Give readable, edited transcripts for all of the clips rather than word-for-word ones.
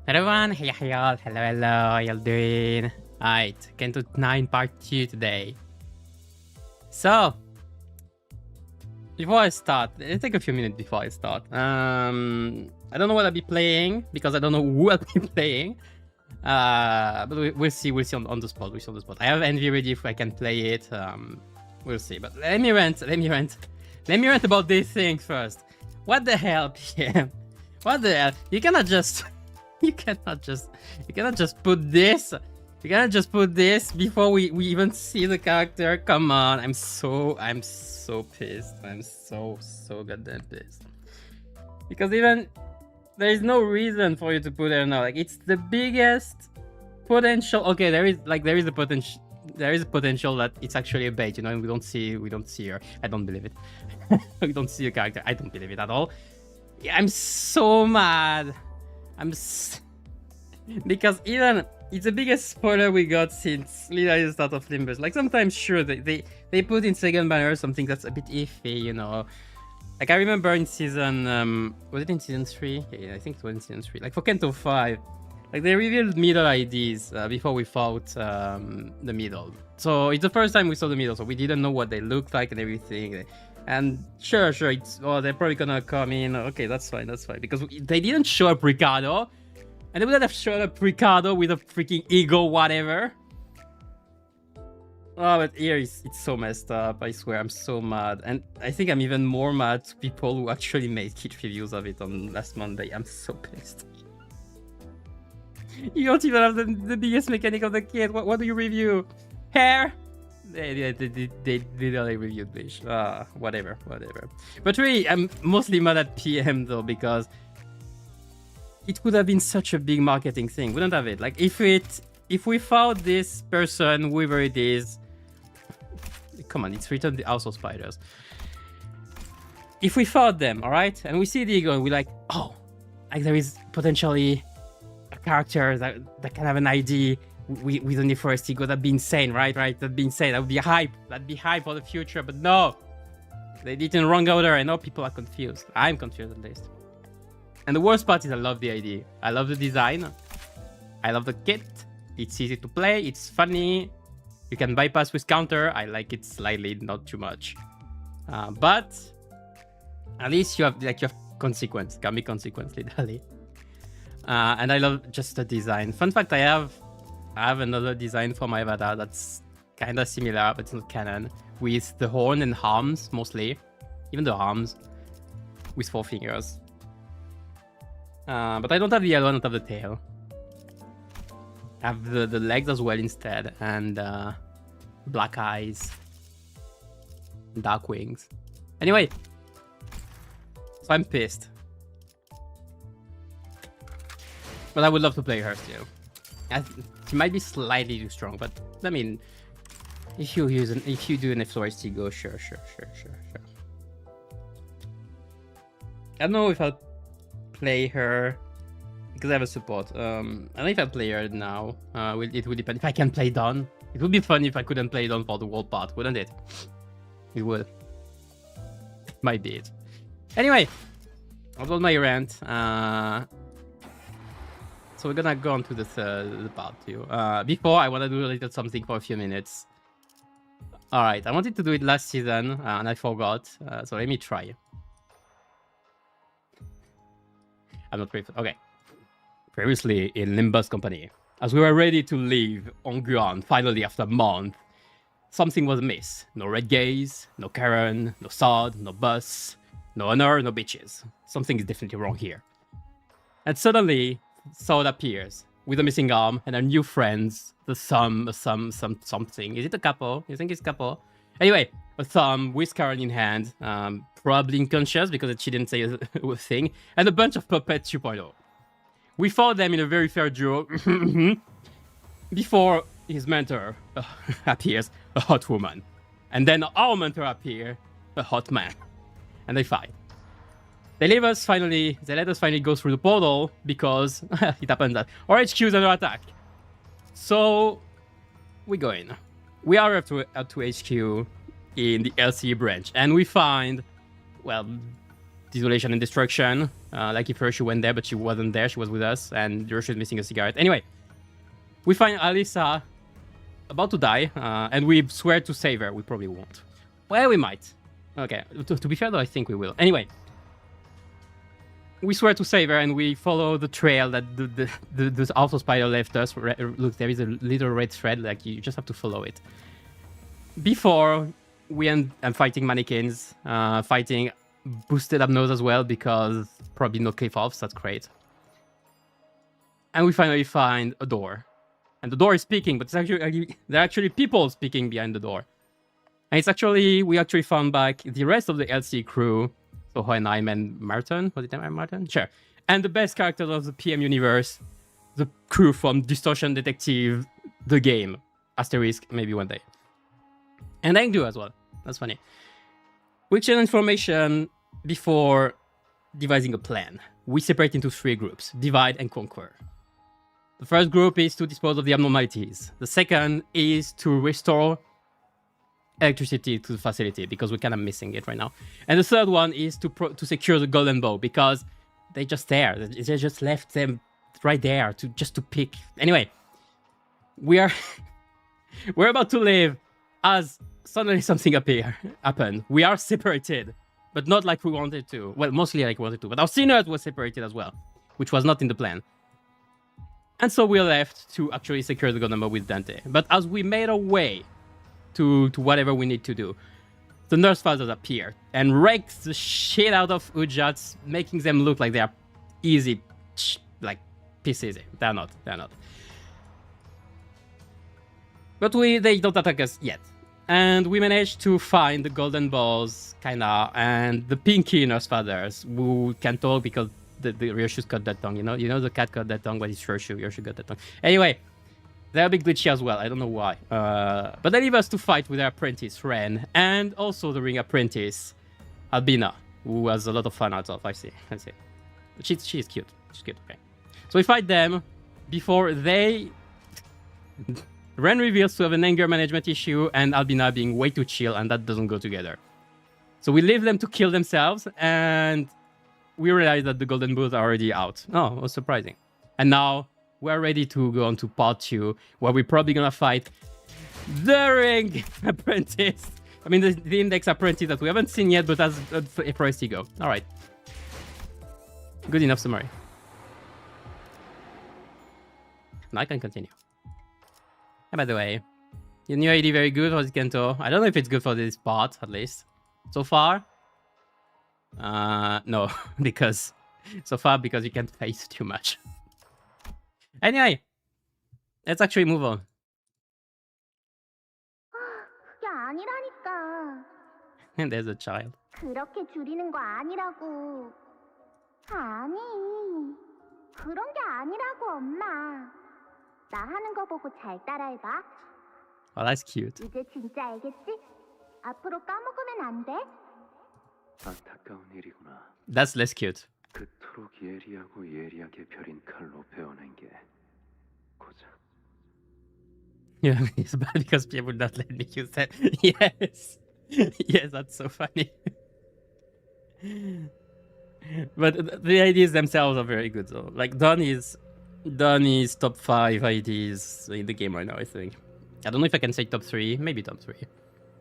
Everyone, hey y'all, hello, how y'all doing? Alright, Canto 9 part 2 today. So, before I start, it'll take a few minutes before I start. I don't know what I'll be playing, because I don't know who I'll be playing. But we'll see on the spot, I have Envy ready if I can play it, we'll see. But let me rant about this thing first. What the hell, PM? What the hell? You cannot just put this. You cannot just put this before we even see the character. Come on, I'm so pissed. I'm so goddamn pissed. Because even there is no reason for you to put it now. Like, it's the biggest potential. Okay, there is a potential. There is a potential that it's actually a bait, you know, and we don't see her. I don't believe it. We don't see the character. I don't believe it at all. Yeah, I'm so mad. Because even it's the biggest spoiler we got since literally the start of Limbus. Like, sometimes sure they put in second banner something that's a bit iffy, you know. Like, I remember in season was it in season 3? Yeah, I think it was in season 3. Like for Canto 5, like they revealed middle IDs before we fought the middle. So it's the first time we saw the middle, so we didn't know what they looked like and everything. And sure, it's they're probably gonna come in. Okay, that's fine, because they didn't show up Ricardo, and they wouldn't have shown up Ricardo with a freaking ego, whatever. Oh, but here it's so messed up. I swear, I'm so mad, and I think I'm even more mad to people who actually made kit reviews of it on last Monday. I'm so pissed. You don't even have the biggest mechanic of the kit. What do you review? Hair? They literally reviewed Bleach. Whatever. But really, I'm mostly mad at PM though, because it would have been such a big marketing thing, wouldn't have it? Like, if we found this person, whoever it is, come on, it's written the House of Spiders. If we found them, all right, and we see the ego, and we're like, oh, like there is potentially a character that can have an ID with only Forest ego, that'd be insane, right? That'd be insane. That would be hype. That'd be hype for the future. But no, they did it in the wrong order. I know people are confused. I'm confused at least. And the worst part is I love the idea. I love the design. I love the kit. It's easy to play. It's funny. You can bypass with counter. I like it slightly, not too much. But at least you have consequence. Can be consequence, literally. And I love just the design. Fun fact: I have another design for my avatar that's kind of similar, but it's not canon, with the horn and arms mostly, even the arms, with 4 fingers. But I don't have the yellow, I don't have the tail. I have the legs as well instead, and black eyes, dark wings. Anyway, so I'm pissed. But I would love to play her still. She might be slightly too strong, but I mean, if you do an FOST go, sure. I don't know if I'll play her because I have a support. I don't know if I'll play her now. It would depend if I can play Dawn. It would be fun if I couldn't play Dawn for the world part, wouldn't it? It would. Might be it. Anyway, I've done my rant. So we're gonna go on to the part 2. Before, I want to do a little something for a few minutes. Alright, I wanted to do it last season, and I forgot. So let me try. I'm not prepared. Okay. Previously in Limbus Company, as we were ready to leave on ground, finally after a month, something was amiss. No red gaze, no Karen, no sword, no bus, no honor, no bitches. Something is definitely wrong here. And suddenly, Sword appears with a missing arm and our new friends, the something. Is it a couple? You think it's a couple? Anyway, a thumb with Karen in hand, probably unconscious because she didn't say a thing, and a bunch of puppets 2.0. We fought them in a very fair duo before his mentor appears, a hot woman, and then our mentor appears, a hot man, and they fight. They let us finally go through the portal because it happens that our HQ is under attack. So we go in. We are up to HQ in the LCE branch, and we find, well, desolation and destruction. Like if Hiroshi went there, but she wasn't there. She was with us, and Hiroshi is missing a cigarette. Anyway, we find Alisa about to die, and we swear to save her. We probably won't. Well, we might. Okay, to be fair though, I think we will. Anyway, we swear to save her, and we follow the trail that the auto spider left us. Look, there is a little red thread, like you just have to follow it. Before we end up fighting mannequins, fighting boosted up nose as well, because probably no cliff offs, that's great. And we finally find a door. And the door is speaking, but it's actually there are actually people speaking behind the door. And it's actually, we actually found back the rest of the LC crew. So Hohenheim and Martin. Was it Martin? Sure. And the best characters of the PM universe. The crew from Distortion Detective, the game. Asterisk, maybe one day. And Engdu as well. That's funny. We exchange information before devising a plan. We separate into 3 groups. Divide and conquer. The first group is to dispose of the abnormalities. The second is to restore electricity to the facility, because we're kind of missing it right now. And the third one is to secure the golden bow, because they just there. They just left them right there just to pick. Anyway, we're about to leave as suddenly something happened. We are separated, but not like we wanted to. Well, mostly like we wanted to, but our seniors were separated as well, which was not in the plan. And so we left to actually secure the golden bow with Dante. But as we made our way to whatever we need to do, the nurse fathers appear and wreck the shit out of Ujats, making them look like they are easy, like piss easy. They're not. But they don't attack us yet. And we managed to find the golden balls, kinda, and the pinky nurse fathers who can talk because the Ryoshu's got that tongue, you know the cat got that tongue, but it's Ryoshu got that tongue. Anyway, they're a bit glitchy as well. I don't know why. But they leave us to fight with our apprentice, Ren, and also the ring apprentice, Albina, who has a lot of fun out of. I see. But she's cute. She's cute, okay. So we fight them before they... Ren reveals to have an anger management issue, and Albina being way too chill, and that doesn't go together. So we leave them to kill themselves, and we realize that the golden boots are already out. Oh, it was surprising. And now we're ready to go on to part 2, where we're probably gonna fight the ring apprentice. I mean, the index apprentice that we haven't seen yet, but has a price to go. All right. Good enough summary. Now I can continue. And by the way, your new ID very good for this Canto. I don't know if it's good for this part, at least. So far? No, because you can't face too much. Anyway, let's actually move on. 그게 아니라니까. And there's a child. 그렇게 줄이는 거 아니라고. 아니, 그런 게 아니라고, 엄마. 나 하는 거 보고 잘 따라해봐. Oh, that's cute. 이제 진짜 알겠지? 앞으로 까먹으면 안 돼. 안타까운 일이구나. That's less cute. 그토록 예리하고 예리하게 벼린 칼로 베어낸 게 고작. Yeah, it's bad because people would not let me use that. Yes. Yes, that's so funny. But the ideas themselves are very good though. Like Don is top 5 IDs in the game right now, I think. I don't know if I can say top 3, maybe top 3.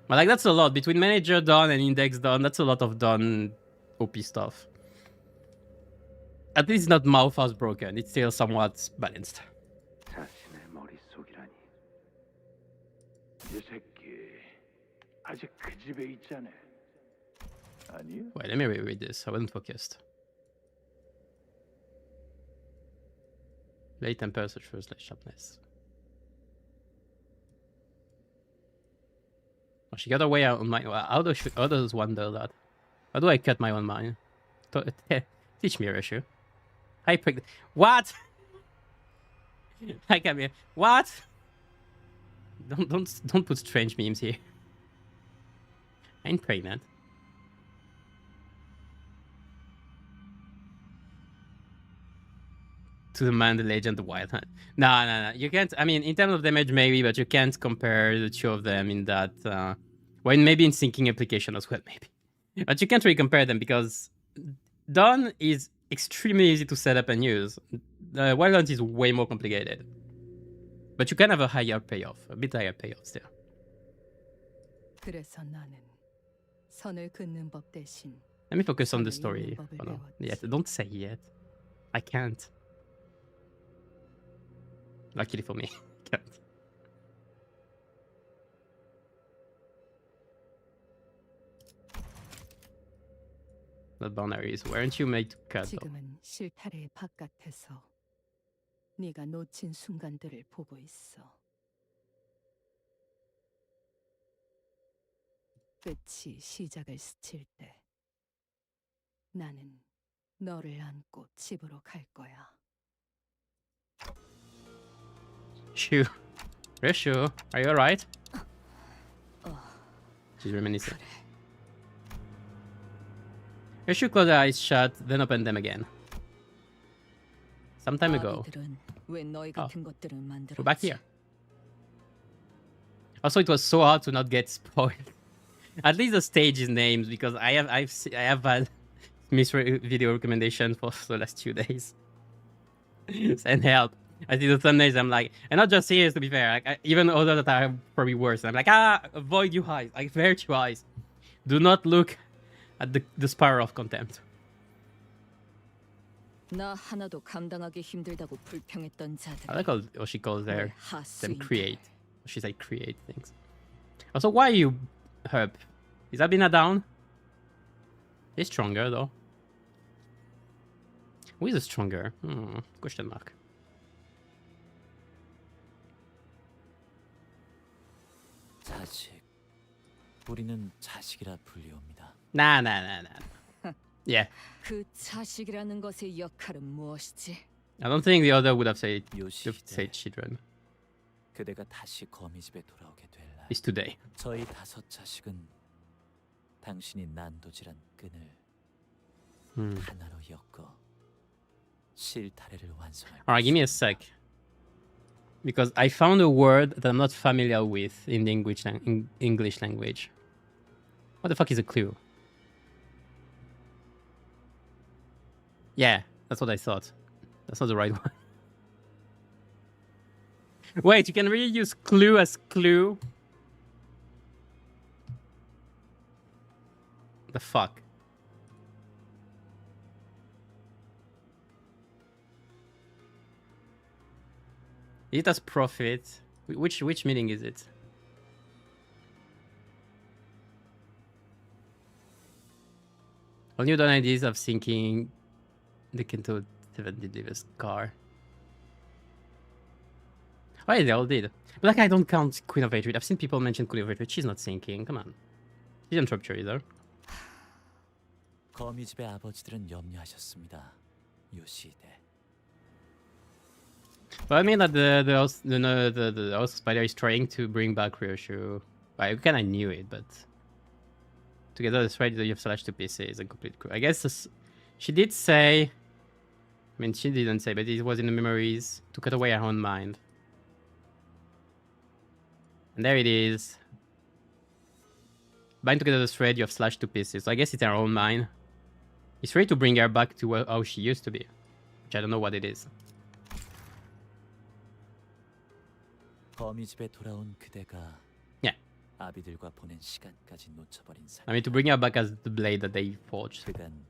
But like that's a lot. Between Manager Don and Index Don, that's a lot of Don OP stuff. At least it's not mouth as broken, it's still somewhat balanced. 자신의 머릿속이라니. 이 새끼 아직 그 집에 있잖아. 아니야? Wait, let me reread this. I wasn't focused. Late temper, such first sharpness. Oh, she got away on my. How does one do that? How do I cut my own mind? Teach me, Rishu. I picked. What? I come here. What? Don't put strange memes here. I ain't pregnant. To the man, the legend, the wild hunt. No. You can't. I mean, in terms of damage, maybe, but you can't compare the two of them in that. Well, maybe in syncing application as well, maybe. But you can't really compare them because Dawn is extremely easy to set up and use. Wild Hunt is way more complicated. But you can have a higher payoff, a bit higher payoff still. 그래서 나는 선을 긋는 법 대신 Let me focus on the 선을 story. 잇는 법을 Oh, no. 배웠지. Yet. Don't say yet. I can't. Luckily for me, I can't. Not boundaries. Weren't you made to cut? 지금은 실타래의 바깥에서 네가 놓친 순간들을 보고 있어. 끝이 시작을 스칠 때 나는 너를 안고 집으로 갈 거야. Shoo. Reshu, are you alright? She's reminiscing. Reshu closed her eyes shut, then opened them again. Some time ago. 아비들은 왜 너희 같은 것들을 만들었지? We're back here. Also, it was so hard to not get spoiled. At least the stage's names, because I have had video recommendation for the last 2 days. Send help. I see the thumbnails. I'm like, and not just here. To be fair, like, even other that are probably worse. I'm like, avoid you eyes. I avert you eyes. Do not look at the spiral of contempt. 나 하나도 감당하기 힘들다고 불평했던 자들. I like how she calls them 하수인들. create. She said create things. Also, why are you Herb? Is Abina down? He's stronger though. Who is stronger? Question mark. 자식. 우리는 자식이라 불리옵니다. Nah. Yeah. 그 자식이라는 것의 역할은 무엇이지? I don't think the other would have said 요시히데. children. 그대가 다시 거미집에 돌아오게 될 날. It's today. 저희 5 자식은 당신이 난도질한 끈을 하나로 엮어 실타래를 완성할 Alright, give me a sec. Because I found a word that I'm not familiar with in the English language. What the fuck is a clue? Yeah, that's what I thought. That's not the right one. Wait, you can really use clue as clue? The fuck? Is it as profit? Which meaning is it? All new done ideas of thinking the Canto 7 did leave a scar. Oh yeah, they all did. But like I don't count Queen of Hatred. I've seen people mention Queen of Hatred. She's not sinking. Come on. She didn't rupture either. 거미집의 아버지들은 염려하셨습니다. 요시히데. Well, I mean that the House Spider is trying to bring back Ryoshu. I kind of knew it, but together the thread you have slashed to pieces and complete crew. I guess she did say. I mean, she didn't say, but it was in the memories to cut away her own mind. And there it is. Bind together the thread you have slashed to pieces. So I guess it's her own mind. It's ready to bring her back to how she used to be, which I don't know what it is. 거미집에 돌아온 그대가 Yeah. 아비들과 보낸 시간까지 놓쳐버린 I 사람. mean, to bring her back as the blade that they forged. 그간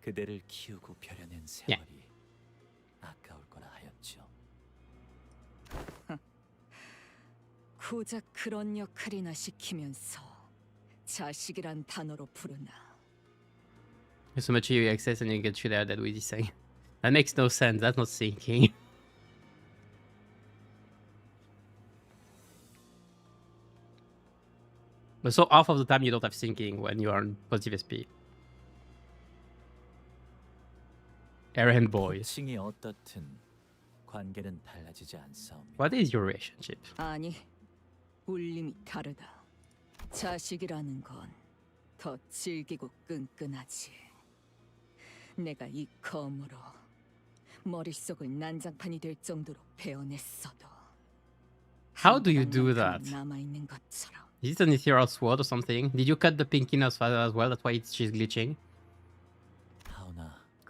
그대를 키우고 벼려낸 Yeah. 세월이 아까울 거라 하였죠. 고작 그런 역할이나 시키면서 자식이란 단어로 부르나. So much EU access and you get shit out that way, saying. That makes no sense. That's not sinking. But so half of the time you don't have sinking when you are on positive SP. Errand boys. 칭이 어떻든 관계는 달라지지 않사옵니다. What is your relationship? 아니, 울림이 다르다. 자식이라는 건 더 질기고 끈끈하지. 내가 이 검으로 머릿속을 난장판이 될 정도로 베어냈어도 How do you do that? 남아 있는 것처럼. Is it an ethereal sword or something? Did you cut the pinky nose as well? That's why she's glitching.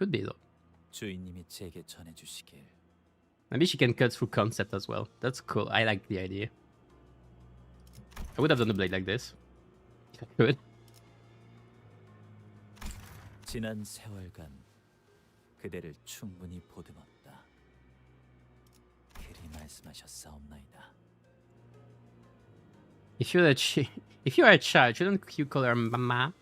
Could be though. 주인님이 제게 전해주시길. Maybe she can cut through concept as well. That's cool. I like the idea. I would have done the blade like this. If I could. 지난 세월간 그대를 충분히 보듬었다. 그리 말씀하셨사옵나이다. If you're a child, shouldn't you call her mama?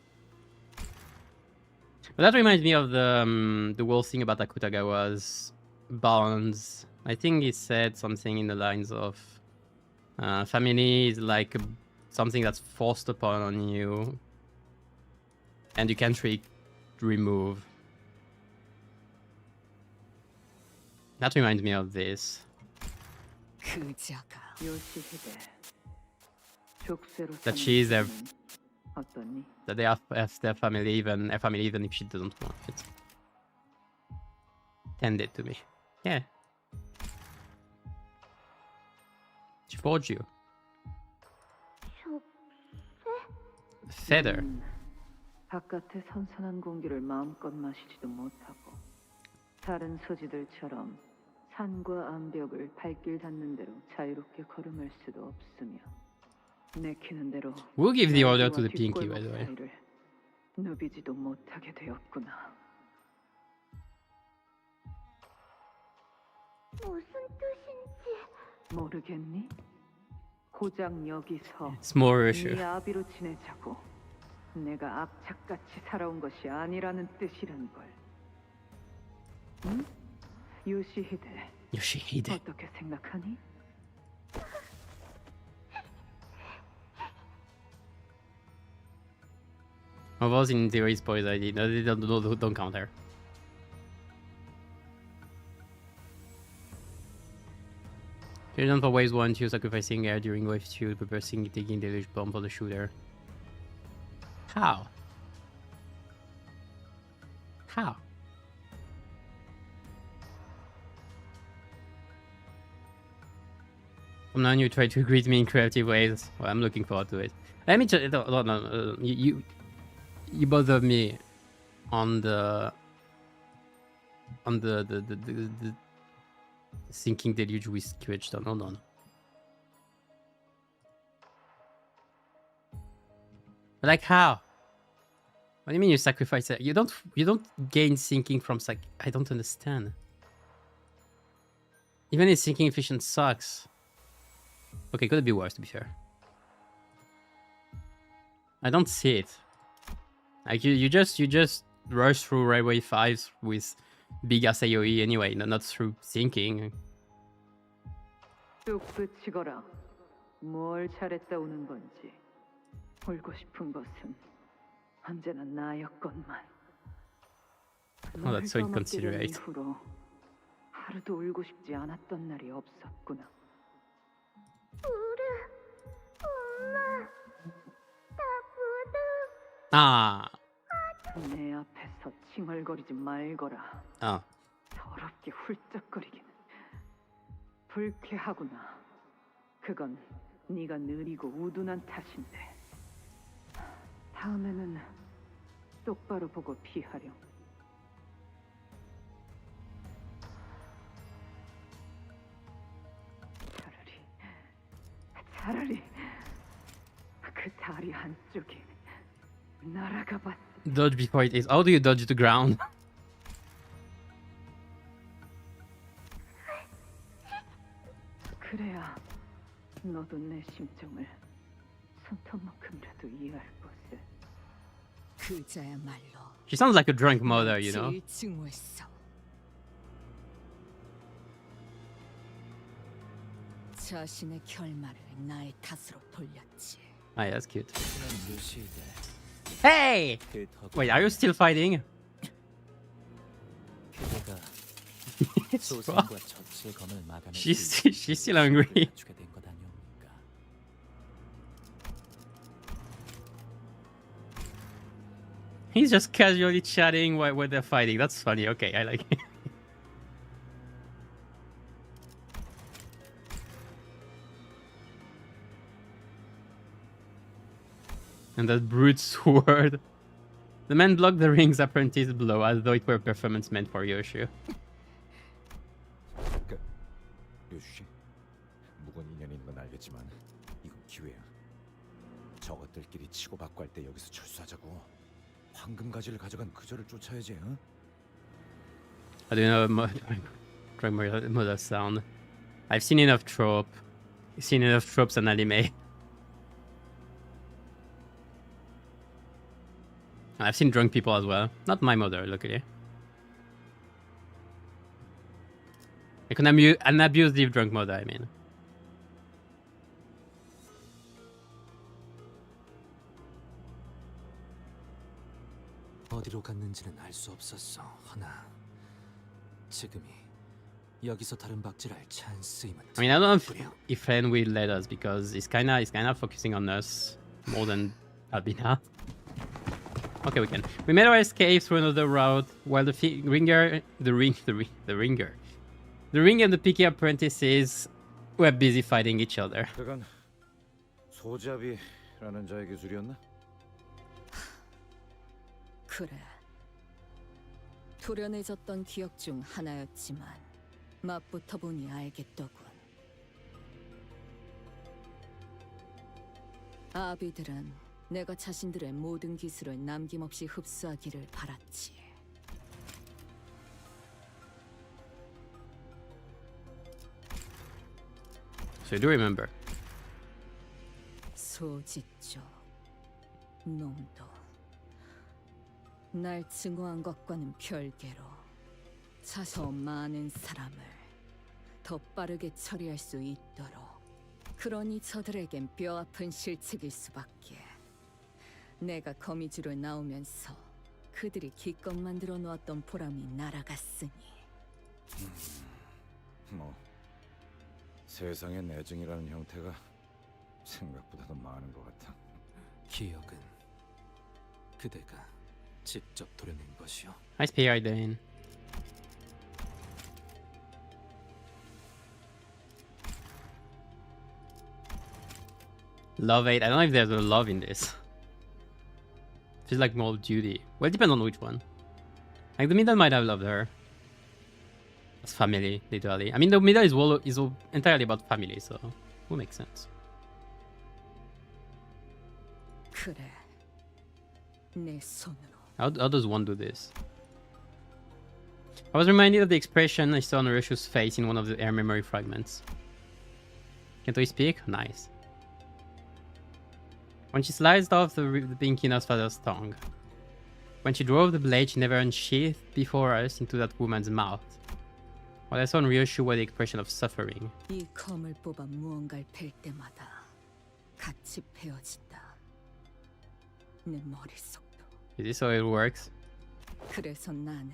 But that reminds me of the whole thing about Akutagawa's bonds. I think he said something in the lines of family is like something that's forced upon on you, and you can't really remove. That reminds me of this. 그자가 That she is their, that they have their family even if she doesn't want it. Tend it to me. Yeah. She forged you. Feather. 바깥의 선선한 공기를 마음껏 마시지도 못하고 다른 소지들처럼 산과 암벽을 발길 닿는 대로 자유롭게 걸음할 수도 없으며 내키는 대로 We'll give the order to the pinky, by the way. 사이를 누비지도 못하게 되었구나. 무슨 뜻인지 모르겠니? 고작 여기서 It's more issue. 네 아비로 지내자고 내가 악착같이 살아온 것이 아니라는 뜻이란 걸. 응? 요시히데. Yoshihide. 어떻게 생각하니? I was in theory spoiled ID. No, they don't count her. You're done for waves 1, 2, sacrificing air during wave 2, preparing taking deluge bomb for the shooter. How? How? From now on, you try to greet me in creative ways. Well, I'm looking forward to it. Let me just no. You bother me on the sinking deluge with QH done. Hold on. Like how? What do you mean you sacrifice it? You don't gain sinking from I don't understand. Even if sinking efficient sucks. Okay, could it be worse to be fair? I don't see it. Like you just rush through Railway 5s with big ass AoE anyway, not through sinking. 뚝 붙이거라. 뭘 잘했다 오는 건지. 울고 싶은 것은 언제나 나였건만. Oh, that's so 널 떠맡게 된 inconsiderate. 이후로 하루도 울고 싶지 않았던 날이 없었구나. 엄마 나 부두 Ah. 내 앞에서 칭얼거리지 말거라. Oh. 더럽게 훌쩍거리기는 불쾌하구나. 그건 네가 느리고 우둔한 탓인데. 다음에는 똑바로 보고 피하렴. 차라리 그 다리 한쪽에 날아가 봤어. Dodge before it is. How do you dodge the ground? 그래야 너도 내 심정을 손톱만큼이라도 이해할 것을. 그자야말로 She sounds like a drunk mother, you know? 제일 증오했어. 자신의 결말을 나의 탓으로 돌렸지. Ah, yeah, that's cute. 그런 요시히데. Hey! 그 덕 Wait, are you still fighting? 그대가 It's 소생과 젖의 검을 막아낼 she's still angry. 주게 된 것 아니옵니까? He's just casually chatting while they're fighting. That's funny. Okay, I like it. And that brute sword. The man blocked the ring's apprentice blow as though it were a performance meant for Yoshu. 요슈, 무건 인연이 있는 건 알겠지만 이건 기회야. 저것들끼리 치고받고 할 때 여기서 철수하자고. 황금 가지를 가져간 그저를 쫓아야지. 응? I don't know drug mother sound. I've seen enough tropes in anime. I've seen drunk people as well. Not my mother, luckily. Like an abusive drunk mother, I mean. 어디로 갔는지는 알 수 없었어. 허나 지금이 여기서 다른 박질할 찬스임은. I mean, I don't know if Ren will let us because he's kinda focusing on us more than Albina. Okay, we can. We made our escape through another route while the ringer and the picky apprentices were busy fighting each other. 그건 소잡이라는 자의 기술이었나? 그래. 도련해졌던 기억 중 하나였지만 맛부터 보니 알겠더군. 아비들은 내가 자신들의 모든 기술을 남김없이 흡수하기를 바랐지. So you do remember. 소지쪽 놈도 날 증오한 것과는 별개로 더 많은 사람을 더 빠르게 처리할 수 있도록. 그러니 저들에겐 뼈아픈 실책일 수밖에. 내가 거미줄을 나오면서 그들이 기껏 만들어 놓았던 보람이 날아갔으니. 뭐 세상의 내증이라는 형태가 생각보다 더 많은 것 같아. 기억은 그대가 직접 도려낸 것이요. Nice PI, Dane. Love 8. I don't know if there's a love in this. Feels like more duty. Well, it depends on which one. Like the middle might have loved her. It's family, literally. I mean, the middle is entirely about family, so it will make sense. 그래, 내 손으로. How does one do this? I was reminded of the expression I saw on Ryoshu's face in one of the air memory fragments. Can't we speak? Nice. When she sliced off the pinky in her father's tongue. When she drove the blade she never unsheathed before us into that woman's mouth. What I saw on Ryoshu was the expression of suffering. 이 검을 뽑아 무언가를 팰 때마다 같이 베어진다. 내 머릿속도. Is this how it works? 그래서 나는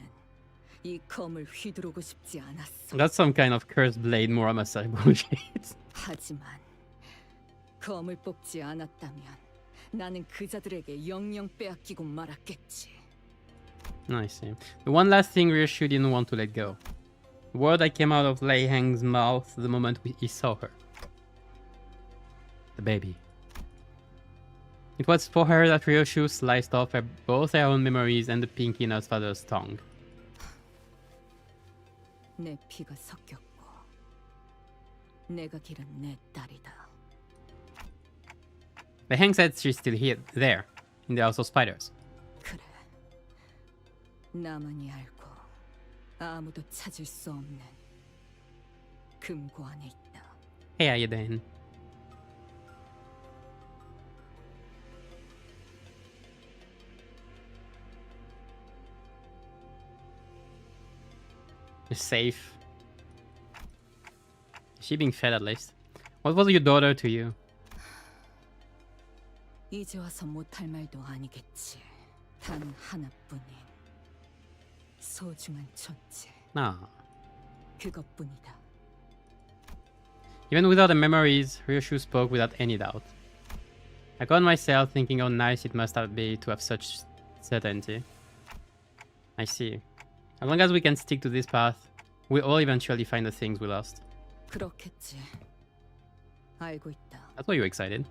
이 검을 휘두르고 싶지 않았어. That's some kind of cursed blade Muramasa bullshit. 하지만 검을 뽑지 않았다면 나는 그자들에게 영영 빼앗기고 말았겠지. I see. The one last thing Ryoshu didn't want to let go. The word that came out of Lei Hang's mouth the moment he saw her. The baby. It was for her that Ryoshu sliced off both her own memories and the pinky in her father's tongue. 내 피가 섞였고 내가 기른 내 딸이다. Lei Hang said she's still there, in the House of Spiders. 그래, 나만이 알고 아무도 찾을 수 없는 금고 안에 있다. Hey, how you doing? You're safe. Is she being fed at least? What was your daughter to you? 이제 와서 못할 말도 아니겠지. 단 하나뿐인 소중한 존재. Nah. 그것뿐이다. Even without the memories, Ryoshu spoke without any doubt. I caught myself thinking how nice it must be to have such certainty. I see. As long as we can stick to this path, we'll all eventually find the things we lost. 그렇겠지. 알고 있다. That's why you're excited.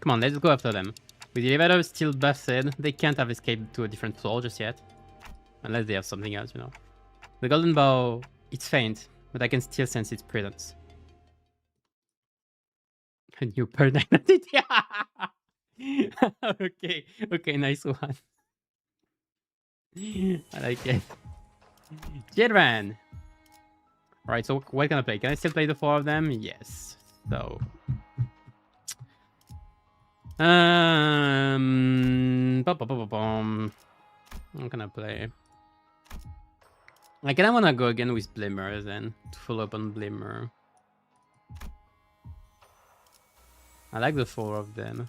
Come on, let's go after them. With the elevator still busted, they can't have escaped to a different floor just yet. Unless they have something else, you know. The golden bow, it's faint, but I can still sense its presence. A new bird identity. Okay, okay, nice one. I like it. Jedran. Alright, so what can I play? Can I still play the 4 of them? Yes. So what can I play? I kind of want to go again with Blimmer then, to follow up on Blimmer. I like the 4 of them.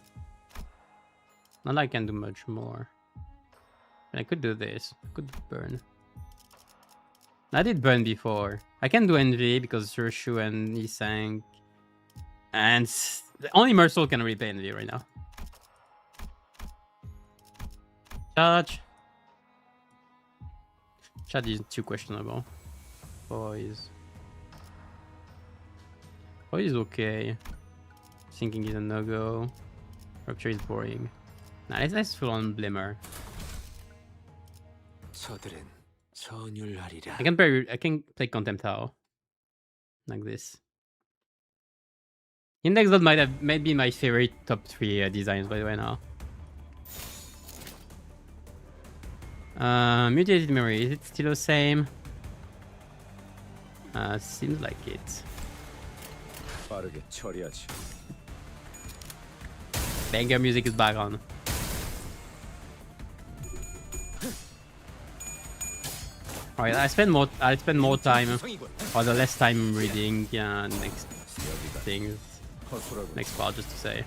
Not like I can do much more. And I could do this. I could burn. I did burn before. I can do Envy because Urshu and Isang. And only Mersul can replay Envy right now. Charge. Charge is too questionable. Poise. Poise is okay. Thinking is a no-go. Rupture is boring. Nah, let's full on Blimmer. 저들은 전율하리라. I can play Contempt How. Like this. Index Dot might be my favorite top 3 designs by the way now. Mutated Memory, is it still the same? Seems like it. 빠르게 처리하지. Banger music is back on. Alright, I spend more time or the less time reading next things. Next part just to say.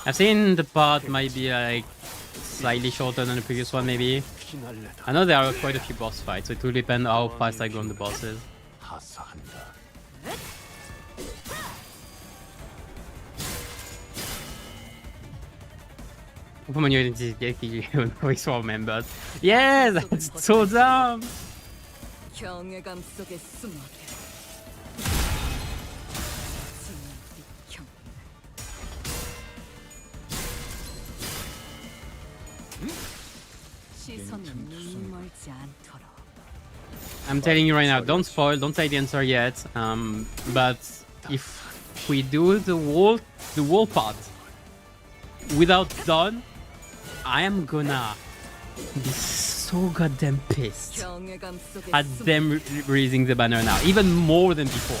I've seen the part might be like slightly shorter than the previous one maybe. I know there are quite a few boss fights, so it will depend how fast I go on the bosses. Pokemon Unity get voice for members. Yes, that's so dumb. 경외감 속에 숨어게. 시선은 눈 멀지 않도록. I'm telling you right now, don't spoil, don't say the answer yet. But if we do the wall part without Dawn, I am gonna be so goddamn pissed 경외감 속에 at them raising the banner now, even more than before.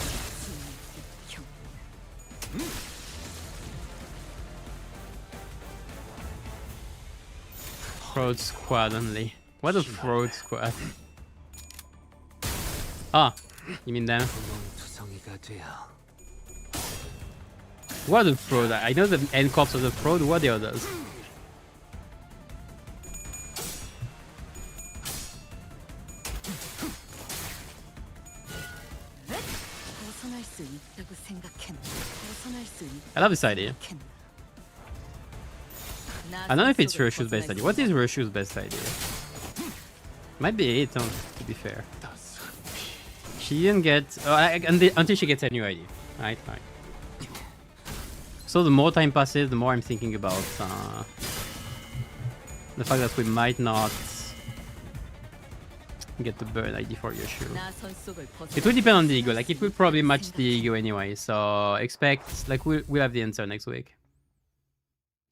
Fraud squad only. What a fraud squad. Ah, you mean them? 투성이가 되어 What a fraud. I know the end corps of the fraud. What are the others? 벗어날 수 있다고 생각했나? 벗어날 수 I love this idea. I don't know if it's Roshu's best idea. What is Roshu's best idea? Might be it, to be fair. She didn't get... until she gets a new idea. Right, fine. So the more time passes, the more I'm thinking about the fact that we might not get the bird ID for Yoshu. It will depend on the ego. Like, it will probably match the ego anyway. So expect... Like, we'll have the answer next week.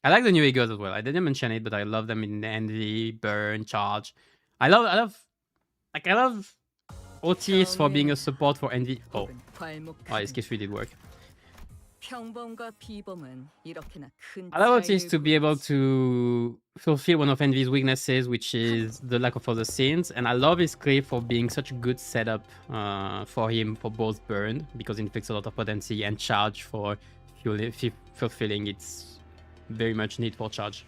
I like the new egos as well. I didn't mention it, but I love them in Envy, Burn, Charge. I love Otis for being a support for Envy. Oh, this case really did work. 평범과 비범은 이렇게나 큰 I love Otis to be able to fulfill one of Envy's weaknesses, which is the lack of other scenes. And I love his clip for being such a good setup for him for both Burn, because it inflicts a lot of potency, and Charge for fulfilling its very much need for Charge.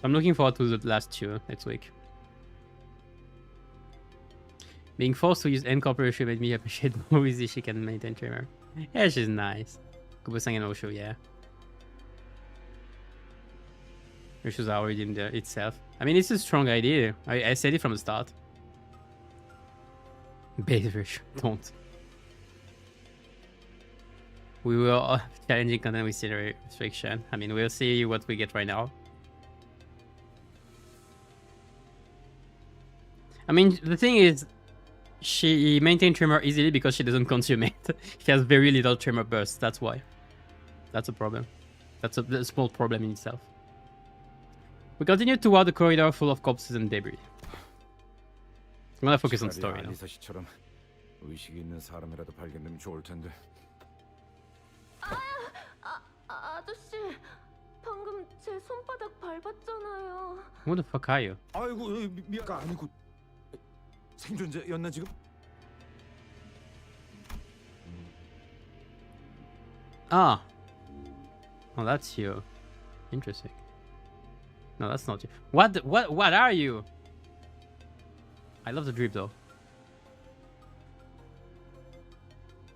I'm looking forward to the last 2 next week. Being forced to use N Corporation made me appreciate more easy she can maintain Trimmer. Yeah, she's nice. Kubusang and Osho, yeah. Osho's already in there itself. I mean, it's a strong idea. I said it from the start. Base version, don't. We will challenging content with scenery restriction. I mean, we'll see what we get right now. I mean, the thing is, she maintains tremor easily because she doesn't consume it. She has very little tremor bursts, that's why. That's a problem. That's a small problem in itself. We continue toward the corridor full of corpses and debris. I'm gonna focus on story now. 알리사 씨처럼 의식이 있는 사람이라도 발견되면 좋을 텐데. 아저씨, 방금 제 손바닥 밟았잖아요. Who the fuck are you? 아이고 미아가 아니고 생존자였나 지금? Ah. Oh, that's you. Interesting. No, that's not you. What are you? I love the drip though.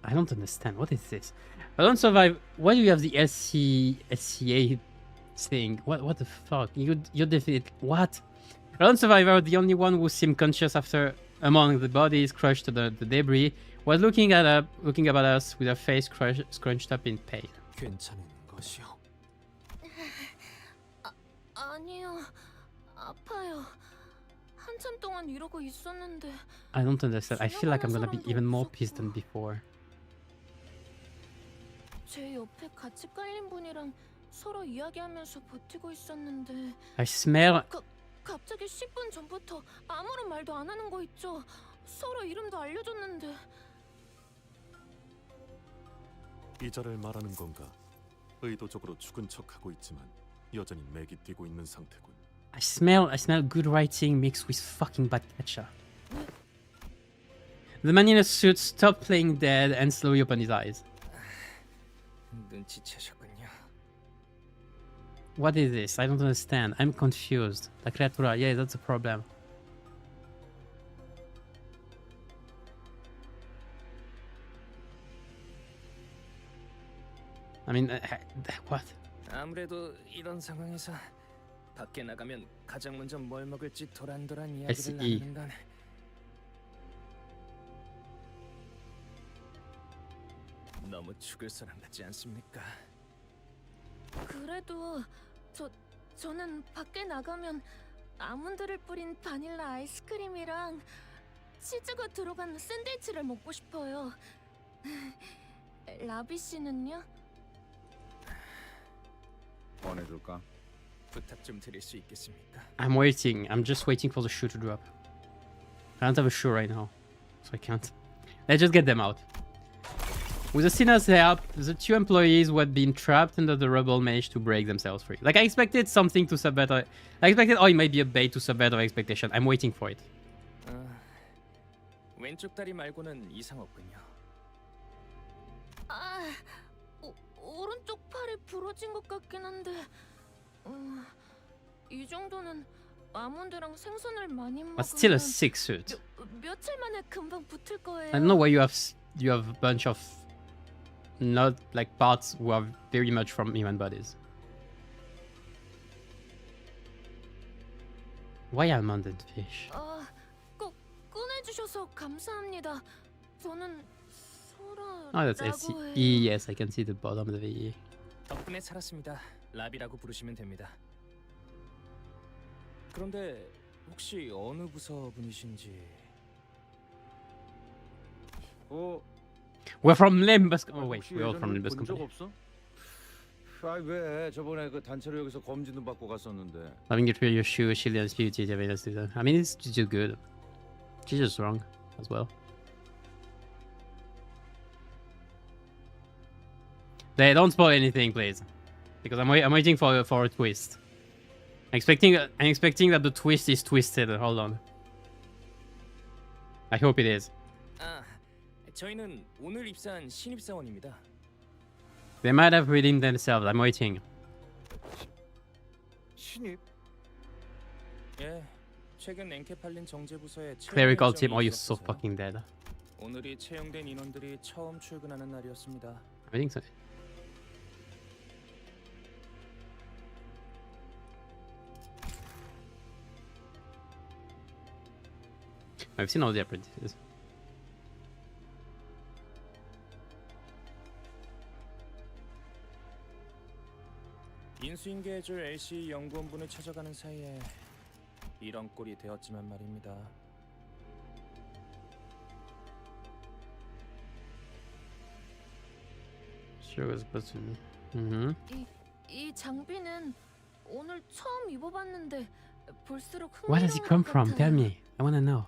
I don't understand. What is this? I don't survive. Why do you have the SCA thing? What the fuck? You're defeated. What? I don't survive. The only one who seemed conscious after among the bodies crushed to the debris was looking at us with her face scrunched up in pain. 괜찮은 것이요. 아니요, 아파요. 한참 동안 이러고 있었는데. I don't understand. I feel like I'm gonna be even more pissed than before. 제 옆에 같이 깔린 분이랑 서로 이야기하면서 버티고 있었는데. I smell. 갑자기 10분 전부터 아무런 말도 안 하는 거 있죠? 서로 이름도 알려줬는데. 이자를 말하는 건가? 의도적으로 죽은 척하고 있지만 여전히 맥이 뛰고 있는 상태군. I smell good writing mixed with fucking bad ketchup. The man in a suit stopped playing dead and slowly opened his eyes. 눈치채셨군요. What is this? I don't understand. I'm confused. La criatura, yeah, that's a problem. I mean, what? 아무래도 이런 상황에서 밖에 나가면 가장 먼저 뭘 먹을지 도란도란 SE. 이야기를 나누는 건 너무 죽을 사람 같지 않습니까? 그래도 저는 밖에 나가면 아몬드를 뿌린 바닐라 아이스크림이랑 치즈가 들어간 샌드위치를 먹고 싶어요. 라비 씨는요? 보내줄까? 부탁 좀 드릴 수 있겠습니까? I'm waiting. I'm just waiting for the shoe to drop. I don't have a shoe right now, so I can't. Let's just get them out. With the sinner's help, the two employees who had been trapped under the rubble managed to break themselves free. Like, I expected something to subvert. I expected, oh, it might be a bait to subvert our expectation. I'm waiting for it. 왼쪽 다리 말고는 이상 없군요. 오른쪽 팔이 부러진 것 같긴 한데. 이 정도는 아몬드랑 생선을 많이 먹으면 But still a sick suit. 며칠 만에 금방 붙을 거예요. I don't know why you have a bunch of not like parts who are very much from human bodies. Why almond and fish? 꼭 꺼내주셔서 감사합니다. 저는 소라라고 Oh, that's SE. 해요. Yes, I can see the bottom of the E. 덕분에 살았습니다. 라비라고 부르시면 됩니다. 그런데 혹시 어느 부서 분이신지? We're from Limbus. Oh wait, we're all from Limbus Company. 없어? 왜 저번에 그 단체로 여기서 검진도 받고 갔었는데. Having it through your shoe, shield and spirit, I mean, it's just good. She's just wrong as well. They don't spoil anything, please, because I'm waiting for a twist. I'm expecting that the twist is twisted. Hold on. I hope it is. 저희는 오늘 입사한 신입사원입니다. They might have redeemed themselves. I'm waiting. 신입? 예, 최근 엔케팔린 정제부서에 Clerical team. Oh, you're so fucking dead. 오늘이 채용된 인원들이 처음 출근하는 날이었습니다. I think so. I've seen all the apprentices. 핑계해줄 LC 연구원분을 찾아가는 사이에 이런 꼴이 되었지만 말입니다. Sure was supposed to. 이 장비는 오늘 처음 입어봤는데 볼수록 Where does he come 흥미로운 것 from? Tell 같아요. me. I wanna know.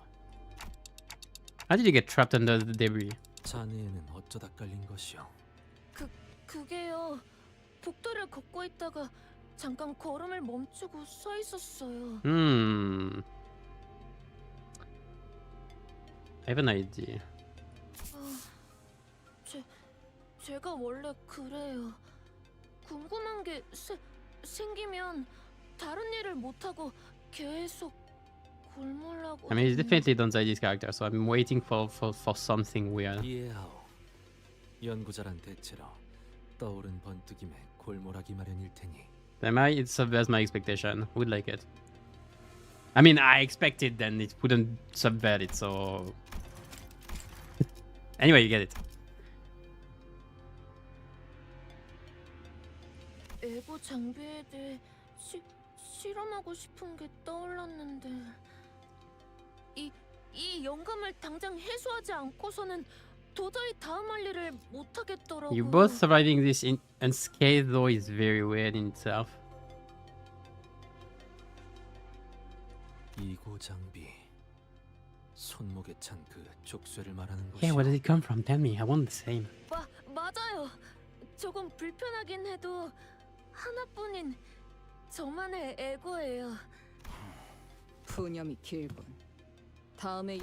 How did you get trapped under the debris? 자네에는 어쩌다 깔린 것이오? 그게요. 복도를 걷고 있다가 잠깐 걸음을 멈추고 서 있었어요. I have an idea. 제가 원래 그래요. 궁금한 게 생기면 다른 일을 못 하고 계속 골몰라고. I mean, he's definitely don't say this character, so I'm waiting for something weird. 이해하오. 연구자란 대체로 떠오른 번뜩임에 골몰하기 마련일 테니. It subverts my expectation. Would like it. I mean, I expected then it wouldn't subvert it, so... Anyway, you get it. 에고 장비에 대해 실험하고 싶은 게 떠올랐는데 이 영감을 당장 해소하지 않고서는 도저히 다음 할 일을 못 하겠더라고요. You both surviving this unscathed though is very weird in itself. 이고 장비. 손목에 찬 그 족쇄를 말하는 것이. Yeah, where did it come from? Tell me. I want the same. 맞아요. 조금 불편하긴 해도 하나뿐인 저만의 에고예요. 푸념이 길군. 다음에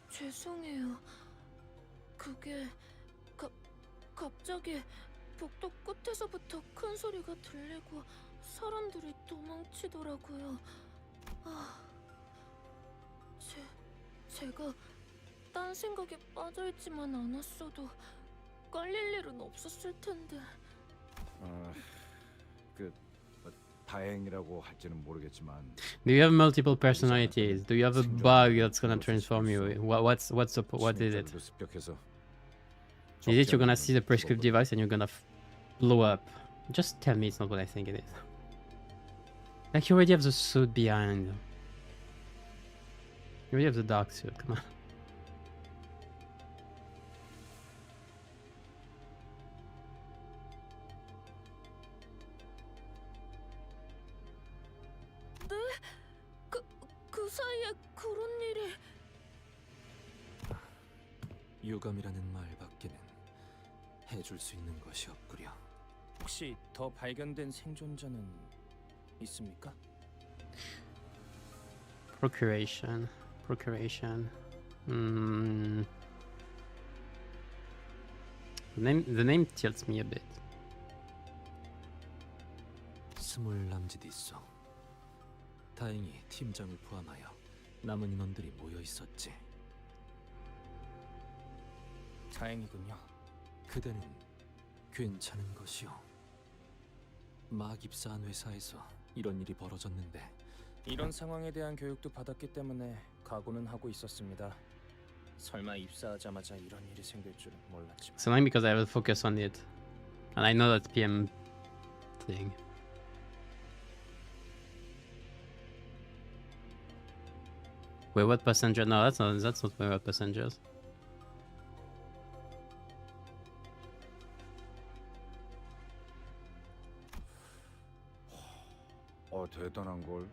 죄송해요. 그게 갑자기 복도 끝에서부터 큰 소리가 들리고 사람들이 도망치더라고요. 제가 딴 생각에 빠져있지만 않았어도 깔릴 일은 없었을 텐데. 다행이라고 할지는 모르겠지만. Do you have multiple personalities? Do you have a bug that's gonna transform you? What is it? Is it you're gonna see the prescriptive device and you're gonna blow up? Just tell me it's not what I think it is. Like you already have the suit behind. You already have the dark suit, come on. 그 사이에 그런 일이. 유감이라는 말밖에는 해줄 수 있는 것이 없구려. 혹시 더 발견된 생존자는 있습니까? Procuration. The name tilts me a bit. 스물 남짓 있어. 다행히 팀장을 포함하여 남은 인원들이 모여 있었지. 다행이군요. 그대는 괜찮은 것이오. 막 입사한 회사에서 이런 일이 벌어졌는데. 이런 상황에 대한 교육도 받았기 때문에 각오는 하고 있었습니다. 설마 입사하자마자 이런 일이 생길 줄은 몰랐지만. It's annoying because I have to focus on it. And I know that PM thing. Wayward passenger? No, that's not wayward passengers. 대단한 걸.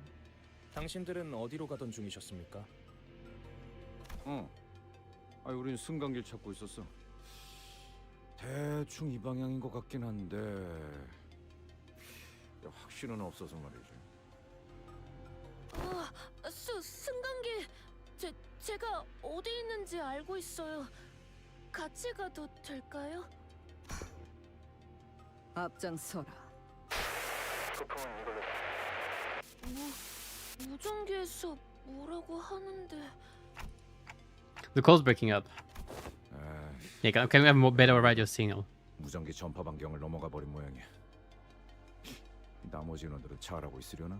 당신들은 어디로 가던 중이셨습니까? 우린 승강길 찾고 있었어. 대충 이 방향인 것 같긴 한데 확신은 없어서 말이지. 승강기 제가 어디 있는지 알고 있어요. 같이 가도 될까요? 앞장서라. 무전기에서 뭐라고 하는데. The call's breaking up. Yeah, can we have more better radio signal? 무전기 전파 반경을 넘어가 버린 모양이야. 나머지 인원들은 잘하고 있으려나?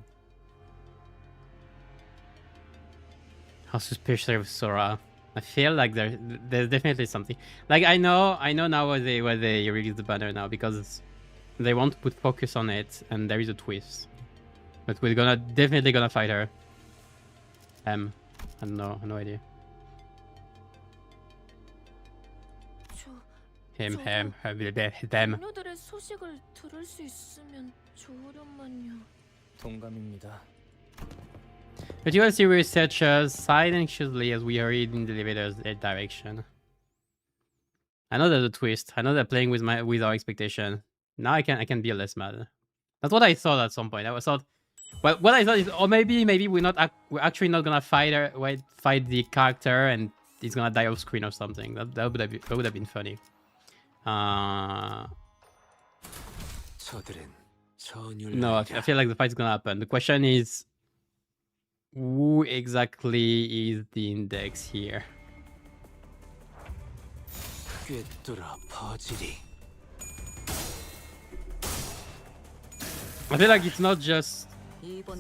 How suspicious of Sora. I feel like there's definitely something. Like I know now where they release the banner now because they want to put focus on it, and there is a twist. But we're definitely gonna fight her. I don't know, no idea. Them. 동료들의 소식을 들을 수 있으면 좋으련만요. 동감입니다. But you will see researchers silently as we hurried in the elevator's direction. I know there's a twist. I know they're playing with our expectation. Now I can be less mad. That's what I thought at some point. I thought, well, what I thought is, or maybe we're actually not gonna fight the character and he's gonna die off screen or something. That would have been funny. No, I feel like the fight's gonna happen. The question is, who exactly is the index here? I feel like it's not just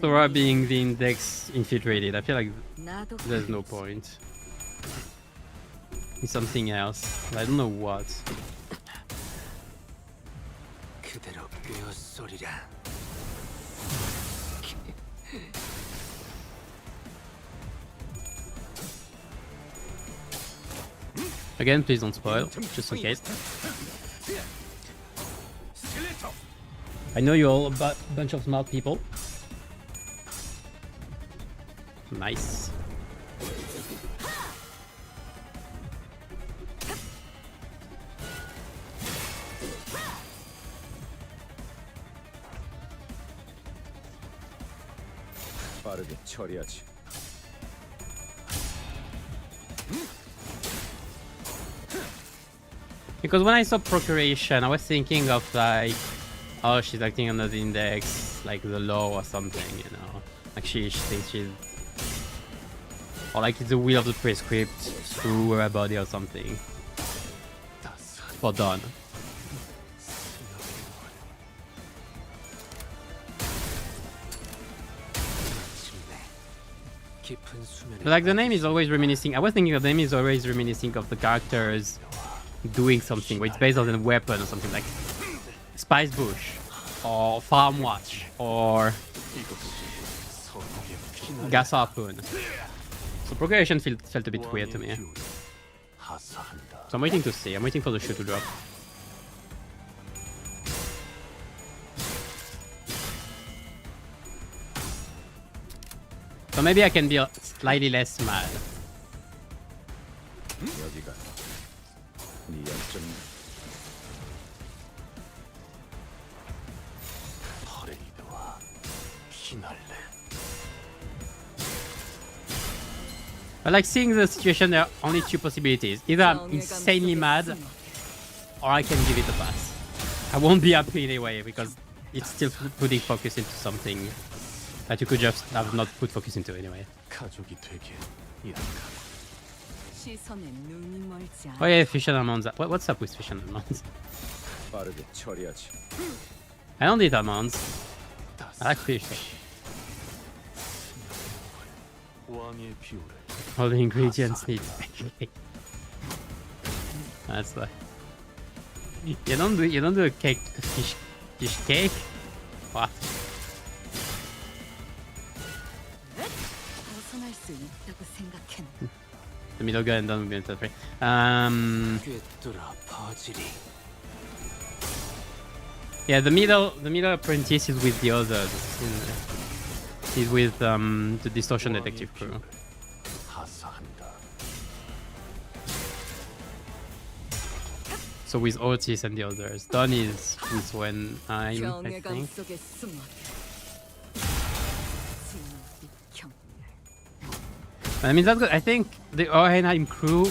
Sora being the index infiltrated. I feel like there's no point. It's something else. I don't know what. Again, please don't spoil, just in case. I know you're all a bunch of smart people. Nice. 빠르게 처리하지. Because when I saw procuration, I was thinking of like, oh, she's acting under the index, like the law or something, you know. Like she thinks she's, or like it's the will of the prescript through her body or something. Spot done. But like the name is always reminiscing. I was thinking the name is always reminiscing of the characters doing something where it's based on a weapon or something like Spice Bush or Farm Watch or Gas Harpoon. So Procreation felt a bit weird to me. So I'm waiting to see. I'm waiting for the shoe to drop. So maybe I can be slightly less mad. 여기가 네 약점이야. 퍼레이드와 피날레. But like seeing the situation, there are only two possibilities. Either I'm insanely mad, or I can give it a pass. I won't be happy anyway because it's still putting focus into something that you could just have not put focus into anyway. 가족이 되길 Oh yeah, Fish and Almonds. What's up with Fish and Almonds? 빠르게 처리하지. I don't eat almonds. I like fish. 왕의 비율을 All the ingredients need. That's why. You don't do a cake, a fish cake. What? The middle guy and done with the free. Yeah, the middle apprentice is with the others. He's with the distortion detective crew. So with Otis and the others. Don is when I think. I mean that's good. I think the Orhenheim crew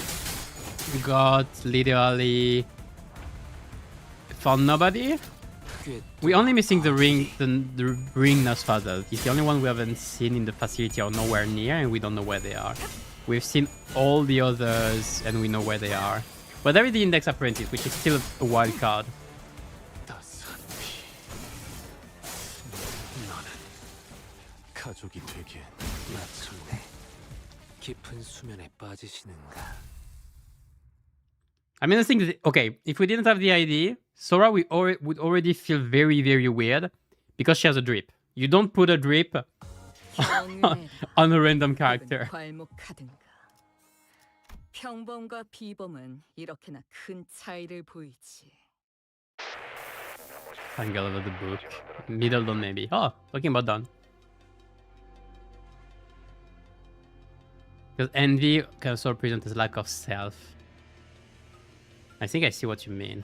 got literally found nobody. We're only missing the ring Nosfather. He's the only one we haven't seen in the facility or nowhere near, and we don't know where they are. We've seen all the others, and we know where they are. But there is the Index Apprentice, which is still a wild card. 가족이 되기엔 마침내 깊은 수면에 빠지시는가. I mean, the thing is, okay, if we didn't have the ID, Sora would already feel very, very weird because she has a drip. You don't put a drip on a random character. 괄목하든가. 평범과 비범은 이렇게나 큰 차이를 보이지. Angle of the book. Middle Dawn, maybe. Oh, talking about Dawn. Because envy can also represent as lack of self. I think I see what you mean.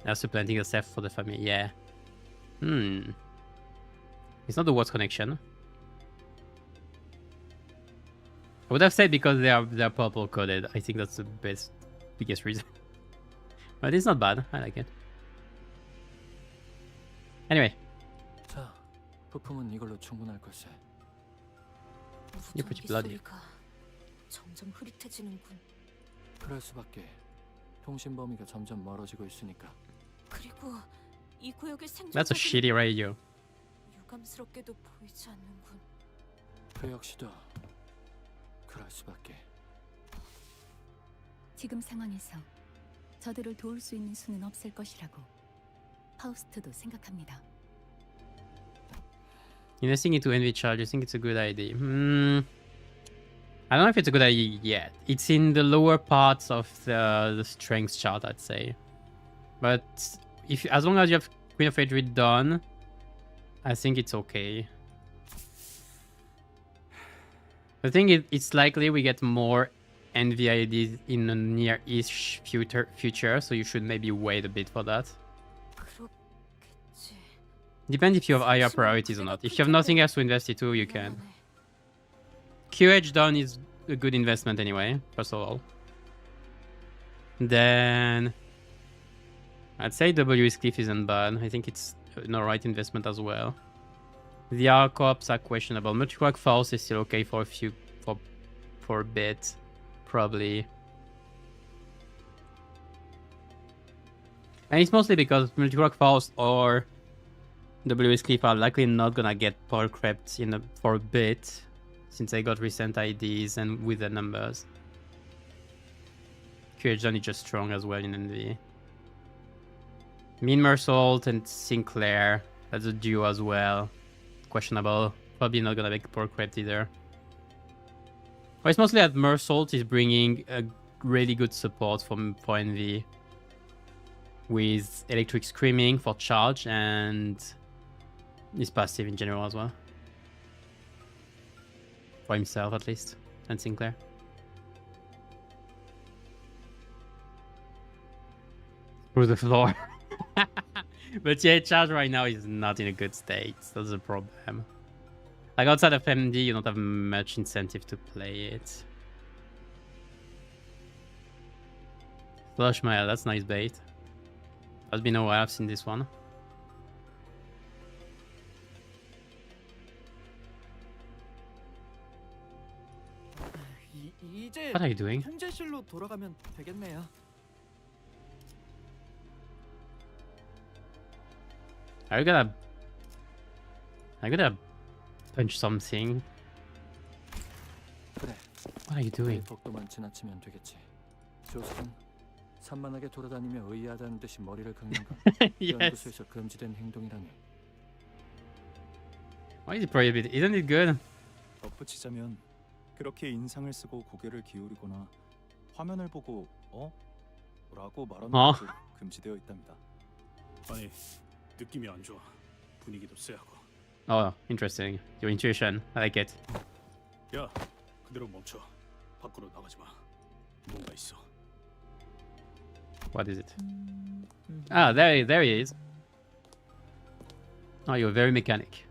Now supplanting yourself for the family, yeah. It's not the worst connection. I would have said because they're purple coded. I think that's the biggest reason. But it's not bad. I like it. Anyway. 자, 부품은 이걸로 충분할 걸세. You're pretty bloody. 점점 흐릿해지는군. 그럴 수밖에. 통신 범위가 점점 멀어지고 있으니까. 그리고 이 구역의 생존. That's a shitty radio. 유감스럽게도 보이지 않는군. 그 역시도 그럴 수밖에. 지금 상황에서 저들을 도울 수 있는 수는 없을 것이라고 파우스트도 생각합니다. Investing into envy charge, I think it's a good idea. I don't know if it's a good idea yet. It's in the lower parts of the strength chart, I'd say. But as long as you have Queen of Hatred done, I think it's okay. The thing is, it's likely we get more envy IDs in the near-ish future, so you should maybe wait a bit for that. Depends if you have higher priorities or not. If you have nothing else to invest into, you can. QH done is a good investment anyway, first of all. Then I'd say WS Cliff isn't bad. I think it's an alright investment as well. The arc ops are questionable. Multi-Quack Force is still okay for a bit, probably. And it's mostly because Multi-Quack Force or WS Cliff are likely not gonna get power crept for a bit, since they got recent IDs and with the numbers. QH Done is just strong as well in NV. Mean Mersault and Sinclair, that's a duo as well. Questionable. Probably not gonna make power crept either. But it's mostly that Mersault is bringing a really good support for NV. With Electric Screaming for charge and his passive in general as well. For himself at least, and Sinclair. Through the floor. But yeah, charge right now is not in a good state. That's a problem. Like outside of MD, you don't have much incentive to play it. Flush Mail, that's nice bait. Has been a while I've seen this one. What are you doing? 현재실로 돌아가면 되겠네요. Are you gonna punch something? 그래. What are you doing? 복도만 지나치면 되겠지. 조수는 산만하게 돌아다니며 의아하다는 듯이 머리를 긁는 건 Yes. 연구소에서 금지된 행동이라니. Why is it prohibited? Isn't it good? 덧붙이자면 그렇게 인상을 쓰고 고개를 기울이거나 화면을 보고 라고 말하는 것도 금지되어 있답니다. 아니, 느낌이 안 좋아. 분위기도 쎄하고. Oh, interesting. Your intuition. I like it. 야, 그대로 멈춰. 밖으로 나가지 마. 뭔가 있어. What is it? Ah, there he is. Oh, you're very mechanic.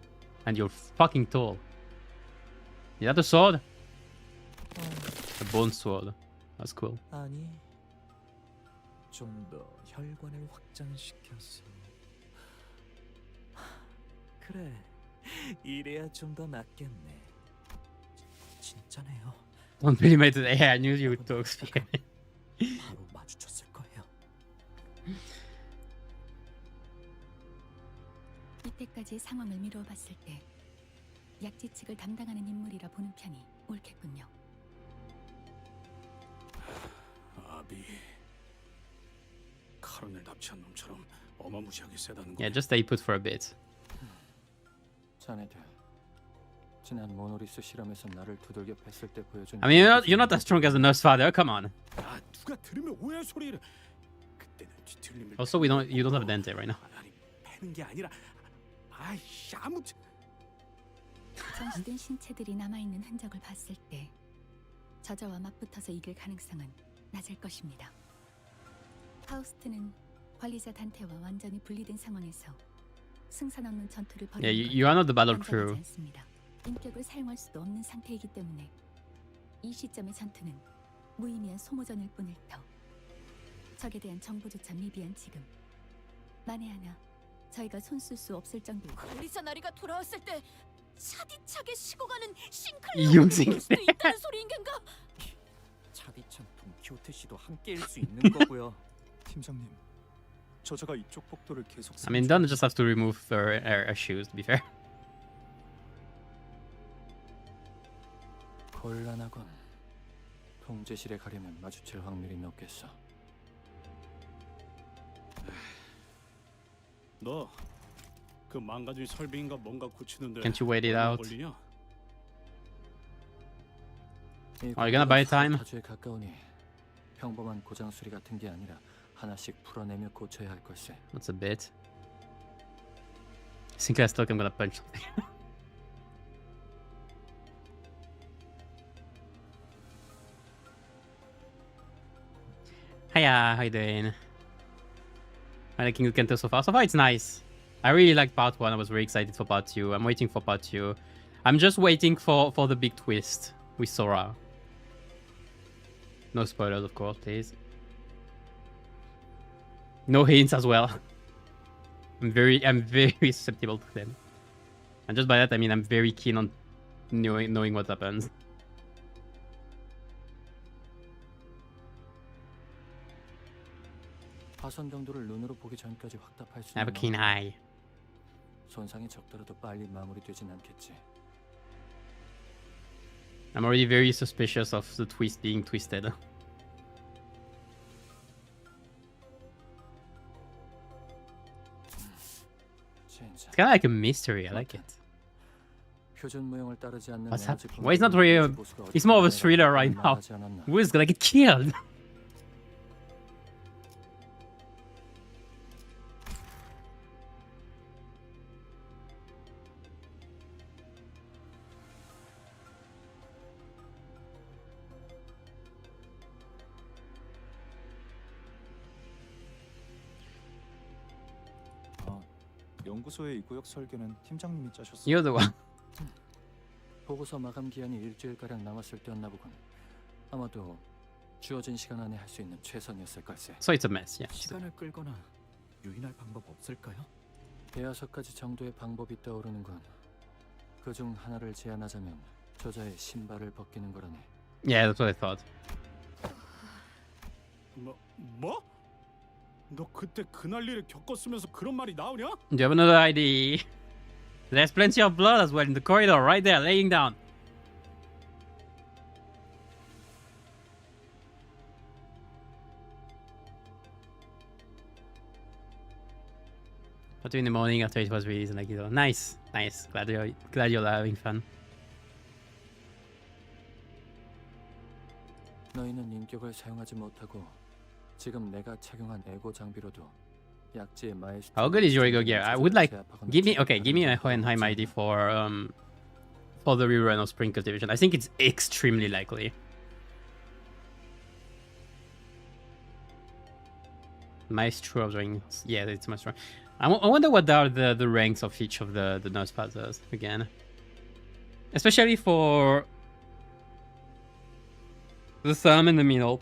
And you're fucking tall. Is that a sword? A bone sword. That's cool. 아니, 좀 더 혈관을 확장시켰어. 그래, 이래야 좀 더 낫겠네. 진짜네요. Don't really make it. Yeah, I knew you would talk speak. 바로 마주쳤을 거예요. 이때까지 상황을 미루어 봤을 때 약지 측을 담당하는 인물이라 보는 편이 옳겠군요. 아비, 철원을 납치한 놈처럼 어마무시하게 세다는 거. Yeah, just stay put for a bit. 자네들 지난 모노리스 실험에서 나를 두들겨 팼을 때 보여준. I mean, you're not as strong as the nurse father. Come on. 아, 누가 들으면 오해할 소리를. 그때는 뒤틀림을. Also, you don't have a dente right now. 아니, 패는 게 아니라. 아이씨, 아무튼. 전시된 신체들이 남아있는 흔적을 봤을 때 저자와 맞붙어서 이길 가능성은 낮을 것입니다. 파우스트는 관리자 단테와 완전히 분리된 상황에서 승산 없는 전투를 벌이는 Yeah, you are not the battle 안전하지 crew. 않습니다. 인격을 사용할 수도 없는 상태이기 때문에 이 시점의 전투는 무의미한 소모전일 뿐일 터. 적에 대한 정보조차 미비한 지금 만에 하나 저희가 손쓸 수 없을 정도로 관리자 나리가 돌아왔을 때 차디차게 쉬고 가는 이용생. 싱클레어를 볼 수도 있다는 소리인 건가? 차디찬 돈키호테 씨도 함께일 수 있는 거고요. 팀장님, 저자가 이쪽 복도를 계속. I mean, Don just has to remove her shoes, to be fair. 곤란하군. 통제실에 가려면 마주칠 확률이 높겠어. 너 그 망가진 설비인가 뭔가 고치는데. Can't you wait it out? 걸리냐? Are you gonna buy time? 타주에 가까우니 평범한 고장 수리 같은 게 아니라 하나씩 풀어내며 고쳐야 할 걸세. That's a bit. Sinclair stuck. I'm gonna punch something. Hiya, how you doing? I'm liking the Canto so far. So far, it's nice. I really liked part 1. I was very excited for part 2. I'm waiting for part 2. I'm just waiting for the big twist with Sora. No spoilers, of course, please. No hints as well. I'm very susceptible to them. And just by that, I mean I'm very keen on knowing what happens. 파손 정도를 눈으로 보기 전까지 확답할 수 I have a keen eye. 손상이 적더라도 빨리 마무리되진 않겠지. I'm already very suspicious of the twist being twisted. It's kind of like a mystery. I like it. What's happening? Why is not really? It's more of a thriller right now. Who is gonna get killed? 연구소의 이 구역 설계는 팀장님이 짜셨어요. You're the one. 보고서 마감 기한이 일주일 가량 남았을 때였나 보군. 아마도 주어진 시간 안에 할 수 있는 최선이었을 걸세. So it's a mess, yeah. 시간을 끌거나 유인할 방법 없을까요? 대여섯가지 정도의 방법이 떠오르는군. 그중 하나를 제안하자면 저자의 신발을 벗기는 거라네. Yeah, that's what I thought. 뭐? 너 그때 그 난리를 겪었으면서 그런 말이 나오냐? Do you have another ID? There's plenty of blood as well in the corridor, right there, laying down. But in the morning after it was released, like, you know, nice. Glad you're having fun. 너희는 인격을 사용하지 못하고 지금 내가 착용한 에고 장비로도 약지의 마에스트로. How good is your ego gear? I would like give me a Hohenheim ID for the rerun of Spring Cultivation. I think it's extremely likely. Maestro of Rings. Yeah, it's Maestro. I wonder what are the ranks of each of the nurse pathers again. Especially for the thumb in the middle.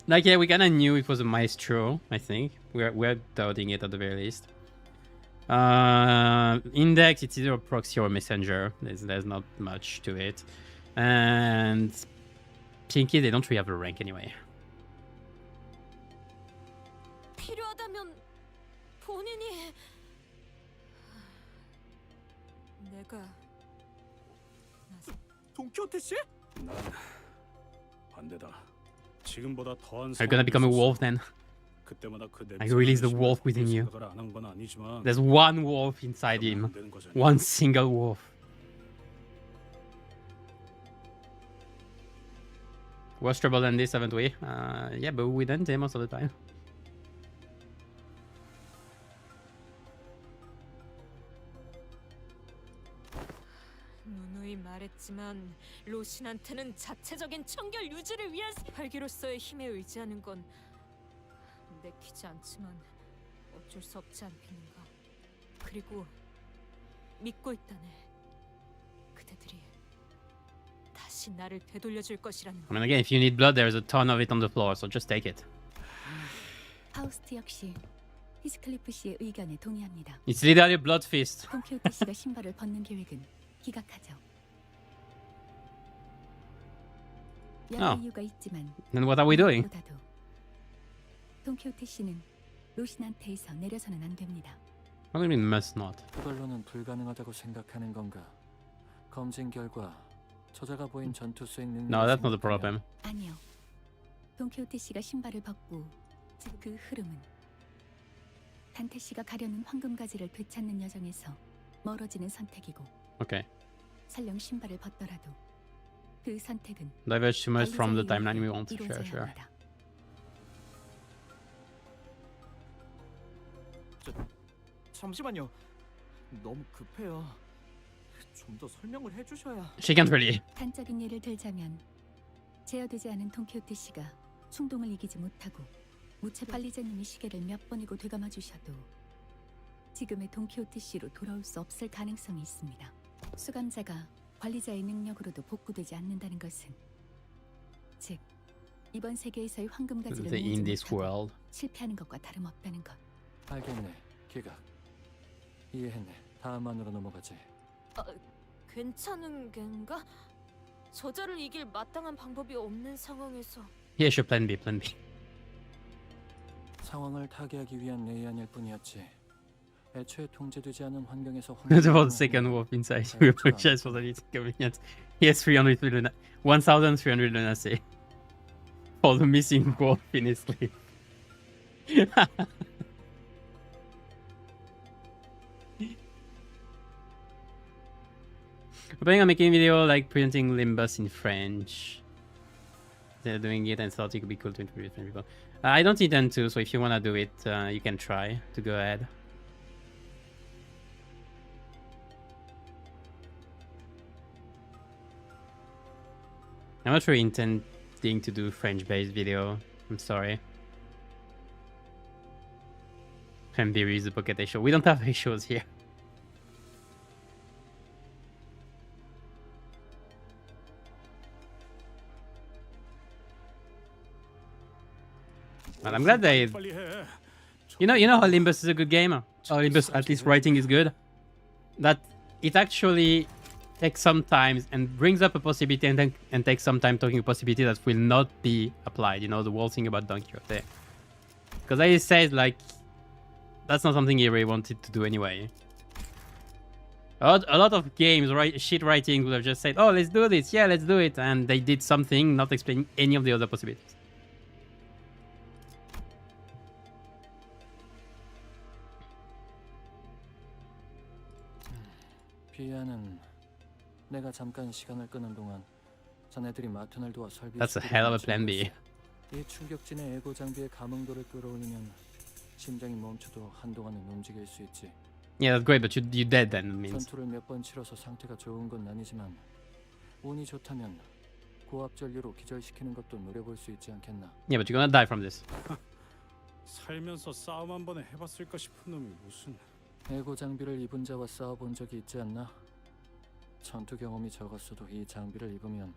Like, yeah, we kinda knew it was a Maestro, I think. We're doubting it at the very least. Index, it's either a proxy or a messenger. There's not much to it. And Pinky, they don't really have a rank anyway. 필요하다면 본인이 내가 돈키호테 씨? 난 반대다. 지금보다 더한 Are you gonna become a wolf then? 그때마다 그 Like release the wolf within you. There's one wolf inside him. One single wolf. Worse trouble than this, haven't we? Yeah, but we didn't most of the time. 누누이 말했지만 로신한테는 자체적인 청결 유지를 위한 활기로서의 힘에 의지하는 건 내키지 않지만 어쩔 수 없지 않겠는가. 그리고 믿고 있다네. 그대들이 다시 나를 되돌려줄 것이라는 I mean, again, if you need blood, there's a ton of it on the floor, so just take it. 파우스트 역시 히스클리프 씨의 의견에 동의합니다. It's literally a blood feast. 돈키호테 씨가 신발을 벗는 계획은 기각하죠. 여러 Oh. 이유가 있지만 Then what are we doing? 보다도 돈키호테 씨는 로신한테에서 내려서는 안 됩니다. What do you mean must not? 그걸로는 불가능하다고 생각하는 건가? 검진 결과 저자가 보인 전투 수행 능력. No, that's not the problem. 아니요. 돈키호테 씨가 신발을 벗고 즉 그 흐름은 단테 씨가 가려는 황금가지를 되찾는 여정에서 멀어지는 선택이고 Okay. 설령 신발을 벗더라도 그 선택은 Diverge too much from the 관리자의 timeline we 의지에 want. Sure, 이루어져야 sure. 합니다. 잠시만요. 너무 급해요. 좀 더 설명을 해주셔야. She can't really. 단적인 예를 들자면 제어되지 않은 돈키호테 씨가 충동을 이기지 못하고 무채 관리자님이 시계를 몇 번이고 되감아 주셔도 지금의 돈키호테 씨로 돌아올 수 없을 가능성이 있습니다. 수감자가 관리자의 능력으로도 복구되지 않는다는 것은 즉 이번 세계에서의 황금가지를 In 모으지 this 못하고 world. 실패하는 것과 다름없다는 것. 알겠네. 기각. 이해했네. 다음 안으로 넘어가지. 괜찮은 겐가? 저자를 이길 마땅한 방법이 없는 상황에서 Yeah, sure. Plan B. Plan B. 상황을 타개하기 위한 내연일 뿐이었지. 애초에 통제되지 않은 환경에서 There's about the second wolf inside. We apologize for the inconvenience. He has 300 Luna, 1,300 lunacy for the missing wolf in his sleep. We're planning on making a video like presenting Limbus in French. They're doing it and thought it could be cool to interview French people. I don't intend to, so if you want to do it, you can try to go ahead. I'm not really intending to do French-based video. I'm sorry. Cranberry is a pocket show. We don't have shows here. But I'm glad they... You know how Limbus is a good game? Or Limbus, at least writing is good? That it actually takes some time and brings up a possibility and takes some time talking a possibility that will not be applied. You know, the whole thing about Don Quixote. Because I said, like, that's not something he really wanted to do anyway. A lot of games, shit writing would have just said, oh, let's do this. Yeah, let's do it. And they did something, not explaining any of the other possibilities. 비아는 내가 잠깐 시간을 끄는 동안 자네들이 마튼을 도와 설비. That's a hell of a plan B. 이 충격진의 에고 장비의 감흥도를 끌어올리면 심장이 멈춰도 한동안은 움직일 수 있지. Yeah, that's great, but you dead then, it means. 전투를 몇 번 치러서 상태가 좋은 건 아니지만 운이 좋다면 고압 전류로 기절시키는 것도 노려볼 수 있지 않겠나. Yeah, but you're gonna die from this. 살면서 싸움 한 번에 해봤을까 싶은 놈이 무슨. 에고 장비를 입은 자와 싸워본 적이 있지 않나? 전투 경험이 적었어도 이 장비를 입으면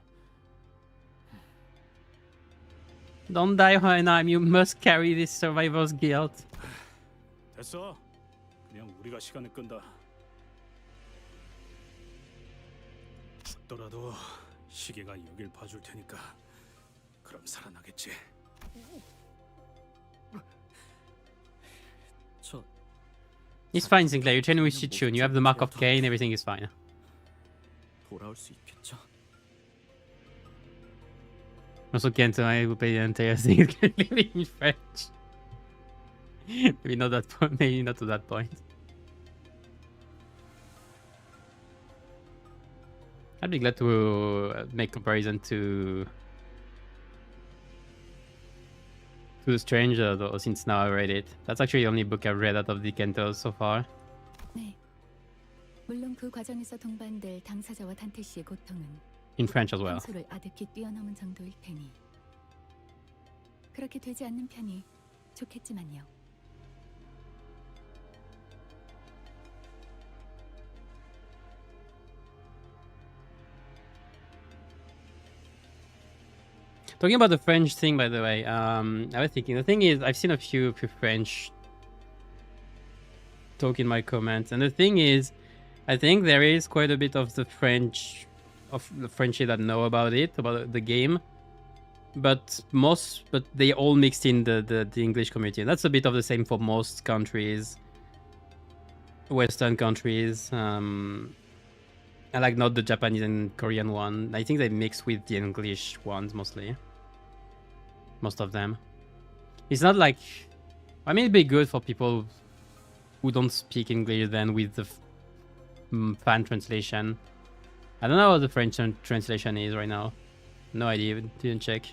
Don't die, Hohenheim. You must carry this survivor's guilt. 됐어. 그냥 우리가 시간을 끈다. 죽더라도 시계가 여길 봐줄 테니까 그럼 살아나겠지. It's fine, Sinclair. You're training with Shichun. You have the mark of Cain. Everything is fine. 돌아올 수 있겠죠? Also, Canto, I will pay the entire thing in French. Maybe not that point. Maybe not to that point. I'd be glad to make comparison to The Stranger though, since now I read it. That's actually the only book I've read out of the Canto so far. 네. 물론 그 과정에서 동반될 당사자와 단테 씨의 고통은 In French as well. 한수를 아득히 뛰어넘은 정도일 테니 그렇게 되지 않는 편이 좋겠지만요. Talking about the French thing, by the way, I was thinking, the thing is, I've seen a few French talk in my comments, and the thing is, I think there is quite a bit of the French, that know about it, about the game, but they all mixed in the English community. And that's a bit of the same for most countries, Western countries. I like not the Japanese and Korean one. I think they mix with the English ones mostly. Most of them. It's not like, I mean, it'd be good for people who don't speak English then with the fan translation. I don't know what the French translation is right now. No idea, didn't check.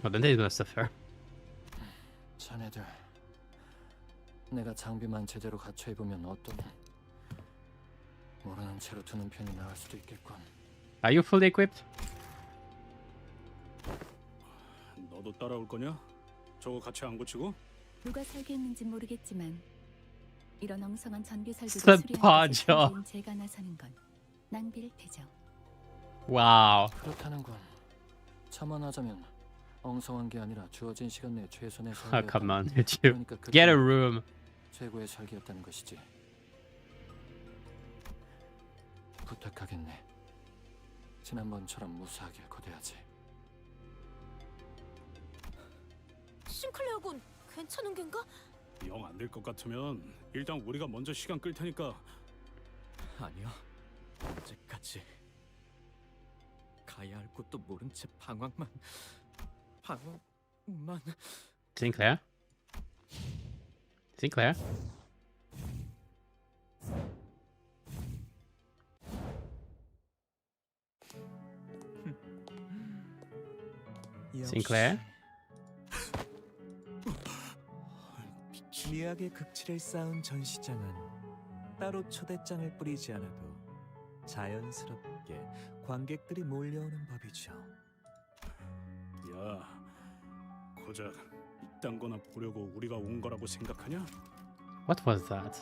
Well, then they're gonna suffer. 자네들, 내가 장비만 제대로 갖춰 입으면 어떤 모르는 채로 두는 편이 나을 수도 있겠군. Are you fully equipped? 너도 따라올 거냐? 저거 같이 안 고치고? 누가 설계했는지 모르겠지만 이런 엉성한 전기 설비를 스파죠. 수리하는 제가 나서는 건 낭비일 테죠. 와우. 그렇다는군. 참아하자면 엉성한 게 아니라 주어진 시간 내에 최선의 Ah, come on, 그러니까 get a room. 최고의 설계였다는 것이지. 부탁하겠네. 지난번처럼 무사하길 거둬야지. 싱클레어군 괜찮은 겐가? 영 안 될 것 같으면 일단 우리가 먼저 시간 끌 테니까. 아니요. 언제까지 가야 할 곳도 모른 채 방황만. Sinclair? Sinclair? Sinclair? 미학의 극치를 쌓은 전시장은 따로 초대장을 뿌리지 않아도 자연스럽게 관객들이 몰려오는 법이죠. 야, 고작 이딴 거나 보려고 우리가 온 거라고 생각하냐? What was that?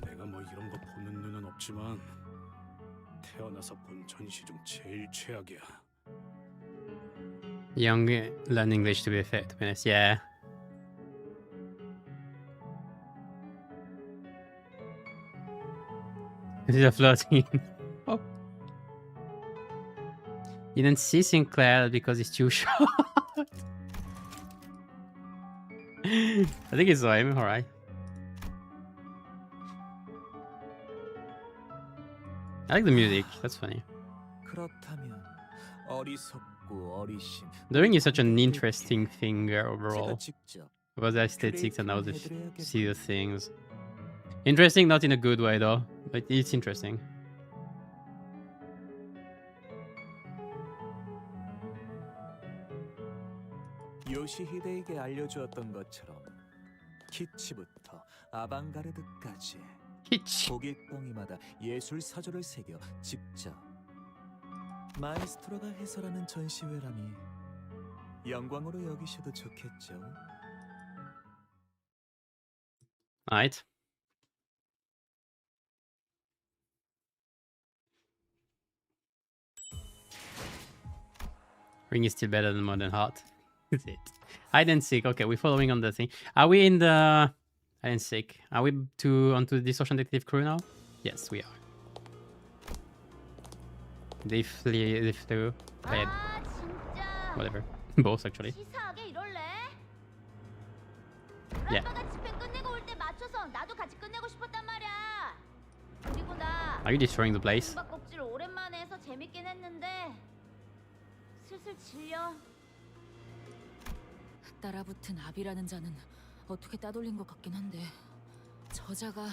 내가 뭐 이런 거 보는 눈은 없지만 태어나서 본 전시 중 제일 최악이야. Young learn English to be honest, yeah. This is a floating. Oh. You didn't see Sinclair because it's too short. I think it's him, alright. I like the music, that's funny. 그렇다면 어리석고 어리신 The ring is such an interesting thing overall. About the aesthetics and how they see the things. Interesting, not in a good way though, but it's interesting. 요시히데에게 알려주었던 것처럼 키치부터 아방가르드까지 고깃덩이마다 예술 사조를 새겨 직접 마에스트로가 해설하는 전시회라니 영광으로 여기셔도 좋겠죠. Alright. Ring is still better than Modern Heart. Is it? Hide and seek. Okay, we're following on the thing. Are we in the hide and seek? Are we onto the Distortion Detective crew now? Yes, we are. They flew. Whatever. Both actually. Yeah. Are you destroying the place? 숨바꼭질 오랜만에 해서 재밌긴 했는데 슬슬 질려. 따라붙은 압이라는 자는 어떻게 따돌린 것 같긴 한데 저자가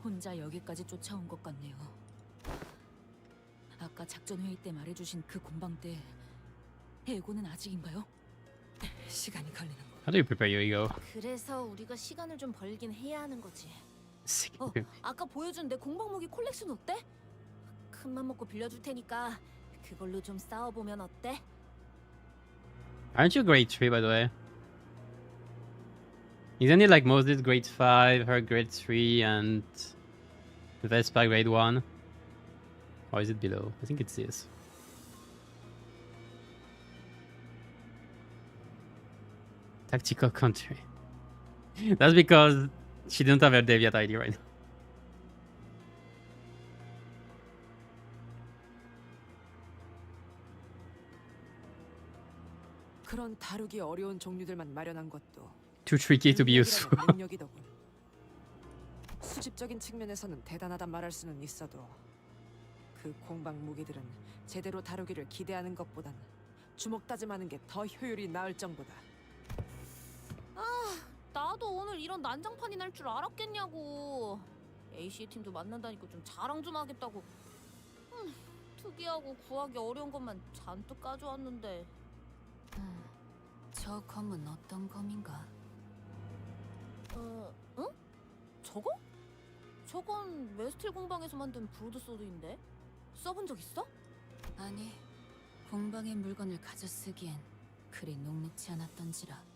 혼자 여기까지 쫓아온 것 같네요. 아까 작전 회의 때 말해주신 그 공방 때 해고는 아직인가요? 시간이 걸리는 거. How do you prepare your ego? 그래서 우리가 시간을 좀 벌긴 해야 하는 거지. 아까 보여준 내 공방 무기 콜렉션 어때? 큰맘 먹고 빌려줄 테니까 그걸로 좀 싸워보면 어때? Aren't you grade 3 by the way? Isn't it like Moses grade 5, her grade 3, and Vespa grade 1? Or is it below? I think it's this. Tactical country. That's because she didn't have her Deviat ID right now. 그런 다루기 어려운 종류들만 마련한 것도 Too tricky to be useful. 능력이더군. 수집적인 측면에서는 대단하단 말할 수는 있어도 그 공방 무기들은 제대로 다루기를 기대하는 것보단 주먹 다짐하는 게 더 효율이 나을 정도다. 나도 오늘 이런 난장판이 날 줄 알았겠냐고. AC 팀도 만난다니까 좀 자랑 좀 하겠다고. 특이하고 구하기 어려운 것만 잔뜩 가져왔는데. 저 검은 어떤 검인가? 응? 저거? 저건 웨스틸 공방에서 만든 브로드소드인데? 써본 적 있어? 아니, 공방의 물건을 가져 쓰기엔 그리 녹록지 않았던지라.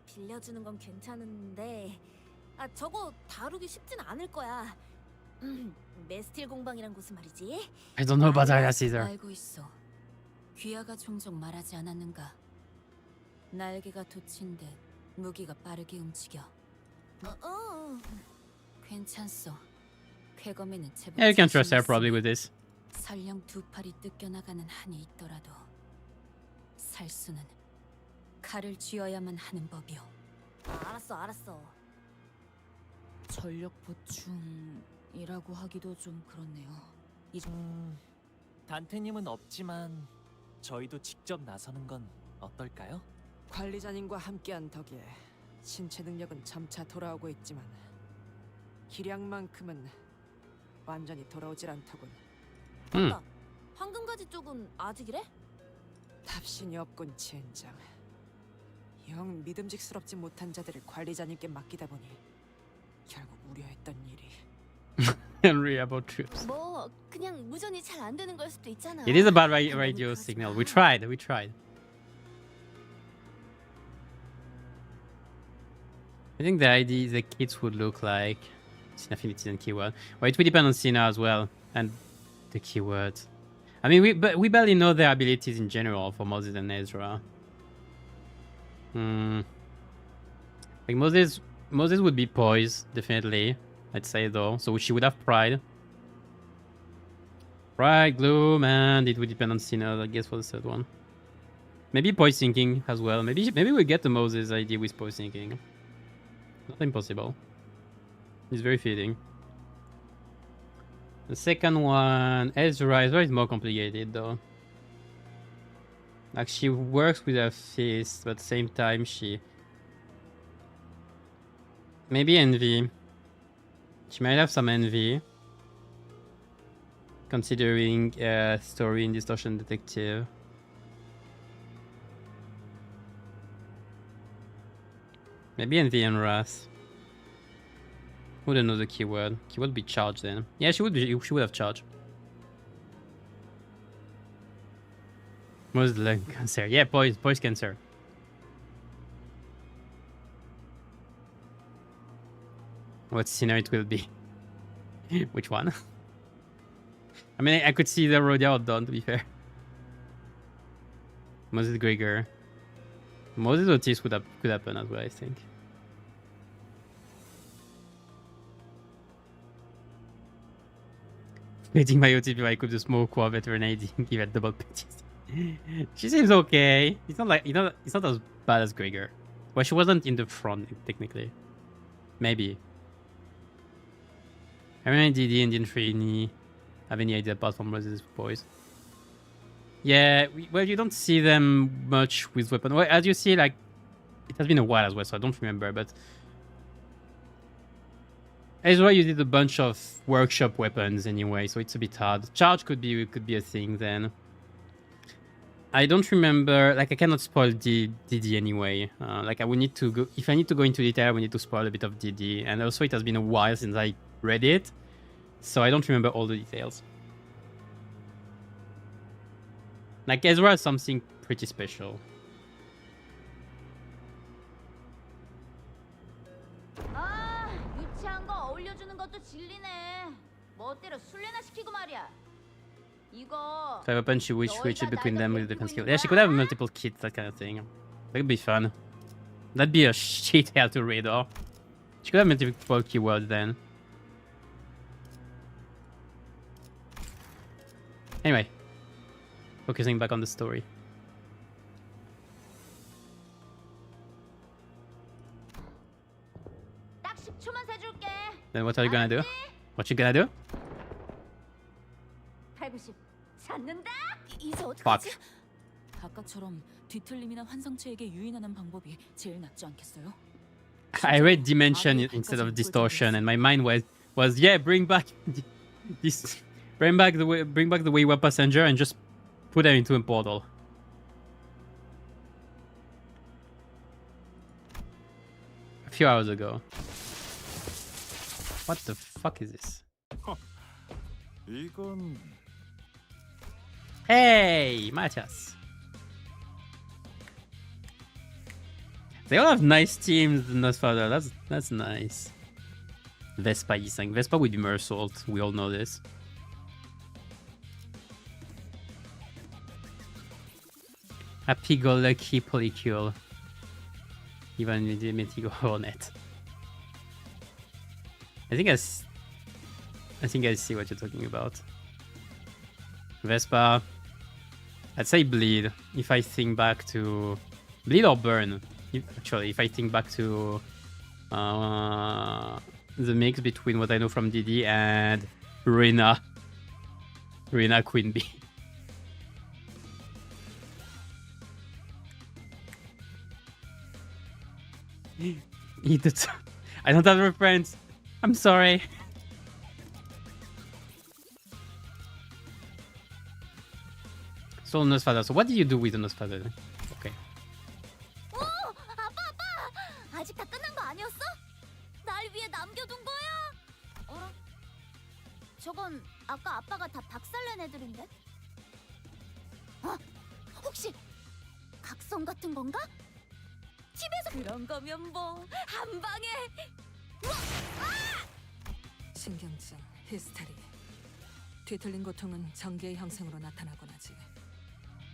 빌려주는 건 괜찮은데 저거 다루기 쉽진 않을 거야. 메스틸 공방이란 곳은 말이지. I don't know about that, Caesar. 알고 있어. 귀하가 종종 말하지 않았는가? 날개가 돋친 듯 무기가 빠르게 움직여. 괜찮소. 쾌검에는 제법 Yeah, you can trust her probably with this. 설령 두 팔이 뜯겨나가는 한이 있더라도 살수는 칼을 쥐어야만 하는 법이오. 알았어. 전력 보충이라고 하기도 좀 그렇네요. 단테님은 없지만 저희도 직접 나서는 건 어떨까요? 관리자님과 함께한 덕에 신체 능력은 점차 돌아오고 있지만 기량만큼은 완전히 돌아오질 않더군. 맞다. 황금가지 쪽은 아직이래? 답신이 없군, 젠장. 영 믿음직스럽지 못한 자들을 관리자님께 맡기다 보니 결국 우려했던 일이. Unreliable troops. 뭐 그냥 무전이 잘 안 되는 걸 수도 있잖아. It is a bad radio signal. We tried. I think the ID the kits would look like affinities and keyword. Well, it will depend on Cena as well and the keywords. I mean, we barely know their abilities in general for Moses and Ezra. Like Moses would be poise definitely. I'd say though, so she would have pride. Pride, gloom, and it would depend on Cena, I guess, for the third one. Maybe poise thinking as well. Maybe we get the Moses ID with poise thinking. Not impossible. It's very fitting. The second one, Ezra is more complicated though. Like she works with her fist, but at the same time she... Maybe envy. She might have some envy. Considering a story in Distortion Detective. Maybe envy and wrath. Wouldn't know the keyword. Keyword would be charge then. Yeah, she would have charge. Most lung cancer. Yeah, poise cancer. What sinner it will be? Which one? I mean, I could see the Rodia or Dawn, to be fair. Moses Gregor. Moses Otis could happen as well, I think. Waiting my OTP I could do smoke while veterinating, give it double pitches. She seems okay. It's not as bad as Gregor. Well, she wasn't in the front, technically. Maybe. I remember DD and didn't really have any idea apart from Rose's boys. Yeah, well, you don't see them much with weapons. Well, as you see, like, it has been a while as well, so I don't remember, but Ezra you did a bunch of workshop weapons anyway, so it's a bit hard. Charge could be a thing then. I don't remember, like I cannot spoil DD anyway. Like I would need to go, if I need to go into detail, we need to spoil a bit of DD. And also it has been a while since I read it, so I don't remember all the details. Like Ezra is something pretty special. 아, 유치한 거 어울려주는 것도 진리네. 멋대로 술래나 시키고 말이야. 이거. If I have a punch, you wish switch it between them with different skills. Yeah, she could have multiple kits, that kind of thing. That could be fun. That'd be a shit hell to read, though. She could have multiple keywords then. Anyway, focusing back on the story. 딱 10초만 세줄게. Then what are you gonna do? What you gonna do? 190 찾는다. 이제 Fuck. 어떡하지? 아까처럼 뒤틀림이나 환상체에게 유인하는 방법이 제일 낫지 않겠어요? I read dimension instead of distortion, and my mind was yeah, bring back this, bring back the wayward passenger, and just put her into a portal. A few hours ago. What the fuck is this? 이건 Hey, Matthias. They all have nice teams in Nosferatu. That's nice. Vespa is saying Vespa would be Mersault. We all know this. Happy-go-lucky polycule. Even with the Metigo Hornet. I think I see what you're talking about. Vespa. I'd say bleed. If I think back to bleed or burn. Actually, if I think back to the mix between what I know from DD and Rena Queen Bee. I don't have reference. I'm sorry. So Nosferatu. So what did you do with the Nosferatu? Okay. 오, 아빠. 아직 다 끝난 거 아니었어? 날 위해 남겨둔 거야? 어라? 저건 아까 아빠가 다 박살낸 애들인데? 어? 혹시 각성 같은 건가? 집에서 그런 거면 뭐 한 방에. 신경증, 히스테리. 뒤틀린 고통은 전기의 형상으로 나타나곤 하지.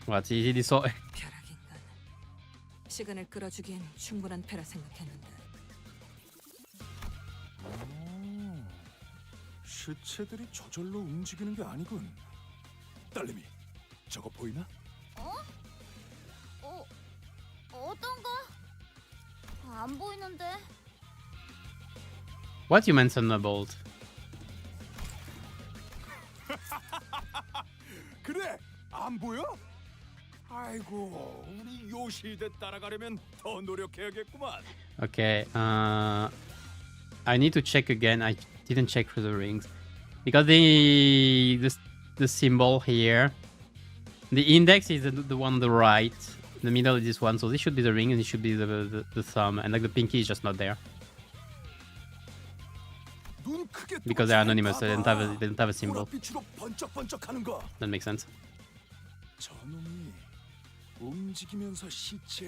What is it? So 벼락인간. 시간을 끌어주기엔 충분한 패라 생각했는데. 시체들이 저절로 움직이는 게 아니군. 딸내미, 저거 보이나? 어떤 거? 안 보이는데. what you meant Thunderbolt? 그래, 안 보여? 아이고, 우리 요시대 따라가려면 더 노력해야겠구만. Okay. I need to check again. I didn't check for the rings because the symbol here, the index is the one on the right. The middle is this one, so this should be the ring, and it should be the thumb, and like the pinky is just not there because they're anonymous, so they don't have a symbol. That makes sense.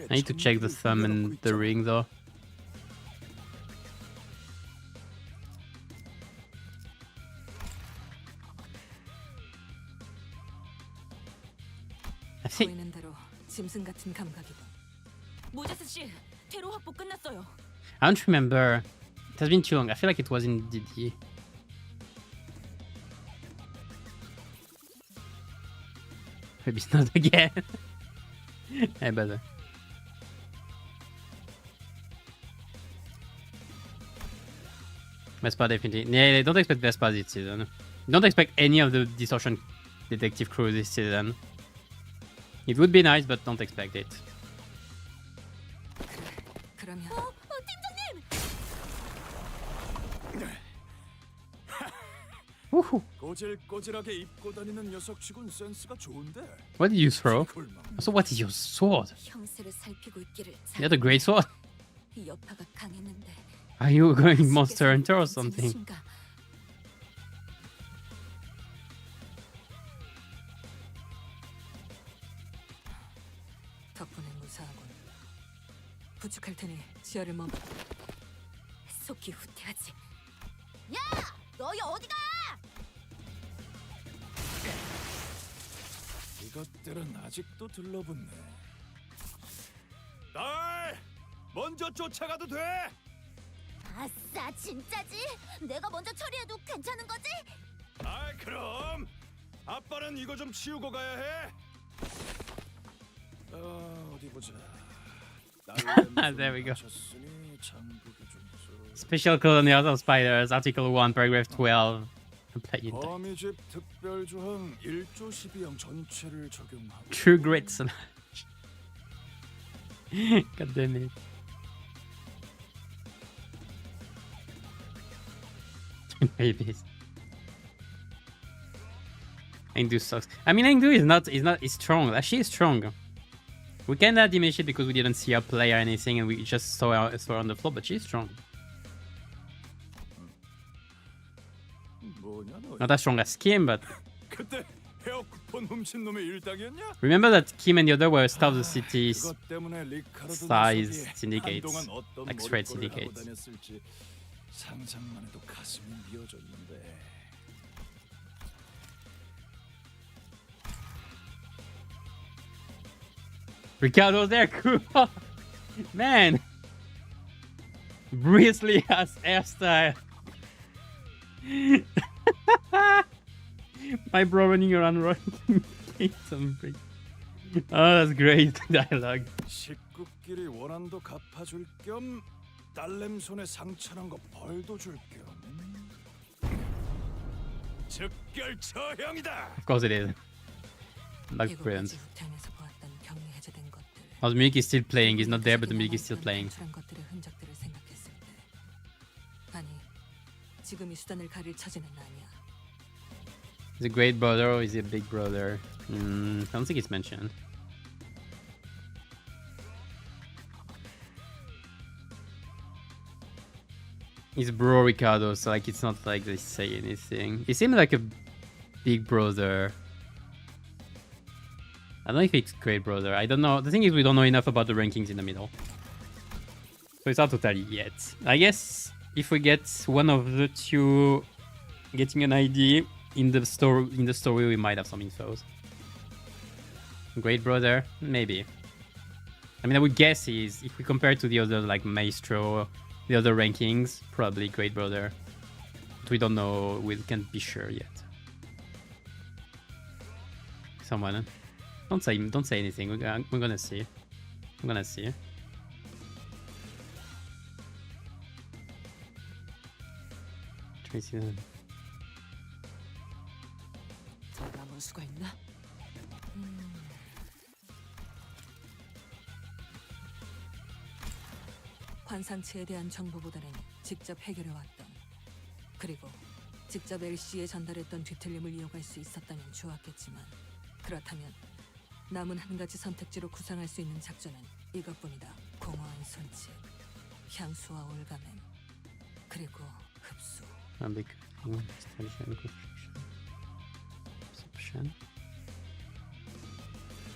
I need to check the thumb and the ring though. I think 보이는 대로 짐승 같은 감각이군. 모제스 씨, 테러 확보 끝났어요. I don't remember. It has been too long. I feel like it was in DD. Maybe it's not again. Hey, brother. Vespa definitely. Yeah, don't expect Vespa this season. Don't expect any of the Distortion detective crew this season. It would be nice, but don't expect it. 그러면 Woohoo. 꼬질꼬질하게 입고 다니는 녀석치곤 센스가 좋은데. What did you throw? So what is your sword? 형세를 살피고 있기를. You had a great sword. 여파가 강했는데. Are you going Monster Hunter or something? 덕분에 무사하군. 부축할 테니 지하를 멈. 속이 후퇴하지. 야! 너희 어디가? 이것들은 아직도 들러붙네. 날 먼저 쫓아가도 돼. 아싸, 진짜지? 내가 먼저 처리해도 괜찮은 거지? 아, 그럼 아빠는 이거 좀 치우고 가야 해. 어디 보자. There we go. Special colonials of spiders, Article 1, Paragraph 12. 범위집 특별 조항 1조 12항 전체를 적용하고. True Grit Slash. God damn it. Babies. Engdu sucks. I mean, Engdu is strong. She is strong. We cannot diminish it because we didn't see her play or anything, and we just saw her on the floor. But she's strong. Not as strong as Kim, but remember that Kim and the other were Star of the City size syndicates, like straight syndicates. 상상만 해도 가슴이 미어졌는데. Ricardo's there, cool. Man, Breesley has hairstyle. My bro running around running something. Oh, that's great dialogue. 식구끼리 원한도 갚아줄 겸 딸내미 손에 상처난 거 벌도 줄 겸. 즉결 처형이다. Of course it is. Like brilliant. Oh, the music is still playing. He's not there, but the music is still playing. 아니, 지금이 수단을 가릴 처지는 아니야. Is he a great brother or is he a big brother? I don't think it's mentioned. He's bro Ricardo, so like it's not like they say anything. He seems like a big brother. I don't know if it's great brother. I don't know. The thing is, we don't know enough about the rankings in the middle, so it's not totally yet. I guess if we get one of the two getting an ID in the story, we might have some infos. Great brother, maybe. I mean, I would guess is if we compare it to the other like Maestro, the other rankings, probably great brother. But we don't know. We can't be sure yet. Someone. Don't say anything. We're gonna see. I'm gonna see. Tracy. 남을 수가 있나? 환상체에 대한 정보보다는 직접 해결해왔던, 그리고 직접 LC에 전달했던 뒤틀림을 이어갈 수 있었다면 좋았겠지만, 그렇다면 남은 한 가지 선택지로 구상할 수 있는 작전은 이것뿐이다. 공허한 손짓, 향수와 올가맨, 그리고 흡수. Perception.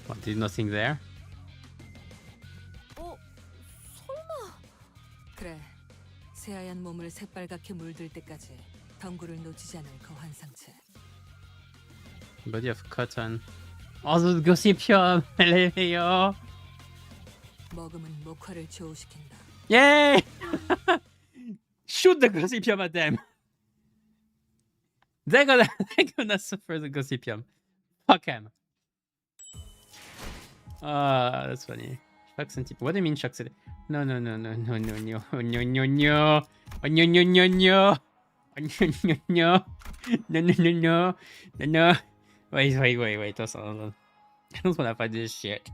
What, did nothing there? 설마. 그래, 새하얀 몸을 새빨갛게 물들 때까지 덩굴을 놓치지 않을 그 환상체. Body of cotton. Oh, the gossipium! LMAO! 먹음은 목화를 조우시킨다. Yay! Shoot the gossipium at them! They're gonna suffer the gossipium. Fuck him. That's funny. Shocks and tip. What do you mean shocks? No. Oh, no. No. No. Wait. Hold on. I don't wanna fight this shit.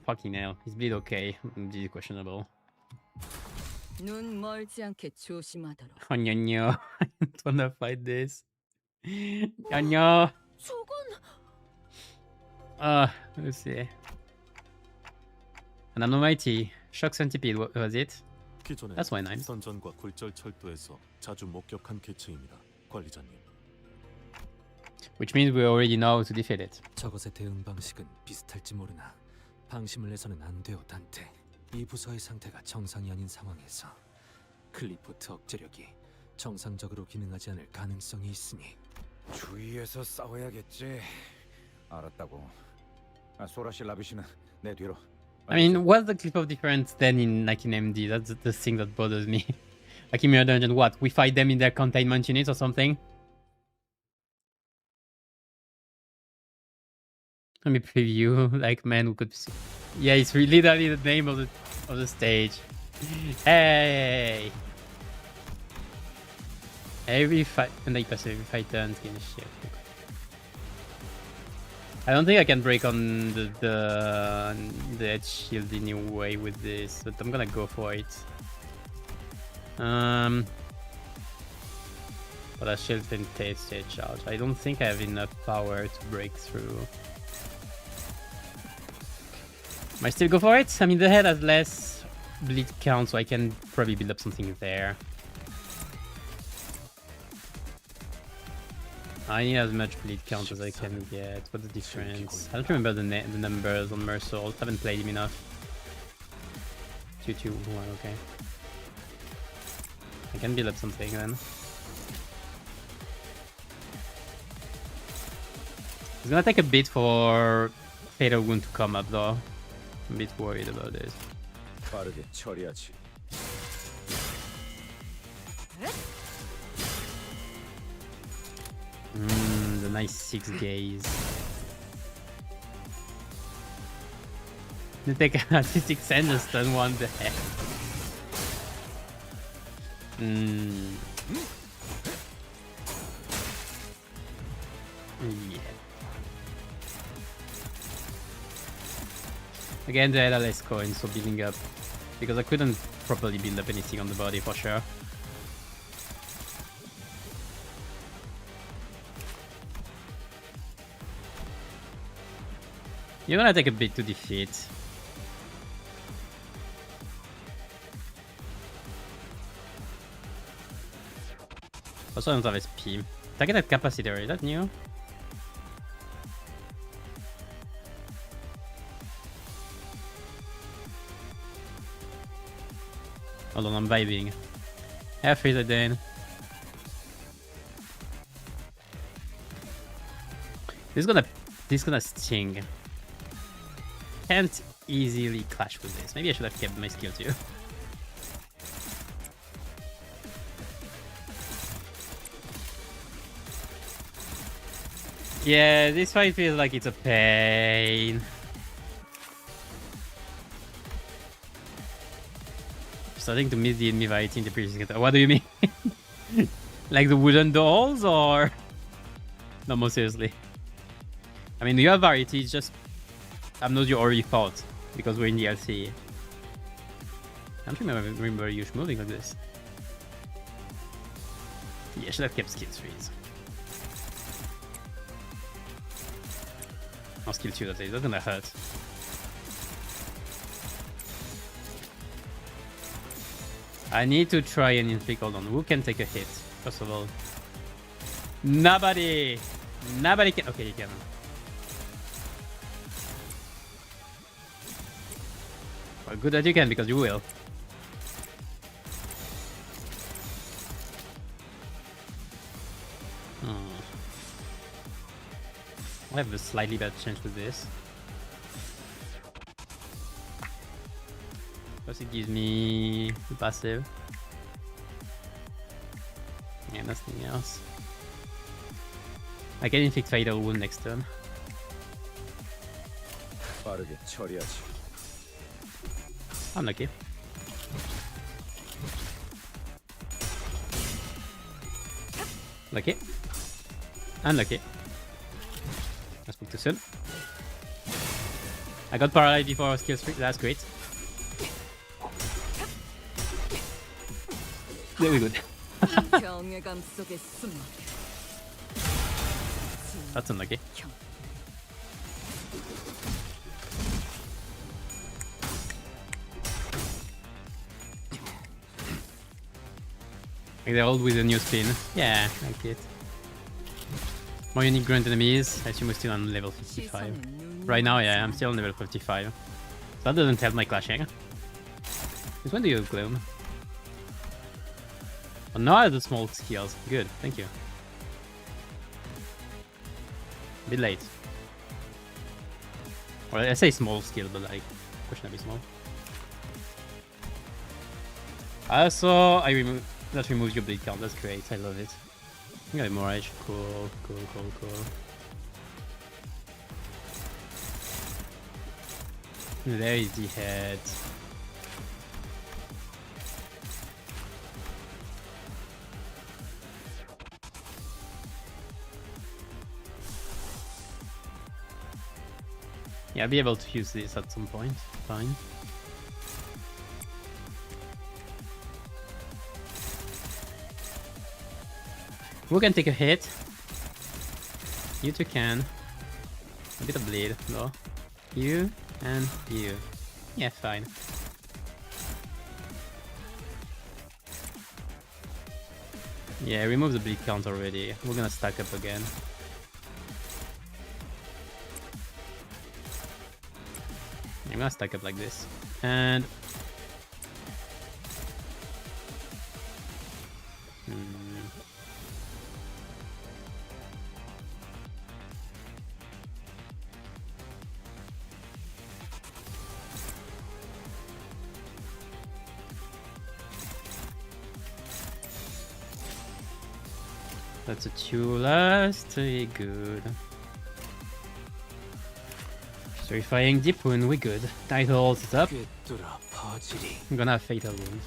Fucking hell. Is bleed okay? Bleed questionable. 눈 멀지 않게 조심하도록. No. I don't wanna fight this. No. Let's see. And I'm mighty. Shock centipede, what was it? 기존에 That's my name. 선전과 굴절 철도에서 자주 목격한 개체입니다, 관리자님. Which means we already know how to defeat it. 저것의 대응 방식은 비슷할지 모르나 방심을 해서는 안 돼요, 단테. 이 부서의 상태가 정상이 아닌 상황에서 클리포트 억제력이 정상적으로 기능하지 않을 가능성이 있으니 주위에서 싸워야겠지. 알았다고. 소라씨 라비시는 내 뒤로. I mean, what's the clip of difference then in like in MD? That's the thing that bothers me. Like in Mirror Dungeon, what? We fight them in their containment units or something? Let me preview. Like, man, who could see. Yeah, it's literally the name of the stage. Hey! Every fight, and like every fight turns gain shit. I don't think I can break on the edge shield anyway with this, but I'm gonna go for it. But a shield can taste a charge. I don't think I have enough power to break through. Might still go for it? I mean, the head has less bleed count, so I can probably build up something there. I need as much bleed count as I can get. What's the difference? I don't remember the numbers on Mersault. Haven't played him enough. 2-2. Okay. I can build up something then. It's gonna take a bit for Fatal Wound to come up though. I'm a bit worried about this. 빠르게 처리하지. The nice 6 gaze. They take a 6 and just stun one the heck. Yeah. Again, they had a less coins, so building up. Because I couldn't properly build up anything on the body for sure. You're gonna take a bit to defeat. Also, I don't have SP. Targeted capacitor, is that new? Hold on, I'm vibing. Air freezer then. This is gonna sting. Can't easily clash with this. Maybe I should have kept my skill too. Yeah, this fight feels like it's a pain. Starting to miss the enemy variety in the previous game. What do you mean? Like the wooden dolls or? No, more seriously. I mean, you have variety, it's just I'm not you already fought because we're in DLC. I don't remember you moving like this. Yeah, I should have kept skill 3s. Or skill 2 that is, that's gonna hurt. I need to try and inflict. Hold on, who can take a hit? First of all. Nobody! Nobody can. Okay, you can. Well, good that you can, because you will. I have a slightly better chance with this. Plus it gives me the passive. Yeah, nothing else. I can inflict Fatal Wound next turn. 빠르게 처리하지. Unlucky. Lucky. Unlucky. I spoke too soon. I got paralyzed before skill streak. That's great. Very good. That's unlucky. They're all with a new spin. Yeah, I like it. More unique grunt enemies. I assume we're still on level 55. Right now, yeah, I'm still on level 55. So that doesn't help my clashing. Since when do you gloom? Oh, now I have the small skills. Good, thank you. A bit late. Well, I say small skill, but like, questionably small. Also, that removes your bleed count. That's great. I love it. I got more edge. Cool. There is the head. Yeah, I'll be able to use this at some point. Fine. Who can take a hit? You two can. A bit of bleed, though. You and you. Yeah, fine. Yeah, remove the bleed count already. We're gonna stack up again. I'm gonna stack up like this. And... That's a 2 last. Good. Terrifying deep wound, we good. Title holds it up. I'm gonna have fatal wound.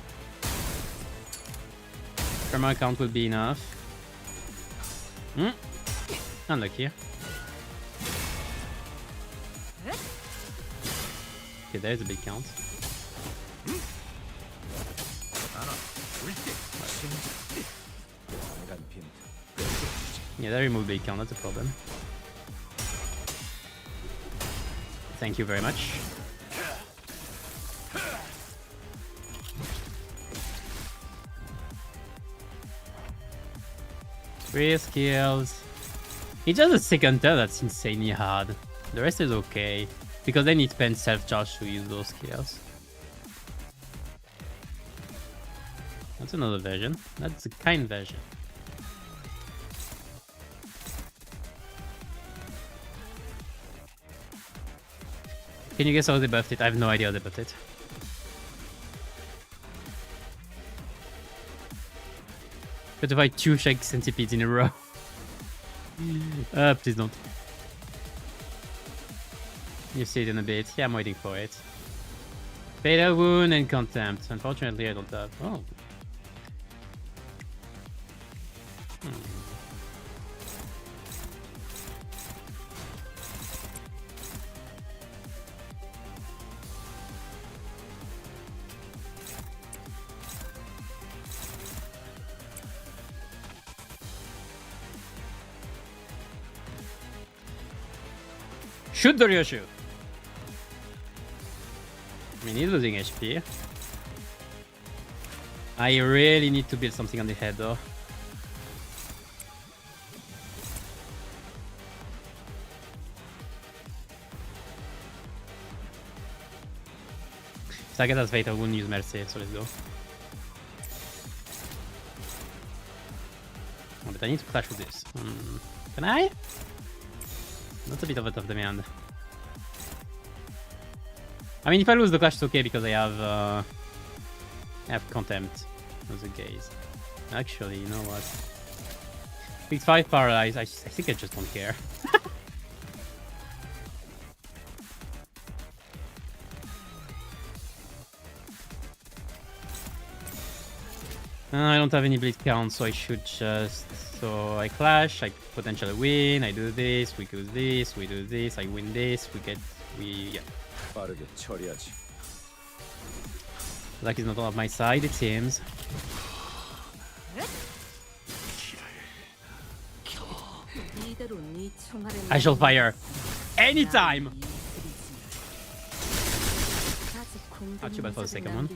Karma count will be enough. Unlucky. Okay, there's a big count. Yeah, that removed big count, that's a problem. Thank you very much. Three skills. It's just a second turn that's insanely hard. The rest is okay. Because then it spends self-charge to use those skills. That's another version. That's a kind version. Can you guess how they buffed it? I have no idea how they buffed it. Got to fight 2 Shake Centipedes in a row. Please don't. You see it in a bit. Yeah, I'm waiting for it. Fatal Wound and Contempt. Unfortunately, I don't have... Oh. Shoot the Ryoshu! I mean, he's losing HP. I really need to build something on the head, though. Sagat has Fatal Wound, use Mercy, so let's go. Oh, but I need to clash with this. Can I? That's a bit of a tough demand. I mean, if I lose the clash, it's okay because I have Contempt as a gaze. Actually, you know what? It's 5 paralyzed. I think I just don't care. I don't have any bleed count, so I should just... So I clash, I potentially win, I do this, we do this, we do this, I win this, yeah. 빠르게 처리하지. Luck is not on my side, it seems. I shall fire anytime! Not too bad for the second one.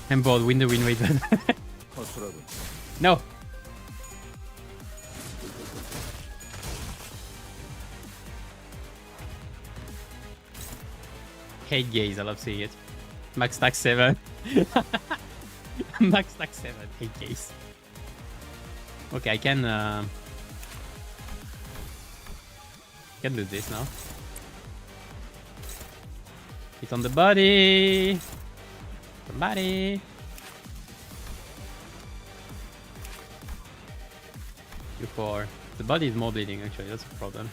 I'm bored, win the win rate. No! Hate gaze, I love seeing it. Max stack 7. Max stack 7, hate gaze. Okay, I can do this now. It's on the body. Somebody. U4. The body is more bleeding actually, that's a problem.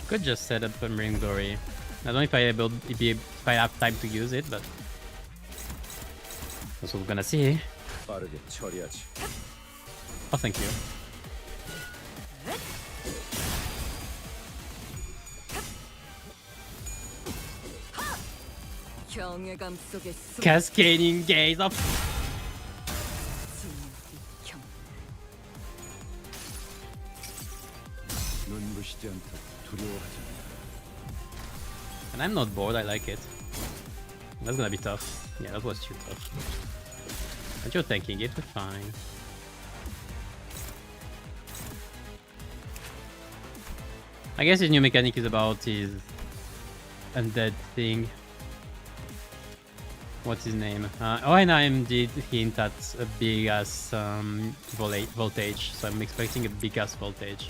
Could just set up a Ring Glory. I don't know if I have time to use it, but that's what we're gonna see. 빠르게 처리하지. Oh, thank you. Cascading gaze of... 눈부시지 않다. 두려워하지 않다. And I'm not bored, I like it. That's gonna be tough. Yeah, that was too tough. But you're tanking it, we're fine. I guess his new mechanic is about his undead thing. What's his name? ONIM did hint at a big ass voltage, so I'm expecting a big ass voltage.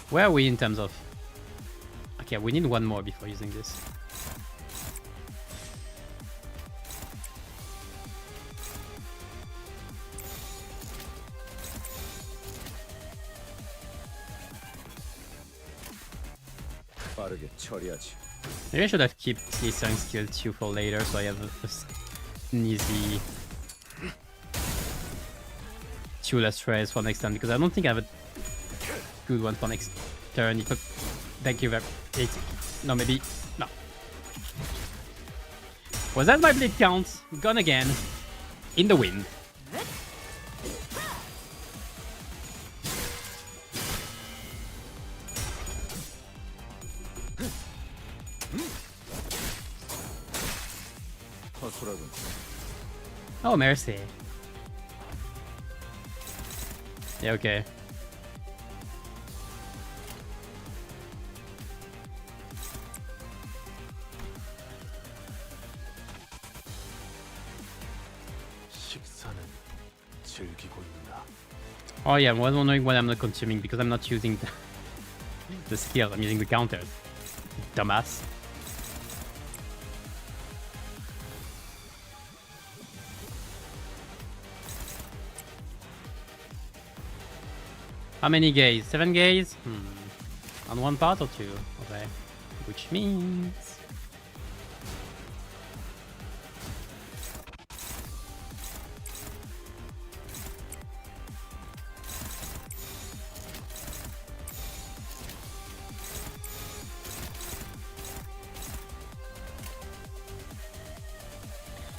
Where are we in terms of... Okay, we need one more before using this. 빠르게 처리하지. Maybe I should have kept Seasong skill 2 for later, so I have an easy 2 less trays for next time, because I don't think I have a good one for next turn. Thank you very much. No, maybe. No. Was that my bleed count? Gone again. In the wind. Oh, mercy. Yeah, okay. Oh yeah, I was wondering why I'm not consuming, because I'm not using the skill, I'm using the counters. Dumbass. How many gays? 7 gays? On one part or 2? Okay. Which means...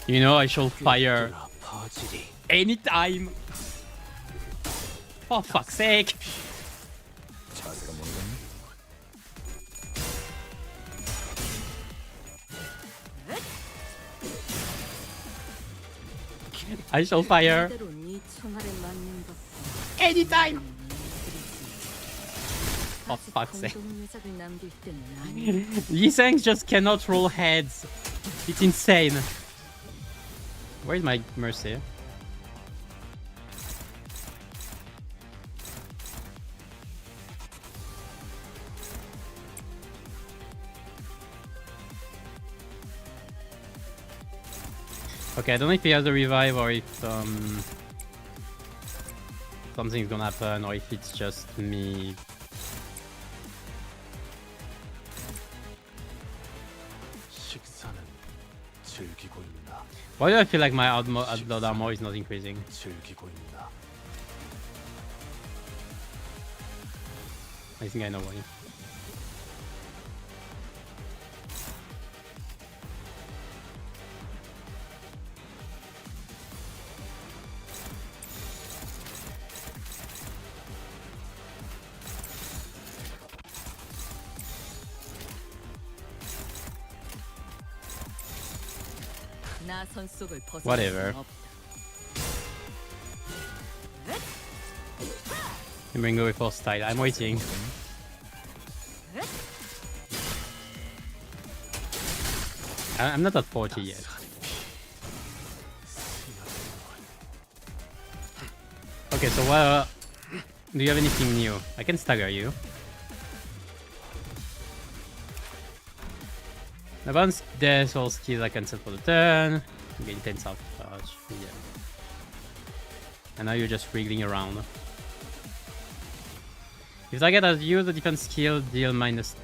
You know, I shall fire anytime. For fuck's sake. I shall fire anytime. For fuck's sake. Yisangs just cannot roll heads. It's insane. Where's my mercy? Okay, I don't know if he has a revive or if something's gonna happen or if it's just me. Why do I feel like my outload armor is not increasing? I think I know why. Whatever. Ringo with force style. I'm waiting. I'm not at 40 yet. Okay, so what? Do you have anything new? I can stagger you. Advanced death or skills I can set for the turn. Gain 10 self charge. Yeah. And now you're just wriggling around. If target has used the defense skill, deal minus.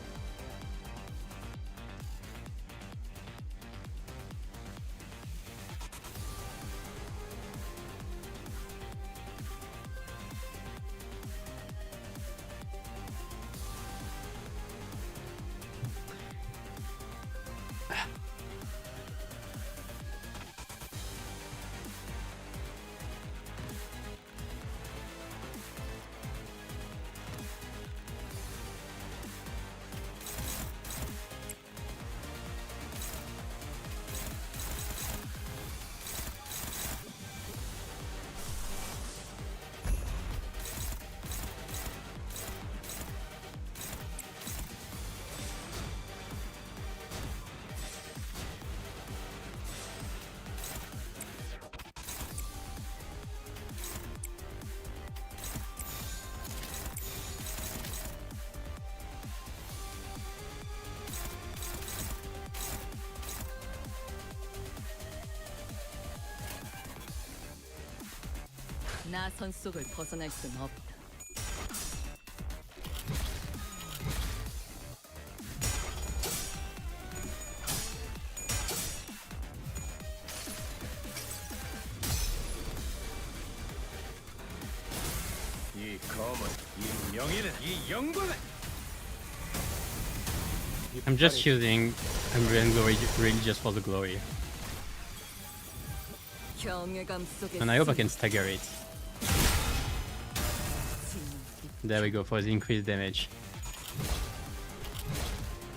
나선 속을 벗어날 순 없다. 이 검은, 이 명예는, 이 영광은. I'm just using Unreal Glory really just for the glory. And I hope I can stagger it. There we go for the increased damage.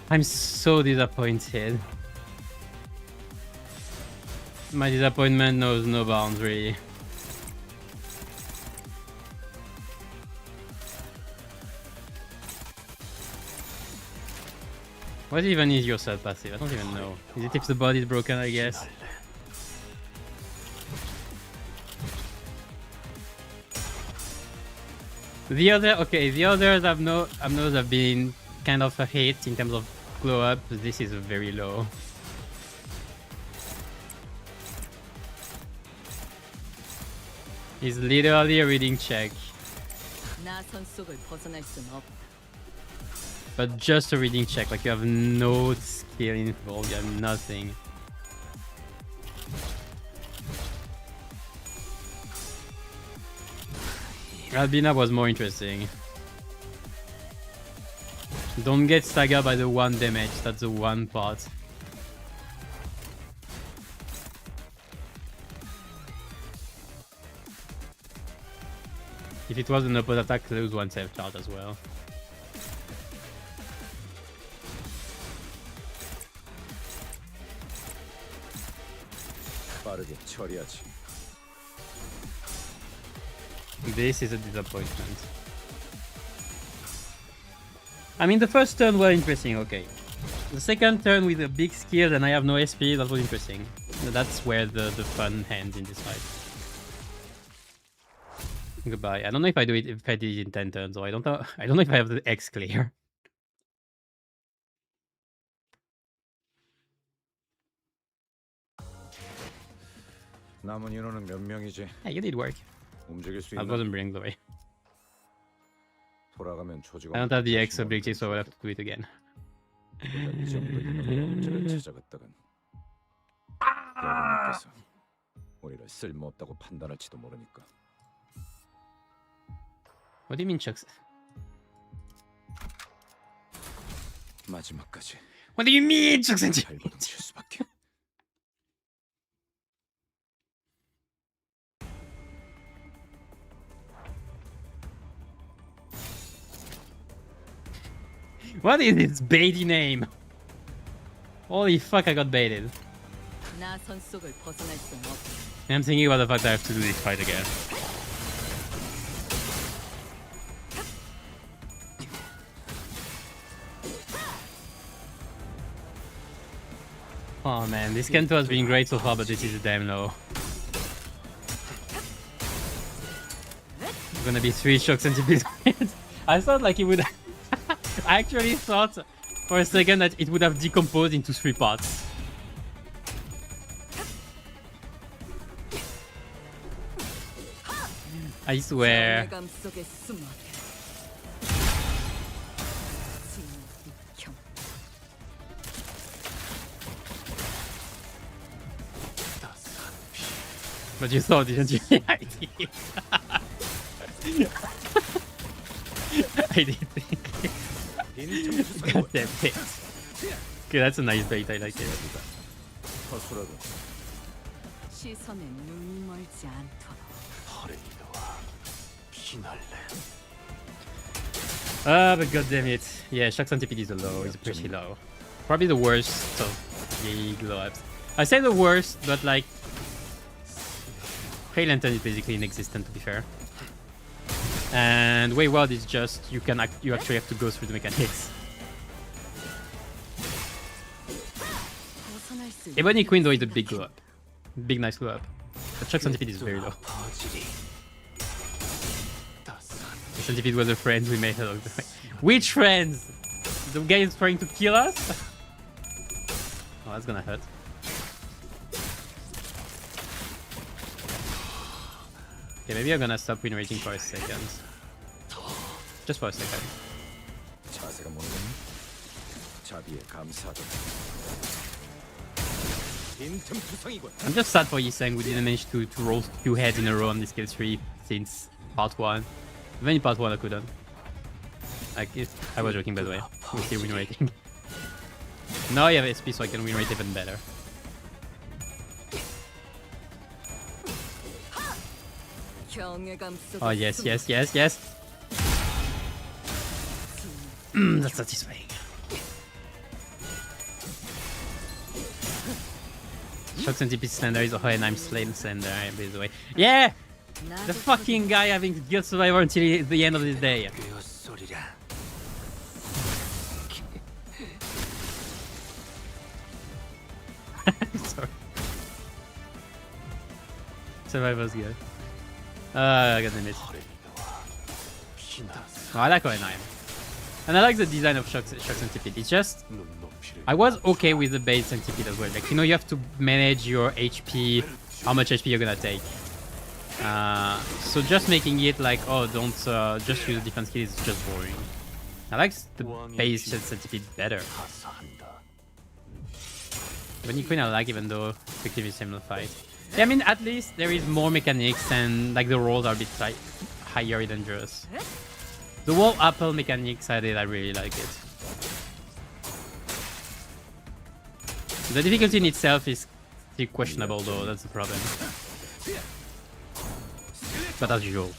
I'm so disappointed. My disappointment knows no bounds, really. What even is your third passive? I don't even know. Is it if the body is broken, I guess? The others I've noticed have been kind of a hit in terms of glow up. This is very low. It's literally a reading check. But just a reading check, like you have no skill involved, you have nothing. Albina was more interesting. Don't get staggered by the one damage, that's the one part. If it was an opposite attack, lose one self charge as well. 빠르게 처리하지. This is a disappointment. I mean, the first turn was interesting, okay. The second turn with a big skill and I have no SP, that was interesting. That's where the fun ends in this fight. Goodbye. I don't know if I do it if I did it in 10 turns, or I don't know. I don't know if I have the X clear. 남은 인원은 몇 명이지? Yeah, you did work. 움직일 수 I 있나? wasn't bringing the way. 돌아가면 I 조직원. don't have the X ability, so I'll have to do it again. 이 정도 인원으로 문제를 찾아갔다간 여러분께서 우리를 쓸모없다고 판단할지도 모르니까. What do you mean, Chucks? 마지막까지. What do you mean, Chucks? 발버둥칠 수밖에. What is this baity name? Holy fuck, I got baited. I'm thinking about the fact that I have to do this fight again. Oh man, this Canto has been great so far, but this is damn low. It's gonna be 3 shock centipedes. I thought like it would... I actually thought for a second that it would have decomposed into 3 parts. I swear. But you thought, didn't you? I did. I did think. God damn it. Okay, that's a nice bait. I like it. But god damn it. Yeah, Shock Centipede is a low. It's pretty low. Probably the worst of the glow ups. I say the worst, but like Pale Lantern is basically inexistent, to be fair. And Wayward is just you actually have to go through the mechanics. Ebony Queen though is a big glow up. Big nice glow up. But Shock Centipede is very low. The Centipede was a friend we made along the way. Which friends? The guy is trying to kill us? Oh, that's gonna hurt. Okay, maybe I'm gonna stop win rating for a second. Just for a second. I'm just sad for Yiseng, we didn't manage to roll 2 heads in a row on this kill 3 since part 1. Even in part 1 I couldn't. I was joking, by the way. We still win rating. Now I have SP so I can win rate even better. Oh yes, yes, yes, yes. That's satisfying. Shock Centipede Slender is high and I'm Slain Slender, by the way. Yeah! The fucking guy having Guild Survivor until the end of the day. Sorry. Survivor's good. God damn it. Oh, I like ONI. And I like the design of Shock Centipede. It's just... I was okay with the base Centipede as well. Like, you know, you have to manage your HP, how much HP you're gonna take. So just making it like, oh, don't just use a defense skill is just boring. I like the base Centipede better. Bunny Queen I like, even though effectively similar fight. Yeah, I mean, at least there is more mechanics and like the rolls are a bit higher dangerous. The wall apple mechanics I really like it. The difficulty in itself is still questionable though, that's the problem. But as usual.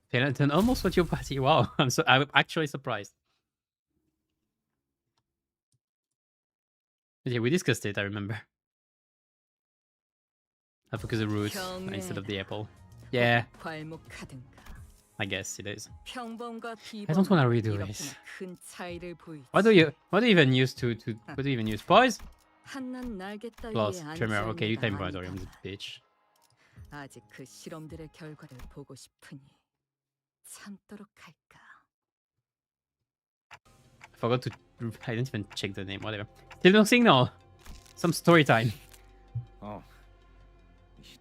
Skeleton almost what your party. Wow, I'm actually surprised. But yeah, we discussed it, I remember. I focus the root instead of the apple. Yeah, 괄목하든가. I guess it is. 평범과 I don't wanna redo 이렇게나 this. 큰 차이를 보이지. What do you even use to what do you even use? Boys? 한낱 날개 Plus, 따위에 Tremor. Okay, you time 앉아있는 moratorium, 건 this 아니다. bitch. 아직 그 실험들의 결과를 보고 싶으니 참도록 할까. I forgot to. I didn't even check the name. Whatever. Still no signal. Some story time.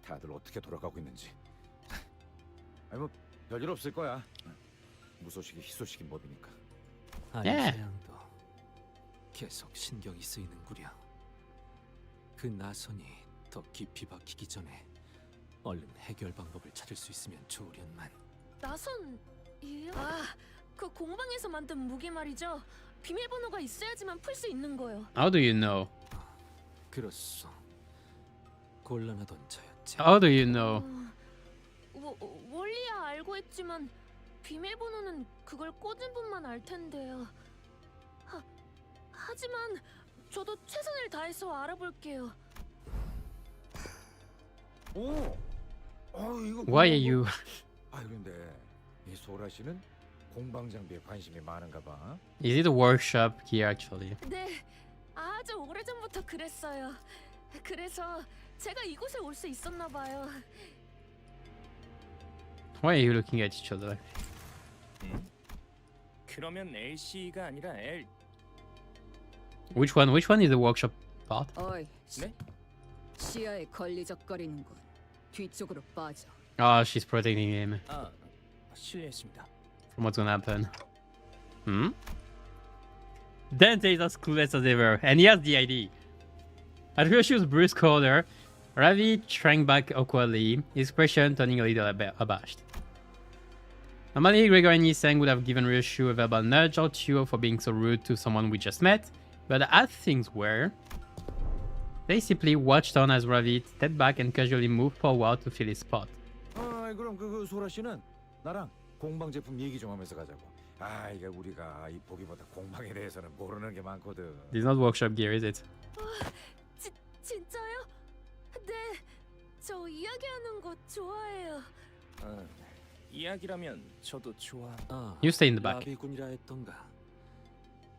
다들 어떻게 돌아가고 있는지. 아니 뭐 별일 없을 거야. 무소식이 희소식인 법이니까. 아이양도 계속 신경이 쓰이는구려. 그 나선이 더 깊이 박히기 전에 얼른 해결 방법을 찾을 수 있으면 좋으련만. 나선이요? 아, 그 공방에서 만든 무기 말이죠. 비밀번호가 있어야지만 풀 수 있는 거요. How do you know? 그렇소. 곤란하던 자였지. How do you know? 원리야 알고 있지만 비밀번호는 그걸 꽂은 분만 알 텐데요. 하지만 저도 최선을 다해서 알아볼게요. 이거 Why are you? 근데 이 소라 씨는 공방 장비에 관심이 많은가 봐. Is it a workshop here actually? 네, 아주 오래전부터 그랬어요. 그래서 제가 이곳에 올 수 있었나 봐요. Why are you looking at each other? 그러면 LC가 아니라 L. Which one? Which one is the workshop part? 어이, 네? 시야에 걸리적거리는군. 뒤쪽으로 빠져. Oh, she's protecting him 실례했습니다. from what's gonna happen. Dante is as clueless as ever, and he has the ID. At Ryoshu's brusque corner, Ravi shrank back awkwardly, his expression turning a little abashed. Normally, Gregor and Yiseng would have given Ryoshu a verbal nudge or two for being so rude to someone we just met, but as things were, they simply watched on as Ravi stepped back and casually moved forward to fill his spot. 그럼 그 소라 씨는 나랑 공방 제품 얘기 좀 하면서 가자고. 이게 우리가 이 보기보다 공방에 대해서는 모르는 게 많거든. This is not workshop gear, is it? 진짜요? 네, 저 이야기하는 거 좋아해요. 이야기라면 저도 좋아. You stay in the back. 라비군이라 했던가.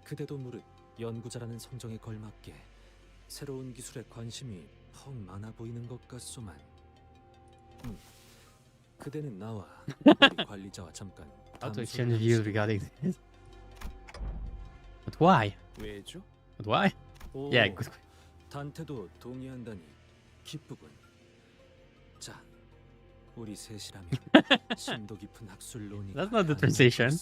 그대도 무릇 연구자라는 성정에 걸맞게 새로운 기술에 관심이 퍽 많아 보이는 것 같소만. 그대는 나와 우리 관리자와 잠깐 How to exchange views regarding this? But why? 왜죠? But why? Yeah, good. 단테도 동의한다니 기쁘군. 자, 우리 셋이라면 심도 깊은 학술론이. That's not the translation.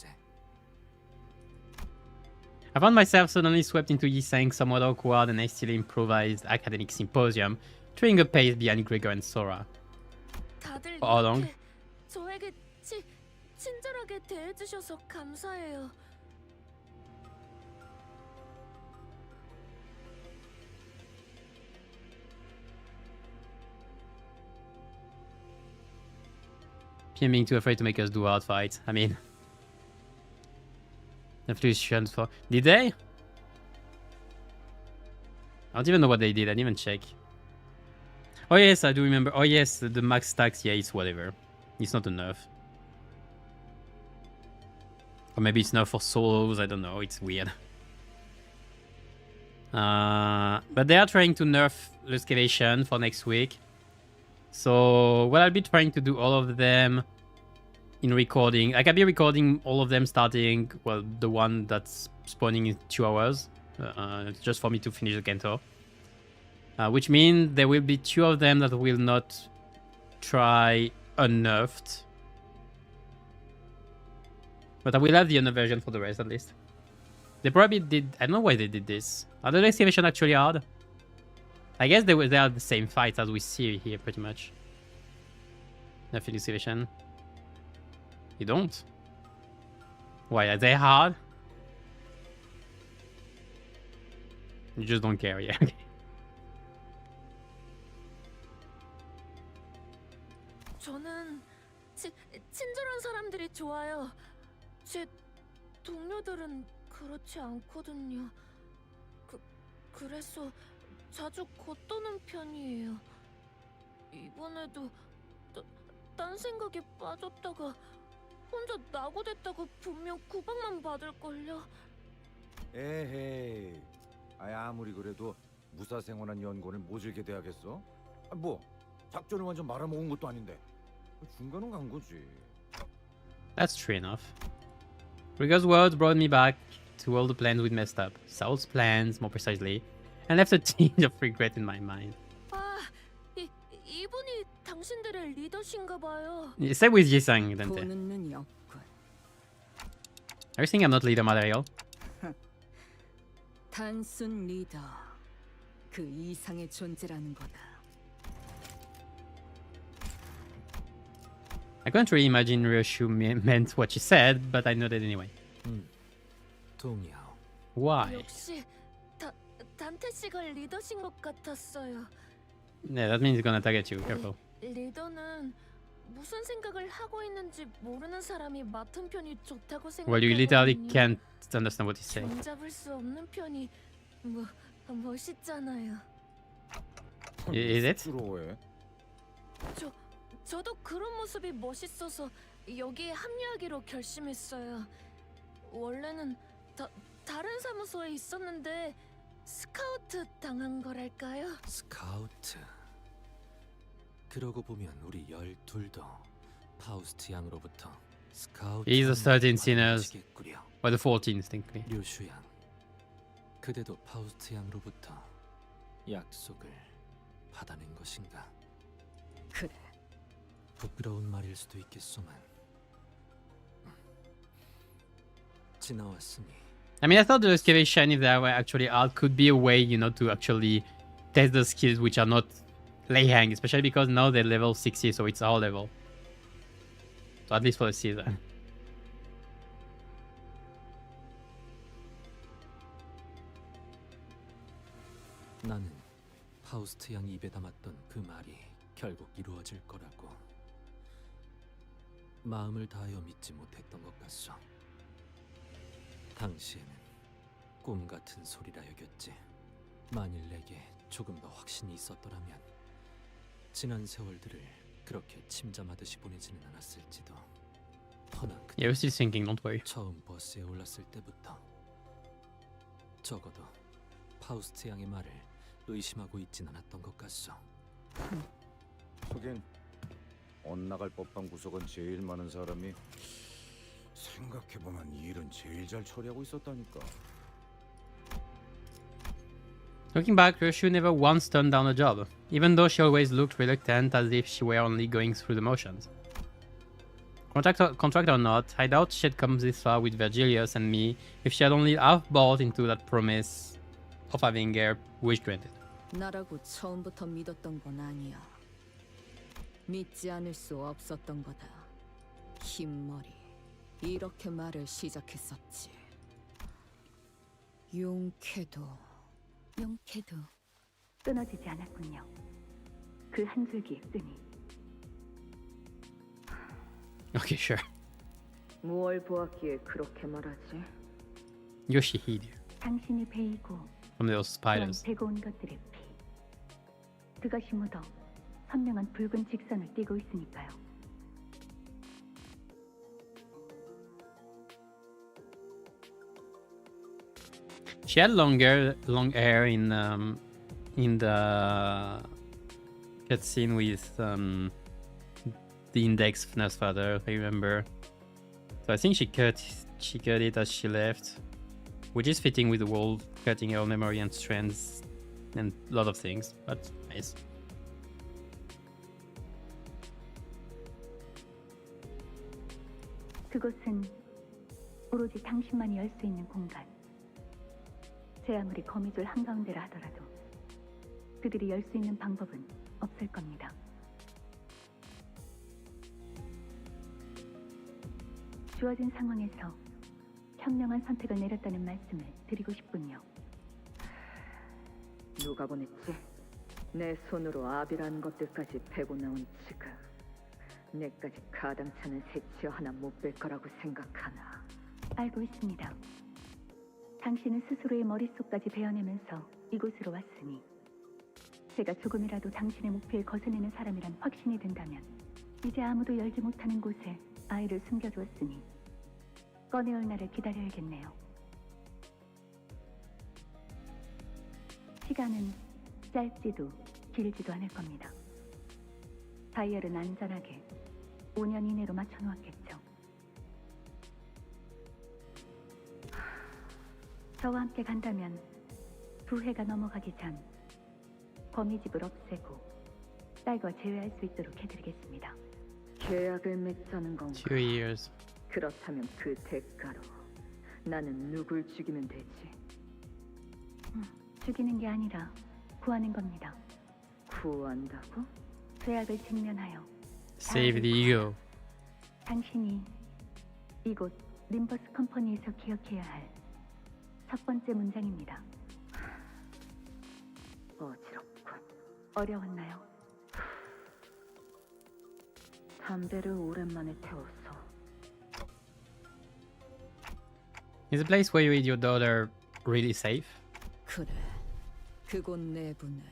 I found myself suddenly swept into Yiseng's somewhat awkward and hastily improvised academic symposium, treading a pace behind Gregor and Sora. 다들 For how long? 이렇게 저에게 친절하게 대해주셔서 감사해요. PM being too afraid to make us do hard fights. I mean, Evolutions for. Did they? I don't even know what they did. I didn't even check. Oh yes, I do remember. Oh yes, the max stacks. Yeah, it's whatever. It's not a nerf. Or maybe it's nerf for solos. I don't know. It's weird. But they are trying to nerf excavation for next week. So, well, I'll be trying to do all of them in recording. Like, I'll be recording all of them starting, well, the one that's spawning in 2 hours. Just for me to finish the Canto. Which means there will be 2 of them that will not try unnerfed. But I will have the other version for the rest, at least. They probably did... I don't know why they did this. Are the excavation actually hard? I guess they are the same fights as we see here, pretty much. Nothing excavation. You don't? Why, are they hard? You just don't care, yeah. Okay. 저는 친절한 사람들이 좋아요. 제 동료들은 그렇지 않거든요. 그래서 자주 겉도는 편이에요. 이번에도 딴 생각에 빠졌다가 혼자 낙오됐다고 분명 구박만 받을걸요. 에헤이, 아무리 그래도 무사생활한 연구원을 모질게 돼야겠어? 뭐 작전을 완전 말아먹은 것도 아닌데 중간은 간 거지. That's true enough. Rigger's words brought me back to all the plans we'd messed up. Saul's plans, more precisely, and left a tinge of regret in my mind. 아, 이분이 당신들의 리더신가 봐요. Say with Jisang, Dante. 보는 눈이 없군. Are you saying I'm not leader material? 단순 리더. 그 이상의 존재라는 거다. I couldn't really imagine Ryoshu meant what she said, but I nodded anyway. 동의하오. Why? 역시 단테 씨가 리더신 것 같았어요. Yeah, that means he's gonna target you. Careful. 리더는 무슨 생각을 하고 있는지 모르는 사람이 맡은 편이 좋다고 Well, you literally 생각하거든요. can't understand what he's saying. 종잡을 수 없는 편이 멋있잖아요. Is it? 부러워해. 저도 그런 모습이 멋있어서 여기에 합류하기로 결심했어요. 원래는 다른 사무소에 있었는데 스카우트 당한 거랄까요? 스카우트. 그러고 보면 우리 12도 파우스트 양으로부터 스카우트. He's the 13 sinners. Or the 14th, technically. 류슈 양. 그대도 파우스트 양으로부터 약속을 받아낸 것인가? 그래. 부끄러운 말일 수도 있겠소만 지나왔으니. I mean, I thought the excavation, if that were actually out, could be a way, you know, to actually test the skills which are not Leihang, especially because now they're level 60, so it's our level. So at least for the season. 나는 파우스트 양 입에 담았던 그 말이 결국 이루어질 거라고 마음을 다하여 믿지 못했던 것 같소. 당시에는 꿈 같은 소리라 여겼지. 만일 내게 조금 더 확신이 있었더라면 지난 세월들을 그렇게 침잠하듯이 보내지는 않았을지도. 허나 Yeah, we're still thinking, don't worry. 처음 버스에 올랐을 때부터 적어도 파우스트 양의 말을 의심하고 있진 않았던 것 같소. 하긴 엇나갈 법한 구석은 제일 많은 사람이 생각해보면 일은 제일 잘 처리하고 있었다니까. Looking back, Ryoshu never once turned down a job, even though she always looked reluctant as if she were only going through the motions. Contract or not, I doubt she'd come this far with Virgilius and me if she had only half bought into that promise of having her wish granted. 나라고 처음부터 믿었던 건 아니야. 믿지 않을 수 없었던 거다. 흰머리. 이렇게 말을 시작했었지. 용케도 끊어지지 않았군요. 그 한 줄기의 끈이. Okay, sure. 무얼 보았기에 그렇게 말하지? Yoshihide 당신이 베이고 from those spiders. 베고 온 것들의 피. 그것이 묻어 선명한 붉은 직선을 띠고 있으니까요. She had long hair in the cutscene with the index FNAF's father, if I remember. So I think she cut it as she left, which is fitting with the wall, cutting her memory and strands and a lot of things. But nice. 그곳은 오로지 당신만이 열 수 있는 공간. 제 아무리 거미줄 한가운데라 하더라도 그들이 열 수 있는 방법은 없을 겁니다. 주어진 상황에서 현명한 선택을 내렸다는 말씀을 드리고 싶군요. 누가 보냈지? 내 손으로 아비라는 것들까지 베고 나온 지금 내까지 가당찮은 새치어 하나 못 뺄 거라고 생각하나? 알고 있습니다. 당신은 스스로의 머릿속까지 베어내면서 이곳으로 왔으니 제가 조금이라도 당신의 목표에 거스내는 사람이란 확신이 든다면 이제 아무도 열지 못하는 곳에 아이를 숨겨두었으니 꺼내올 날을 기다려야겠네요. 시간은 짧지도 길지도 않을 겁니다. 다이얼은 안전하게 5년 이내로 맞춰놓았겠죠. 저와 함께 간다면 2해가 넘어가기 전 거미집을 없애고 딸과 제외할 수 있도록 해드리겠습니다. 계약을 맺자는 건가? 2 years. 그렇다면 그 대가로 나는 누굴 죽이면 되지? 죽이는 게 아니라 구하는 겁니다. 구한다고? 죄악을 직면하여 Save the ego. 당신이 이곳 림버스 컴퍼니에서 기억해야 할 첫 번째 문장입니다. 어지럽군. 어려웠나요? 담배를 오랜만에 태웠어. Is the place where you eat your daughter really safe? 그래. 그곳 내부는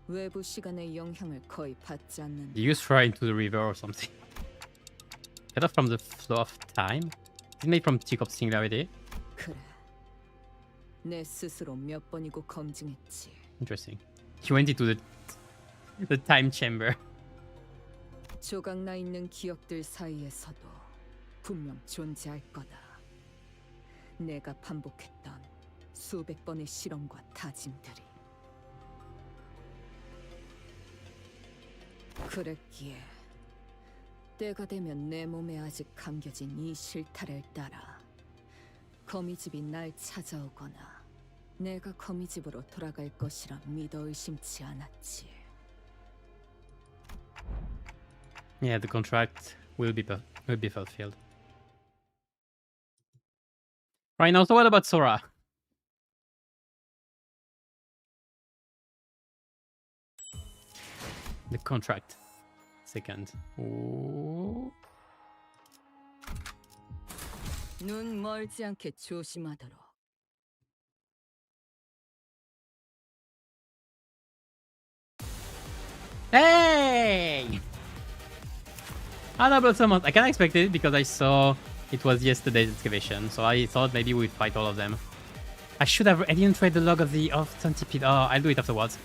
외부 시간의 영향을 거의 받지 않는. Do you throw into the river or something? Cut off from the flow of time? Is it made from Teacup Singularity? 그래. 내 스스로 몇 번이고 검증했지. Interesting. He went into the time chamber. 조각나 있는 기억들 사이에서도 분명 존재할 거다. 내가 반복했던 수백 번의 실험과 다짐들이. 그랬기에 때가 되면 내 몸에 아직 감겨진 이 실타래를 따라 거미집이 날 찾아오거나 내가 거미집으로 돌아갈 것이라 믿어 의심치 않았지. Yeah, the contract will be fulfilled. Right now, so what about Sora? The contract. Second. Ooh. 눈 멀지 않게 조심하도록. Hey! Honorable summons. I kind of expected it because I saw it was yesterday's excavation, so I thought maybe we'd fight all of them. I didn't trade the log of the centipede. Oh, I'll do it afterwards.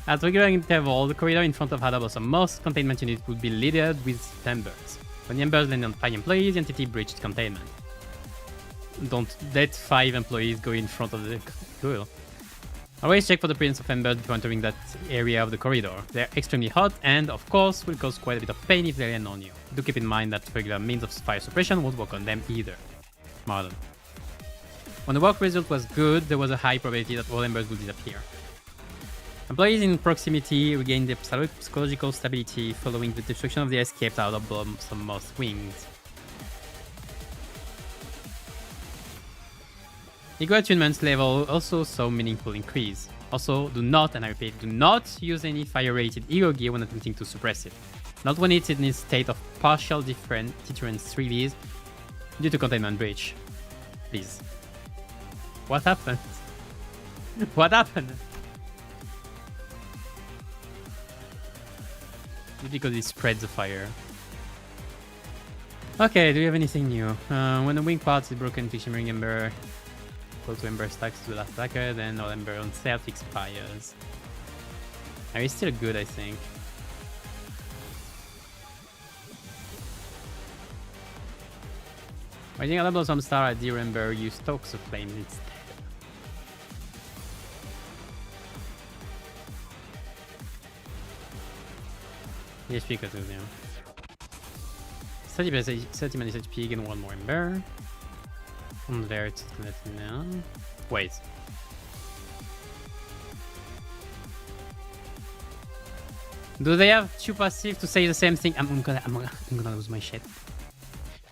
At regular interval, the corridor in front of Hadabosa, most containment units would be littered with embers. When the embers land on 5 employees, the entity breached containment. Don't let 5 employees go in front of the... Cool. Always check for the presence of embers before entering that area of the corridor. They're extremely hot and, of course, will cause quite a bit of pain if they land on you. Do keep in mind that regular means of fire suppression won't work on them either. Marlon. When the work result was good, there was a high probability that all embers would disappear. Employees in proximity regained their psychological stability following the destruction of the escaped out of some moth wings. Ego attunement level also saw meaningful increase. Also, do not, and I repeat, do not use any fire-rated ego gear when attempting to suppress it. Not when it's in a state of partial deterrence release due to containment breach. Please. What happened? What happened? Because it spreads the fire. Okay, do we have anything new? When the wing part is broken, shimmering ember equal to ember stacks to the last attacker, then all ember on self expires. It's still good, I think. Writing a Blossom Star at Deer Ember, use Stokes of Flames instead. HP cut with him. 30 minutes HP, gain 1 more ember. On there, it's gonna let me down. Wait. Do they have 2 passive to say the same thing? I'm gonna lose my shit.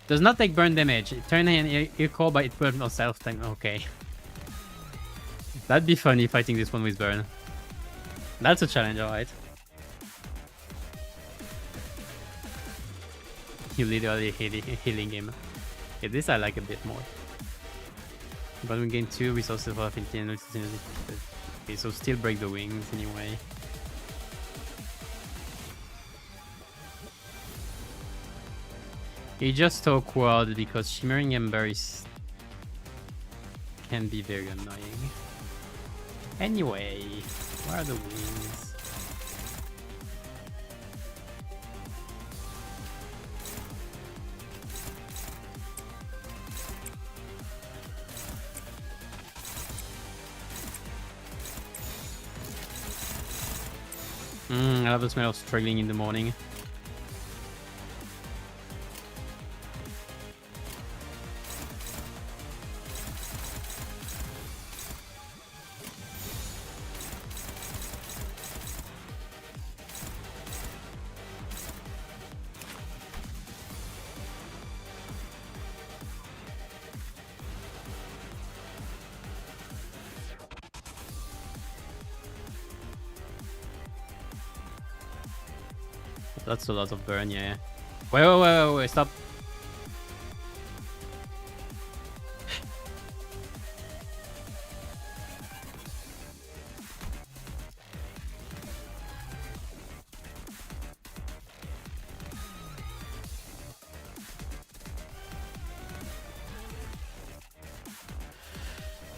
Does not take burn damage. Turn an equal, but it burns on self time. Okay. That'd be funny fighting this one with burn. That's a challenge, alright. You literally healing him. Okay, this I like a bit more. But we gain 2 resources for affinity and okay, so still break the wings anyway. It's just awkward because Shimmering Ember can be very annoying. Anyway, where are the wings? I love the smell of struggling in the morning. That's a lot of burn, yeah. Wait, stop.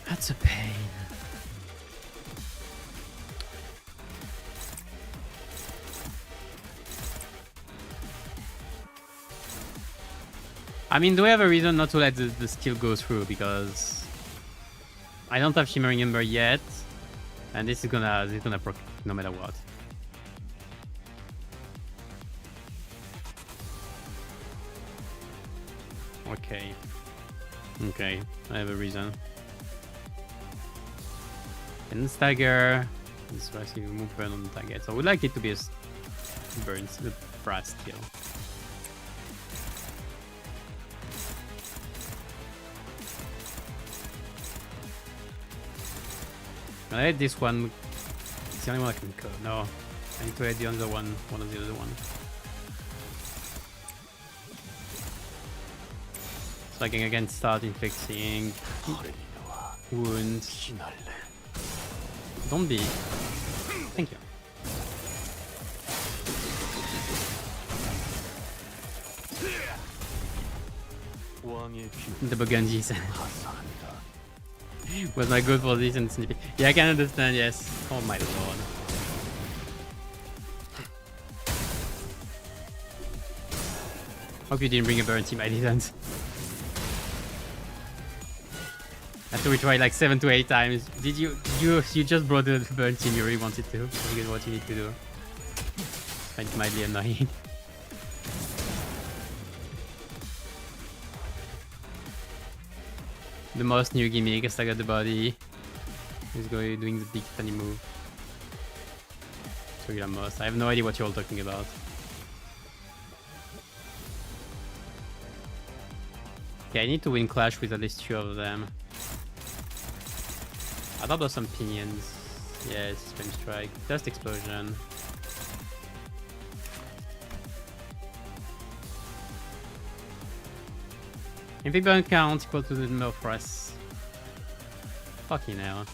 That's a pain. I mean, do we have a reason not to let the skill go through? Because I don't have Shimmering Ember yet, and this is gonna proc no matter what. Okay. Okay, I have a reason. And stagger. This actually remove burn on the target. So I would like it to be a burn, a brass skill. I hate this one. It's the only one I can code. No, I need to hit the other one of the other one. So I can again start inflicting wounds. Don't be. Thank you. The Burgundies. Was my good position snipping? Yeah, I can understand, yes. Oh my lord. Hope you didn't bring a burn team, I didn't. After we tried like 7 to 8 times. Did you just brought the burn team you really wanted to? Because what you need to do. It might be annoying. The most new gimmick, Stagger the body. He's doing the big funny move. Regular most. I have no idea what you're all talking about. Okay, I need to win clash with at least 2 of them. I thought those some pinions. Yes, Flame Strike. Dust Explosion. If burn count equal to the number of press. Fucking hell.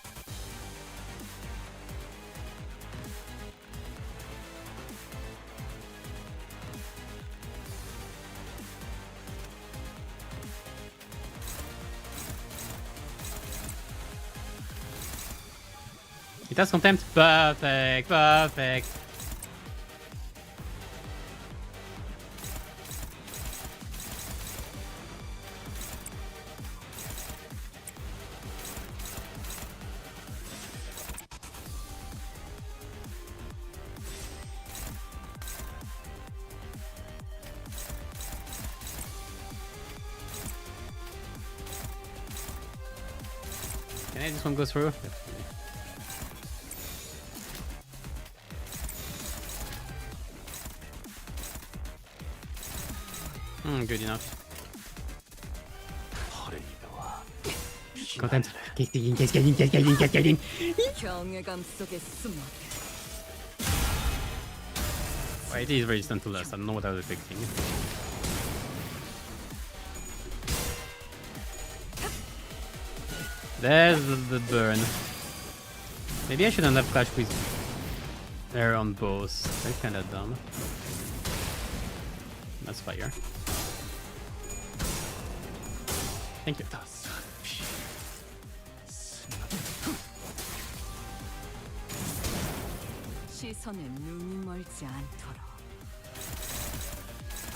It has contempt. Perfect, perfect. Can I this one go through? Good enough. Content. Get in. Why it is resistant to less? I don't know what I was expecting. There's the burn. Maybe I shouldn't have clash with air on both. That's kinda dumb. That's fire. Thank you. 시선에 눈이 멀지 않도록.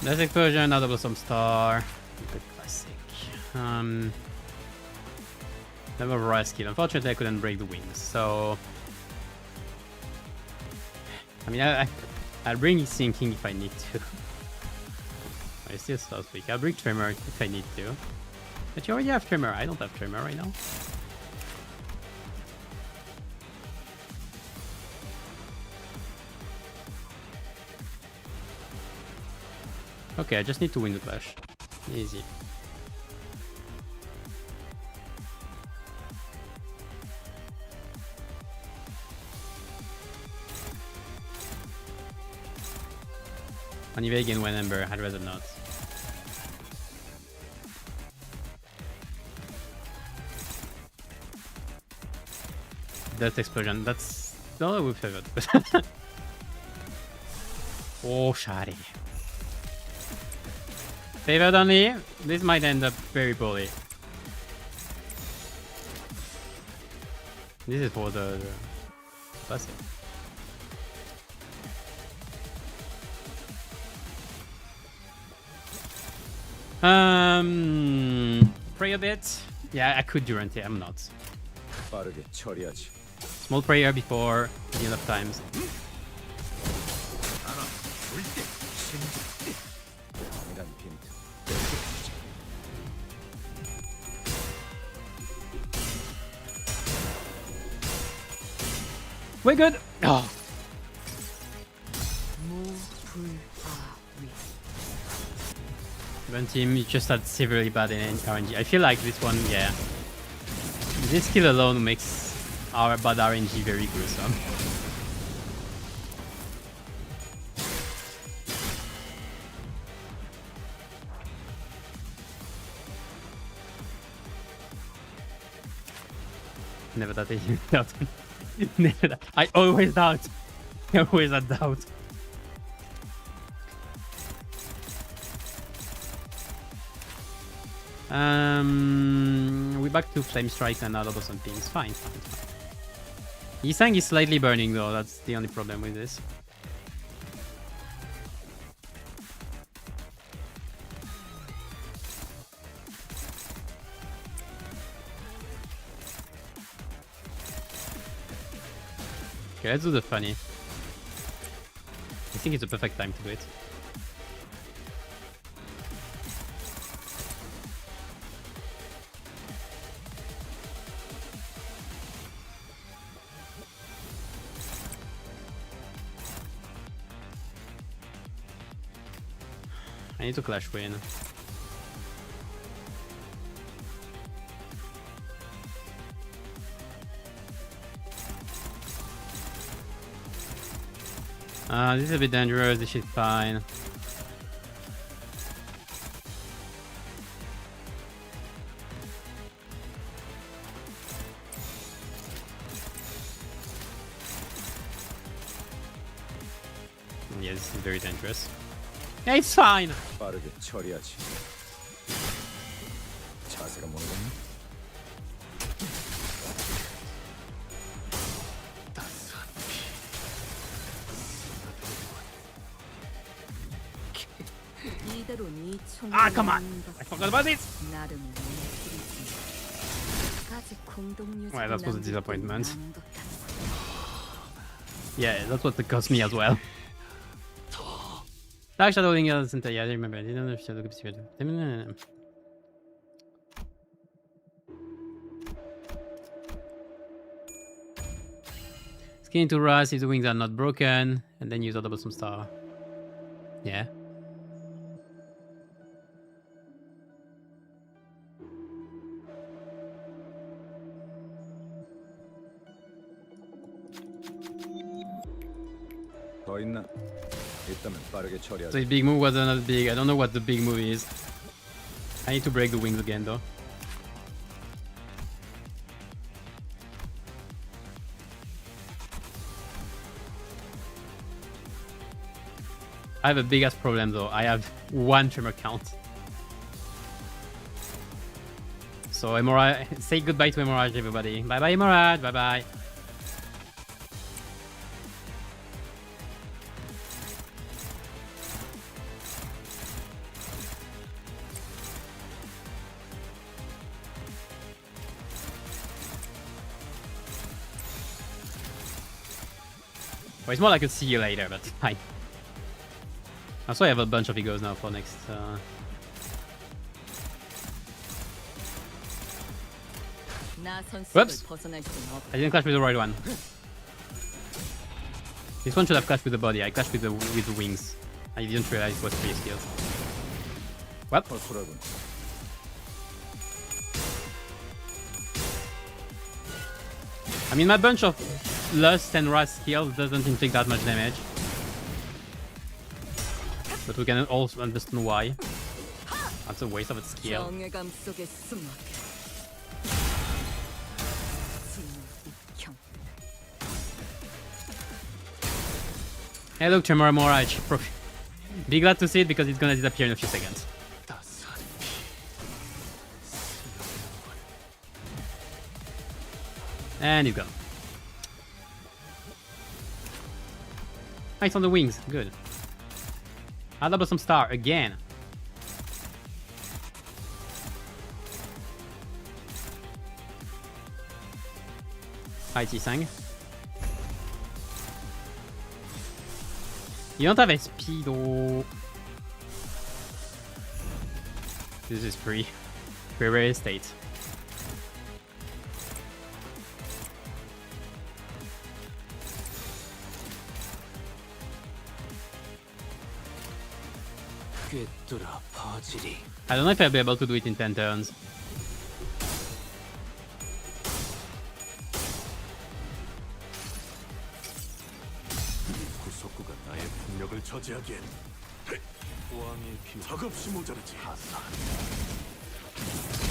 Let's explosion, not double some star. Good classic. Never raw skill. Unfortunately, I couldn't break the wings, so I mean, I'll bring sinking if I need to. I still so weak. I'll bring tremor if I need to. But you already have tremor. I don't have tremor right now. Okay, I just need to win the clash. Easy. On eBay again one Ember, I'd rather not. That explosion, that's not we favored. Oh, shoddy. Favored only. This might end up very poorly. This is for the passive. Pray a bit. Yeah, I could Durante. I'm not. 빠르게 처리하지. Small prayer before the end of times. We're good. Oh. One team, you just had severely bad in RNG. I feel like this one, yeah. This skill alone makes our bad RNG very gruesome. Never that I doubt. Never that. I always doubt. I always had doubt. We're back to flame strikes and other some things. Fine, fine, fine. Yisang is slightly burning though. That's the only problem with this. Okay, let's do the funny. I think it's a perfect time to do it. I need to clash win. This is a bit dangerous, this is fine. Yeah, this is very dangerous. Yeah, it's fine. 빠르게 처리하지. 자세가 모르겠네. Ah, come on! I forgot about it! Well, that was a disappointment. Yeah, that's what it cost me as well. Dark Shadowing center, yeah, I remember. I didn't know if Shadow Gibbs. Skin to rust if the wings are not broken, and then use a double some star. Yeah. 더 있나? 있다면 빠르게 처리하지. So his big move was not big. I don't know what the big move is. I need to break the wings again though. I have a big ass problem though. I have one tremor count. So Hemorrhage, say goodbye to Hemorrhage, everybody. Bye bye Hemorrhage, bye bye. Well, it's more like a see you later, but fine. Also, I have a bunch of egos now for next. Whoops! I didn't clash with the right one. This one should have clashed with the body. I clashed with the wings. I didn't realize it was 3 skills. What? I mean, my bunch of Lust and Rust skills doesn't inflict that much damage. But we can also understand why. That's a waste of its skill. Hey look, Tremor Morage. Be glad to see it because it's gonna disappear in a few seconds. And he's gone. Oh, it's on the wings. Good. I'll double some star again. Hi, T-Sang. You don't have SP though. This is free. Free real estate. I don't know if I'll be able to do it in 10 turns. I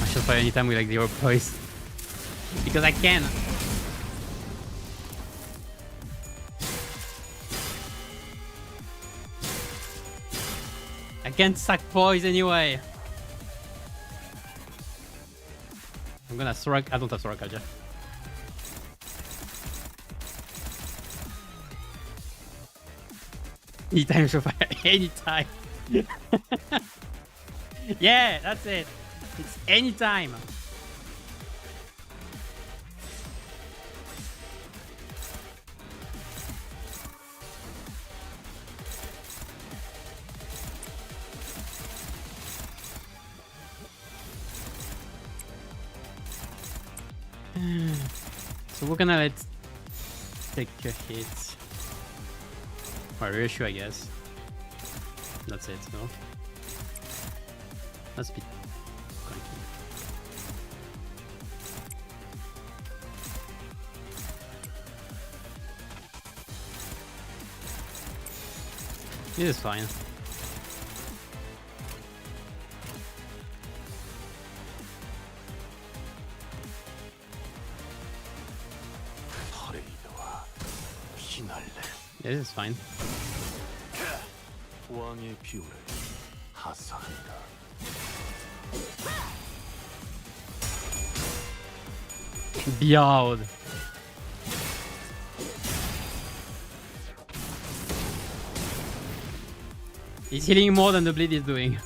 should fight anytime with like 0 poise. Because I can. I can't suck poise anyway. I'm gonna Soraka. I don't have Soraka, Jeff. Anytime Shofire. Anytime. Yeah, that's it. It's anytime. So we're gonna let take a hit. Or reassure, I guess. That's it, no? That's a bit clunky. This is fine. Yeah, this is fine. Beowed. He's healing more than the bleed is doing.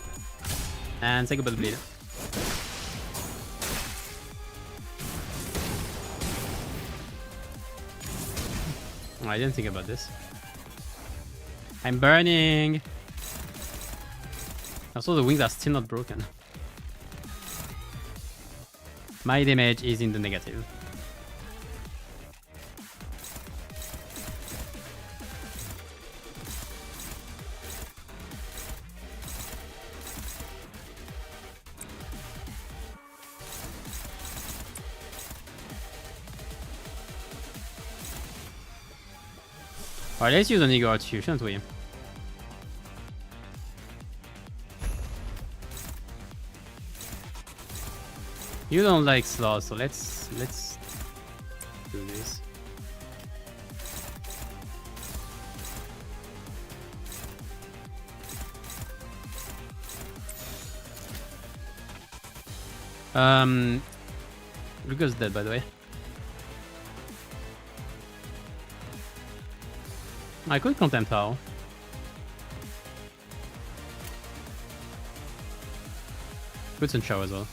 And say goodbye to bleed. Oh, I didn't think about this. I'm burning. Also, the wings are still not broken. My damage is in the negative. Alright, let's use an Ego Arts, shouldn't we? You don't like sloth, so let's do this. Luca's dead, by the way. I could contempt how. Good sun show as well.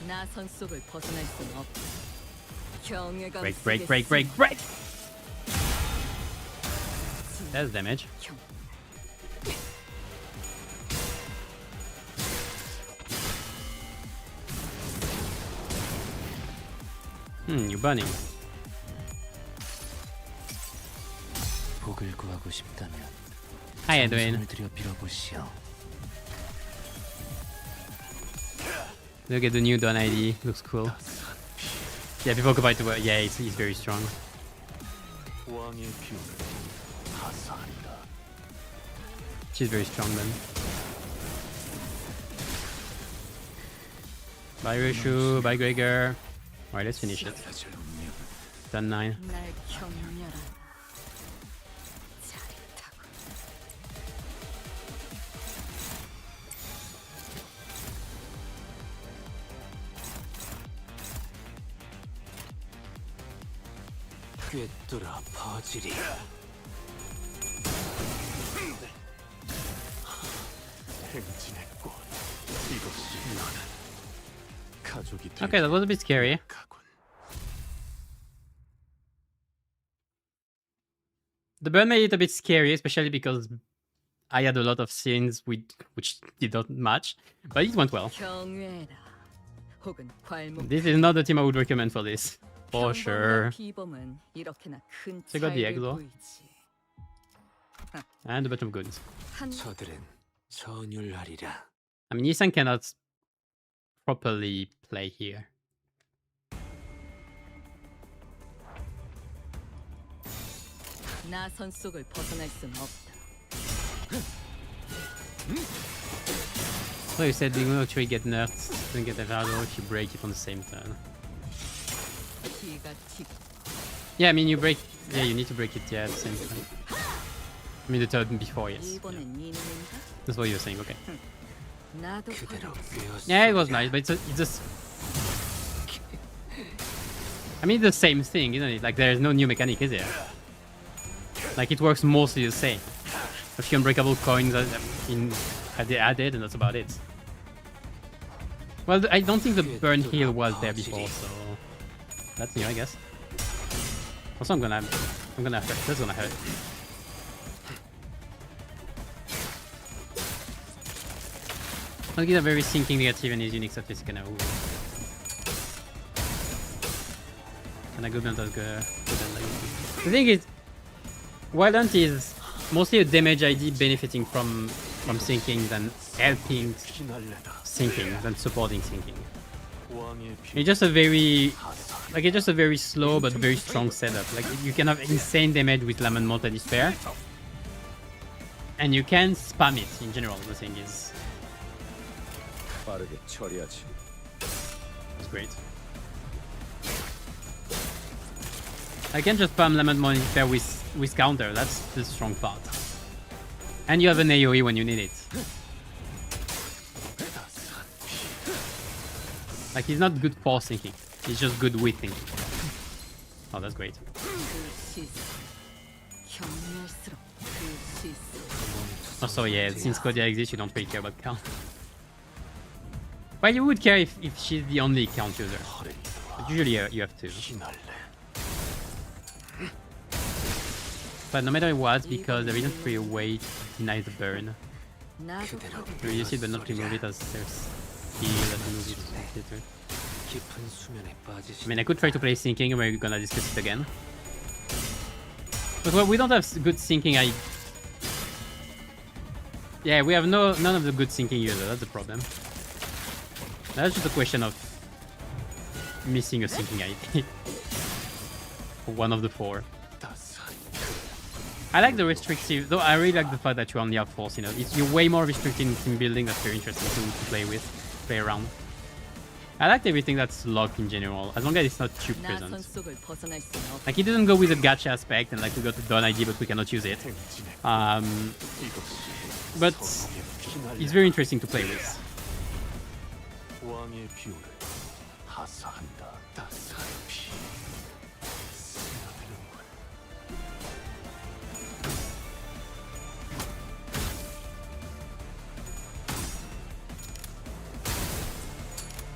나선 속을 벗어날 순 없다. 경외감 Break. That's damage. You're burning. 복을 구하고 싶다면 How you doing? 정성을 들여 빌어보시오. Look at the new Dawn ID. Looks cool. Yeah, people could fight the yeah, he's very strong. 왕의 비밀 하사한다. She's very strong then. Bye Rishu, bye Gregor. Alright, let's finish it. Done 9. 날 경멸하라. 짜릿하고. 꿰뚫어 퍼지리. 행진의 꽃. 이것이 너는 가족이 될 Okay, that was a bit scary. The burn made it a bit scary, especially because I had a lot of scenes which did not match, but it went well. 경외라. 혹은 괄목. This is not the team I would recommend for this, for sure. 비범은 이렇게나 큰 Check out the 차이를 exo. 보이지. And a bunch of goods. 저들은 전율하리라. I mean, Yisan cannot properly play here. 나선 속을 벗어날 순 없다. So you said you will actually get nerfed, then get Everardo if you break it on the same turn. 기가 튀고. Yeah, I mean you break. Yeah, you need to break it. Yeah, at the same time. I mean the turn before, yes. 이번엔 네 눈인가? That's what you're saying. Okay. 나도 Yeah, it was nice, but it's just. I mean, the same thing, isn't it? Like there's no new mechanic, is there? Like it works mostly the same. A few unbreakable coins they added, and that's about it. Well, I don't think the burn heal was there before, so that's new, I guess. Also, I'm gonna hurt. That's gonna hurt. I'll get a very sinking negative and his unique surface gonna. And a good amount of good. The thing is, Wild Hunt is mostly a damage ID benefiting from sinking than helping sinking than supporting sinking. It's just a very slow but very strong setup. Like you can have insane damage with Lament Mortal Despair, and you can spam it in general. The thing is, 빠르게 처리하지. it's great. I can just spam Lament Mortal Despair with counter. That's the strong part. And you have an AoE when you need it. Like he's not good for thinking. He's just good with thinking. Oh, that's great. Also, yeah, since Kodia exists, you don't really care about count. Well, you would care if she's the only count user. But usually you have to. But no matter what, because there isn't really a way to deny the burn. Reduce it but not remove it, as there's heal that removes it later. I mean, I could try to play sinking, and we're gonna discuss it again. But well, we don't have good sinking. Yeah, we have none of the good sinking users. That's the problem. That's just a question of missing a sinking ID. One of the 4. I like the restrictive, though I really like the fact that you only have force, you know. You're way more restricted in team building. That's very interesting to play around. I like everything that's locked in general, as long as it's not too present. Like, it doesn't go with the gacha aspect, and like we got the Dawn ID, but we cannot use it. But it's very interesting to play with. 왕의 비호를 하사한다. 따스한 피 스며드는군.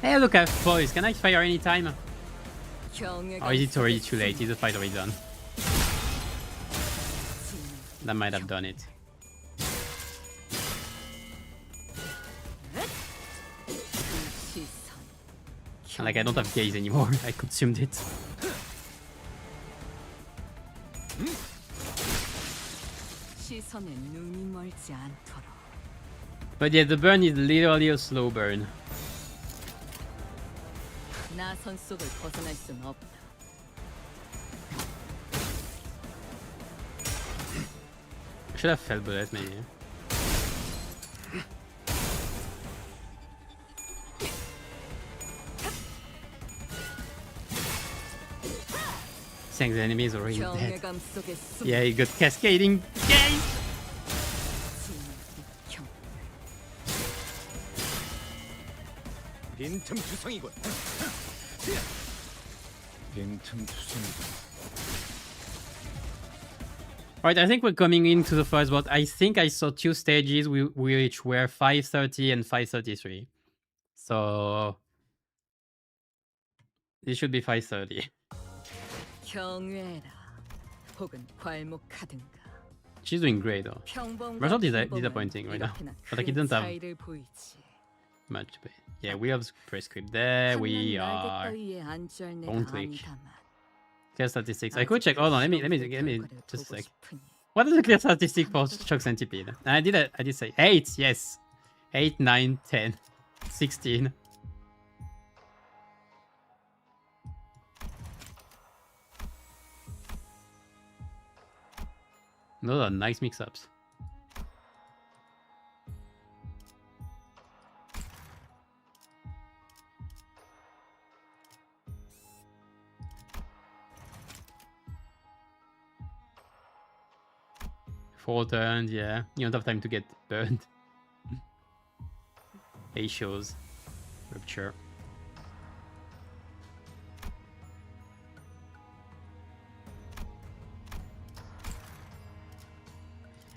Hey, look, I have boys. Can I fire anytime? 경외감 Or is it already 속에 too late? Is the fight already done? That might have done it. Like, I don't have gaze anymore. I consumed it. 시선에 눈이 멀지 않도록. But yeah, the burn is literally a slow burn. 나선 속을 벗어날 순 없다. I should have felt bullet, maybe. Saying the enemy is already dead. 경외감 속에 숨. Yeah, he got cascading gaze! 빈틈투성이군. 빈틈투성이군. Alright, I think we're coming into the first boss. I think I saw 2 stages which were 530 and 533. So this should be 530. 경외라. 혹은 괄목하든가. She's doing great though. Result is disappointing right now. But like, he doesn't have much to pay. Yeah, we have prescript there. We are. Don't click. Clear statistics. I could check. Hold on. Let me just like. What is the clear statistic for Shock Centipede? I did say 8. Yes, 8, 9, 10, 16. Those are nice mix-ups. Four turns, yeah. You don't have time to get burned. A shows. Rupture.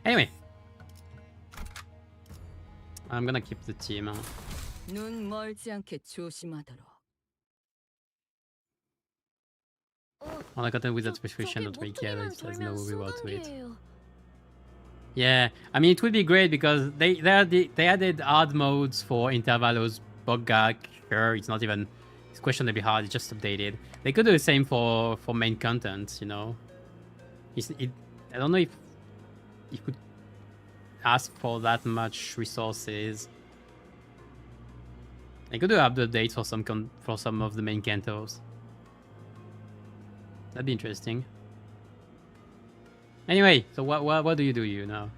Anyway. I'm gonna keep the team. 눈 멀지 않게 조심하도록. All I got with that prescription not very careless. There's no reward to it. Yeah, I mean it would be great because they added hard modes for Intervalos, Boggak. Sure, it's not even, it's questionably hard. It's just updated. They could do the same for main content. You know, I don't know if you could ask for that much resources. They could do updates for some of the main Cantos. That'd be interesting. Anyway, so what do you now?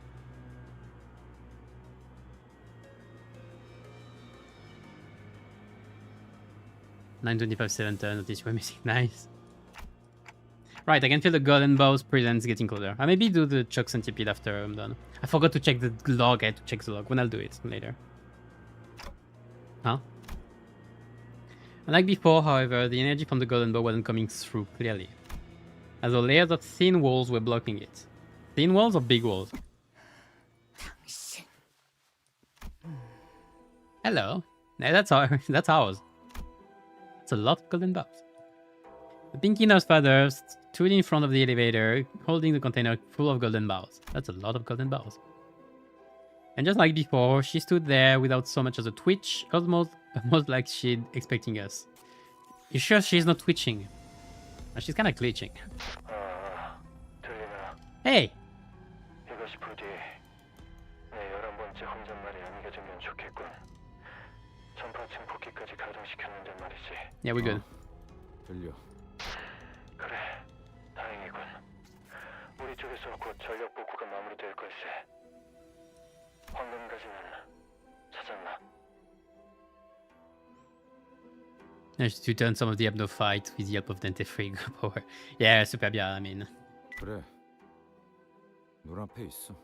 $925 7 turn notice we're missing. Nice. Right, I can feel the golden bow's presence getting closer. I maybe do the Chuck Centipede after I'm done. I forgot to check the log. I had to check the log. When I'll do it later. Huh? Unlike before, however, the energy from the golden bow wasn't coming through clearly, as the layers of thin walls were blocking it. Thin walls or big walls? Hello. Yeah, that's ours. It's a lot of golden bows. The pinky nose father stood in front of the elevator, holding the container full of golden bows. That's a lot of golden bows. And just like before, she stood there without so much as a twitch, almost like she'd expecting us. You sure she's not twitching? She's kind of glitching. Hey! 이것이 부디 내 11번째 혼잣말이 아니게 좋겠군. 전파층 복귀까지 가동시켰는데 말이지. Yeah, we're good. 들려. 그래, 다행이군. 우리 쪽에서 곧 전력 복구가 마무리될 걸세. 황금가지는 찾았나? Managed to turn some of the Hypno fight with the help of Dante Free power. Yeah, super bien, I mean. 그래. 눈앞에 있어.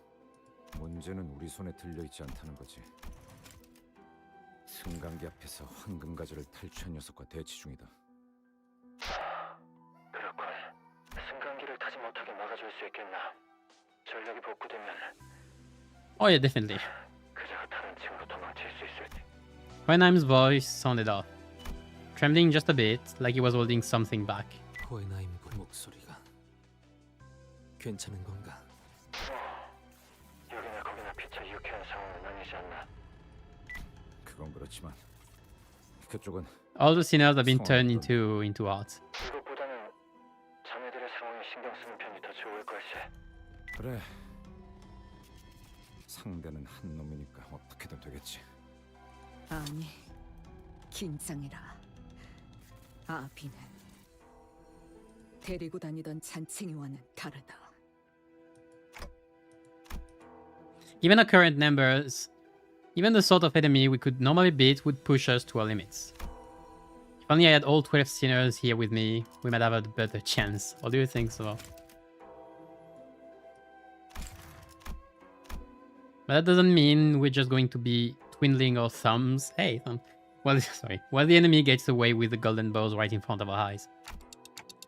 문제는 우리 손에 들려 있지 않다는 거지. 승강기 앞에서 황금 가지를 탈취한 녀석과 대치 중이다. 그렇군. 승강기를 타지 못하게 막아줄 수 있겠나? 전력이 복구되면 Oh yeah, definitely. 그자가 다른 층으로 도망칠 수 있을지. Hohenheim's voice sounded off, trembling just a bit, like he was holding something back. 호hen하임 목소리가 괜찮은 건가? 여기나 거기나 피차 유쾌한 상황은 아니지 않나? 그건 그렇지만 그쪽은 All the sinners have been turned into art. 이것보다는 자네들의 상황에 신경 쓰는 편이 더 좋을 걸세. 그래. 상대는 한 놈이니까 어떻게든 되겠지. 아니, 긴장해라. 아비는 데리고 다니던 잔챙이와는 다르다. Even the current numbers, even the sort of enemy we could normally beat would push us to our limits. If only I had all 12 sinners here with me, we might have a better chance. Or do you think so? But that doesn't mean we're just going to be twiddling our thumbs. Hey, well, sorry. While the enemy gets away with the golden bows right in front of our eyes.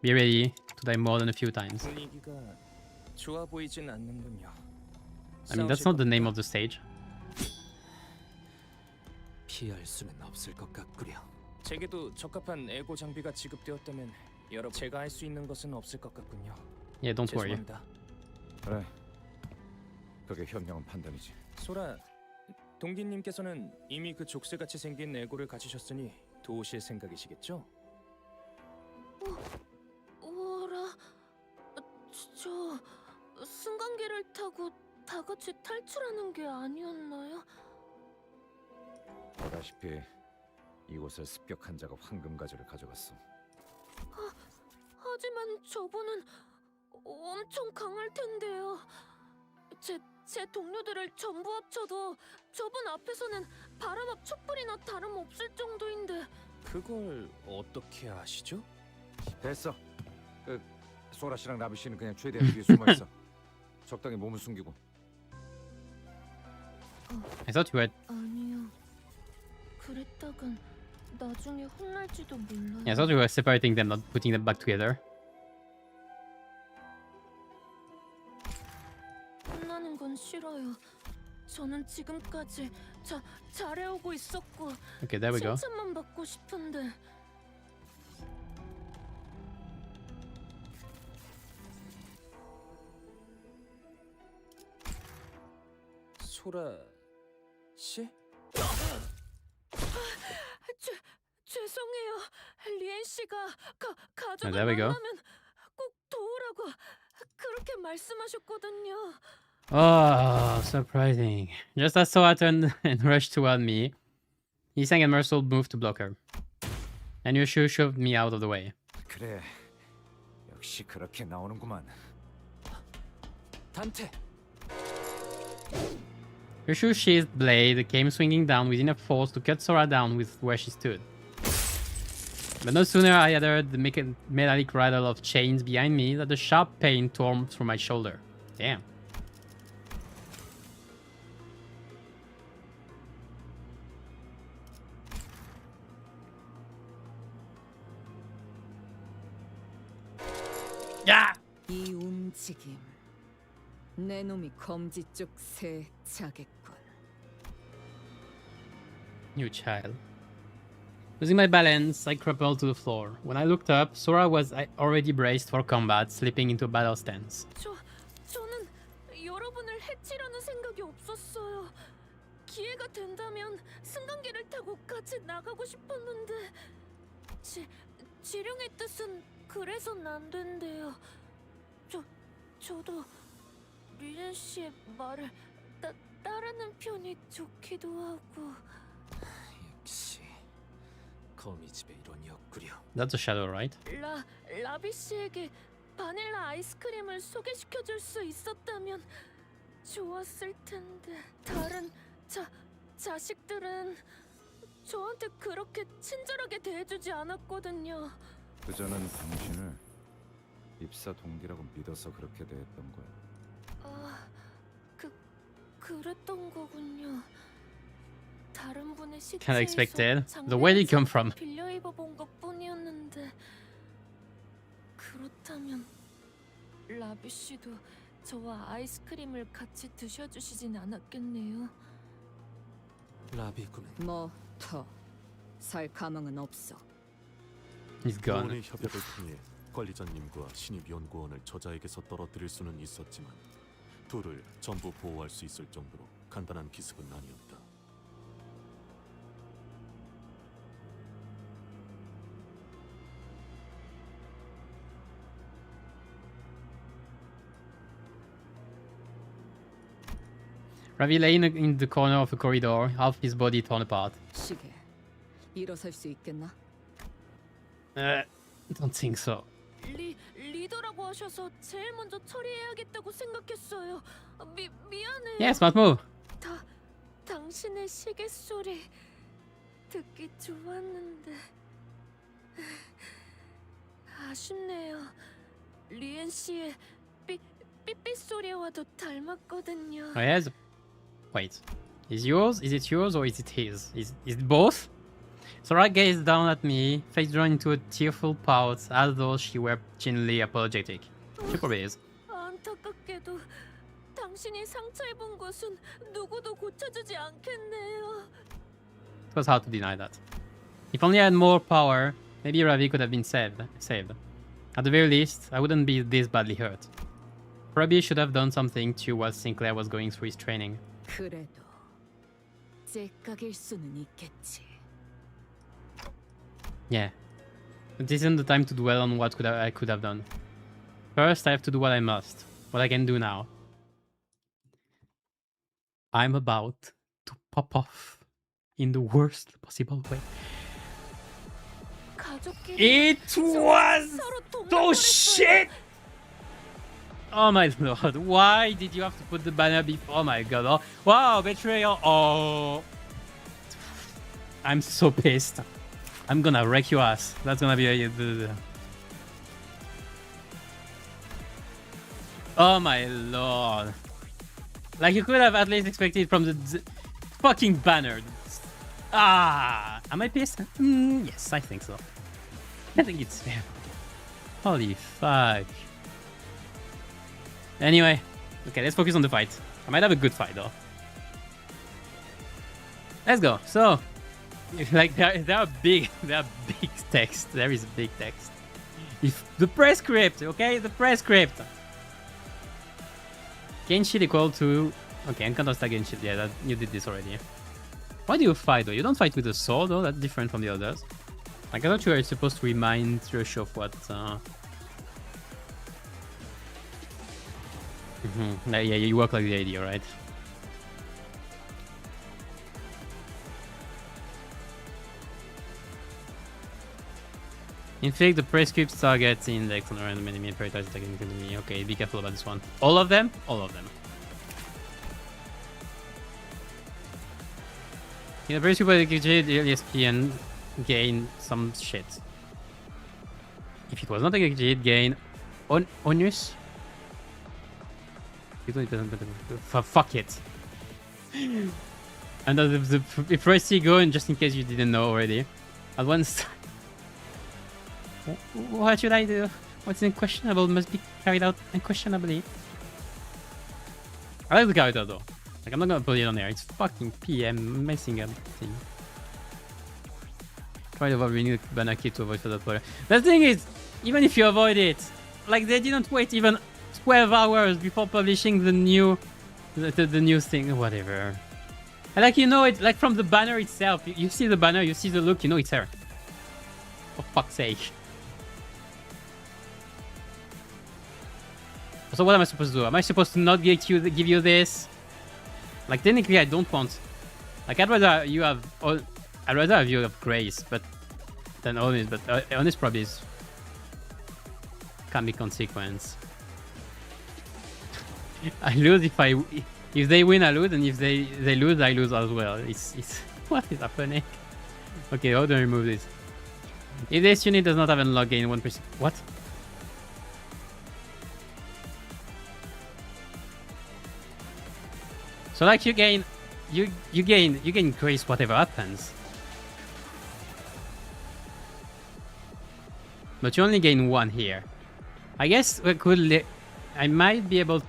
Be ready to die more than a few times. 분위기가 좋아 보이진 않는군요. I mean, that's not the name of the stage. 피할 수는 없을 것 같구려. 제게도 적합한 에고 장비가 지급되었다면 여러분 제가 할 수 있는 것은 없을 것 같군요. Yeah, don't worry. 죄송합니다. 그래. 그게 현명한 판단이지. 소라, 동기님께서는 이미 그 족쇄같이 생긴 에고를 가지셨으니 도우실 생각이시겠죠? 오라, 저 승강기를 타고 다 같이 탈출하는 게 아니었나요? 보다시피 이곳을 습격한 자가 황금 가지를 가져갔어. 하지만 저분은 엄청 강할 텐데요. 제 동료들을 전부 합쳐도 저분 앞에서는 바람 앞 촛불이나 다름없을 정도인데. 그걸 어떻게 아시죠? 됐어. 그 소라 씨랑 라비 씨는 그냥 최대한 뒤에 숨어 있어. 적당히 몸을 숨기고. I thought you had. 아니요. 그랬다간 나중에 혼날지도 몰라요. Yeah, I thought you were separating them, not putting them back together. 혼나는 건 싫어요. 저는 지금까지 잘해오고 있었고 Okay, there we go. 칭찬만 받고 싶은데. 소라 씨? 죄송해요. 리엔 씨가 가족을 there we go. 만나면 꼭 도우라고 그렇게 말씀하셨거든요. Oh, surprising. Just as Sora turned and rushed toward me, he sang and Mersul moved to block her. And Yushu shoved me out of the way. 그래. 역시 그렇게 나오는구만. 단테. Yushu's sheathed blade came swinging down with enough force to cut Sora down with where she stood. But no sooner I had heard the metallic rattle of chains behind me that a sharp pain tore through my shoulder. Damn. 야! 이 움직임, 내 놈이 검지 쪽 새 자겠군. You child. Losing my balance, I crumpled to the floor. When I looked up, Sora was already braced for combat, slipping into a battle stance. 저는 여러분을 해치려는 생각이 없었어요. 기회가 된다면 승강기를 타고 같이 나가고 싶었는데 지령의 뜻은 그래선 안 된대요. 저도 리엔 씨의 말을 따르는 편이 좋기도 하고. 역시 거미집의 이론이었구려. That's a shadow, right? 라비 씨에게 바닐라 아이스크림을 소개시켜줄 수 있었다면 좋았을 텐데. 다른 자식들은 저한테 그렇게 친절하게 대해주지 않았거든요. 그자는 당신을 입사 동기라고 믿어서 그렇게 대했던 거야. 그랬던 거군요. 다른 분의 Kinda 시체에서 expected. The where did he come from? 빌려 입어본 것뿐이었는데 그렇다면 라비 씨도 저와 아이스크림을 같이 드셔주시진 않았겠네요. 라비군은 뭐더 살 가망은 없어. He's gone. 구원의 협약을 통해 관리자님과 신입 연구원을 저자에게서 떨어뜨릴 수는 있었지만 둘을 전부 보호할 수 있을 정도로 간단한 기습은 아니었다. Ravi lay in the corner of a corridor, half his body torn apart. 시계 일어설 수 있겠나? Don't think so. 리더라고 하셔서 제일 먼저 처리해야겠다고 생각했어요. 미안해요. Yeah, smart move. 당신의 시계 소리 듣기 좋았는데 아쉽네요. 리엔 씨의 삐삐 소리와도 닮았거든요. Oh, yes. Wait. Is yours? Is it yours or is it his? Is it both? Sora gazed down at me, face drawn into a tearful pout, as though she were genuinely apologetic. She probably is. 안타깝게도 당신이 상처 입은 곳은 누구도 고쳐주지 않겠네요. It was hard to deny that. If only I had more power, maybe Ravi could have been saved. At the very least, I wouldn't be this badly hurt. Ravi should have done something too while Sinclair was going through his training. 그래도 째깍일 수는 있겠지. Yeah. But this isn't the time to dwell on what I could have done. First, I have to do what I must. What I can do now. I'm about to pop off in the worst possible way. It was so shit! Oh my lord, why did you have to put the banner before? Oh my god, oh, wow, betrayal, oh. I'm so pissed. I'm gonna wreck your ass. That's gonna be oh my lord. Like you could have at least expected from the fucking banner. Am I pissed? Yes, I think so. I think it's fair. Holy fuck. Anyway, okay, let's focus on the fight. I might have a good fight though. Let's go. So, like there are big text. There is big text. If the press script, okay, the press script. Gain shield equal to okay, Encanto star gain shield. Yeah, that you did this already. Why do you fight though? You don't fight with a sword though. That's different from the others. Like I thought you were supposed to remind Rush of what. Yeah, you work like the idea, right? Inflict the prescript target index on a random enemy and prioritize attacking enemy. Okay, be careful about this one. All of them? All of them. In the prescript, LSP and gain some shit. If it was not a GG, gain onus. Fuck it. And the press C go, and just in case you didn't know already, at once. What should I do? What's unquestionable must be carried out unquestionably. I like the character though. Like I'm not gonna put it on there. It's fucking PM messing up thing. Try to avoid renewing the banner key to avoid further player. The thing is, even if you avoid it, like they didn't wait even 12 hours before publishing the new thing. Whatever. And like you know it, like from the banner itself, you see the banner, you see the look, you know it's her. For fuck's sake. So what am I supposed to do? Am I supposed to not give you this? Like technically I don't want. Like I'd rather you have Grace, but than Honest. But Honest probably can be consequence. I lose if they win I lose, and if they lose I lose as well. It's what is happening? Okay, how do I remove this? If this unit does not have unlock gain 1%. What? So like you gain you gain grace whatever happens. But you only gain 1 here. I guess we could. I might be able.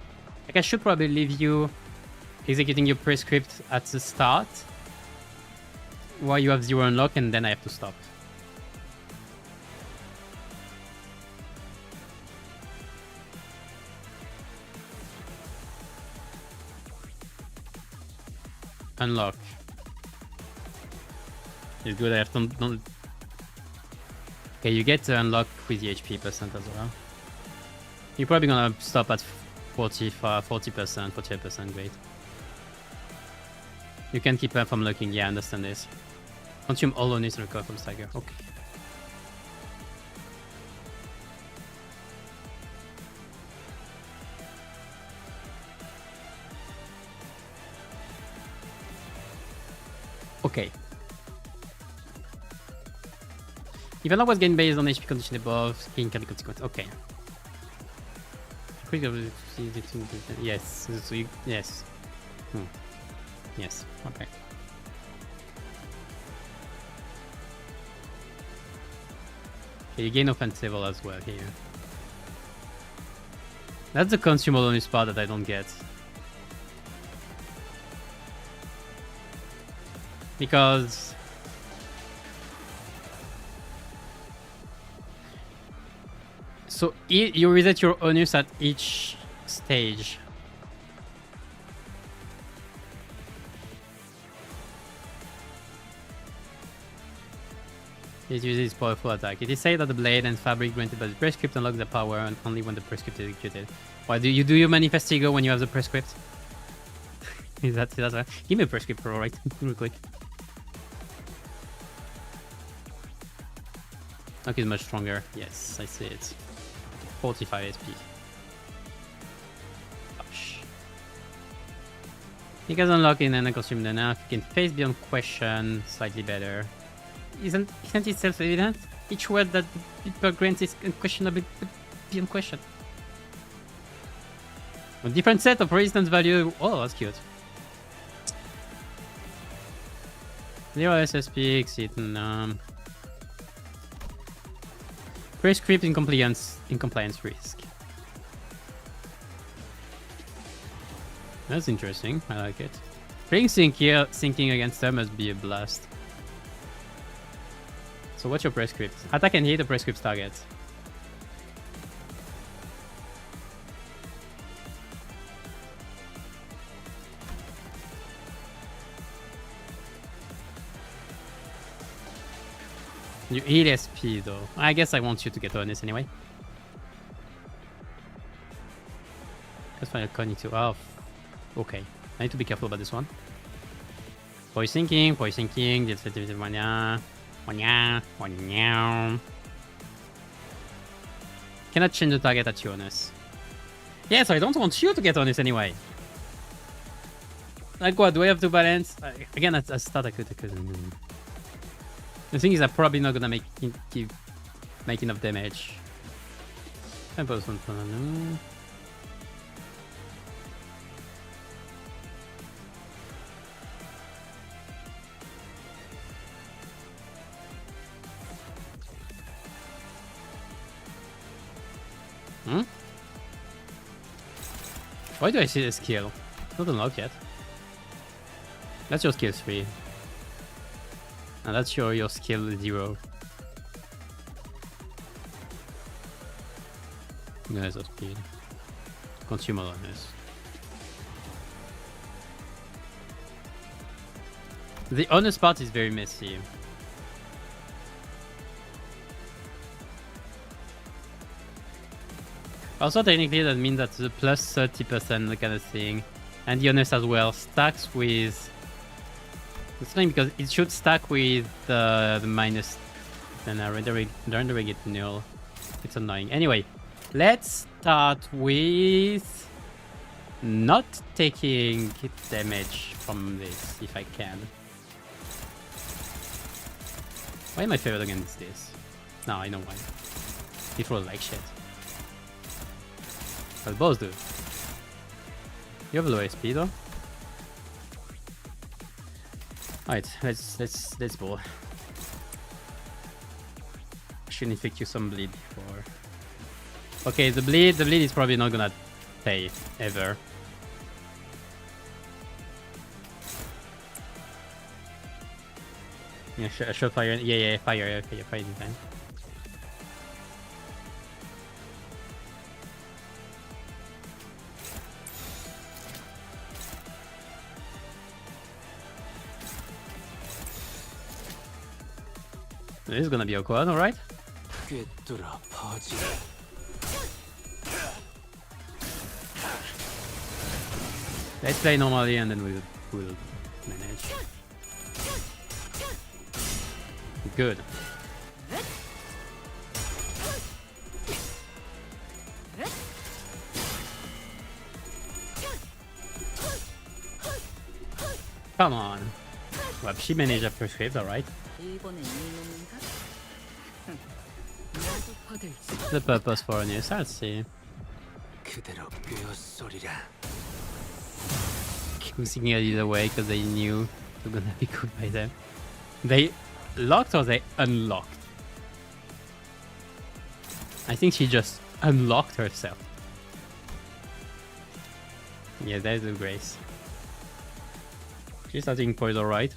Like, I should probably leave you executing your prescript at the start, while you have 0 unlock, and then I have to stop. Unlock. It's good. I have to. Don't... Okay, you get to unlock with the HP percent as well. You're probably gonna stop at 40%, 48%. Great. You can keep up from looking. Yeah, I understand this. Consume all units and recover from stagger. Okay. Okay. If unlock was gained based on HP condition above, gain can be consequence. Okay. Yes. So you, yes. Yes. Okay. Okay, you gain offense level as well here. That's the consumable only spot that I don't get. Because so you reset your onus at each stage. It uses powerful attack. It is said that the blade and fabric granted by the prescript unlock the power and only when the prescript is executed. Why do you manifest ego when you have the prescript? Is that right? Give me a prescript roll, right? Real quick. Okay, it's much stronger. Yes, I see it. 45 SP. Gosh. You guys unlock in and consume enough. You can face beyond question slightly better. Isn't it self-evident? Each word that people grants is unquestionably beyond question. A different set of resistance value. Oh, that's cute. 0 SSP, exit, prescript in compliance risk. That's interesting. I like it. Playing sinking against them must be a blast. So what's your prescript? Attack and hit the prescript target. You heal SP though. I guess I want you to get on this anyway. Let's find a cognitive. Oh, okay. I need to be careful about this one. Poison king. Cannot change the target at your honest. Yes, I don't want you to get on this anyway. Like what? Do I have to balance? Again, at start I could. The thing is, I'm probably not gonna make enough damage. Why do I see the skill? Not unlocked yet. That's your skill 3. And that's your skill 0. There's a speed. Consumer on this. The honest part is very messy. Also, technically, that means that the plus 30% kind of thing, and the honest as well, stacks with. It's funny because it should stack with the minus. Then I render get null. It's annoying. Anyway, let's start with not taking damage from this if I can. Why am I favored against this? No, I know why. It rolls like shit. But both do. You have low SP though. Alright, let's ball. Should inflict you some bleed before. Okay, the bleed is probably not gonna pay ever. Yeah, sure, fire. Yeah, fire anytime. This is gonna be awkward, alright? Let's play normally and then we'll manage. Good. Come on. Well, she managed a first wave, alright. The purpose for a new I'll see. Choosing it either way because they knew it was gonna be good by them. They locked or they unlocked? I think she just unlocked herself. Yeah, there's the grace. She's starting point alright.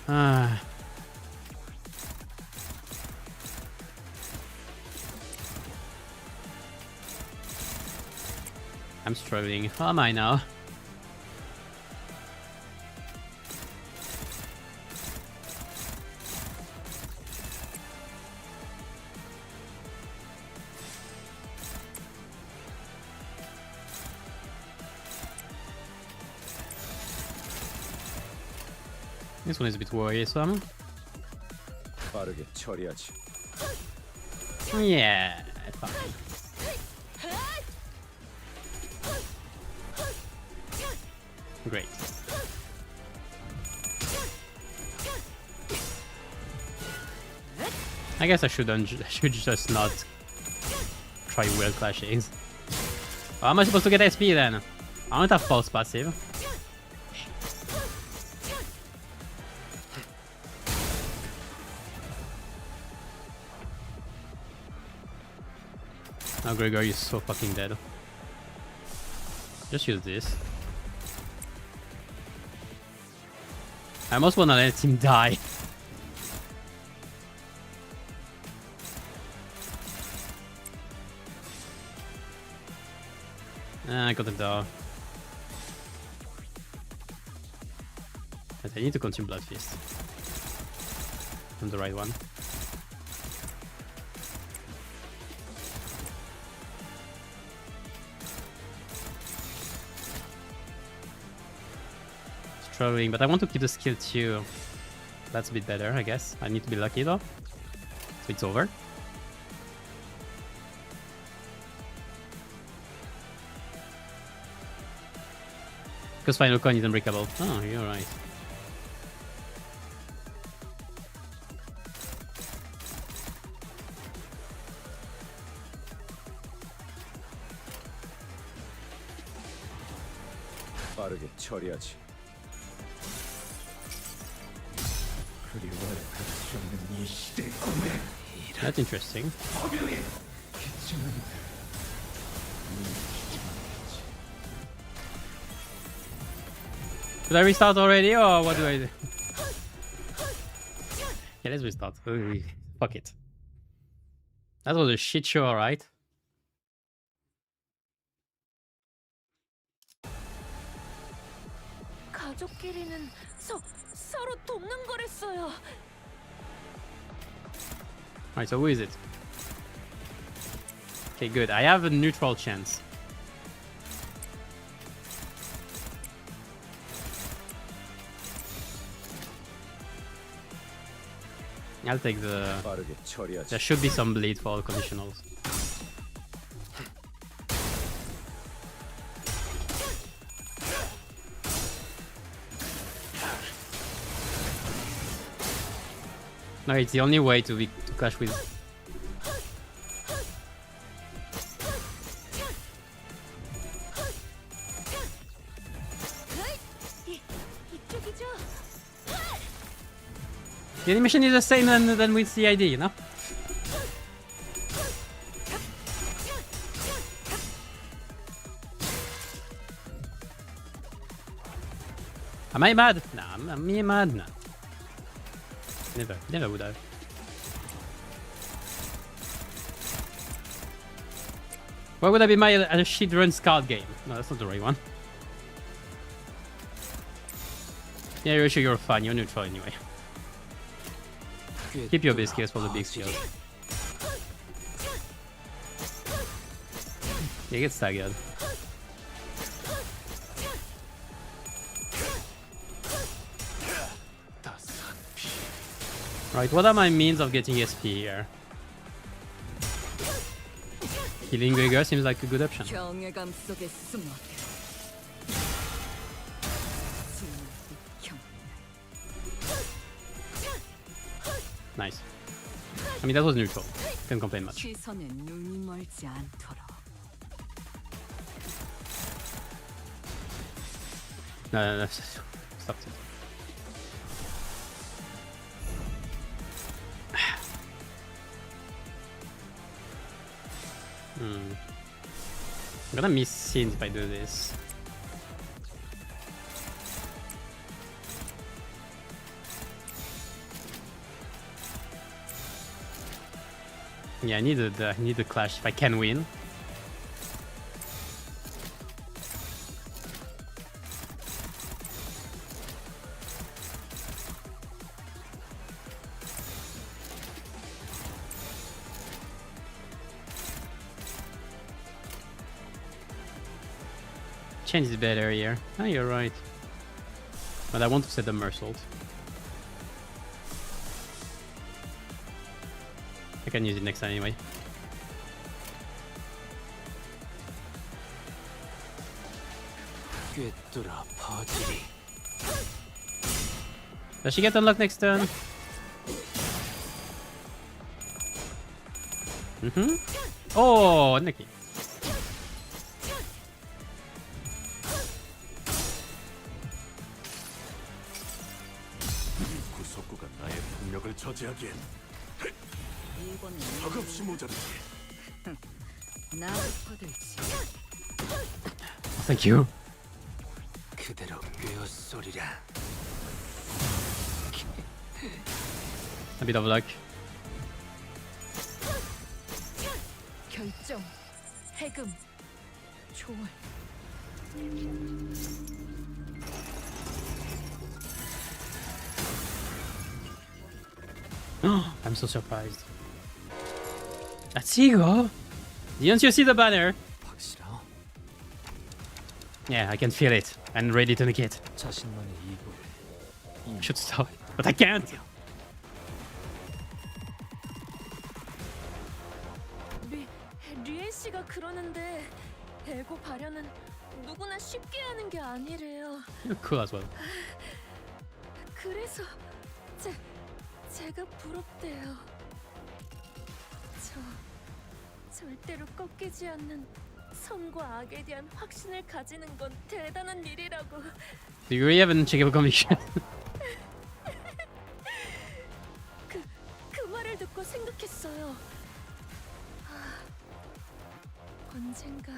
Ah. I'm struggling. How am I now? This one is a bit worrisome. 빠르게 처리하지. Yeah, fine. Great. I guess I should just not try World Clashes. How am I supposed to get SP then? I don't have false passive. Oh, Gregor, you're so fucking dead. Just use this. I almost wanna let him die. I got the door. But I need to consume Blood Fist. I'm the right one. Struggling, but I want to keep the skill too. That's a bit better, I guess. I need to be lucky though. So it's over. Because final coin is unbreakable. Oh, you're right. 빠르게 처리하지. That's interesting. Should I restart already or what do I do? Yeah, let's restart. Fuck it. That was a shit show, alright. 가족끼리는 서로 돕는 거랬어요. Alright, so who is it? Okay, good. I have a neutral chance. I'll take the... There should be some bleed for all conditionals. No, it's the only way to clash with. The animation is the same than with CID, you know? Am I mad? Nah, am I mad? Nah. Never would I. Why would I be mad at a shit run card game? No, that's not the right one. Yeah, you're sure you're fine. You're neutral anyway. Keep your big skills for the big skills. Yeah, get staggered. Right, what are my means of getting SP here? Killing Gregor seems like a good option. Nice. I mean, that was neutral. Can't complain much. No. Stop it. I'm gonna miss scenes if I do this. Yeah, I need the clash if I can win. Change is better here. Oh, you're right. But I want to set the Mersault. I can use it next time anyway. Does she get unlocked next turn? Oh, Nikki. 구속구가 나의 폭력을 저지하기엔 턱없이 모자르지. Thank you. 그대로 꿰어쏘리라. A bit of luck. 결정, 해금, 조월. I'm so surprised. That's Ego. Didn't you see the banner? Yeah, I can feel it and ready to negate. Should stop, but I can't. 리엔 씨가 그러는데 에고 발현은 누구나 쉽게 하는 게 아니래요. You're cool as well. 그래서 제가 부럽대요. 절대로 꺾이지 않는 선과 악에 대한 확신을 가지는 건 대단한 일이라고. Do you really have an uncheckable conviction? 그 말을 듣고 생각했어요. 언젠가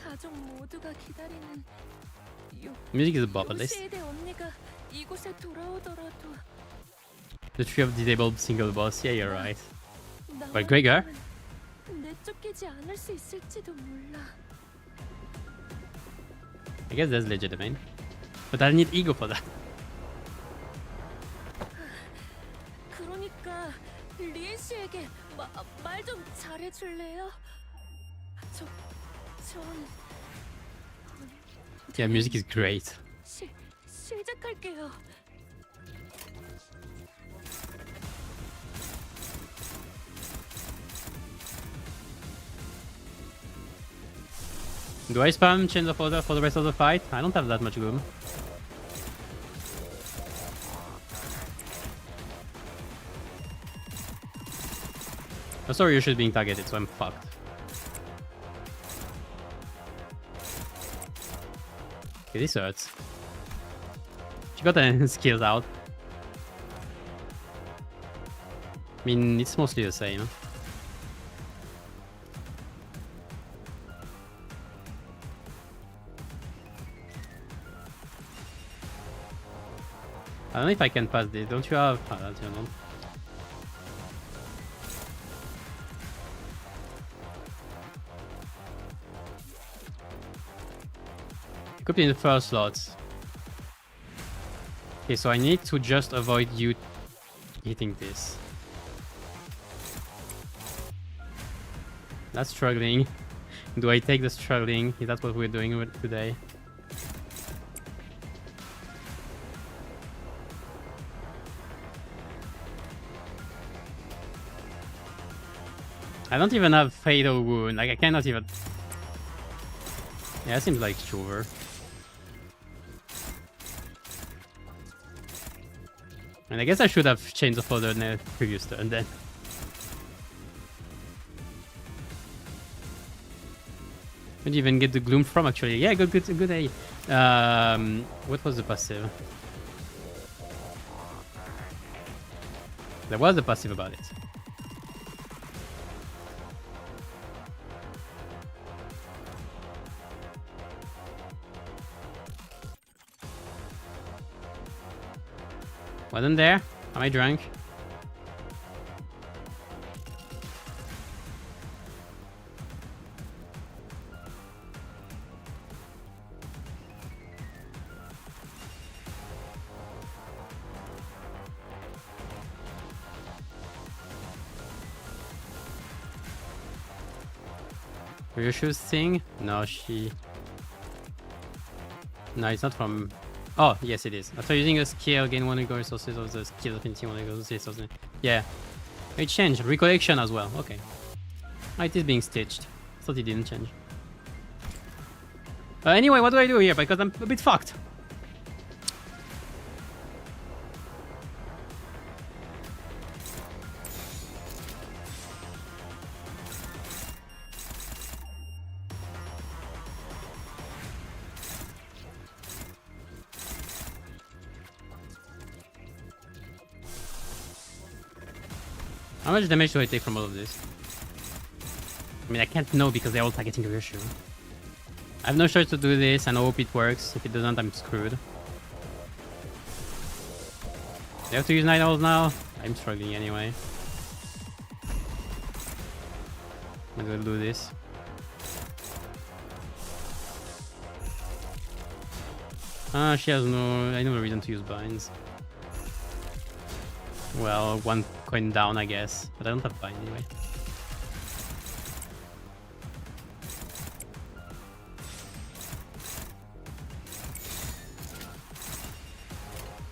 가족 모두가 기다리는 Music is above the list. 요시에대 언니가 이곳에 돌아오더라도 The tree of disabled single boss. Yeah, you're right. But Gregor? 내쫓기지 않을 수 있을지도 몰라. I guess that's legitimate. But I need ego for that. 그러니까 리엔 씨에게 말 좀 잘해줄래요? 전 Yeah, music is great. 시작할게요. Do I spam Chains of Order for the rest of the fight? I don't have that much room. Oh, sorry, you should being targeted, so I'm fucked. Okay, this hurts. She got the skills out. mean, it's mostly the same. I don't know if I can pass this. Don't you have? Ah, that's your one. Could be in the first slot. Okay, so I need to just avoid you hitting this. That's struggling. Do I take the struggling? Is that what we're doing today? I don't even have fatal wound. Like I cannot even. Yeah, it seems like it's over. And I guess I should have changed the folder in the previous turn then. Where did you even get the gloom from actually? Yeah, good A. What was the passive? There was a passive about it. Wasn't there? Am I drunk? Ryoshu's thing? No, she... No, it's not from... Oh, yes it is. After using a skill, gain 1 ego resources of the skill affinity 1 ego resources. Yeah. It changed. Recollection as well. Okay. Oh, it is being stitched. Thought it didn't change. Anyway, what do I do here? Because I'm a bit fucked. How much damage do I take from all of this? I mean, I can't know because they're all targeting the Ryoshu. I have no choice to do this and I hope it works. If it doesn't, I'm screwed. They have to use Night Owls now? I'm struggling anyway. I'm gonna do this. She has no reason to use binds. Well, 1 coin down, I guess. But I don't have bind anyway.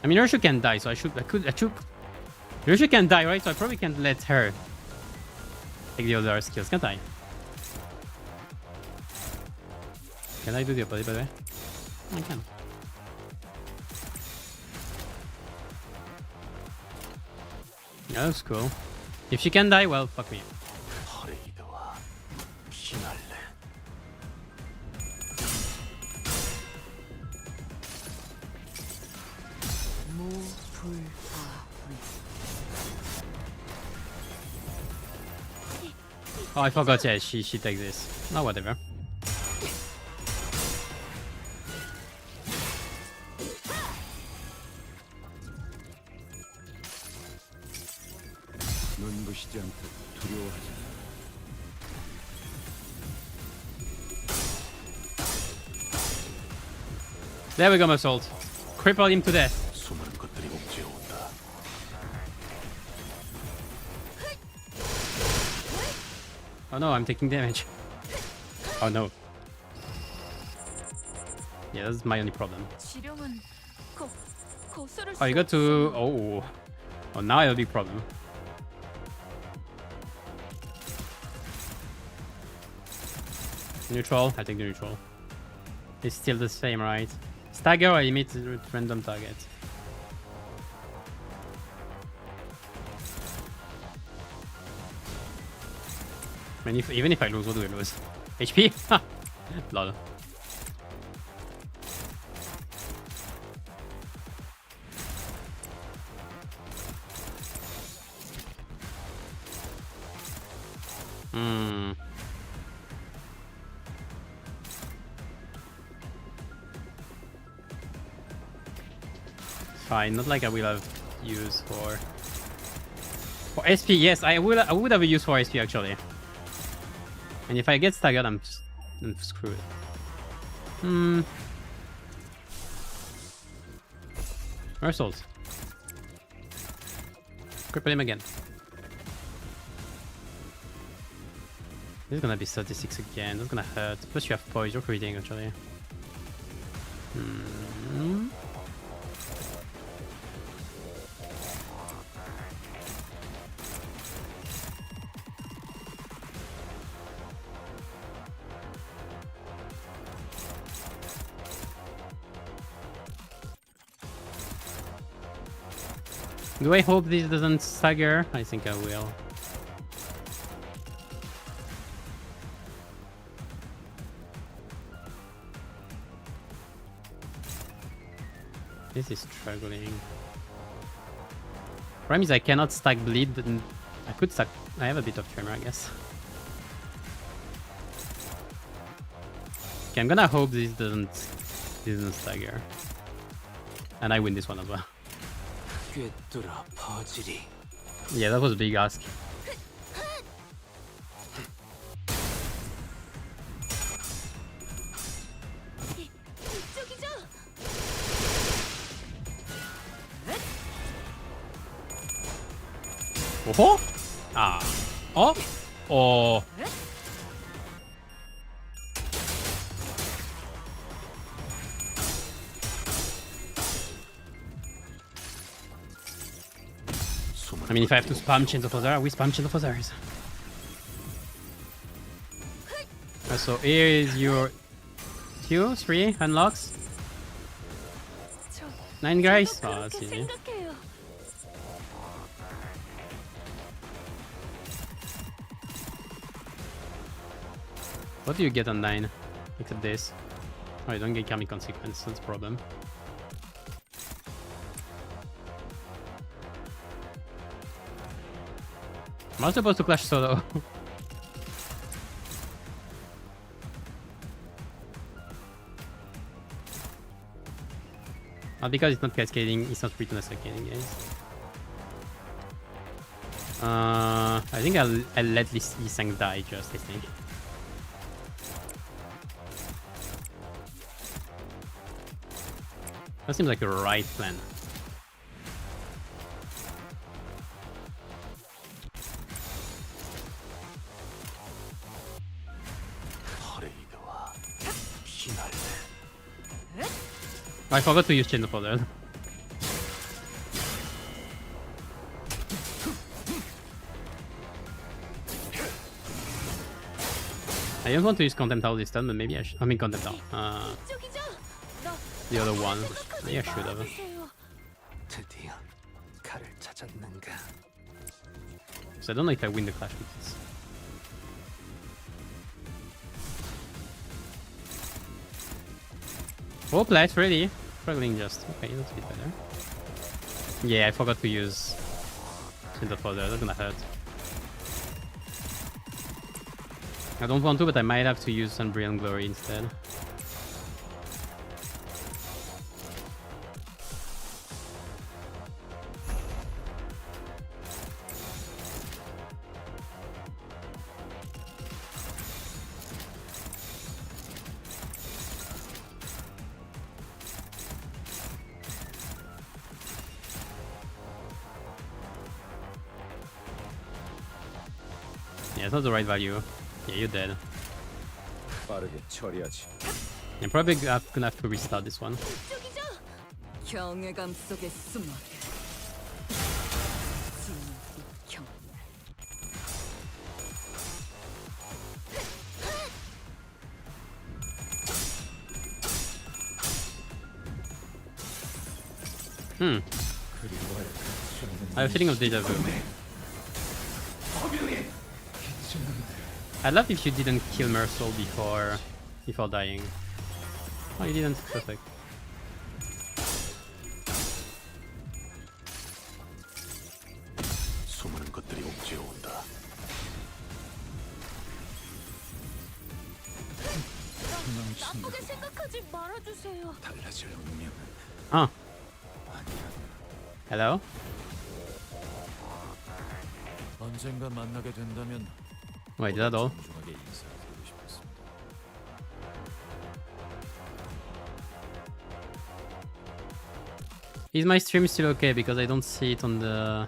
I mean, Ryoshu can die, so I should... Ryoshu can die, right? So I probably can't let her take the other skills, can't I? Can I do the opposite, by the way? I can. Yeah, that's cool. If she can die, well, fuck me. Oh, I forgot. Yeah, she takes this. Oh, whatever. There we go, my salt. Cripple him to death. Oh no, I'm taking damage. Oh no. Yeah, that's my only problem. Oh, you got to... Oh. Oh, now I have a big problem. Neutral. I take the neutral. It's still the same, right? Stagger or emit random target. I mean, even if I lose, what do I lose? HP? Lol. Hmm. Fine, not like I will have use for SP. Yes, I would have a use for SP actually. And if I get staggered, I'm screwed. Hmm. Reversals. Cripple him again. This is gonna be 36 again. That's gonna hurt. Plus you have poise. You're creating actually. Hmm. Do I hope this doesn't stagger? I think I will. This is struggling. Problem is I cannot stack bleed, but I could stack. I have a bit of tremor, I guess. Okay, I'm gonna hope this doesn't stagger, and I win this one as well. Yeah, that was a big ask. Oh! Ah. Oh! Oh! I mean, if I have to spam Chains of Osiris, we spam Chains of Osiris. So here is your 2, 3 unlocks. 9 guys? Oh, that's easy. What do you get on 9? Except this. Oh, you don't get Karmic Consequence, that's a problem. I'm not supposed to clash solo. Because it's not cascading, it's not return cascading, guys. I think I'll let this Isang die just, I think. That seems like a right plan. I forgot to use Chain of Osiris. I don't want to use Contempt all this time, but maybe I should. I mean, Contempt all. The other one. Maybe I should have. So I don't know if I win the clash with this. Oh, Plat, really? Struggling just. Okay, that's a bit better. Yeah, I forgot to use Chains of Osiris. That's gonna hurt. I don't want to, but I might have to use Unbrilliant Glory instead. Yeah, it's not the right value. Yeah, you're dead. I'm probably gonna have to restart this one. I have a feeling of deja vu. I'd love if you didn't kill Mercel before dying. Oh, you didn't. Perfect. 하지 말아주세요. 달라질 운명은 Oh. Hello? 언젠가 만나게 된다면 Wait, is that all? 정중하게 인사드리고 싶었습니다. Is my stream still okay? Because I don't see it on the...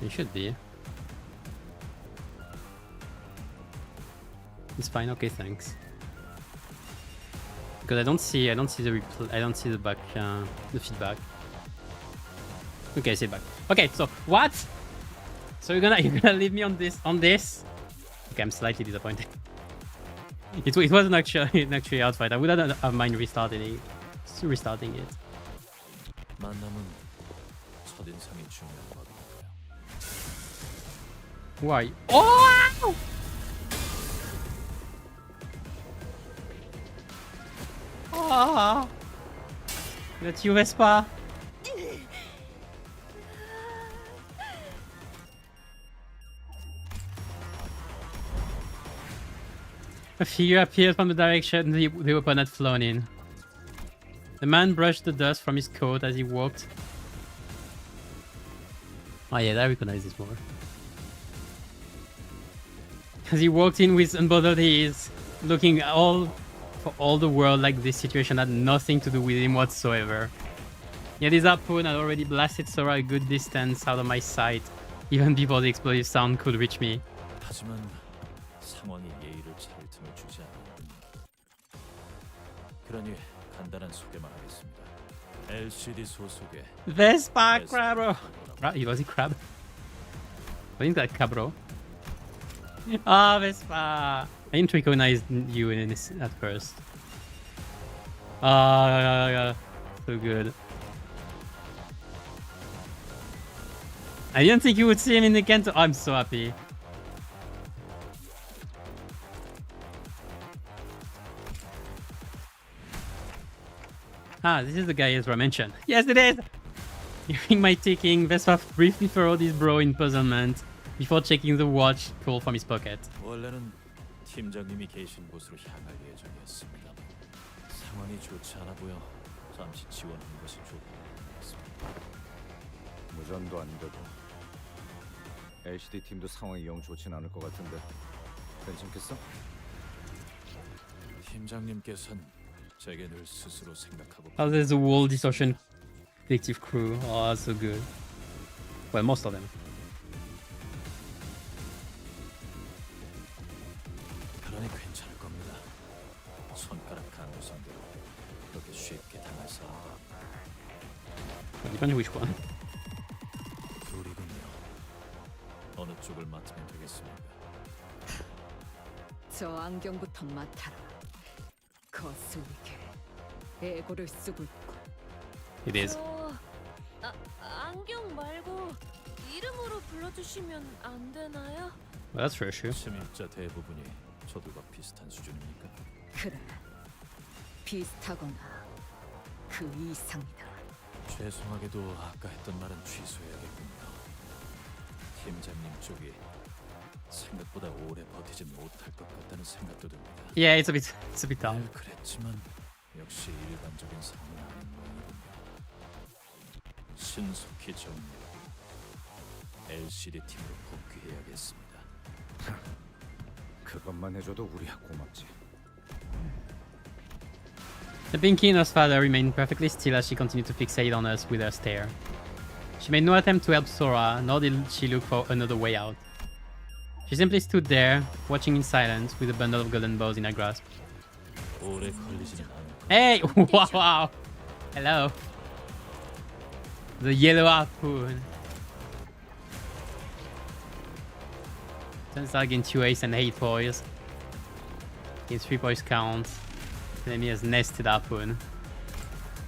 It should be. It's fine. Okay, thanks. Because I don't see the I don't see the back, the feedback. Okay, I see it back. Okay, so what? So you're gonna leave me on this? Okay, I'm slightly disappointed. It wasn't actually an actual outfight. I wouldn't have mind restarting it. 만남은 첫인상이 중요한 법이니까요. Why? Oh! Ah! That's you, Vespa. A figure appeared from the direction the weapon had flown in. The man brushed the dust from his coat as he walked. Oh yeah, I recognize this more. As he walked in with unbothered ease, looking for all the world like this situation had nothing to do with him whatsoever. Yet his harpoon had already blasted Sora a good distance out of my sight, even before the explosive sound could reach me. 하지만 상황이 예의를 차릴 틈을 주지 않는군요. 그러니 간단한 소개만 하겠습니다. LCD 소속의 Vespa Crabro! Was he Crab? I think that Cabro. Ah, Vespa! I didn't recognize you in this at first. Ah, so good. I didn't think you would see him in the Canto. I'm so happy. Ah, this is the guy Ezra mentioned. Yes, it is! Hearing my ticking, Vespa briefly furrowed his brow in puzzlement before checking the watch pulled from his pocket. 원래는 팀장님이 계신 곳으로 향할 예정이었습니다. 상황이 좋지 않아 보여 잠시 지원하는 것이 좋을 것 같습니다. 무전도 안 되고 LCD 팀도 상황이 영 좋진 않을 것 같은데 괜찮겠어? 팀장님께서는 제게 늘 스스로 생각하고 Oh, there's a whole distortion detective crew. Oh, that's so good. Well, most of them. 그러니 괜찮을 겁니다. 손가락 강도 상대로 그렇게 쉽게 당할 사람도 Depends which one. 둘이군요. 어느 쪽을 맡으면 되겠습니까? 저 안경부터 맡아라. 거슬리게 애고를 쓰고 있고. It is. 안경 말고 이름으로 불러주시면 안 되나요? Well, that's for sure. 침입자 대부분이 저들과 비슷한 수준입니까? 그래, 비슷하거나 그 이상이다. 죄송하게도 아까 했던 말은 취소해야겠군요. 팀장님 쪽이 생각보다 오래 버티지 못할 것 같다는 생각도 듭니다. Yeah, it's a bit down. 그랬지만 역시 일반적인 상황은 아닌 모양이군요. 신속히 정리. LCD 팀으로 복귀해야겠습니다. 그것만 해줘도 우리야 고맙지. The Pinky Nose father remained perfectly still as she continued to fixate on us with her stare. She made no attempt to help Sora, nor did she look for another way out. She simply stood there, watching in silence, with a bundle of golden balls in her grasp. 오래 걸리지는 않을 Hey! Wow! Hello. The yellow harpoon. Turns out again 2 ace and 8 poise. His 3 poise count. The enemy has nested harpoon.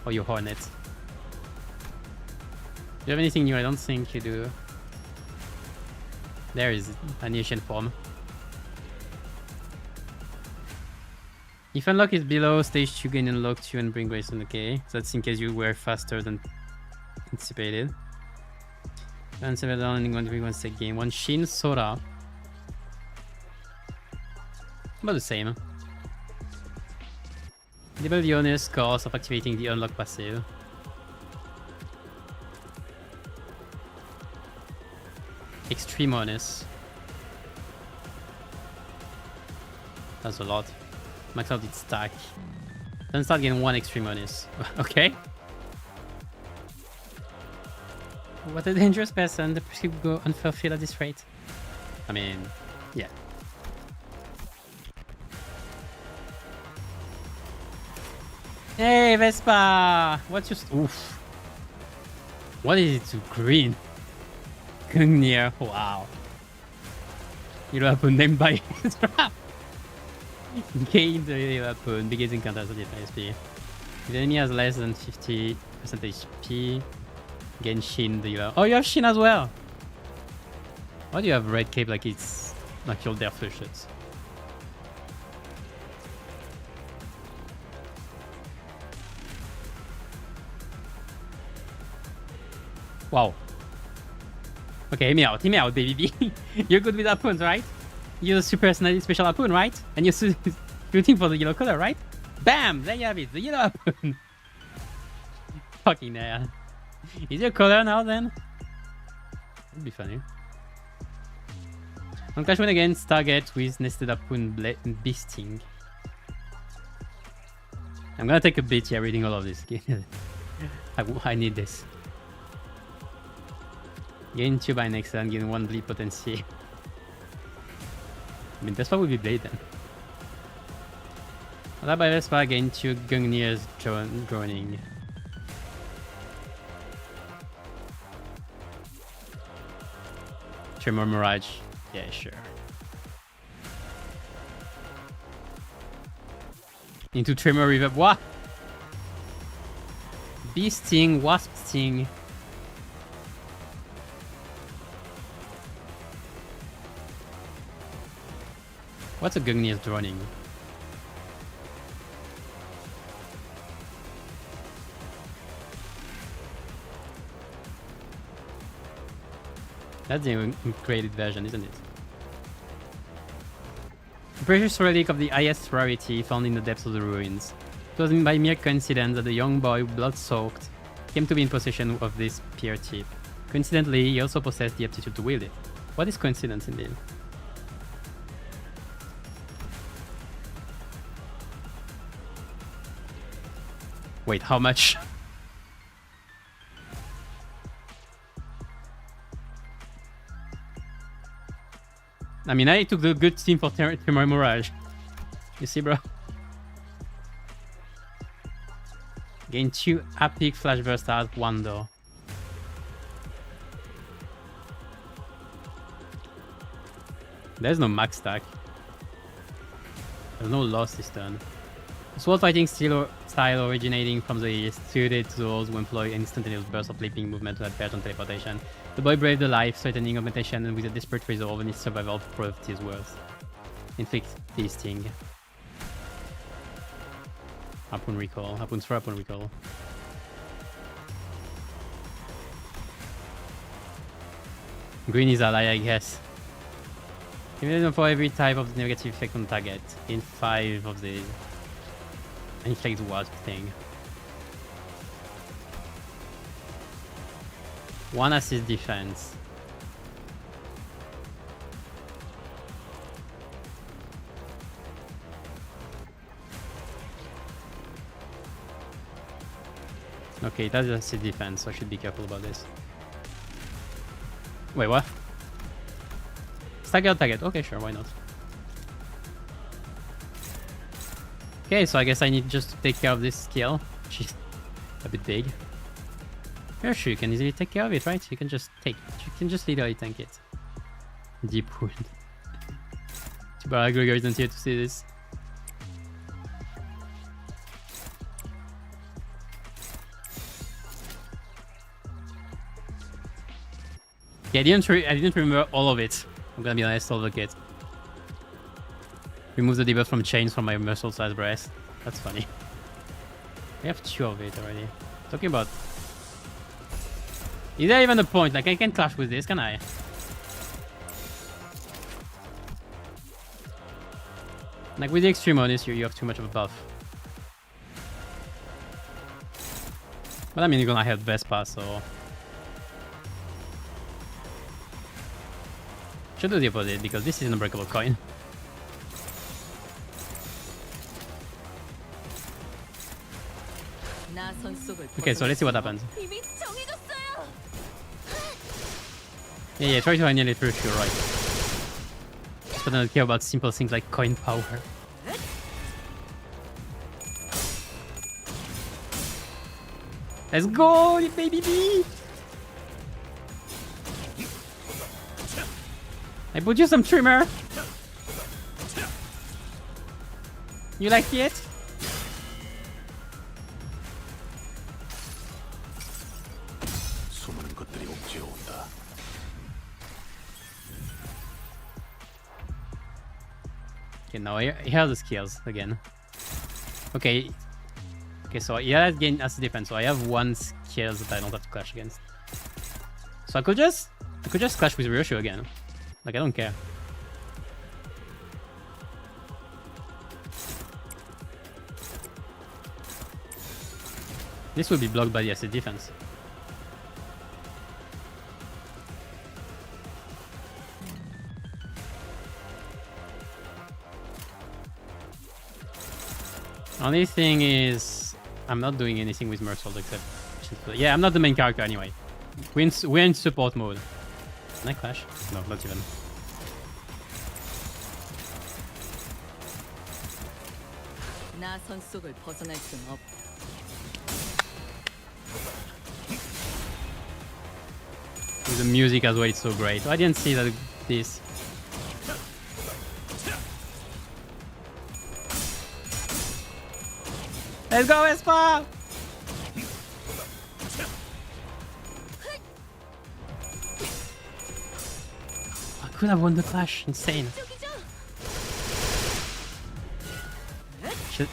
Or your hornet. Do you have anything new? I don't think you do. There is an ancient form. If unlock is below stage 2, gain unlock 2 and bring Grayson. Okay, so that's in case you were faster than anticipated. And 7 down and 1 3 1 set game. 1 Shin Sora. About the same. Enable the owner's cost of activating the unlock passive. Extreme honest. That's a lot. Max out its stack. Then start getting 1 extreme honest. Okay. What a dangerous person. The prescript go unfulfilled at this rate. I mean, yeah. Hey Vespa! What's your oof? What is it to green? Gungnir, wow. Hero weapon named by gain the hero weapon, biggest encounters at SP. If the enemy has less than 50% HP, gain Shin the hero. Oh, you have Shin as well! Why do you have red cape like it's like your death flushes? Wow. Okay, hear me out, baby. You're good with harpoons, right? You're a super special harpoon, right? And you're shooting for the yellow color, right? Bam! There you have it, the yellow harpoon. Fucking hell. Is your color now then? That'd be funny. On Clash win against target with nested harpoon beasting. I'm gonna take a bit here reading all of this. I need this. Gain 2 by next turn, gain 1 bleed potency. I mean, Vespa would be blade then. That by Vespa, gain 2 Gungnir's droning. Tremor Mirage. Yeah, sure. Into Tremor River. What? Bee Sting, Wasp Sting. What's a Gungnir's droning? That's the upgraded version, isn't it? A precious relic of the highest rarity found in the depths of the ruins. It was by mere coincidence that the young boy, blood-soaked, came to be in possession of this spear tip. Coincidentally, he also possessed the aptitude to wield it. What is coincidence indeed? Wait, how much? I mean, I took the good team for Tremor Mirage. You see, bro? Gain 2 epic flash burst out, 1 though. There's no max stack. There's no loss this turn. Sword fighting style originating from the east, suited to those who employ instantaneous bursts of leaping movement to advert on teleportation. The boy braved the life, threatening augmentation, and with a desperate resolve and his survival proved his worth. Inflict feasting. Harpoon recall. Harpoons for harpoon recall. Green is ally, I guess. Even for every type of negative effect on target. In 5 of these. Inflict wasp thing. 1 assist defense. Okay, that's assist defense, so I should be careful about this. Wait, what? Stagger target. Okay, sure, why not? Okay, so I guess I need just to take care of this skill, which is a bit big. Yeah, sure, you can easily take care of it, right? You can just literally tank it. Deep wound. But Gregor isn't here to see this. Yeah, I didn't remember all of it. I'm gonna be honest, all of it. Remove the debuff from chains from my muscle size breast. That's funny. I have 2 of it already. Talking about... Is there even a point? Like, I can clash with this, can I? Like with the extreme bonus, you have too much of a buff. But I mean, you're gonna have Vespa, so should do the opposite because this is an unbreakable coin. Okay, so let's see what happens. Yeah, try to annihilate first, you're right. But I don't care about simple things like coin power. Let's go, baby bee! I bought you some trimmer. You like it? 수많은 것들이 옥죄어 온다. Okay, now here are the skills again. Okay. Okay, so yeah, that gain as defense. So I have one skill that I don't have to clash against. So I could just clash with Ryoshu again. Like I don't care. This will be blocked by the acid defense. Only thing is, I'm not doing anything with Mersault except... Yeah, I'm not the main character anyway. We're in support mode. Can I clash? No, not even. With the music as well, it's so great. I didn't see that this. Let's go, Espa! I could have won the clash. Insane.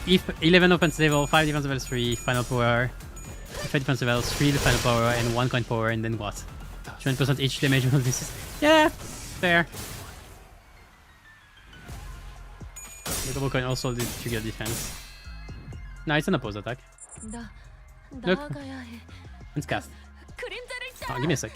If 11 offensive level, 5 defense level 3, final power, 5 defense level 3, the final power, and 1 coin power, and then what? 20% each damage. This is... Yeah, fair. The double coin also did trigger defense. No, it's an opposed attack. Look. It's cast. Oh, give me a sec.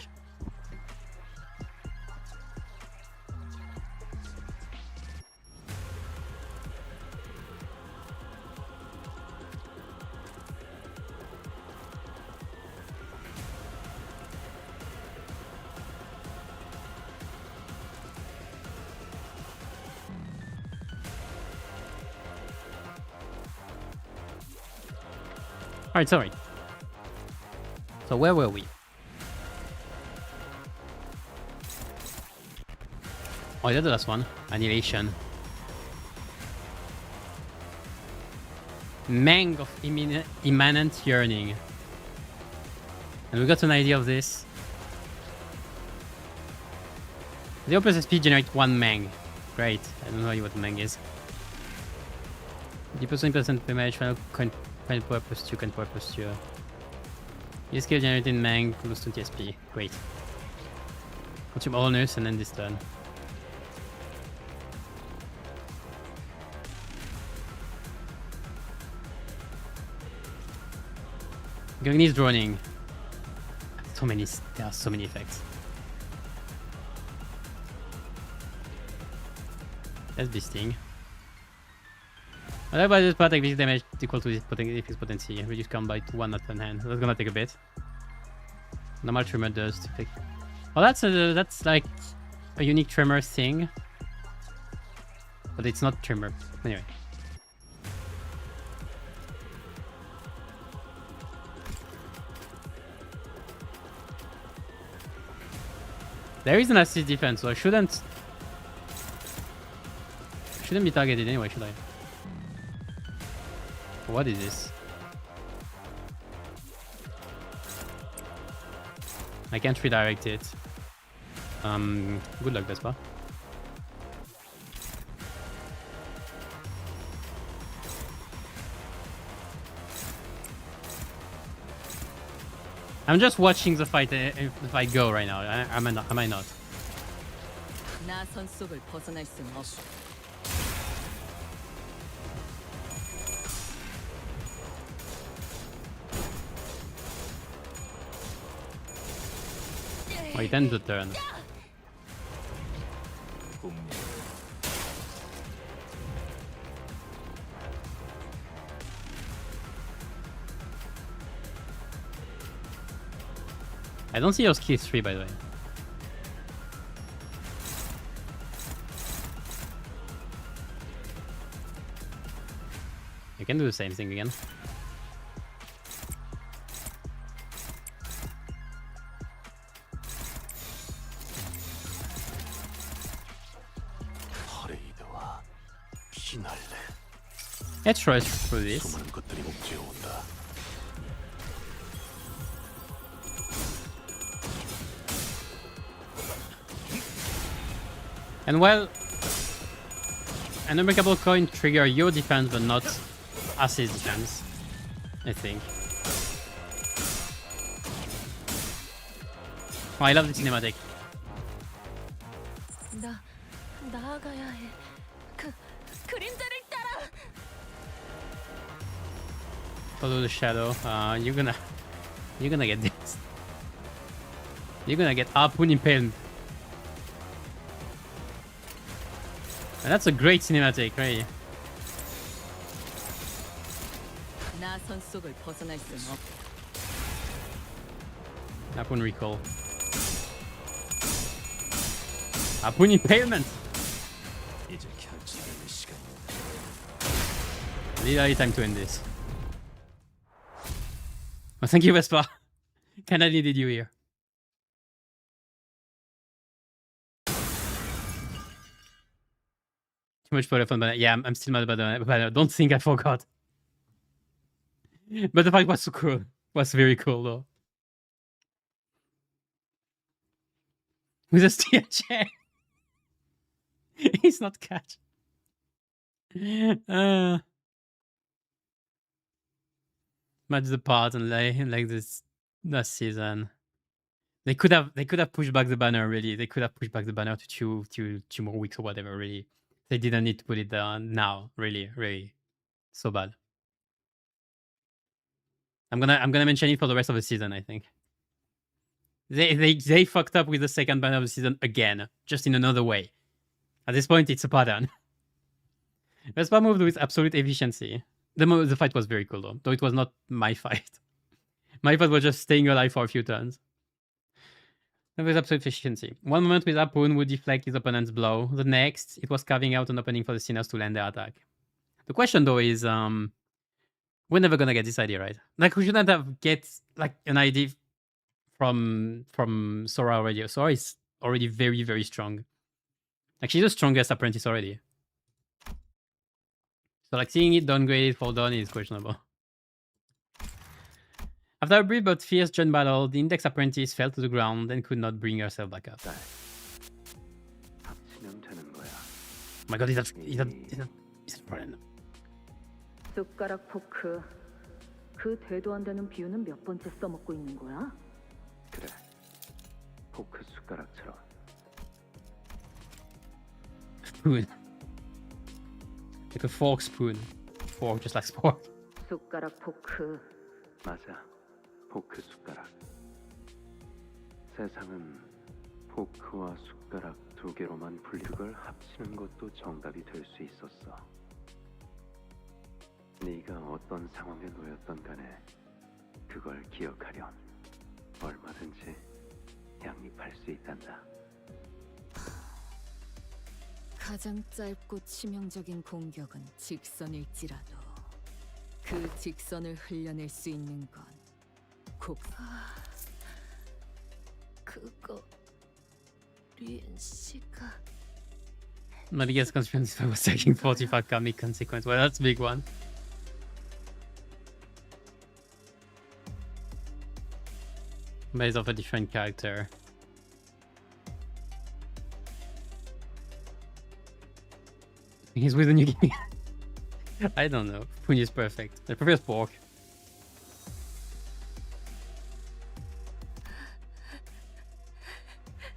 Alright, sorry. So where were we? Oh, that's the last one. Annihilation. Mang of immanent yearning. And we got an idea of this. The opposite speed generates 1 Mang. Great. I don't know what Mang is. Deposit 20% damage, final coin power plus 2, coin power plus 2. This skill generating Mang plus 20 SP. Great. Consume all nurse and then this turn. Gagni's droning. So many, there are so many effects. That's Beasting. Whatever this part, this damage equal to this potency. Reduce combat to 1 at 1 hand. That's gonna take a bit. Normal tremor does to pick. Well, that's like a unique tremor thing, but it's not tremor. Anyway. There is an assist defense, so I shouldn't be targeted anyway, should I? What is this? I can't redirect it. Good luck, Vespa. I'm just watching the fight go right now. Am I not? Wait, end the turn. I don't see your skill 3 by the way. You can do the same thing again. Let's try through this. And well, an unbreakable coin trigger your defense but not Ace's defense, I think. Oh, I love the cinematic. 나아가야 해. 그림자를 따라. Follow the shadow. You're gonna get this. You're gonna get harpoon impaled. And that's a great cinematic, right? 나선 속을 벗어날 수는 없다. Harpoon recall. Harpoon impalement. Literally time to end this. Well, thank you, Vespa. Kinda needed you here. Too much for fun, but yeah, I'm still mad about the banner. Don't think I forgot. But the fight was so cool. Was very cool though. With a steel chair. He's not catch. Match the part and like this last season. They could have pushed back the banner really. They could have pushed back the banner to two more weeks or whatever really. They didn't need to put it down now, really. So bad. I'm gonna mention it for the rest of the season, I think. They fucked up with the second banner of the season again, just in another way. At this point, it's a pattern. Vespa moved with absolute efficiency. The fight was very cool though it was not my fight. My fight was just staying alive for a few turns. With absolute efficiency. One moment with Harpoon would deflect his opponent's blow. The next, it was carving out an opening for the sinners to land their attack. The question though is, we're never gonna get this idea right. Like we shouldn't have get like an idea from Sora already. Sora is already very, very strong. Like she's the strongest apprentice already. So like seeing it downgraded for Dawn is questionable. After a brief but fierce joint battle, the Index apprentice fell to the ground and could not bring herself back up. Oh my god, is that Brian? 숟가락 포크. 그 되도 안 되는 비유는 몇 번째 써먹고 있는 거야? 그래. 포크 숟가락처럼. Spoon. Like a fork spoon. Fork, just like spork. 숟가락 포크. 맞아. 포크 숟가락. 세상은 포크와 숟가락 두 개로만 분리 그걸 합치는 것도 정답이 될 수 있었어. 네가 어떤 상황에 놓였던 간에 그걸 기억하렴. 얼마든지 양립할 수 있단다. 가장 짧고 치명적인 공격은 직선일지라도 그 직선을 흘려낼 수 있는 건 그거 리엔 씨가 But I guess consequence if I was taking 45 comic consequence. Well, that's a big one. Based off a different character. He's with a new game. I don't know. Poon is perfect. I prefer pork.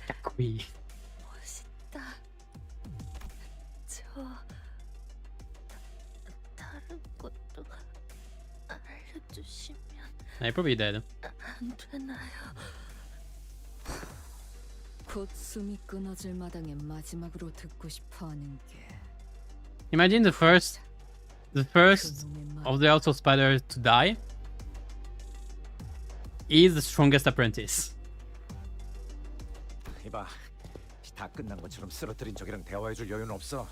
Kakui. 멋있다. 저 다른 것도 알려주시면 I probably dead. 안 되나요? 곧 숨이 끊어질 마당에 마지막으로 듣고 싶어하는 게 Imagine the first of the House of Spider to die is the strongest apprentice. 이봐, 다 끝난 것처럼 쓰러뜨린 적이랑 대화해줄 여유는 없어.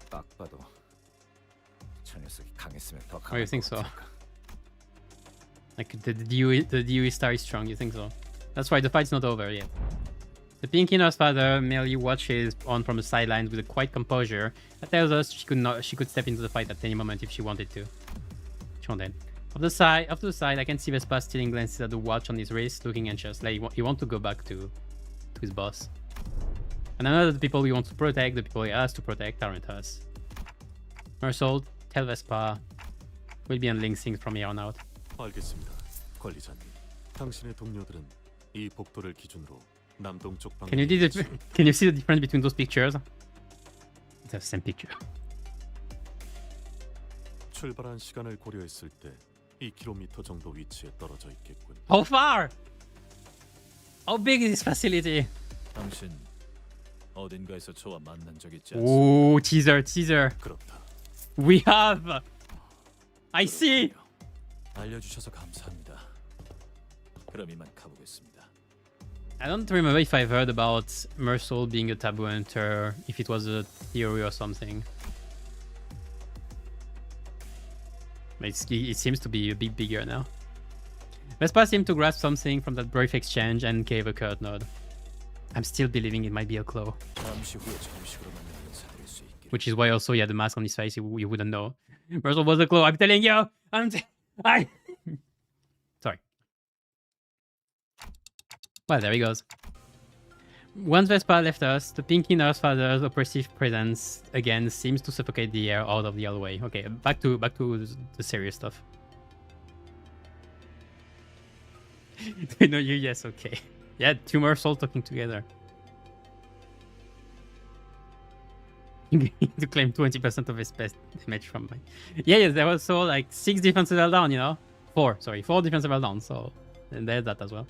딱 봐도 저 녀석이 강했으면 더 Oh, you 강할 think 것 so? 같으니까. Like the DOE star is strong, you think so? That's right, the fight's not over yet. The Pinky Nurse Father merely watches on from the sidelines with a quiet composure that tells us she could step into the fight at any moment if she wanted to. Off to the side, I can see Vespa stealing glances at the watch on his wrist, looking anxious, like he wants to go back to his boss. And I know that the people we want to protect, the people he has to protect, aren't us. Mersault, tell Vespa, we'll be handling things from here on out. 알겠습니다, 관리자님. 당신의 동료들은 이 복도를 기준으로 남동쪽 방향. Can you see the difference between those pictures? It's the same picture. 출발한 시간을 고려했을 때 2km 정도 위치에 떨어져 있겠군. How far? How big is this facility? 당신 어딘가에서 저와 만난 적 있지 않습니까? Oh, teaser. 그렇다. We have. I see. 알려주셔서 감사합니다. 그럼 이만 가보겠습니다. I don't remember if I've heard about Mersault being a taboo hunter, if it was a theory or something. It seems to be a bit bigger now. Vespa seemed to grasp something from that brief exchange and gave a curt nod. I'm still believing it might be a claw. Which is why also he had the mask on his face, you wouldn't know. Mersault was a claw, I'm telling you! Sorry. Well, there he goes. Once Vespa left us, the Pinky Nurse Father's oppressive presence again seems to suffocate the air out of the hallway. Okay, back to the serious stuff. No, yes, okay. Yeah, two Mersault talking together. To claim 20% of his best damage from my... Yeah, there was so like 6 defensive held down, you know? 4 defensive held down, so... And there's that as well.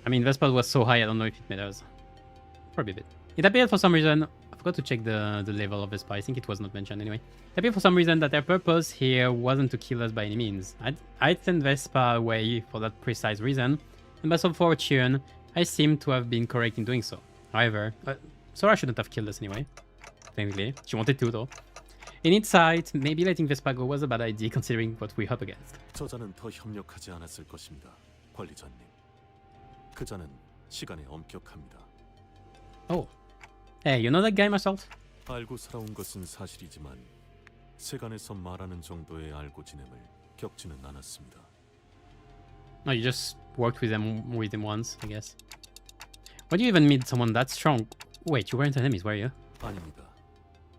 I mean, Vespa was so high, I don't know if it matters. Probably a bit. It appeared for some reason... I forgot to check the level of Vespa. I think it was not mentioned anyway. It appeared for some reason that their purpose here wasn't to kill us by any means. I'd send Vespa away for that precise reason, and by some fortune, I seem to have been correct in doing so. However, Sora shouldn't have killed us anyway. Technically. She wanted to, though. In its sight, maybe letting Vespa go was a bad idea considering what we're up against. 저자는 더 협력하지 않았을 것입니다, 관리자님. 그자는 시간에 엄격합니다. Oh. Hey, you know that guy myself? 알고 살아온 것은 사실이지만 세간에서 말하는 정도의 알고 지냄을 겪지는 않았습니다. No, you just worked with him once, I guess. Why do you even meet someone that strong? Wait, you weren't enemies, were you? 아닙니다.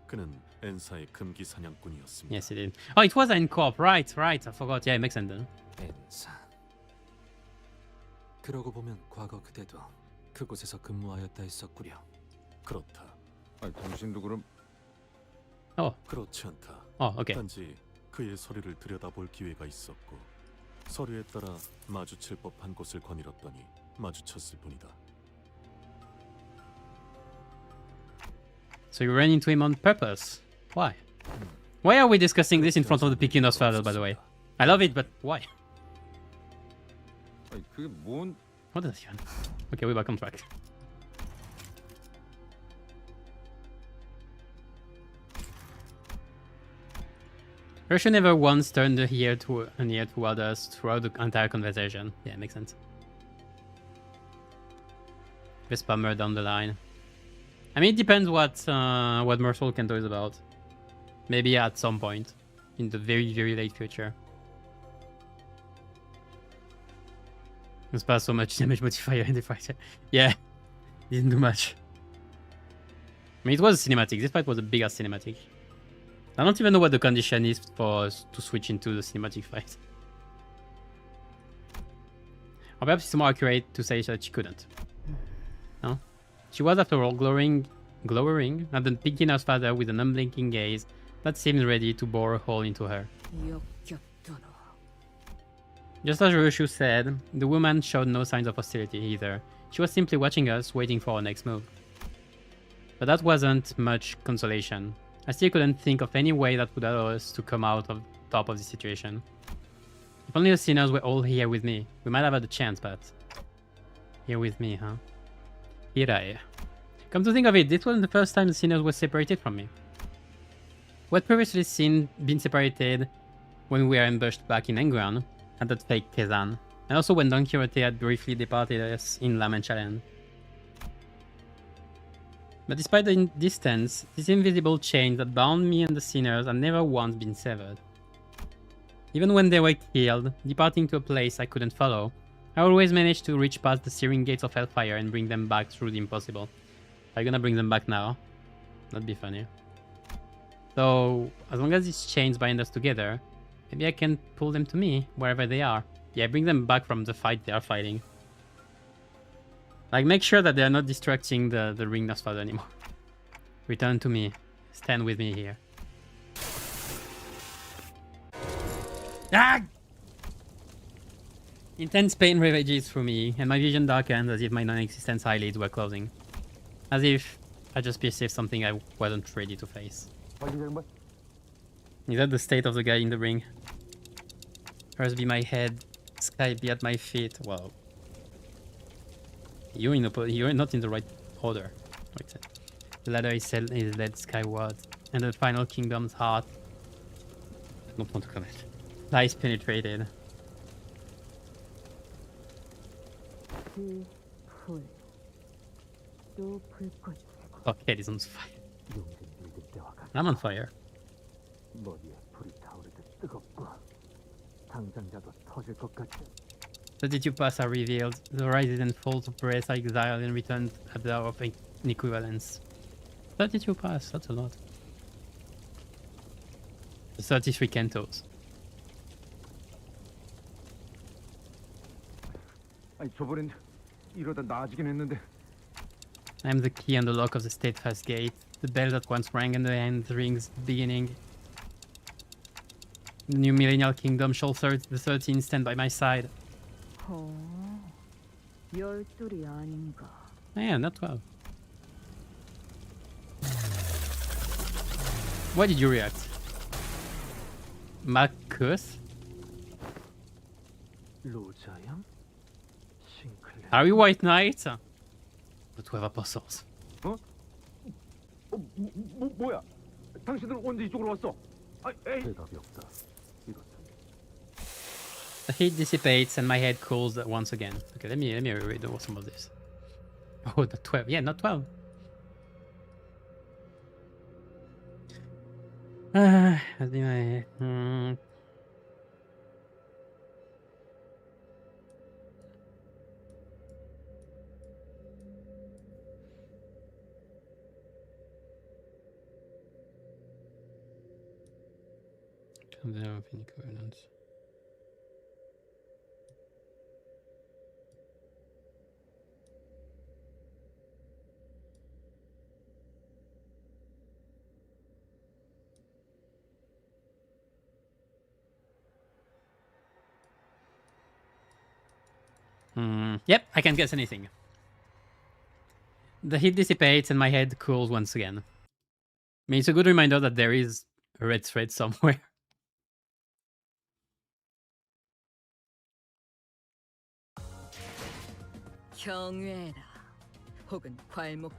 그는 엔사의 금기 사냥꾼이었습니다. Yes, it did. Oh, it was in co-op. Right. I forgot. Yeah, it makes sense then. 엔사. 그러고 보면 과거 그대도 그곳에서 근무하였다 했었구려. 그렇다. 아니, 당신도 그럼... 그렇지 않다. Okay. 단지 그의 서류를 들여다볼 기회가 있었고 서류에 따라 마주칠 법한 곳을 거닐었더니 마주쳤을 뿐이다. So you ran into him on purpose. Why? Why are we discussing this in front of the Pinky Nurse Father, by the way? I love it, but why? 아니, 그게 뭔... What is that? Okay, we're back on track. Russia never once turned an ear toward us throughout the entire conversation. Yeah, makes sense. Vespa murder down the line. I mean, it depends what Mersault Canto is about. Maybe at some point in the very, very late future. Vespa so much damage modifier in the fight. Yeah, didn't do much. I mean, it was a cinematic. This fight was a big ass cinematic. I don't even know what the condition is for us to switch into the cinematic fight. Or perhaps it's more accurate to say that she couldn't. No? She was, after all, glowering at the Pinky Nurse Father with an unblinking gaze that seemed ready to bore a hole into her. Just as Roshu said, the woman showed no signs of hostility either. She was simply watching us, waiting for our next move. But that wasn't much consolation. I still couldn't think of any way that would allow us to come out of top of the situation. If only the sinners were all here with me. We might have had a chance, but... Here with me, huh? Here. Come to think of it, this wasn't the first time the sinners were separated from me. We had previously been separated when we were ambushed back in Engran at that fake Kazan, and also when Don Quixote had briefly departed us in La Mancha Land. But despite the distance, this invisible chain that bound me and the sinners had never once been severed. Even when they were killed, departing to a place I couldn't follow, I always managed to reach past the searing gates of hellfire and bring them back through the impossible. Are you gonna bring them back now? That'd be funny. So, as long as these chains bind us together, maybe I can pull them to me, wherever they are. Yeah, bring them back from the fight they are fighting. Like, make sure that they are not distracting the ring Nosfather anymore. Return to me. Stand with me here. Ah! Intense pain ravages through me, and my vision darkens as if my non-existent eyelids were closing. As if I just perceived something I wasn't ready to face. Is that the state of the guy in the ring? Earth be my head, sky be at my feet. Wow. You're not in the right order. The ladder is led skyward, and the final kingdom's heart. I don't want to comment. Lies penetrated. Oh, head is on fire. I'm on fire. 32 paths are revealed. The rises and falls of breath are exiled and returned at the hour of inequivalence. 32 paths, that's a lot. 33 cantos. 아니 저번엔 이러다 나아지긴 했는데. I am the key and the lock of the steadfast gate. The bell that once rang in the end rings beginning. The new millennial kingdom shall the 13 stand by my side. 열둘이 아닌가. Yeah, not 12. Why did you react? Marcus? Are we White Knight? The 12 Apostles. 어? 뭐야? 당신들 언제 이쪽으로 왔어? 대답이 없다. The heat dissipates and my head cools once again. Okay, let me read some of this. Oh, not 12. Yeah, not 12. That's in my head. There of inequivalence. Yep, I can't guess anything. The heat dissipates and my head cools once again. I mean, it's a good reminder that there is a red thread somewhere.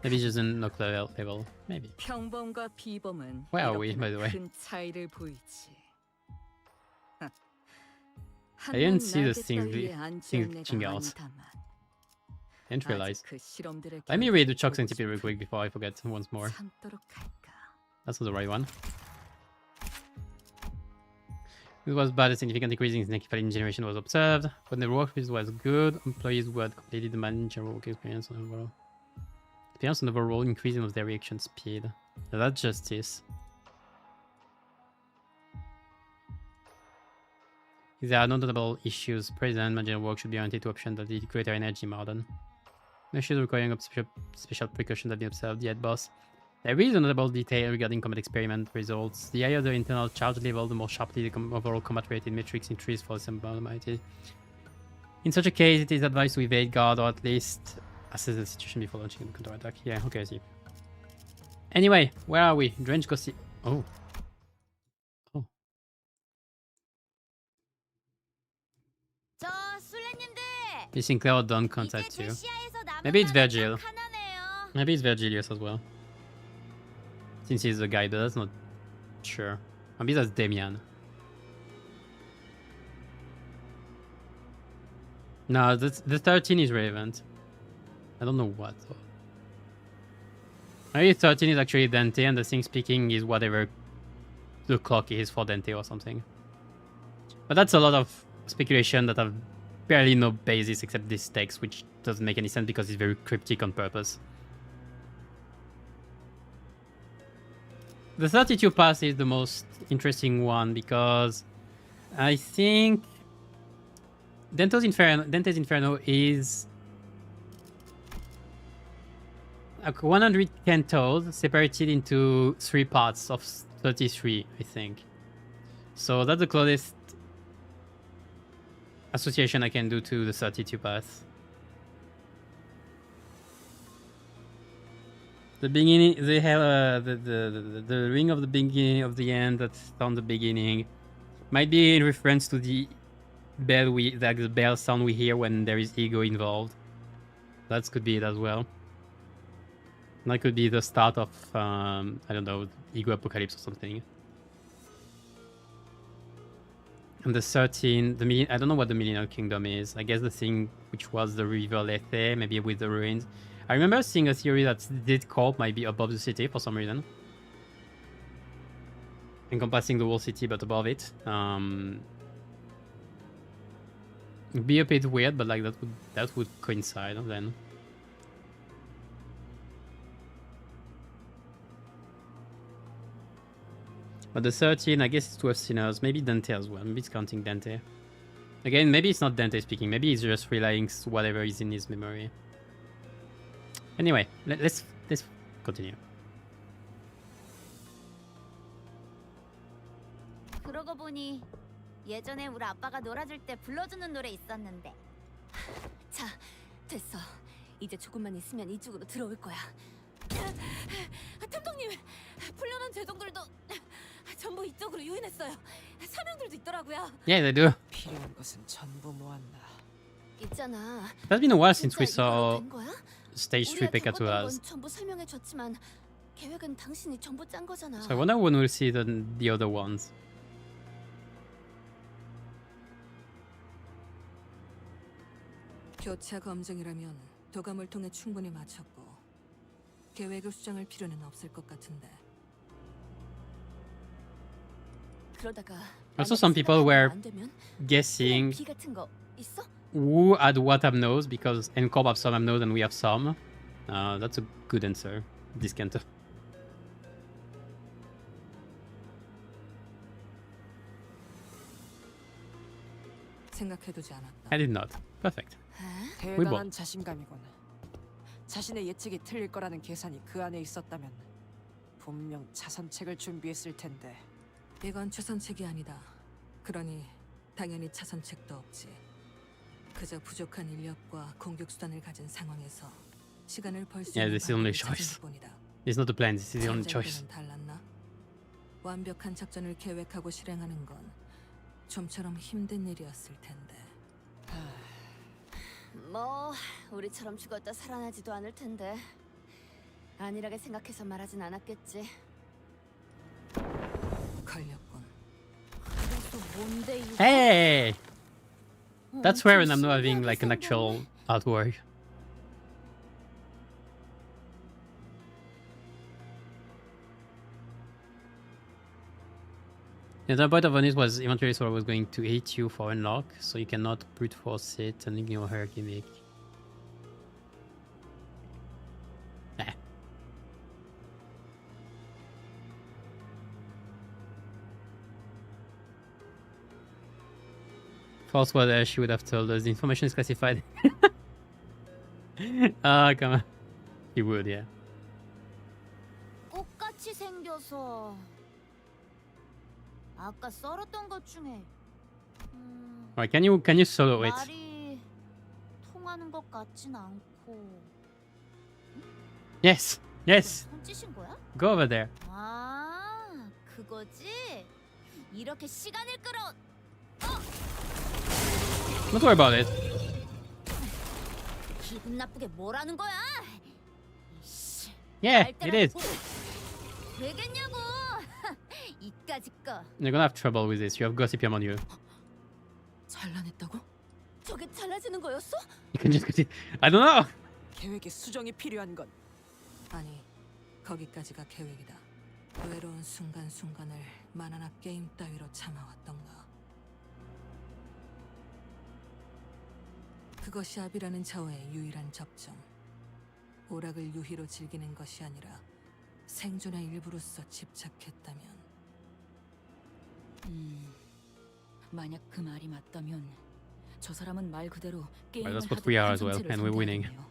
Maybe just in nuclear level. Maybe. Where are we, by the way? I didn't see the thing else. Didn't realize. Let me read the Chalk Centipede real quick before I forget once more. That's not the right one. It was bad. A significant increase in snake generation was observed. When the workforce was good, employees who had completed the managerial work experience on overall increasing of their reaction speed. So that's justice. If there are no notable issues present, managerial work should be oriented to options that need greater energy modern. No issues requiring special precautions have been observed yet, boss. There is a notable detail regarding combat experiment results. The higher the internal charge level, the more sharply the overall combat-related metrics increase for some mighty. In such a case, it is advised to evade guard or at least assess the situation before launching the counterattack. Yeah, okay, I see. Anyway, where are we? Drench Gossi. Oh. Oh. 저 술래님들. Is Sinclair done contact too? Maybe it's Virgil. Maybe it's Virgilius as well. Since he's the guy, but that's not sure. Maybe that's Damian. No, the 13 is relevant. I don't know what though. Maybe 13 is actually Dante and the thing speaking is whatever the clock is for Dante or something. But that's a lot of speculation that have barely no basis except this text, which doesn't make any sense because it's very cryptic on purpose. The 32 pass is the most interesting one because I think Dante's Inferno is like 100 cantos separated into 3 parts of 33, I think. So that's the closest association I can do to the 32 path. The beginning, they have the ring of the beginning of the end that's on the beginning might be in reference to the bell the bell sound we hear when there is ego involved. That could be it as well. That could be the start of I don't know, ego apocalypse or something. And the 13, I don't know what the Millennial Kingdom is. I guess the thing which was the River Lethe, maybe with the ruins. I remember seeing a theory that Dead Corp might be above the city for some reason. Encompassing the whole city but above it. It'd be a bit weird, but like that would coincide then. But the 13, I guess it's 12 sinners. Maybe Dante as well. Maybe it's counting Dante. Again, maybe it's not Dante speaking. Maybe he's just relying whatever is in his memory. Anyway, let's continue. 그러고 보니 예전에 우리 아빠가 놀아줄 때 불러주는 노래 있었는데. 자, 됐어. 이제 조금만 있으면 이쪽으로 들어올 거야. 템통님, 풀려난 제동들도 전부 이쪽으로 유인했어요. 사명들도 있더라고요. Yeah, they do. 필요한 것은 전부 모았나. 있잖아. It's been a while since we saw Stage 3 Pekaturas. 전부 설명해줬지만 계획은 당신이 전부 짠 거잖아. So I wonder when we'll see the other ones. 교차 검증이라면 도감을 통해 충분히 마쳤고 계획을 수정할 필요는 없을 것 같은데. 그러다가 Also, some people were guessing who had what amnos because NCorp have some amnos and we have some. That's a good answer. This Canto. 생각해두지 않았다. I did not. Perfect. We 대단한 bought. 자신감이군. 자신의 예측이 틀릴 거라는 계산이 그 안에 있었다면 분명 차선책을 준비했을 텐데. 이건 차선책이 아니다. 그러니 당연히 차선책도 없지. 그저 부족한 인력과 공격 수단을 가진 상황에서 시간을 벌 수 Yeah, 있는 this is only 방법을 choice. 찾을 뿐이다. It's not the plan. This is the only choice. 작전과는 달랐나? 완벽한 작전을 계획하고 실행하는 건 좀처럼 힘든 일이었을 텐데. 뭐 우리처럼 죽었다 살아나지도 않을 텐데. 안일하게 생각해서 말하진 않았겠지. 걸렸군. 그래서 뭔데 이거? Hey! That's where I'm not having like an actual artwork. The other point of this was eventually Sora was going to hit you for unlock, so you cannot brute force it and ignore her gimmick. Nah. False was she would have told us the information is classified. Ah, come on. He would, yeah. 꼭 같이 생겨서 아까 썰었던 것 중에 Alright, can you solo it? 말이 통하는 것 같진 않고. Yes, yes. 손짓인 거야? Go over there. 아, 그거지? 이렇게 시간을 끌어. Don't worry about it. 기분 나쁘게 뭐라는 거야? Yeah, it is. 되겠냐고. 이까짓 거. You're gonna have trouble with this. You have gossip on you. 잘라냈다고? 저게 잘라지는 거였어? You can just I don't know. 계획에 수정이 필요한 건 아니, 거기까지가 계획이다. 외로운 순간순간을 만화나 게임 따위로 참아왔던가. 그것이 아비라는 자와의 유일한 접점. 오락을 유희로 즐기는 것이 아니라 생존의 일부로서 집착했다면. 만약 그 말이 맞다면 저 사람은 말 그대로 게임을 Well, that's what we are as well, 한 and we're winning. 상태였네요.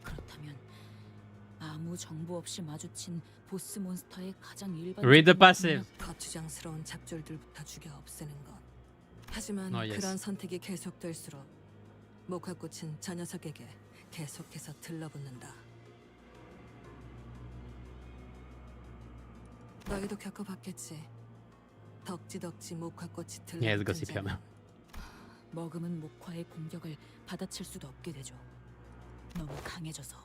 그렇다면 아무 정보 없이 마주친 보스 몬스터의 가장 일반적인 Read the passive. 거추장스러운 작졸들부터 죽여 없애는 것. 하지만 Oh, yes. 그런 선택이 계속될수록 목화꽃은 저 녀석에게 계속해서 들러붙는다. 너희도 겪어봤겠지. 덕지덕지 목화꽃이 Yeah, the 들러붙은 gossip 자는 머금은 목화의 공격을 받아칠 수도 없게 되죠. 너무 강해져서.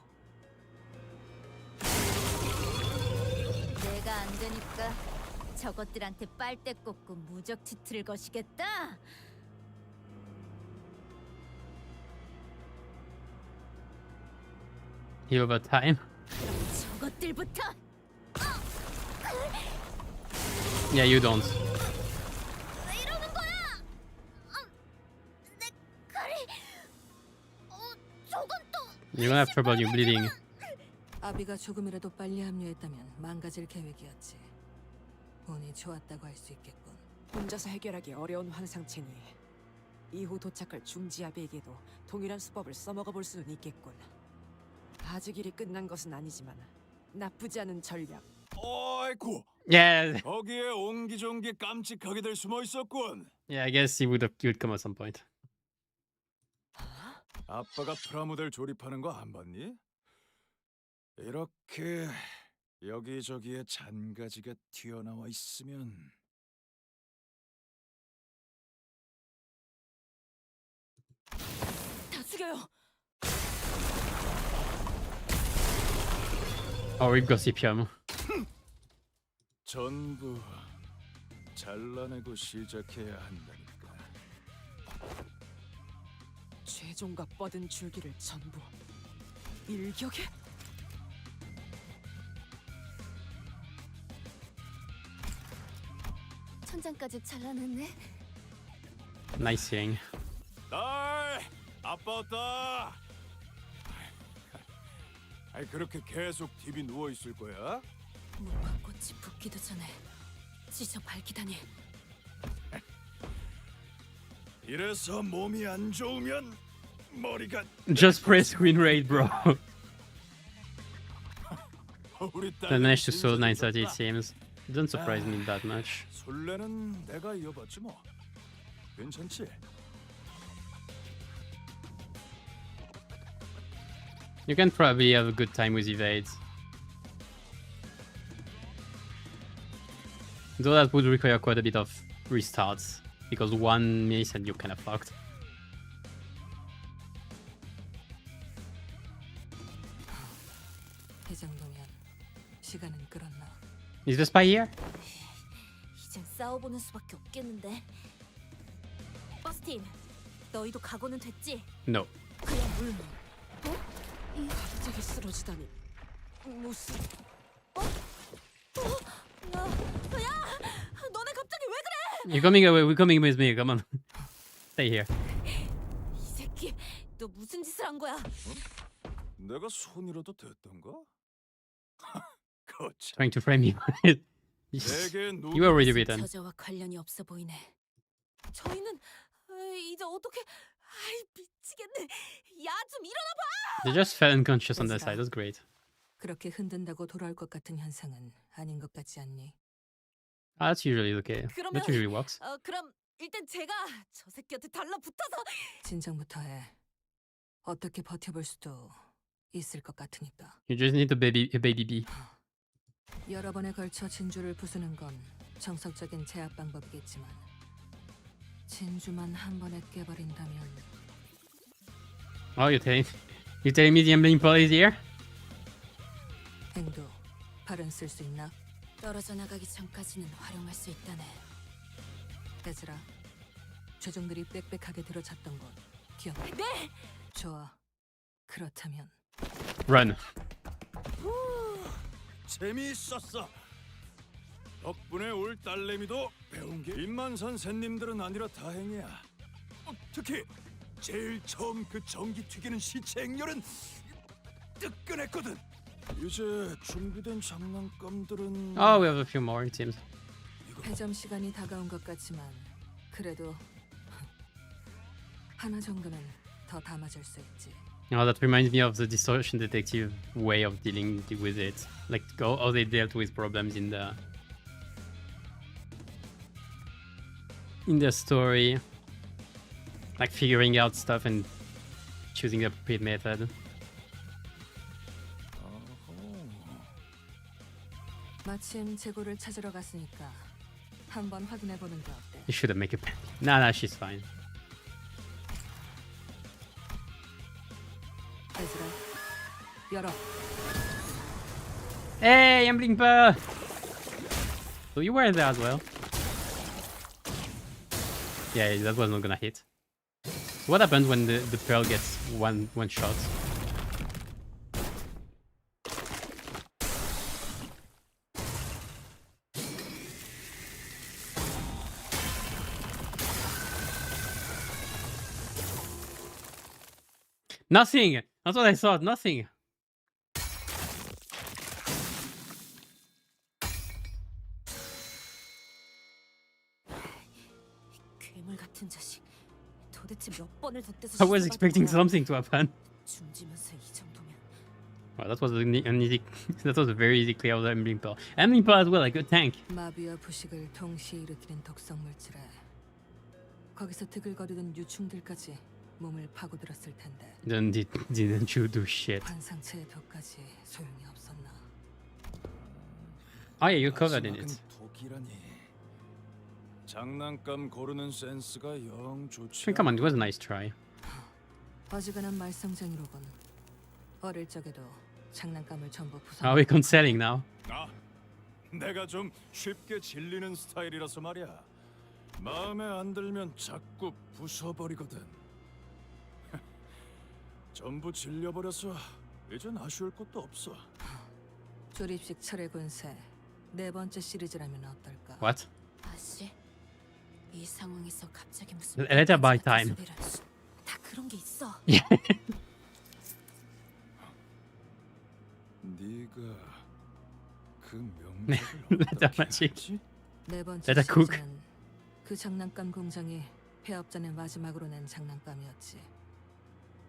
내가 안 되니까 저것들한테 빨대 꽂고 무적 치트를 거시겠다. Heal over time. 저것들부터. Yeah, you don't. 왜 이러는 거야? 내 칼이. 저건 또. You're gonna have trouble. You bleeding. 아비가 조금이라도 빨리 합류했다면 망가질 계획이었지. 운이 좋았다고 할 수 있겠군. 혼자서 해결하기 어려운 환상체니 이후 도착할 중지아비에게도 동일한 수법을 써먹어 볼 수는 있겠군. 아직 일이 끝난 것은 아니지만 나쁘지 않은 전략. 어이쿠. Yeah. 거기에 옹기종기 깜찍하게들 숨어 있었군. Yeah, I guess he would come at some point. 아빠가 프라모델 조립하는 거 안 봤니? 이렇게 여기저기에 잔가지가 튀어나와 있으면 다 죽여요. Oh, read gossipium. 전부 잘라내고 시작해야 한다니까. 최종과 뻗은 줄기를 전부 일격에? 천장까지 잘라냈네. Nice seeing. 딸, 아빠 왔다. 아이 그렇게 계속 TV 누워 있을 거야? 목화꽃이 붓기도 전에 찢어 밝히다니. 이래서 몸이 안 좋으면 머리가 Just press screen rate, bro. 우리 They 딸 managed to solo 930 it seems. Doesn't surprise me that much. 술래는 내가 이어봤지 뭐. 괜찮지? You can probably have a good time with evades. Though that would require quite a bit of restarts, because one miss and you're kind of fucked. 이 정도면 시간은 끌었나? Is the spy here? 이젠 싸워보는 수밖에 없겠는데. 버스틴, 너희도 각오는 됐지? No. 그야 물론. 갑자기 쓰러지다니 무슨 야, 너네 갑자기 왜 그래? You're coming away. We're coming with me. Come on. Stay here. 이 새끼, 너 무슨 짓을 한 거야? 내가 손이라도 댔던가? 거참. Trying to frame you. You were already beaten. 저자와 관련이 없어 보이네. 저희는 이제 어떻게? 아이 미치겠네. 야, 좀 일어나 봐. They just fell unconscious on their side. That's great. 그렇게 흔든다고 돌아올 것 같은 현상은 아닌 것 같지 않니? That's usually okay. 그러면 That usually works. 그럼 일단 제가 저 새끼한테 달라붙어서 진정부터 해. 어떻게 버텨볼 수도 있을 것 같으니까. You just need a baby bee. 여러 번에 걸쳐 진주를 부수는 건 정석적인 제압 방법이겠지만 진주만 한 번에 깨버린다면 Oh, you're telling me the Emblem Pearl is here? 행도 발은 쓸 수 있나? 떨어져 나가기 전까지는 활용할 수 있다네. 얘들아, 죄종들이 빽빽하게 들어찼던 곳 기억해? 네! 좋아. 그렇다면 Run. 재미있었어. 덕분에 올 딸내미도 배운 게 임만선 샌님들은 아니라 다행이야. 특히 제일 처음 그 전기 튀기는 시체 액렬은 뜨끈했거든. 이제 준비된 장난감들은 Oh, we have a few more, it seems. 회점 시간이 다가온 것 같지만 그래도 하나 정도는 더 담아줄 수 있지. Oh, that reminds me of the distortion detective way of dealing with it. Like how they dealt with problems in the story. Like figuring out stuff and choosing the appropriate method. 마침 재고를 찾으러 갔으니까 한번 확인해 보는 게 어때? You should have made it. Nah, she's fine. 얘들아, 열어. Hey, Emblem Pearl! So you were there as well. Yeah, that was not gonna hit. What happens when the pearl gets one shot? Nothing! That's what I thought, nothing! 괴물 같은 자식. 도대체 몇 번을 덧대서 I was expecting something to happen. 중지면서 이 정도면 Wow, that was an easy. That was a very easy clear of the Emblem Pearl. Emblem Pearl as well, a good tank. 마비와 부식을 동시에 일으키는 독성 물질에 거기서 드글거리던 유충들까지 몸을 파고들었을 텐데 Then didn't you do shit? 환상체의 독까지 소용이 없었나? Oh yeah, you're covered in it. 독이라니. 장난감 고르는 센스가 영 좋지. Come on, it was a nice try. 어지간한 말썽쟁이로군. 어릴 적에도 장난감을 전부 부숴. Are we conselling now? 내가 좀 쉽게 질리는 스타일이라서 말이야. 마음에 안 들면 자꾸 부숴버리거든. 전부 질려버려서 이젠 아쉬울 것도 없어. 조립식 철의 군세 네 번째 시리즈라면 어떨까? What? 아씨, 이 상황에서 갑자기 무슨 Let her buy time. 다 그런 게 있어. 네가 그 Let her magic. 네 번째 Let her cook. 시리즈는 그 장난감 공장이 폐업 전에 마지막으로 낸 장난감이었지.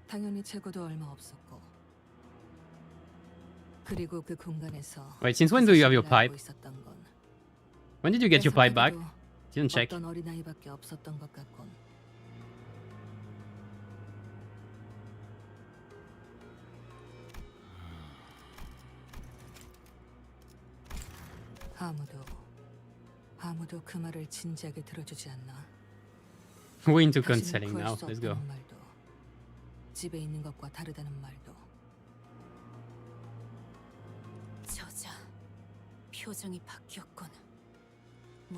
당연히 재고도 얼마 없었고. 그리고 그 공간에서 Wait, since when do you have your pipe? 있었던 건 When did you get your pipe back? 예상하기도 Didn't check. 어떤 어린아이밖에 없었던 것 같군. 아무도 그 말을 진지하게 들어주지 않나. We're into 다시는 conselling 구할 now. 수 Let's go. 없다는 말도, 집에 있는 것과 다르다는 말도. 저자, 표정이 바뀌었군.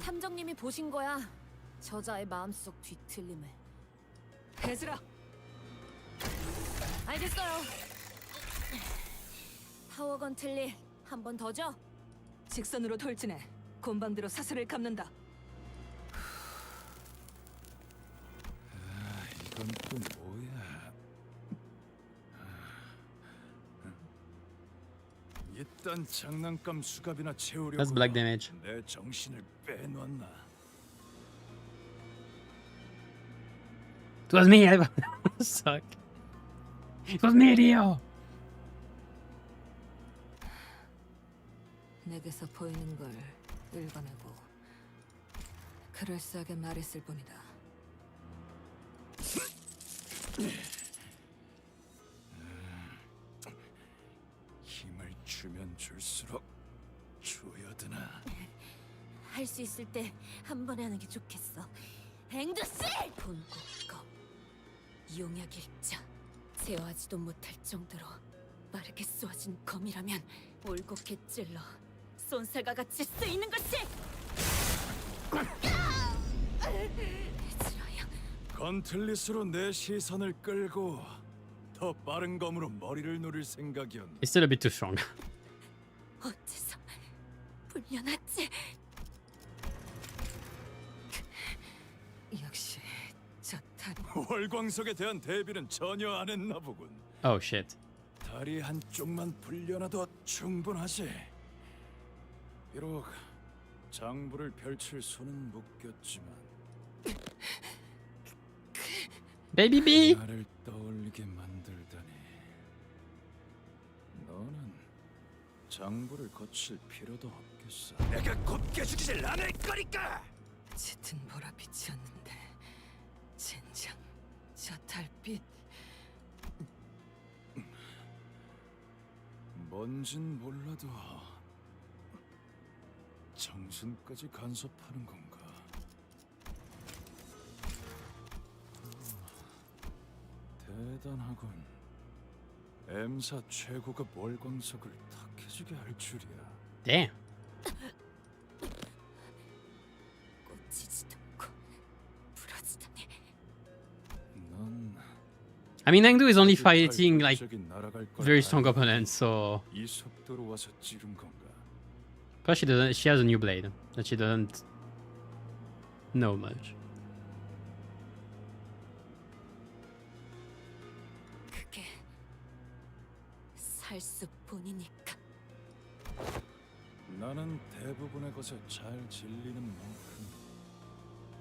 탐정님이 보신 거야. 저자의 마음속 뒤틀림을. 해즈라. 알겠어요. 타워건 틀리 한 번 더 줘. 직선으로 돌진해. 곤방대로 사슬을 감는다. 이건 또 뭐야? 일단 장난감 수갑이나 채우려고 That's black damage. 내 정신을 빼놓았나? It was me. I suck. It was me, Rio. 내게서 보이는 걸 읽어내고 그럴싸하게 말했을 뿐이다. 힘을 주면 줄수록 조여드나. 할 수 있을 때 한 번에 하는 게 좋겠어. 앵두씨! 본국검 용약일자 제어하지도 못할 정도로 빠르게 쏘아진 검이라면 올곧게 찔러 쏜살과 같이 쓰이는 것이! 건틀릿으로 내 시선을 끌고 더 빠른 검으로 머리를 노릴 생각이었나. It's still a bit too strong. 어째서 불려놨지? 역시 저 탈. 월광석에 대한 대비는 전혀 안 했나 보군. Oh shit. 다리 한쪽만 불려놔도 충분하지. 비록 장부를 펼칠 손은 묶였지만 Baby B. 나를 떠올리게 만들다니. 너는 장부를 거칠 필요도 없겠어. 내가 곱게 죽이질 않을 거니까. 짙은 보랏빛이었는데 젠장 저 달빛. 뭔진 몰라도 정신까지 간섭하는 건가? 대단하군. M사 최고급 월광석을 탁해주게 할 줄이야. Damn. 꽂히지도 않고 부러지다니. 넌 I mean, Engdu is only fighting like very strong opponents, so 이 속도로 와서 찌른 건가? plus she doesn't. She has a new blade that she doesn't know much. 그게 살 수뿐이니까. 나는 대부분의 것에 잘 질리는 만큼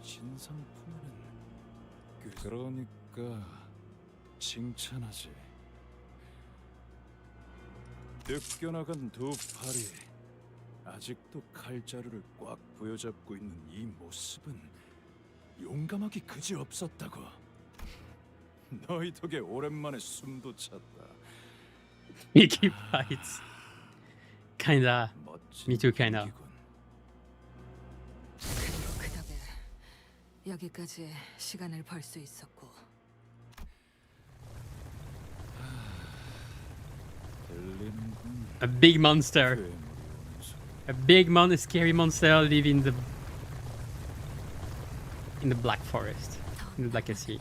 신상품에는 그러니까 칭찬하지. 뜯겨나간 두 팔이 아직도 칼자루를 꽉 부여잡고 있는 이 모습은 용감하기 그지없었다고. 너희 덕에 오랜만에 숨도 찼다. Mickey fights. Kinda. Me too, kinda. 그리고 그 덕에 여기까지 시간을 벌 수 있었고. A big monster. A big scary monster living in the black forest. In the black sea.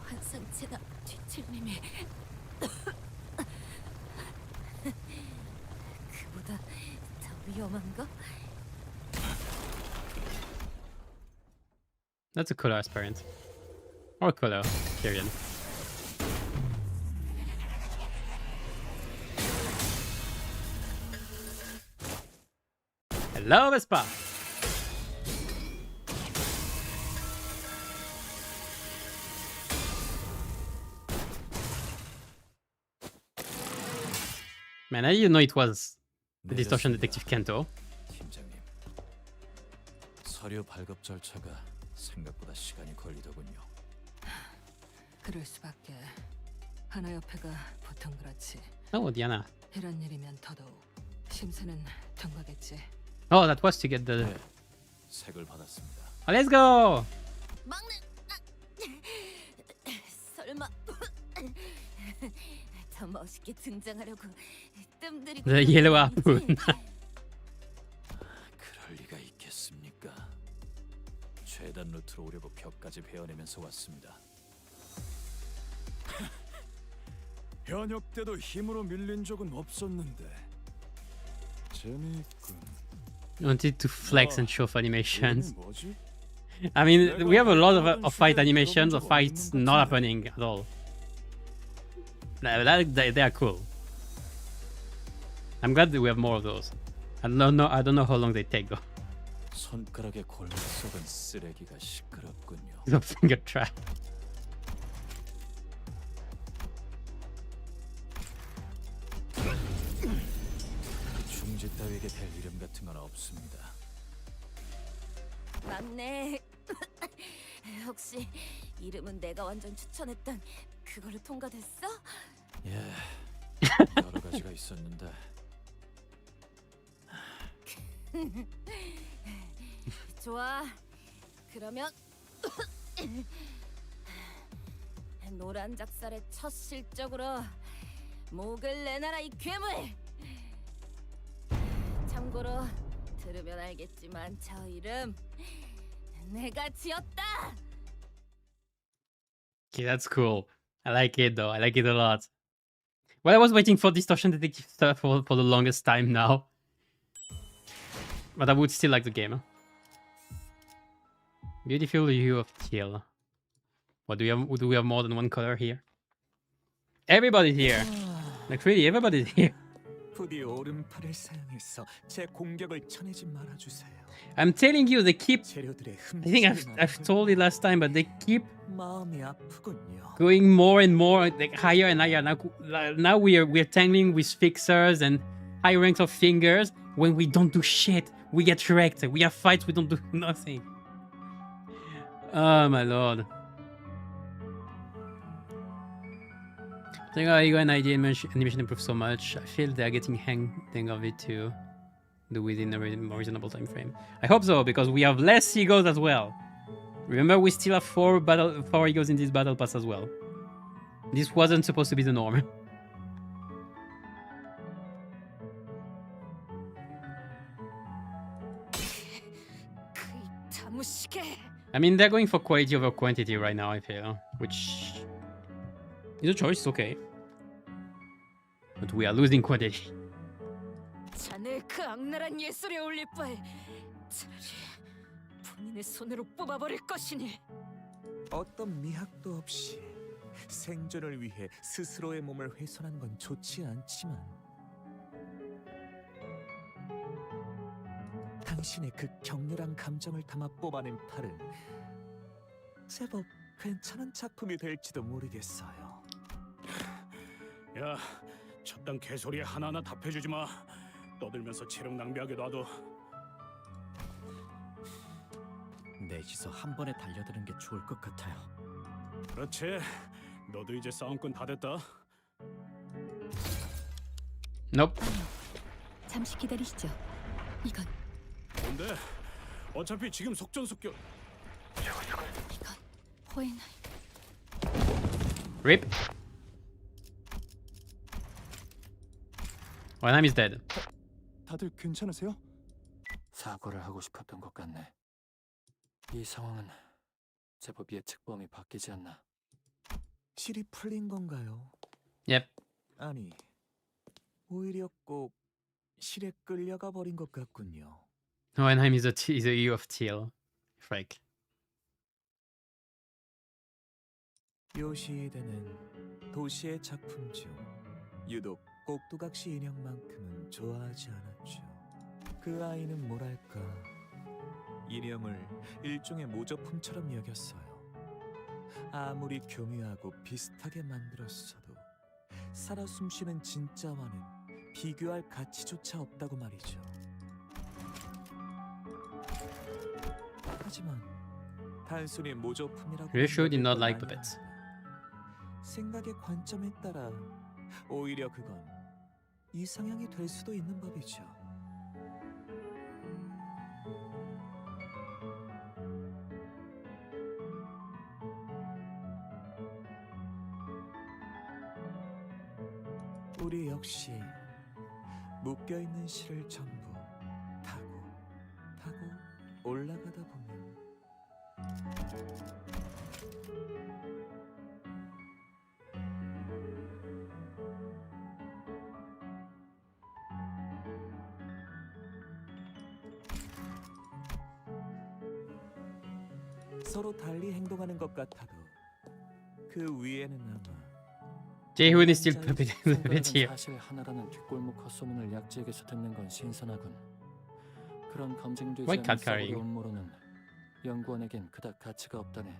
환상체가 뒤틀림이 그보다 더 위험한가? That's a color aspirant. Or color, period. Hello, Vespa! Man, I didn't know it was the distortion detective Canto. 팀장님, 서류 발급 절차가 생각보다 시간이 걸리더군요. 그럴 수밖에. 하나협회가 보통 그렇지. Oh, Diana. 이런 일이면 더더욱 심사는 통과겠지. Oh, that was to get the. 네, 색을 받았습니다. Oh, let's go! 막내 설마 더 멋있게 등장하려고 뜸들이고 The yellow harpoon. 그럴 리가 있겠습니까? 최단 루트로 오려고 벽까지 베어내면서 왔습니다. 현역 때도 힘으로 밀린 적은 없었는데 재미있군. Wanted to flex and show off animations. I mean, we have a lot of fight animations, of fights not happening at all. They are cool. I'm glad that we have more of those. I don't know how long they take though. 손가락에 골목 썩은 쓰레기가 시끄럽군요. The finger trap. 먼지 따위에게 될 이름 같은 건 없습니다. 맞네. 혹시 이름은 내가 완전 추천했던 그걸로 통과됐어? 예, 여러 가지가 있었는데 좋아. 그러면 노란 작살의 첫 실적으로 목을 내놔라 이 괴물. 참고로 들으면 알겠지만 저 이름 내가 지었다. Okay, that's cool. I like it though. I like it a lot. Well, I was waiting for Distortion Detective stuff for the longest time now. But I would still like the game. Beautiful hue of teal. What do we have more than one color here? Everybody's here. Like really, everybody's here. 부디 오른팔을 사용해서 제 공격을 쳐내지 말아주세요. I'm telling you, they keep. 재료들의 I think I've told it last time, but they keep 마음이 아프군요. going more and more, like higher and higher. Now we're tangling with fixers and high ranks of fingers. When we don't do shit, we get wrecked. We have fights, we don't do nothing. Oh my lord. 이거 animation improved so much. I feel they're getting hang of it to do within a more reasonable time frame. I hope so, because we have less egos as well. Remember, we still have 4 egos in this battle pass as well. This wasn't supposed to be the norm. I mean, they're going for quality over quantity right now, I feel, which is a choice, okay. But we are losing quantity. 자네 그 악랄한 예술에 올릴 바에 차라리 본인의 손으로 뽑아버릴 것이니. 어떤 미학도 없이 생존을 위해 스스로의 몸을 훼손하는 건 좋지 않지만 당신의 그 격렬한 감정을 담아 뽑아낸 팔은 제법 괜찮은 작품이 될지도 모르겠어요. 야, 저딴 개소리에 하나하나 답해주지 마. 떠들면서 체력 낭비하게 놔둬. 넷이서 한 번에 달려드는 게 좋을 것 같아요. 그렇지. 너도 이제 싸움꾼 다 됐다. Nope. 잠시 기다리시죠. 이건 뭔데? 어차피 지금 속전속결. 호엔. Rip. Wenheim is dead. 다들 괜찮으세요? 사과를 하고 싶었던 것 같네. 이 상황은 제법 예측 범위 바뀌지 않나. 실이 풀린 건가요? Yep. 아니, 오히려 꼭 실에 끌려가 버린 것 같군요. Wenheim is a hue of teal. Freak. 요 시대는 도시의 작품 중 유독 꼭두각시 인형만큼은 좋아하지 않았죠. 그 아이는 뭐랄까 인형을 일종의 모조품처럼 여겼어요. 아무리 교묘하고 비슷하게 만들었어도 살아 숨쉬는 진짜와는 비교할 가치조차 없다고 말이죠. 하지만 단순히 모조품이라고 Ryushu did not like puppets. 생각의 관점에 따라 오히려 그건 이상향이 될 수도 있는 법이죠. 우리 역시 묶여있는 실을 전부 타고 올라가다 보면 서로 달리 행동하는 것 같아도 그 위에는 아마 Jaehoon is still a bit here. 사실 하나라는 뒷골목 헛소문을 약지에게서 듣는 건 신선하군. 그런 검증되지 Why 않은 cat carrying? 썩어도 음모론은 연구원에겐 그닥 가치가 없다네.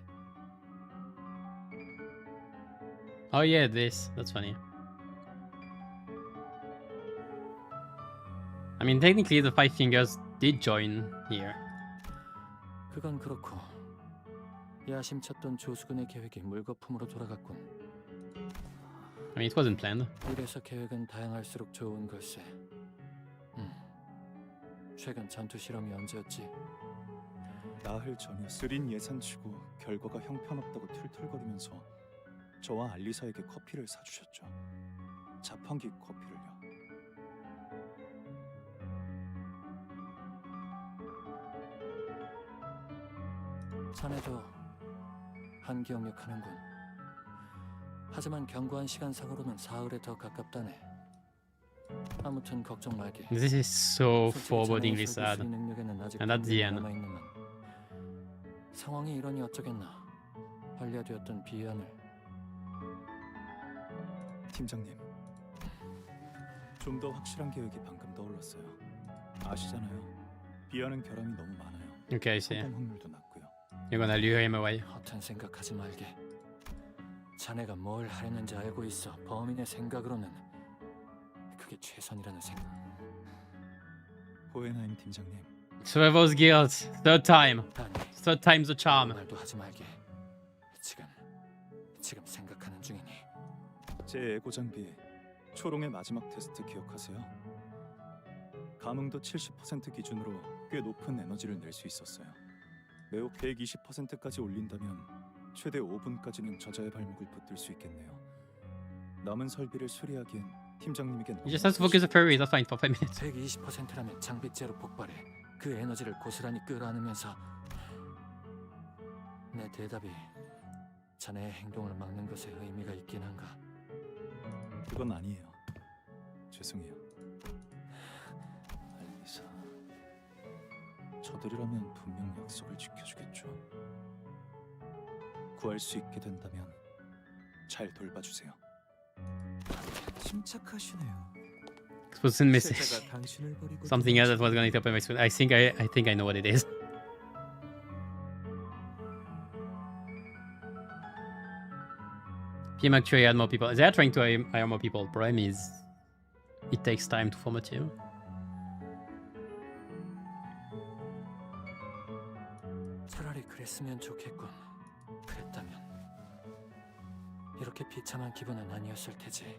Oh yeah, this. That's funny. I mean, technically the Five Fingers did join here. 그건 그렇고 야심찼던 조수근의 계획이 물거품으로 돌아갔군. I mean, it wasn't planned. 이래서 계획은 다양할수록 좋은 걸세. 최근 전투 실험이 언제였지? 나흘 전이었어. 느린 예산치고 결과가 형편없다고 툴툴거리면서 저와 알리사에게 커피를 사주셨죠. 자판기 커피를요. 자네도 한기억력하는군. 하지만 견고한 시간상으로는 사흘에 더 가깝다네. 아무튼 걱정 말게. This is so forebodingly sad. And that's the end. 상황이 이러니 어쩌겠나. 반려되었던 비안을. 팀장님, 좀 더 확실한 계획이 방금 떠올랐어요. 아시잖아요. 비하는 결함이 너무 많아요. Okay, I see. 성공 확률도 낮고요. You're gonna lure him away. 허튼 생각하지 말게. 자네가 뭘 하려는지 알고 있어. 범인의 생각으로는 그게 최선이라는 생각. 호에나임 팀장님. Survivor's Guild. Third time. Third time's the charm. 말도 하지 말게. 지금 생각하는 중이니. 제 에고 장비 초롱의 마지막 테스트 기억하세요? 감흥도 70% 기준으로 꽤 높은 에너지를 낼 수 있었어요. 매우 120%까지 올린다면 최대 5분까지는 저자의 발목을 붙들 수 있겠네요. 남은 설비를 수리하기엔 팀장님에겐 You just have to focus the fairy. That's fine for 5 minutes. 120%라면 장비째로 폭발해. 그 에너지를 고스란히 끌어안으면서 내 대답이 자네의 행동을 막는 것에 의미가 있긴 한가? 그건 아니에요. 죄송해요. 알리사, 저들이라면 분명 약속을 지켜주겠죠. 구할 수 있게 된다면 잘 돌봐주세요. 침착하시네요. Explicit message. Something else that was going to open my screen. I think I know what it is. PM actually had more people. They are trying to hire more people. Problem is, it takes time to form a team. 차라리 그랬으면 좋겠군. 그랬다면 이렇게 비참한 기분은 아니었을 테지.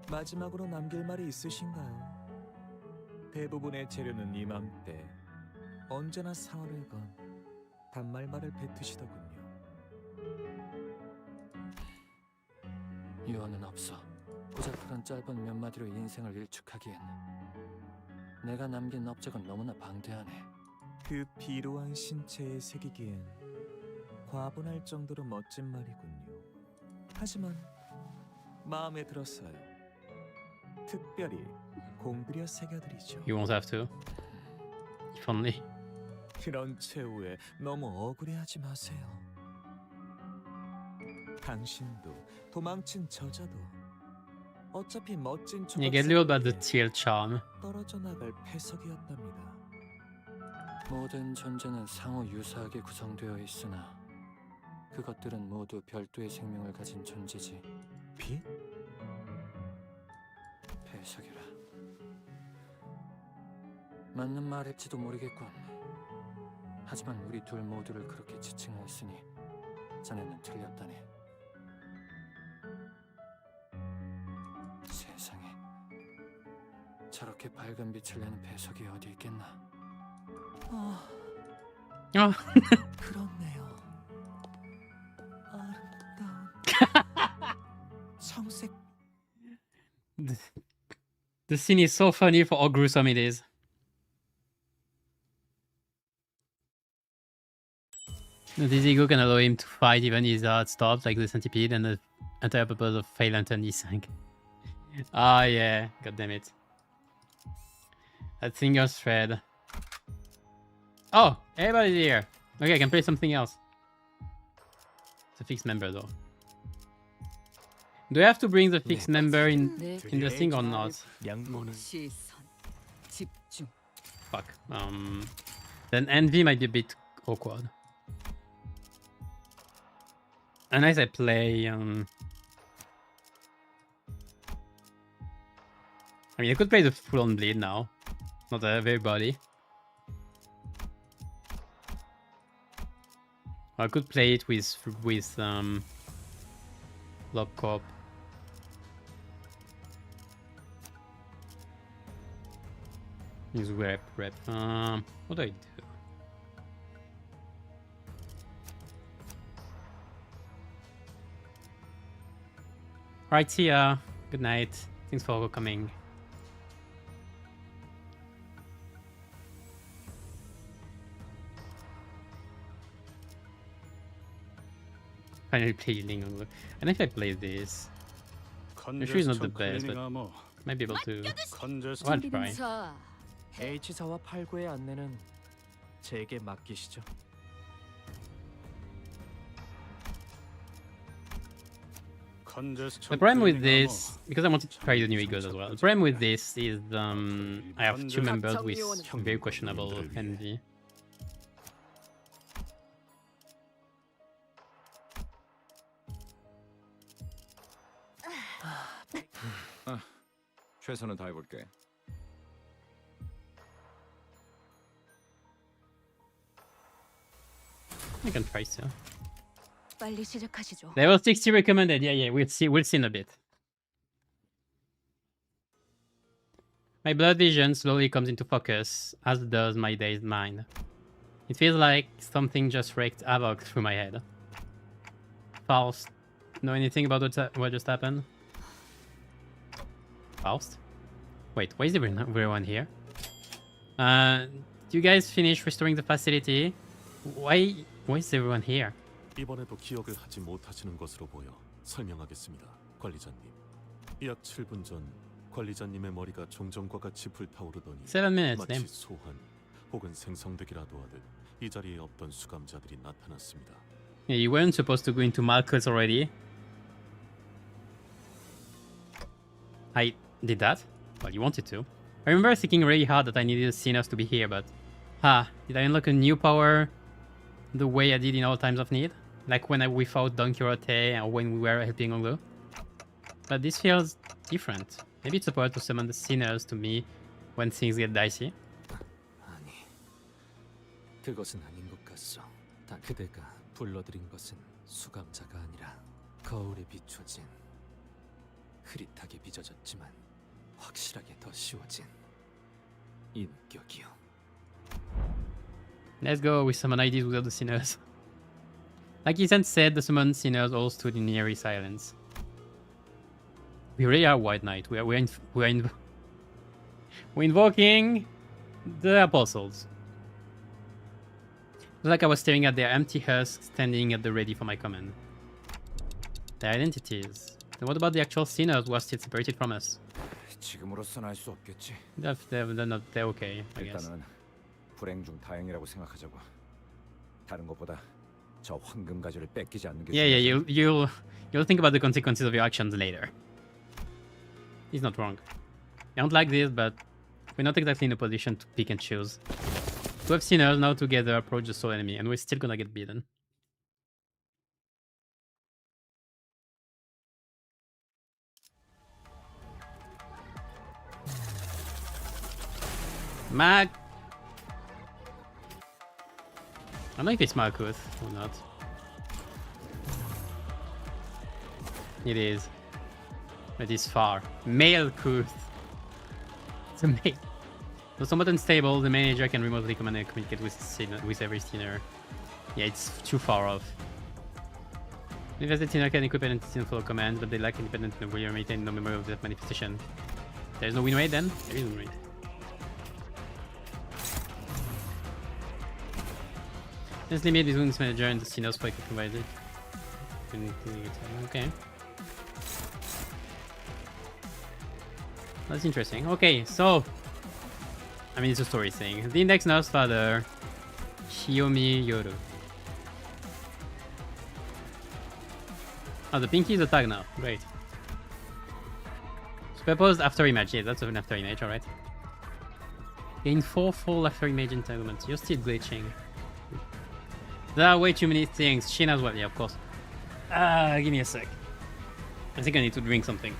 마지막으로 남길 말이 있으신가요? 대부분의 재료는 이맘때 언제나 사활을 건 단말말을 뱉으시더군요. 유언은 없어. 고작 그런 짧은 몇 마디로 인생을 일축하기엔 내가 남긴 업적은 너무나 방대하네. 그 비루한 신체에 새기기엔 과분할 정도로 멋진 말이군요. 하지만 마음에 들었어요. 특별히 공들여 새겨드리죠. You won't have to. If only. 그런 최후에 너무 억울해하지 마세요. 당신도 도망친 저자도 어차피 멋진 You get lured by the teal charm. 떨어져 나갈 패석이었답니다. 모든 존재는 상호 유사하게 구성되어 있으나 그것들은 모두 별도의 생명을 가진 존재지. 빛? 패석이라. 맞는 말일지도 모르겠군. 하지만 우리 둘 모두를 그렇게 지칭하였으니 자네는 틀렸다네. 세상에 저렇게 밝은 빛을 내는 배석이 어디 있겠나? 그렇네요. 아름다운 청색. The scene is so funny for how gruesome it is. This ego can allow him to fight even his heart stops, like the centipede, and the entire purpose of Fae Lantern is sank. Ah, yeah, god damn it. That singer's thread. Oh, everybody's here. Okay, I can play something else. It's a fixed member though. Do I have to bring the fixed member in the thing or not? Fuck. Then Envy might be a bit awkward. Unless I play I mean, I could play the full-on bleed now. Not everybody. I could play it with Lock Corp. Use rep. What do I do? Right, see ya. Good night. Thanks for coming. Finally play Ling. I don't know if I play this. I'm sure it's not the best, but might be able to. I'll try. H4와 89의 안내는 제게 맡기시죠. The problem with this, because I wanted to try the new egos as well. The problem with this is I have two members with very questionable MD. 최선은 다해볼게. I can try so. 빨리 시작하시죠. Level 60 recommended. Yeah. We'll see in a bit. My blood vision slowly comes into focus, as does my dazed mind. It feels like something just wreaked havoc through my head. Faust, know anything about what just happened? Faust? Wait, why is everyone here? Do you guys finish restoring the facility? Why is everyone here? 이번에도 기억을 하지 못하시는 것으로 보여 설명하겠습니다, 관리자님. 약 7분 전 관리자님의 머리가 종전과 같이 불타오르더니 7 minutes, 마치 damn. 소환 혹은 생성되기라도 하듯 이 자리에 없던 수감자들이 나타났습니다. Yeah, you weren't supposed to go into Malkuth already. I did that? Well, you wanted to. I remember thinking really hard that I needed the sinners to be here, but... did I unlock a new power the way I did in all times of need? Like when we fought Don Quixote or when we were helping Onglo? But this feels different. Maybe it's a power to summon the sinners to me when things get dicey. 아니, 그것은 아닌 것 같소. 단 그대가 불러들인 것은 수감자가 아니라 거울에 비춰진 흐릿하게 빚어졌지만 확실하게 더 씌워진 인격이요. Let's go with summon IDs without the sinners. Like Ethan said, the summoned sinners all stood in eerie silence. We really are White Knight. We're invoking the apostles. It's like I was staring at their empty husks standing at the ready for my command. Their identities. Then what about the actual sinners who are still separated from us? 지금으로선 알 수 없겠지. They're okay, I guess. 일단은 불행 중 다행이라고 생각하자고. 다른 것보다 저 황금 가지를 뺏기지 않는 게 Yeah, you'll think about the consequences of your actions later. He's not wrong. I don't like this, but we're not exactly in a position to pick and choose. 12 sinners now together approach the soul enemy, and we're still gonna get beaten. I don't know if it's Malkuth or not. It is. But it's far. Malkuth. It's a male. Though somewhat unstable, the manager can remotely command and communicate with every sinner. Yeah, it's too far off. Because the sinner can equip and follow commands, but they lack independent and will maintain no memory of that manifestation. There's no win rate then? There is win rate. Let's limit this wounds manager and the sinners for provided. Okay. That's interesting. Okay, so I mean it's a story thing. The index nurse father, Shiyomi Yoru. Oh, the pinky is a tag now. Great. Superposed after image. Yeah, that's an after image, alright. Gain 4 full after image entanglements. You're still glitching. There are way too many things. Shin as well, yeah, of course. Give me a sec. I think I need to drink something.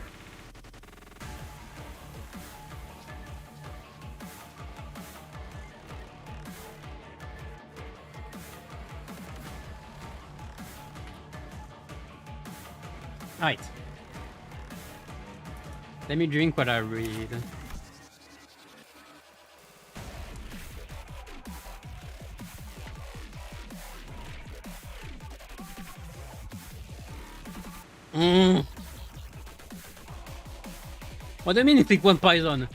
Alright. Let me drink what I read. What do you mean you pick one poison?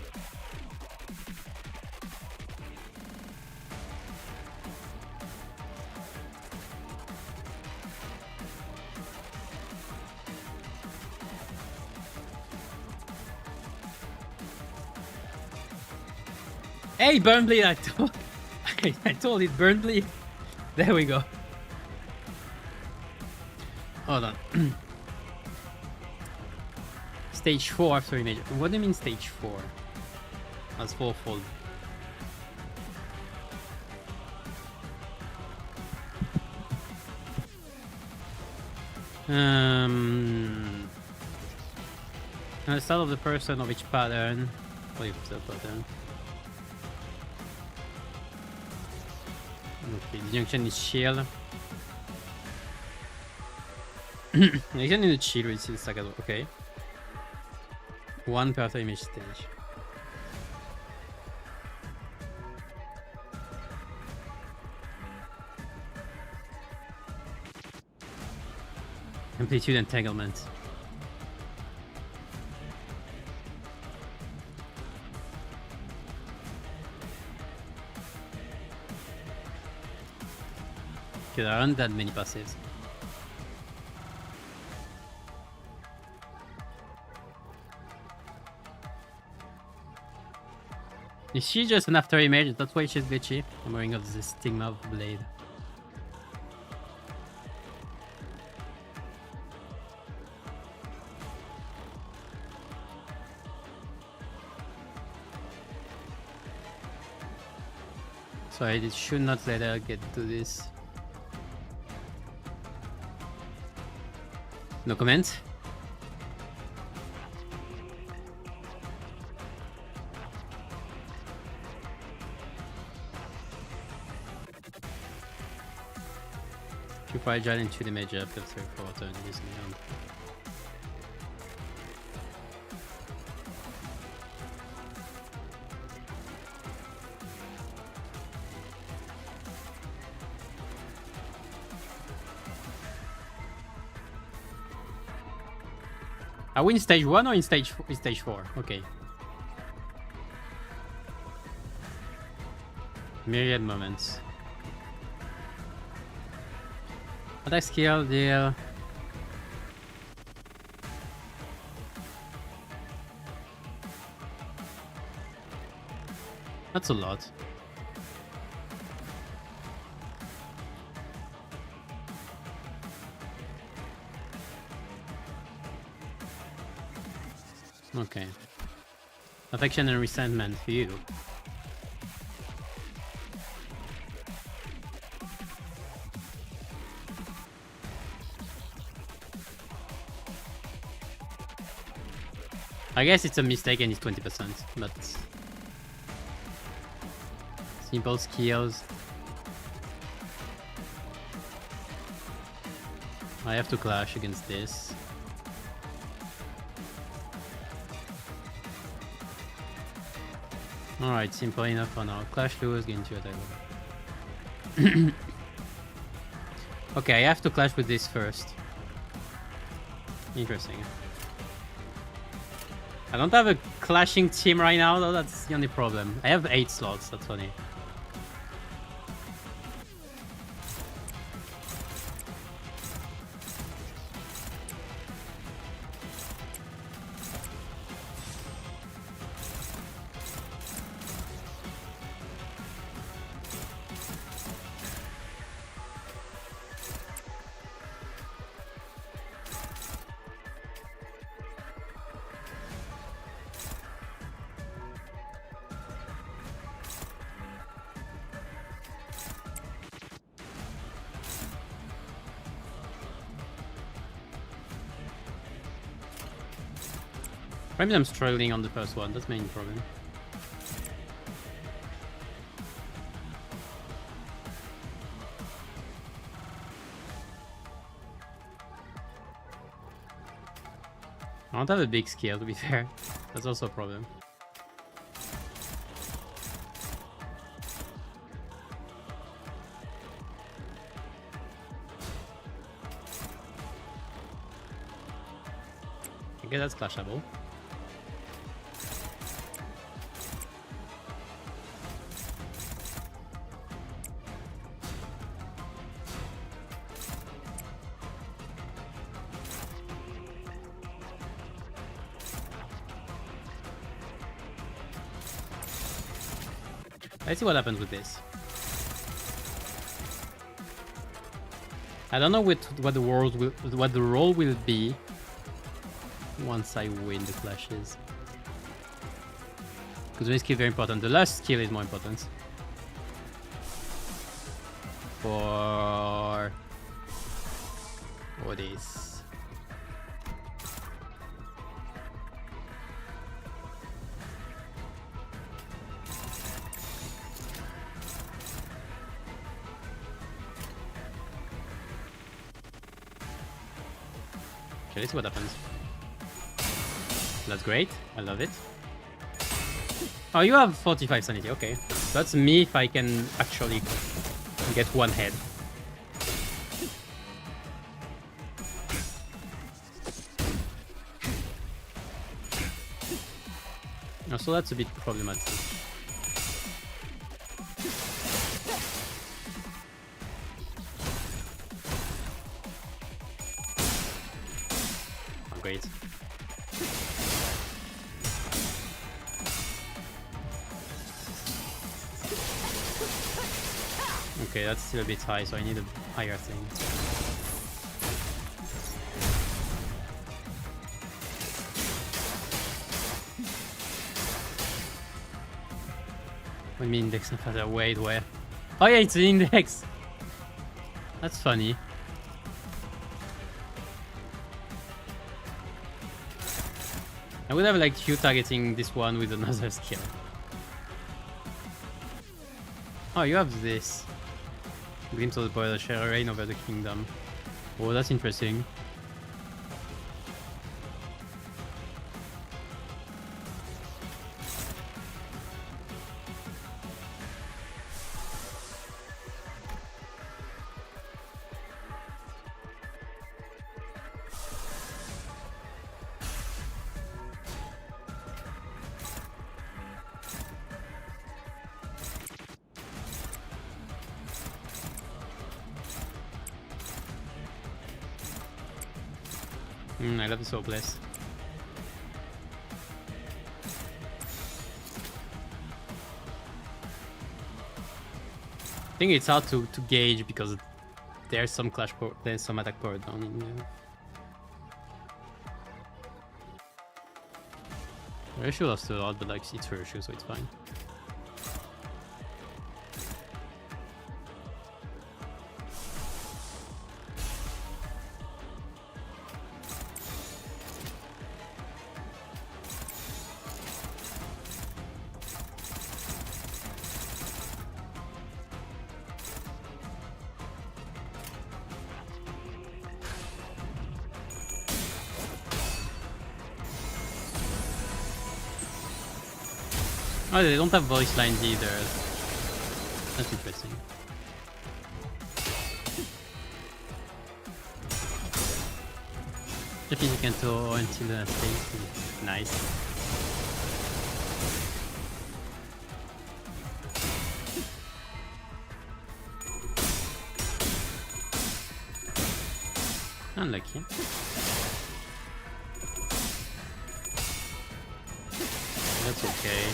Hey, burn bleed! I told it, burn bleed. There we go. Hold on. Stage 4 after image. What do you mean stage 4? That's fourfold. At the start of the person of each pattern. Wait, the pattern. Okay, the junction is shield. Junction is shield, which is like okay. One per after image stage. Amplitude entanglement. Okay, there aren't that many passives. Is she just an after image? That's why she's glitchy. I'm wearing of the stigma of blade. So I should not let her get to this. No comment. Too fragile into the major after 3/4 turn using them. Are we in stage 1 or in stage 4? Okay. Myriad moments. Attack skill, deal. That's a lot. Okay. Affection and resentment for you. I guess it's a mistake and it's 20%, but simple skills. I have to clash against this. Alright, simple enough for now. Clash lose, gain 2 attack. Okay, I have to clash with this first. Interesting. I don't have a clashing team right now though, that's the only problem. I have 8 slots, that's funny. Maybe I'm struggling on the first one, that's my main problem. I don't have a big skill, to be fair. That's also a problem. Okay, that's clashable. Let's see what happens with this. I don't know what the role will be once I win the clashes. Because this skill is very important. The last skill is more important. For this. Okay, let's see what happens. That's great. I love it. Oh, you have 45 sanity. Okay. That's me if I can actually get one head. Oh, so that's a bit problematic. Oh, great. Okay, that's still a bit high, so I need a higher thing. What do you mean index and further? Wait, where? Oh yeah, it's the index! That's funny. I would have liked you targeting this one with another skill. Oh, you have this. Glimpse of the Boiler Share, reign over the kingdom. Oh, that's interesting. I love the Soul Bless. I think it's hard to gauge because there's some clash power, there's some attack power down in there. Ratio lost a lot, but like it's ratio, so it's fine. Oh, they don't have voice lines either. That's interesting. If you can go until the stage. Nice. Unlucky. That's okay.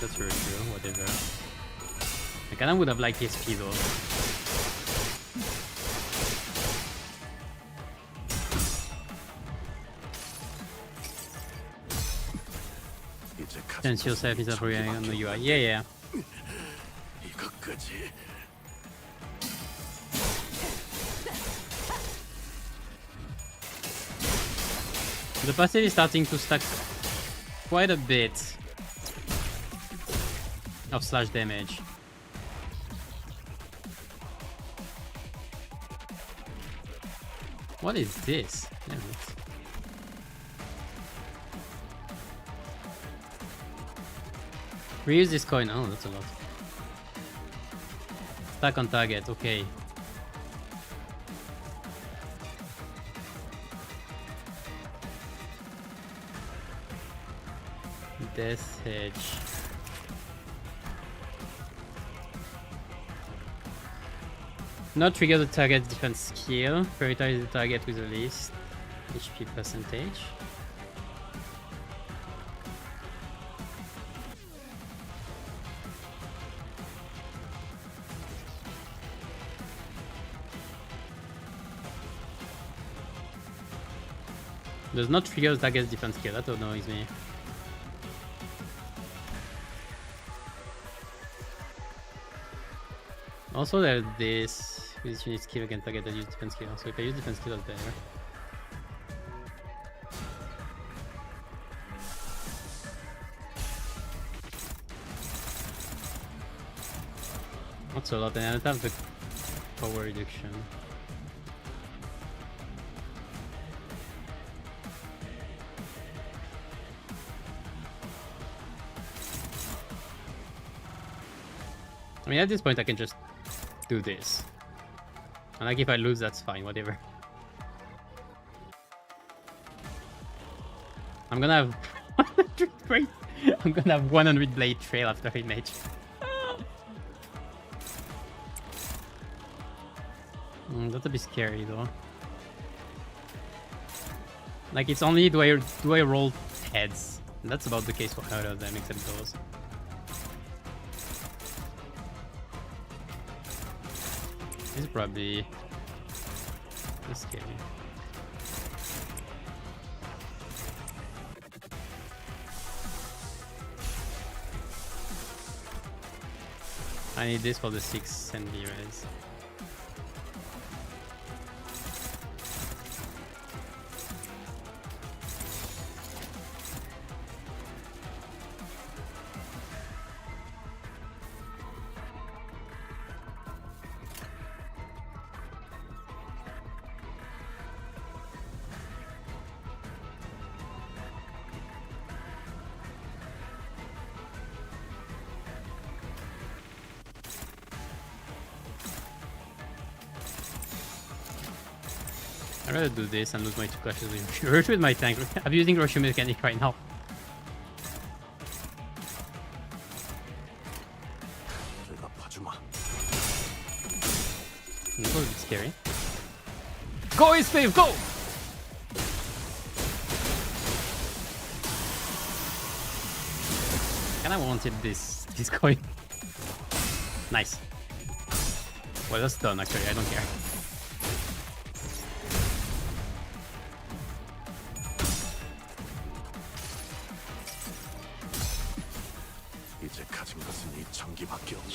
That's very true. Whatever. I kinda would have liked SP though. Sense yourself is operating on the UI. Yeah, yeah. The passive is starting to stack quite a bit of slash damage. What is this? Damn it. Reuse this coin. Oh, that's a lot. Stack on target. Okay. Death Hedge. Not trigger the target's defense skill. Prioritize the target with the least HP percentage. Does not trigger the target's defense skill. That annoys me. Also, there's this with unit skill against target that use defense skill. So if I use defense skill, that's better. That's a lot, and I don't have the power reduction. I mean, at this point, I can just do this. And like, if I lose, that's fine, whatever. I'm gonna have 100 blade. I'm gonna have 100 blade trail after a mage. That's a bit scary though. Like, it's only do I roll heads. And that's about the case for all of them except those. This is probably scary. I need this for the 6 and the res. I'd rather do this and lose my 2 clashes with Rush with my tank. I'm using Rush mechanic right now. This was a bit scary. Go, Steve, go! And I wanted this coin. Nice. Well, that's done actually, I don't care.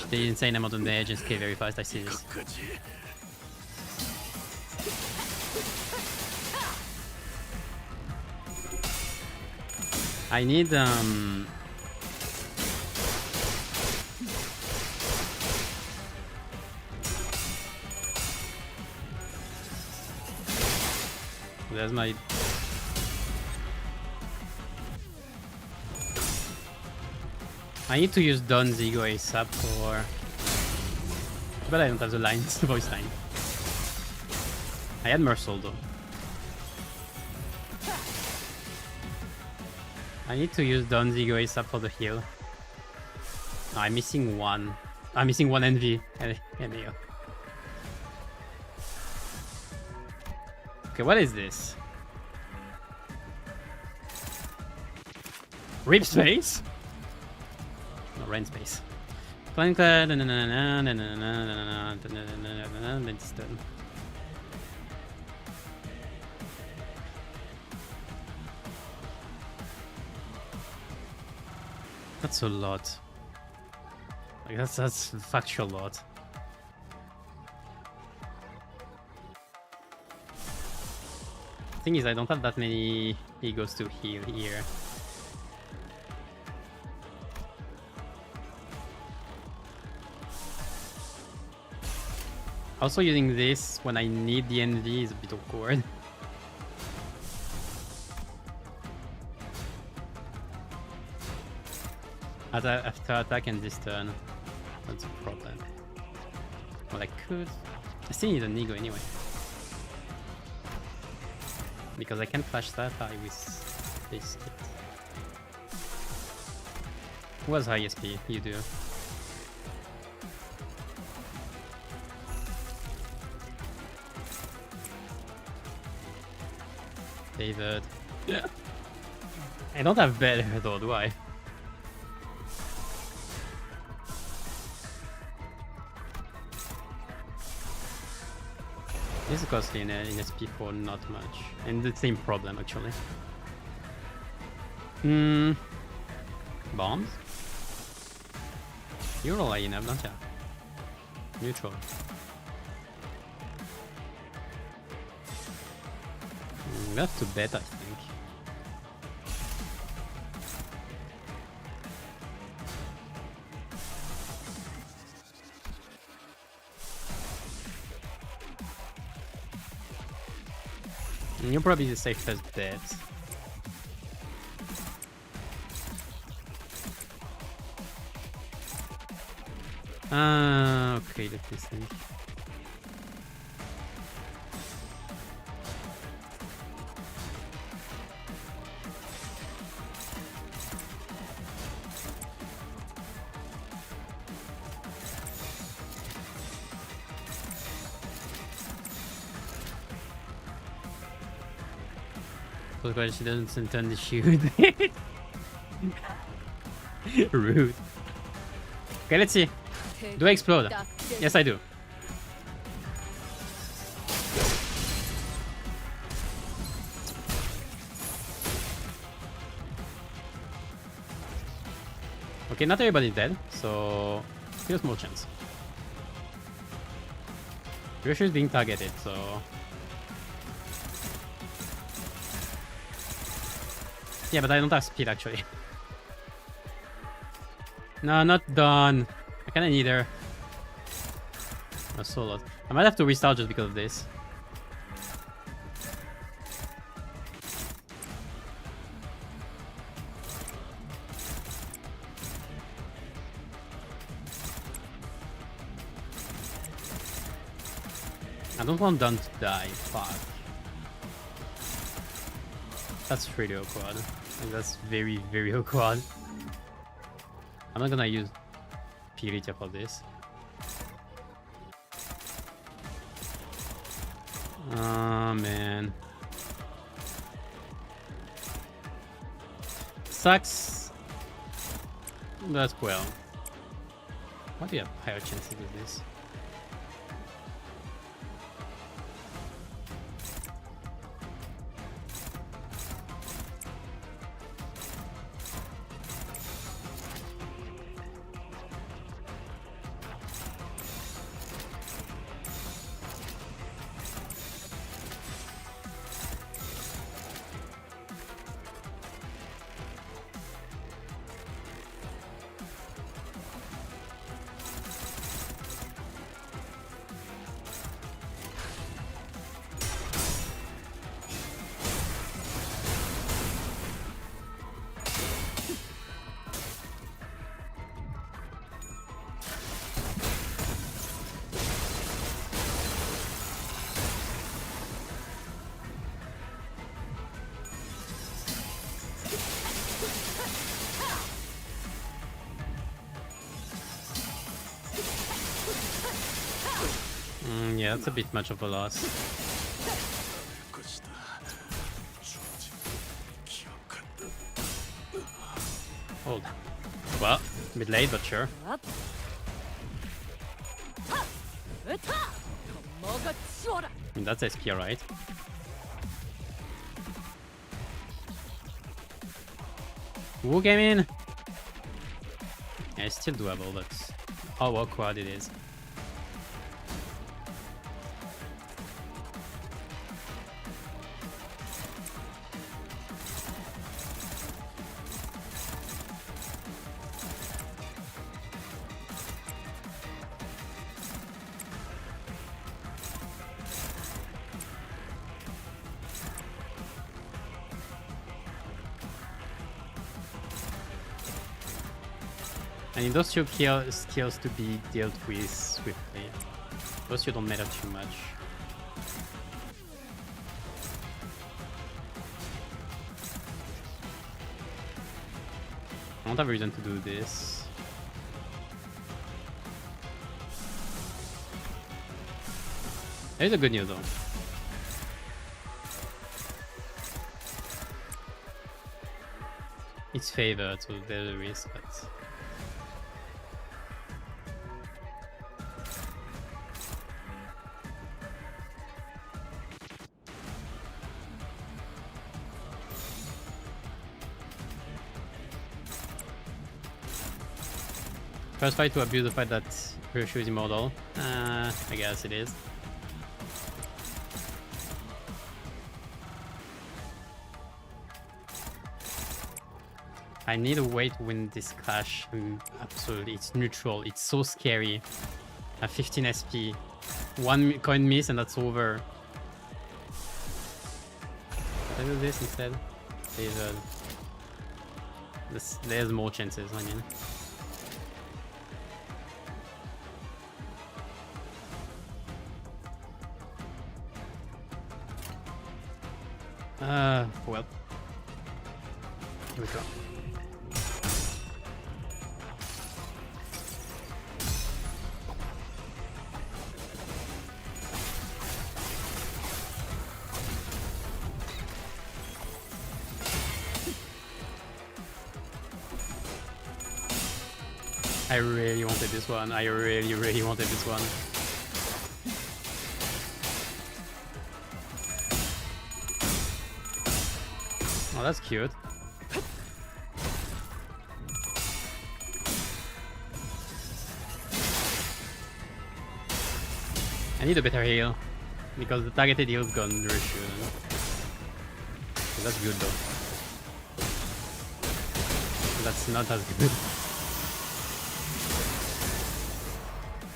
The insane amount of damage and scale very fast, I see this. I need there's my I need to use Don Zigo ASAP for... But I don't have the lines, the voice line. I had Mercel though. I need to use Don Zigo ASAP for the heal. No, I'm missing one. I'm missing one NV. Okay, what is this? Rip space? No, rain space. Flying clad, then it's done. That's a lot. Like that's a factual lot. Thing is, I don't have that many egos to heal here. Also, using this when I need the NV is a bit awkward. after attack and this turn. That's a problem. Well, I could. I still need an ego anyway. Because I can flash that high with this kit. Who has high SP? You do. David. Yeah. I don't have better though, do I? This is costly in SP4, not much. And the same problem actually. Bombs? You roll high enough, don't you? Neutral. We have to bet, I think. You're probably the safest bet. Okay, let me think. Because she doesn't turn the shoot. Rude. Okay, let's see. Do I explode? Yes, I do. Okay, not everybody's dead, so still a small chance. Yoshi is being targeted, so yeah, but I don't have speed actually. No, not done. I kinda need her. A solo. I might have to restart just because of this. I don't want Don to die. Fuck. That's pretty awkward. Like, that's very, very awkward. I'm not gonna use Piritia for this. Oh man. Sucks. But well. Why do you have higher chances with this? Yeah, that's a bit much of a loss. Hold. Well, a bit late, but sure. I mean, that's SP, right? Who came in? Yeah, it's still doable, but how awkward it is. I need those two skills to be dealt with swiftly. Those two don't matter too much. I don't have a reason to do this. There's a good news though. It's favored, so there's a risk, but... First fight to abuse the fact that Ryushu is immortal. I guess it is. I need a way to win this clash. Absolutely, it's neutral. It's so scary. I have 15 SP. One coin miss and that's over. Can I do this instead? There's more chances, I mean. Well. Here we go. I really wanted this one. I really wanted this one. Oh, that's cute. I need a better heal because the targeted heal's gone very soon. So that's good though. That's not as good.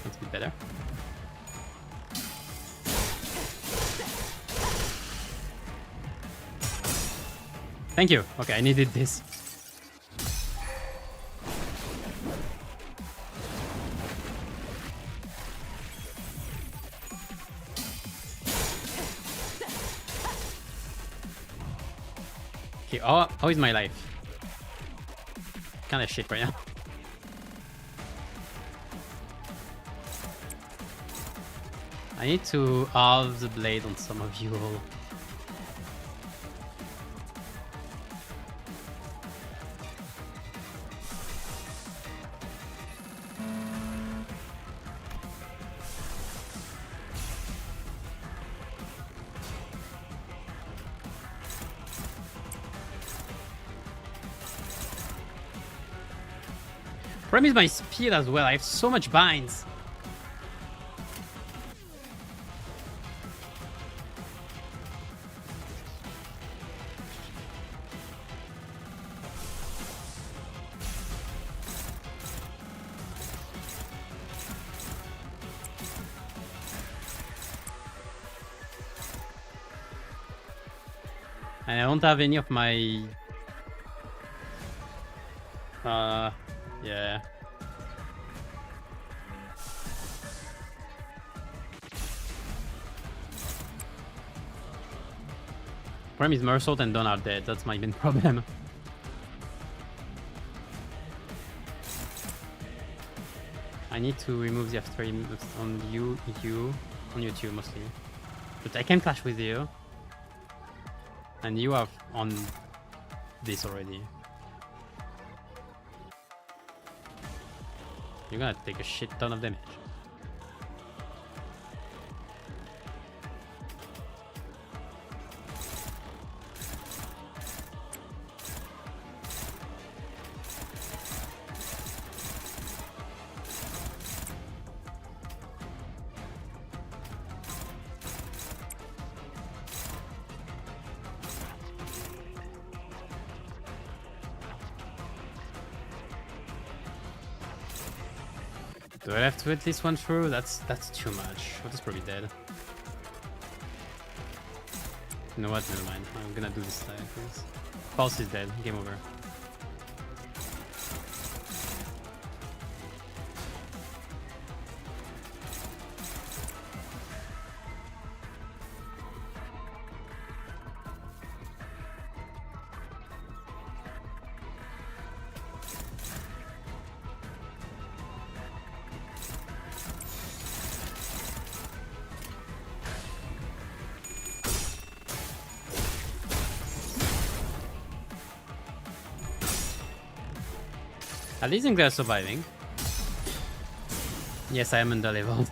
That's a bit better. Thank you. Okay, I needed this. Okay, how is my life? Kinda shit right now. I need to halve the blade on some of you all. Problem is my speed as well. I have so much binds. And I don't have any of my... yeah. Problem is Mersault and Dawn are dead. That's my main problem. I need to remove the after on you, on you two mostly. But I can clash with you. And you are on this already. You're gonna take a shit ton of damage. Do I have to hit this one through? That's too much. What is probably dead. You know what? Never mind. I'm gonna do this side, please. Pulse is dead. Game over. At least they're surviving. Yes, I am under-leveled.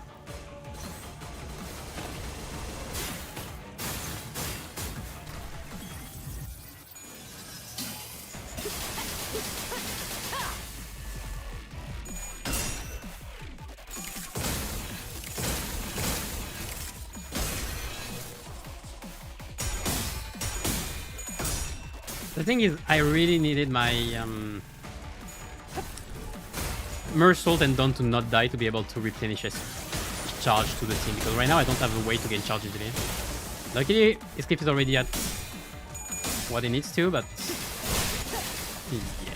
The thing is, I really needed my Merge Salt and Dawn to not die to be able to replenish a charge to the team, because right now I don't have a way to gain charge easily. Luckily, his clip is already at what he needs to, but yeah.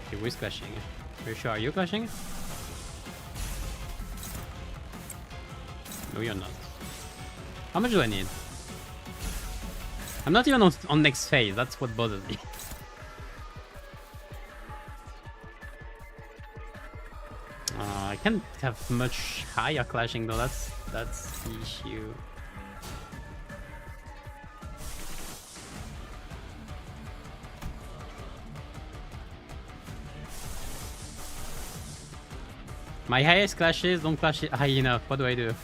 Okay, who's clashing? Are you sure? Are you clashing? No, you're not. How much do I need? I'm not even on next phase. That's what bothers me. I can't have much higher clashing though. That's the issue. My highest clashes don't clash it high enough. What do I do?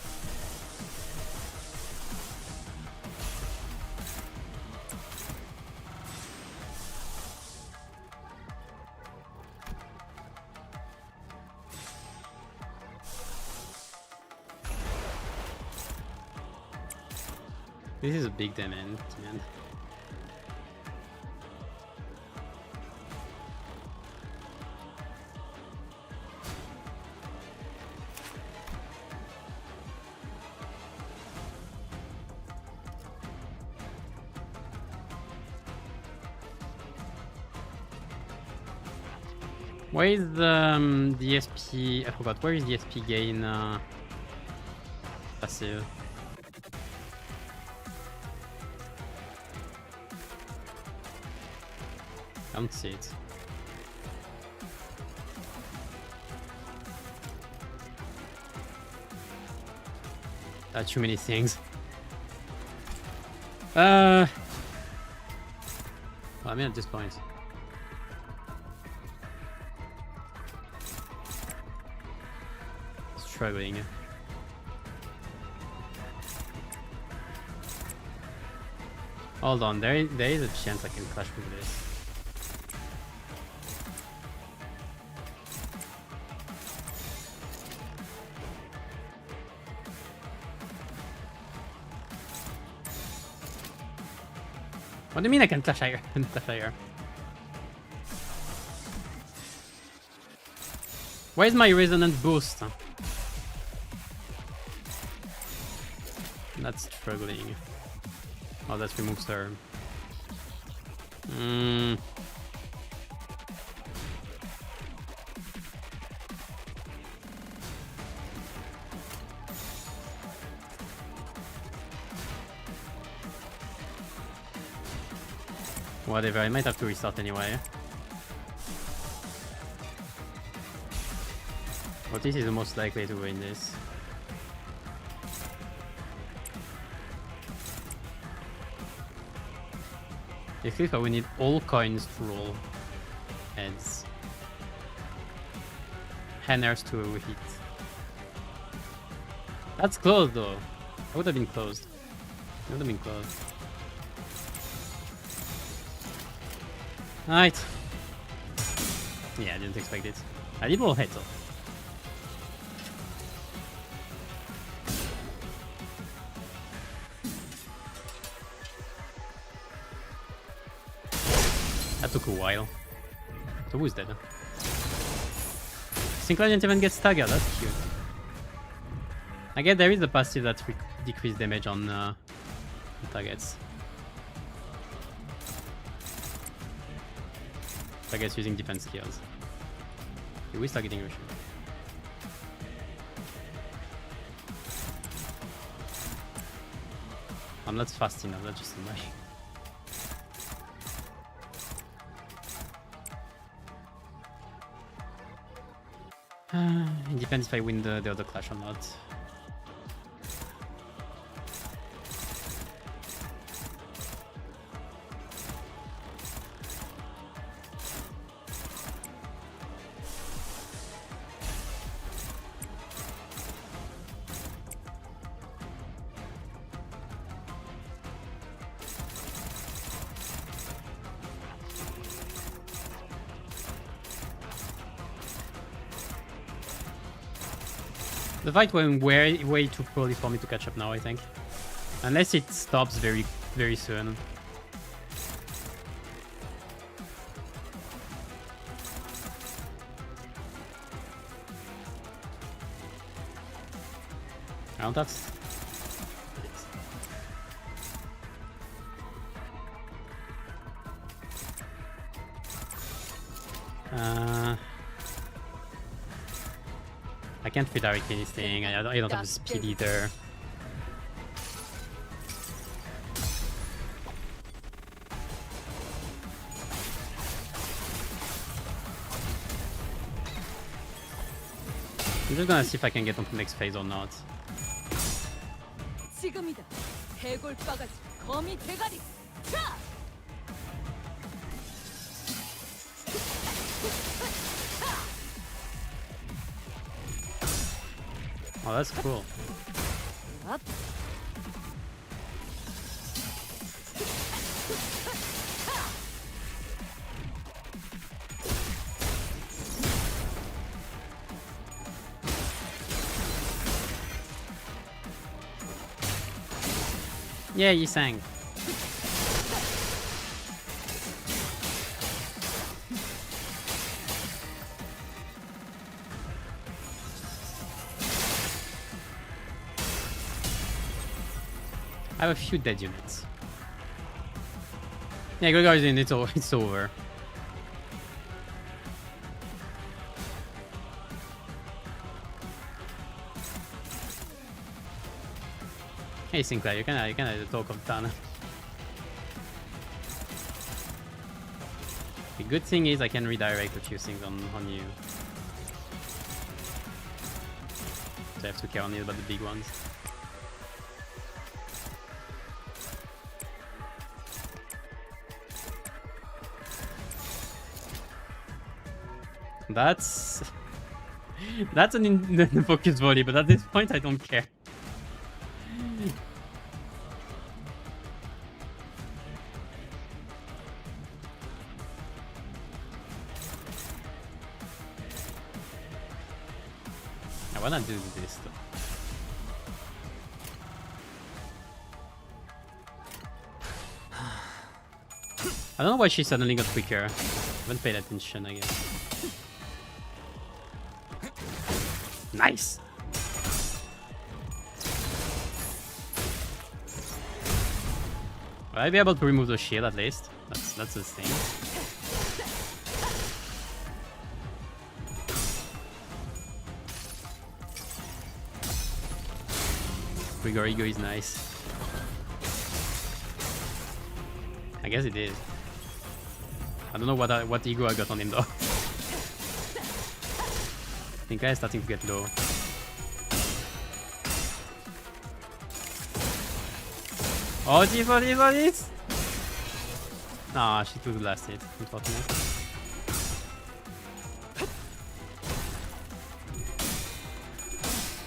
This is a big damage, man. Where is the SP? I forgot. Where is the SP gain passive? I don't see it. Too many things. Well, I mean, at this point. Struggling. Hold on, there is a chance I can clash with this. What do you mean I can clash higher? Clash higher. Where's my resonant boost? That's struggling. Oh, that's removes her. Whatever, I might have to restart anyway. But this is the most likely to win this. If I would need all coins to roll heads. Hammers to hit. That's close though. I would have been closed. It would have been closed. Alright. Yeah, I didn't expect it. I did roll heads though. That took a while. So who's dead? Sinclair didn't even get staggered, that's cute. I guess there is a passive that decreases damage on targets. I guess using defense skills. Who is targeting Russian? I'm not fast enough, that's just annoying. It depends if I win the other clash or not. The fight went way too poorly for me to catch up now, I think. Unless it stops very soon. I don't have... I can't redirect anything, I don't have the speed either. I'm just gonna see if I can get onto the next phase or not. 지금이다. 해골 바가지 거미 대가리. 자! Oh, that's cool. Up. Yeah, you sang. I have a few dead units. Yeah, good guys in, it's over. Hey Sinclair, you can talk of Tana. The good thing is I can redirect a few things on you. So I have to care only about the big ones. That's an focus volley, but at this point I don't care. I wanna do this though. I don't know why she suddenly got quicker. I haven't paid attention, I guess. Nice! Will I be able to remove the shield at least? That's the thing. Rigor Ego is nice. I guess it is. I don't know what ego I got on him though. I think I'm starting to get low. Oh, this, what is? Nah, she took the last hit, unfortunately.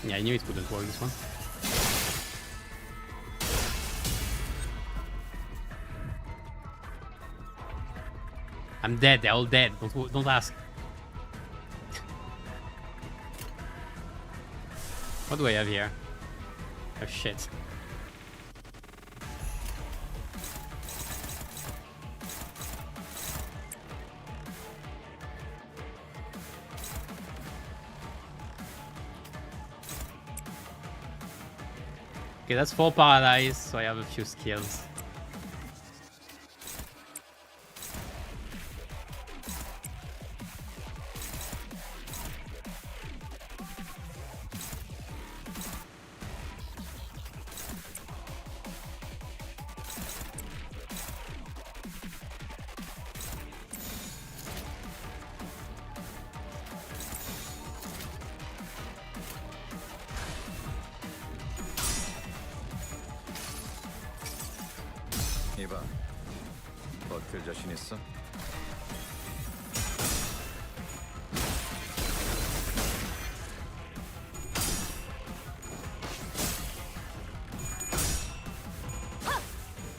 Yeah, I knew it wouldn't work this one. I'm dead, they're all dead, don't ask. What do I have here? Oh shit. Okay, that's 4 paradise, so I have a few skills. 이봐, 버틸 자신 있어?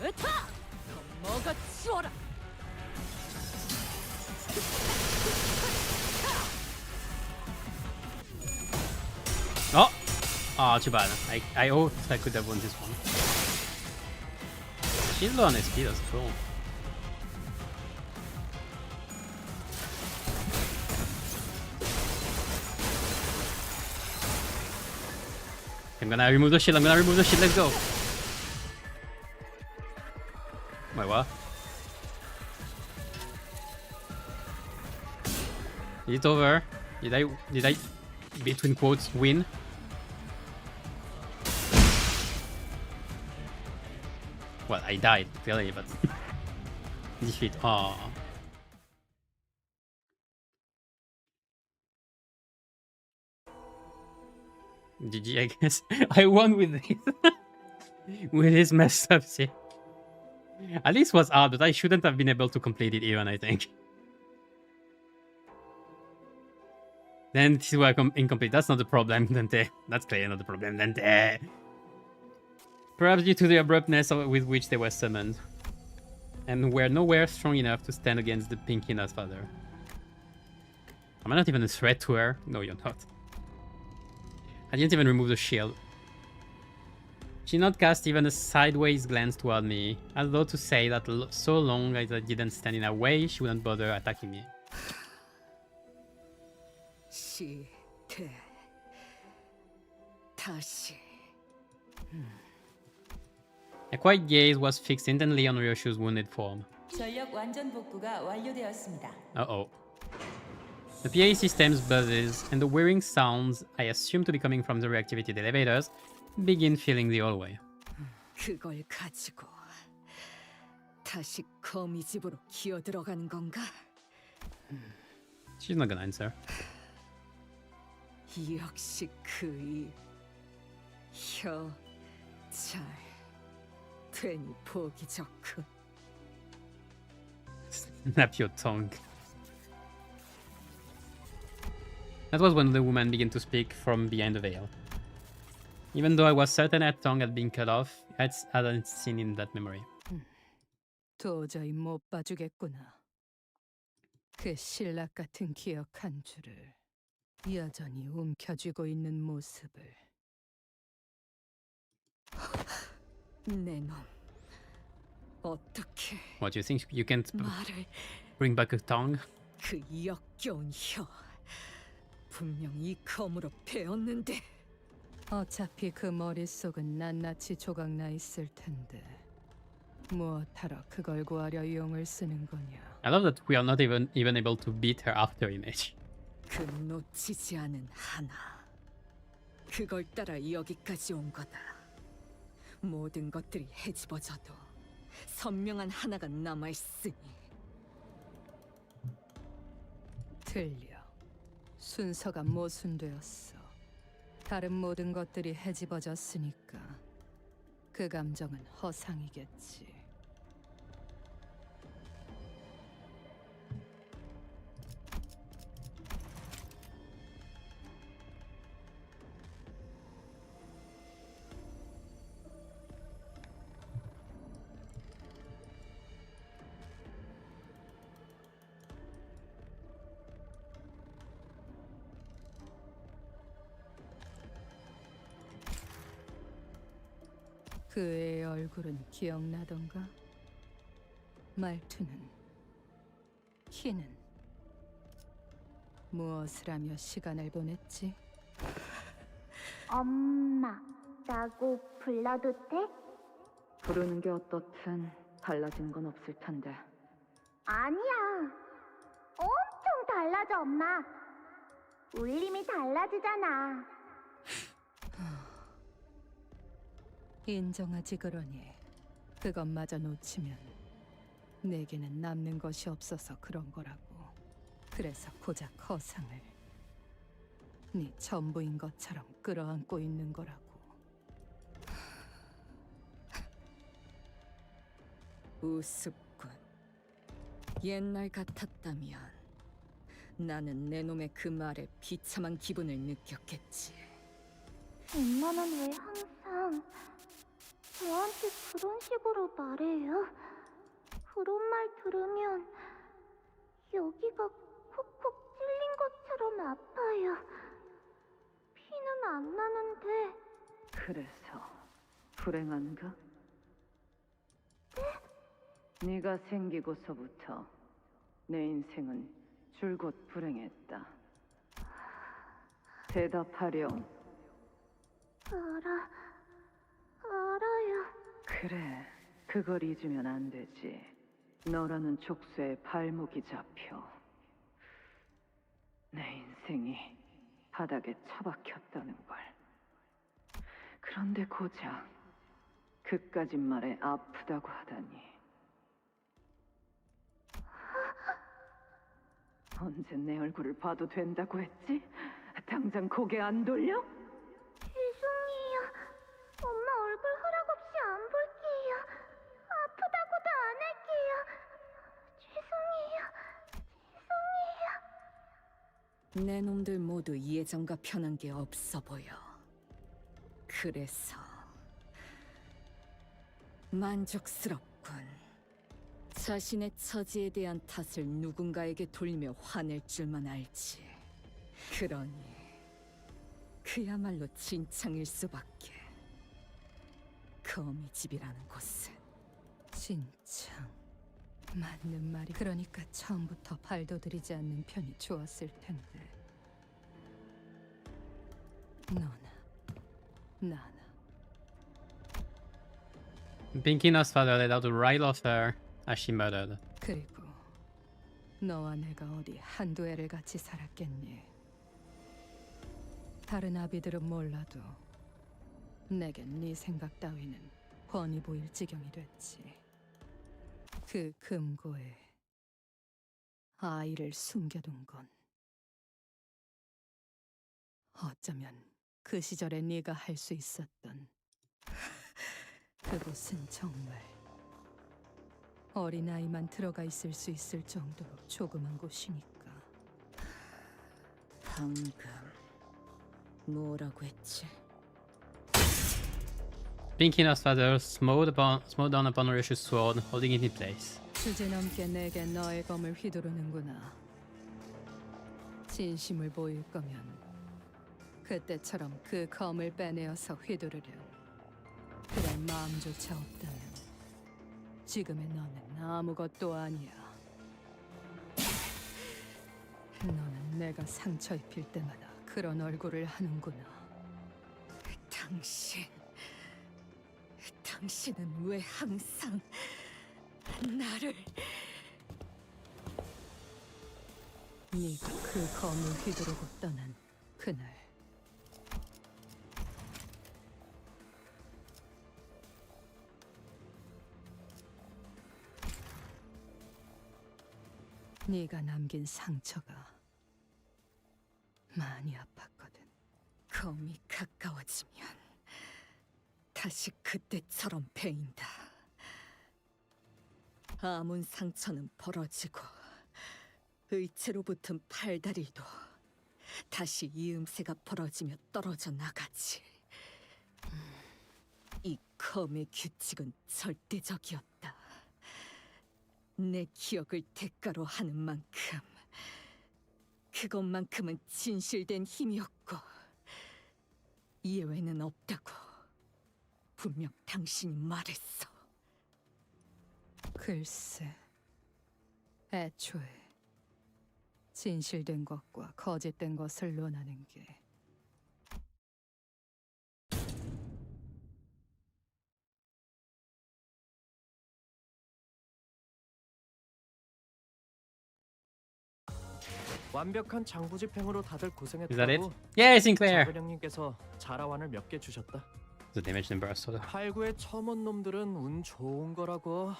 으타! 더 먹어 치워라! Oh! Oh, too bad. I hoped I could have won this one. She's low on SP, that's cool. I'm gonna remove the shield, let's go! Wait, what? Is it over? Did I, between quotes, win? Well, I died, clearly, but... defeat, aww. GG, I guess. I won with this. With his messed up shit. At least it was hard, but I shouldn't have been able to complete it even, I think. Then this was incomplete. That's not the problem, Dante. That's clearly not the problem, Dante. Perhaps due to the abruptness with which they were summoned. And were nowhere strong enough to stand against the Pinky Nut Father. Am I not even a threat to her? No, you're not. I didn't even remove the shield. She not cast even a sideways glance toward me, as though to say that so long as I didn't stand in her way, she wouldn't bother attacking me. 시대 다시. A quiet gaze was fixed intently on Ryoshu's wounded form. 전력 완전 복구가 완료되었습니다. Uh-oh. The PA system's buzzes and the whirring sounds I assume to be coming from the reactivated elevators begin filling the hallway. 그걸 가지고 다시 거미 집으로 기어 들어가는 건가? She's not gonna answer. 역시 그입 혀잘 괜히 보기 좋군. Snap your tongue. That was when the woman began to speak from behind the veil. Even though I was certain her tongue had been cut off, I hadn't seen in that memory. 도저히 못 봐주겠구나. 그 신락 같은 기억 한 줄을 여전히 움켜쥐고 있는 모습을. 내 놈 어떻게? What, do you think you can't 말을 bring back a tongue? 그 역겨운 혀 분명 이 검으로 베었는데. 어차피 그 머릿속은 낱낱이 조각나 있을 텐데 무엇하러 그걸 구하려 용을 쓰는 거냐. I love that we are not even able to beat her after image. 그 놓치지 않은 하나. 그걸 따라 여기까지 온 거다. 모든 것들이 헤집어져도 선명한 하나가 남아있으니. 들려. 순서가 모순되었어. 다른 모든 것들이 헤집어졌으니까 그 감정은 허상이겠지. 그 애의 얼굴은 기억나던가? 말투는? 키는? 무엇을 하며 시간을 보냈지? 엄마라고 불러도 돼? 부르는 게 어떻든 달라진 건 없을 텐데. 아니야. 엄청 달라져, 엄마. 울림이 달라지잖아. 인정하지 그러니 그것마저 놓치면 내게는 남는 것이 없어서 그런 거라고. 그래서 고작 허상을 네 전부인 것처럼 끌어안고 있는 거라고. 우습군. 옛날 같았다면 나는 내 놈의 그 말에 비참한 기분을 느꼈겠지. 엄마는 왜 항상 저한테 그런 식으로 말해요? 그런 말 들으면 여기가 콕콕 찔린 것처럼 아파요. 피는 안 나는데. 그래서 불행한가? 네가 생기고서부터 내 인생은 줄곧 불행했다. 대답하렴. 알아요. 그래, 그걸 잊으면 안 되지. 너라는 족쇄에 발목이 잡혀 내 인생이 바닥에 처박혔다는 걸. 그런데 고작 그까짓 말에 아프다고 하다니. 언제 내 얼굴을 봐도 된다고 했지? 당장 고개 안 돌려? 죄송해요. 엄마 얼굴 허락 없이 안 볼게요. 아프다고도 안 할게요. 죄송해요. 내 놈들 모두 예전과 변한 게 없어 보여. 그래서 만족스럽군. 자신의 처지에 대한 탓을 누군가에게 돌리며 화낼 줄만 알지. 그러니 그야말로 진창일 수밖에. 거미집이라는 곳은. 진창. 맞는 말이. 그러니까 처음부터 발도 들이지 않는 편이 좋았을 텐데. 너나 나나. Pinkina's father let out a riot of her as she muttered. 그리고 너와 내가 어디 한두 해를 같이 살았겠니? 다른 아비들은 몰라도 내겐 네 생각 따위는 훤히 보일 지경이 됐지. 그 금고에 아이를 숨겨둔 건 어쩌면 그 시절에 네가 할 수 있었던 그곳은 정말 어린아이만 들어가 있을 수 있을 정도로 조그만 곳이니까. 방금 뭐라고 했지? Pinkina's father smote down upon Rishu's sword, holding it in place. 주제넘게 내게 너의 검을 휘두르는구나. 진심을 보일 거면 그때처럼 그 검을 빼내어서 휘두르렴. 그럴 마음조차 없다면 지금의 너는 아무것도 아니야. 너는 내가 상처 입힐 때마다 그런 얼굴을 하는구나. 당신은 왜 항상 나를... 네가 그 검을 휘두르고 떠난 그날, 네가 남긴 상처가 많이 아팠거든. 검이 가까워지면 다시 그때처럼 베인다. 아문 상처는 벌어지고 의체로 붙은 팔다리도 다시 이음새가 벌어지며 떨어져 나가지. 이 검의 규칙은 절대적이었다. 내 기억을 대가로 하는 만큼 그것만큼은 진실된 힘이었고 예외는 없다고 분명 당신이 말했어. 글쎄, 애초에 진실된 것과 거짓된 것을 논하는 게 완벽한 장부 집행으로 다들 Is that it? 고생했다고. Yeah, Sinclair. 작은 형님께서 자라완을 몇 개 주셨다. The damage number also. 팔구의 처음 온 놈들은 운 좋은 거라고.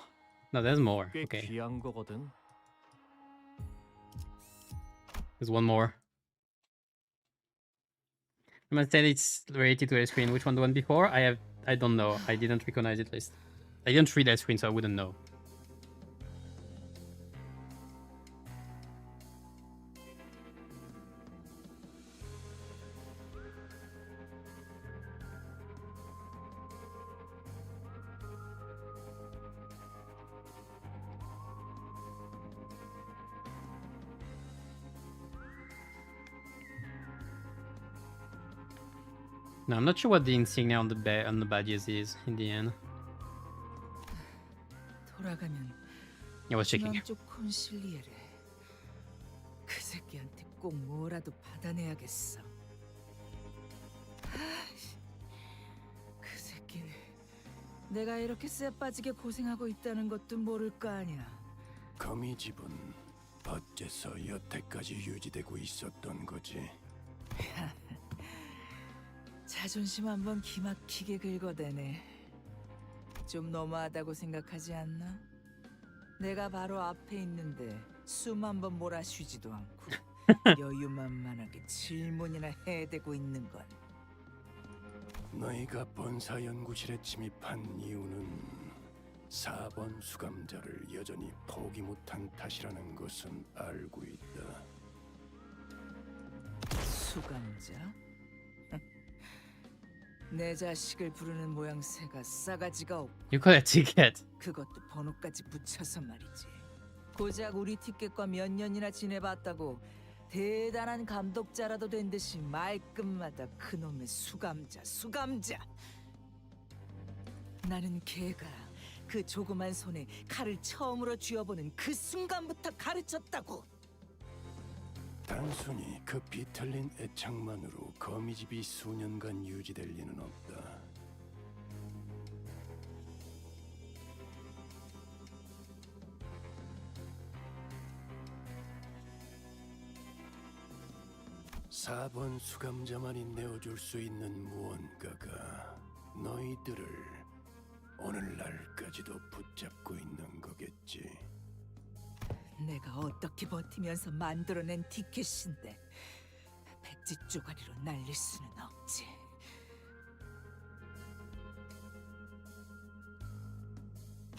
No, there's more. 꽤 Okay, 귀한 거거든. there's one more. I'm gonna tell it's related to the screen. Which one? The one before? I don't know. I didn't recognize it list. I didn't read that screen, so I wouldn't know. No, I'm not sure what the insignia on the badges is in the end. 돌아가면 I was checking. 중앙쪽 콘실리에를 그 새끼한테 꼭 뭐라도 받아내야겠어. 그 새끼는 내가 이렇게 쎄 빠지게 고생하고 있다는 것도 모를 거 아니야. 거미집은 어째서 여태까지 유지되고 있었던 거지? 자존심 한번 기막히게 긁어대네. 좀 너무하다고 생각하지 않나? 내가 바로 앞에 있는데 숨 한번 몰아쉬지도 않고 여유만만하게 질문이나 해대고 있는 건. 너희가 본사 연구실에 침입한 이유는 4번 수감자를 여전히 포기 못한 탓이라는 것은 알고 있다. 수감자? 내 자식을 부르는 모양새가 싸가지가 없고 You got a ticket. 그것도 번호까지 붙여서 말이지. 고작 우리 티켓과 몇 년이나 지내봤다고 대단한 감독자라도 된 듯이 말끝마다 그놈의 수감자. 나는 걔가 그 조그만 손에 칼을 처음으로 쥐어보는 그 순간부터 가르쳤다고. 단순히 그 비틀린 애착만으로 거미집이 수년간 유지될 리는 없다. (4번) 수감자만이 내어줄 수 있는 무언가가 너희들을 오늘날까지도 붙잡고 있는 거겠지. 내가 어떻게 버티면서 만들어낸 티켓인데 백지 쪼가리로 날릴 수는 없지.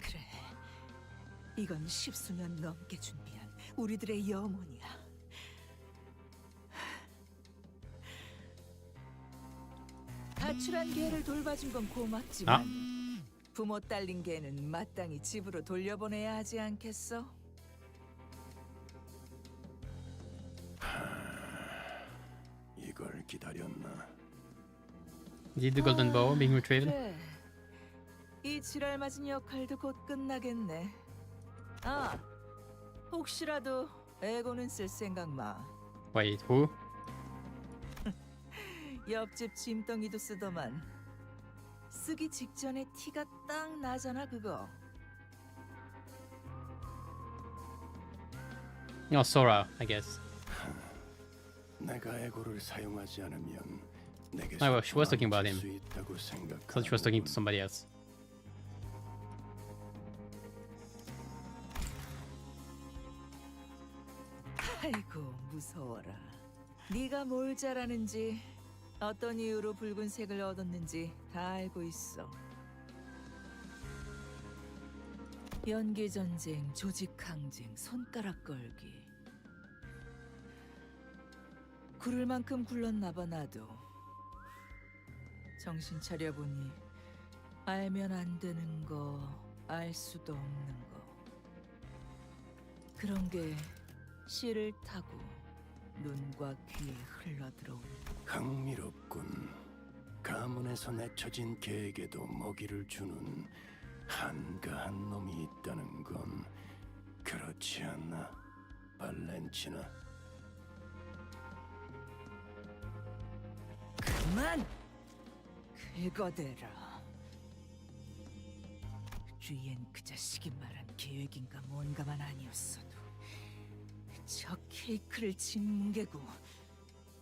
그래, 이건 10수년 넘게 준비한 우리들의 염원이야. 가출한 개를 돌봐준 건 고맙지만 부모 딸린 개는 마땅히 집으로 돌려보내야 하지 않겠어? 이걸 기다렸나? Is it the golden bow being retrieved? 그래, 이 지랄맞은 역할도 곧 끝나겠네. 아, 혹시라도 에고는 쓸 생각 마. Wait, who? 옆집 짐덩이도 쓰더만. 쓰기 직전에 티가 딱 나잖아 그거. Oh, Sora, I guess. 내가 에고를 사용하지 않으면 내게 Oh, well, she was talking about him. 수 있다고 Thought she was talking to somebody else. 아이고 무서워라. 네가 뭘 잘하는지 어떤 이유로 붉은색을 얻었는지 다 알고 있어. 연기 전쟁, 조직 항쟁, 손가락 걸기. 구를 만큼 굴렀나 봐 나도. 정신 차려 보니 알면 안 되는 거, 알 수도 없는 거. 그런 게 씨를 타고 눈과 귀에 흘러들어오는. 흥미롭군. 가문에서 내쳐진 개에게도 먹이를 주는 한가한 놈이 있다는 건 그렇지 않나, 발렌치나? 그만! 긁어대라. 주위엔 그 자식이 말한 계획인가 뭔가만 아니었어도 저 케이크를 짓뭉개고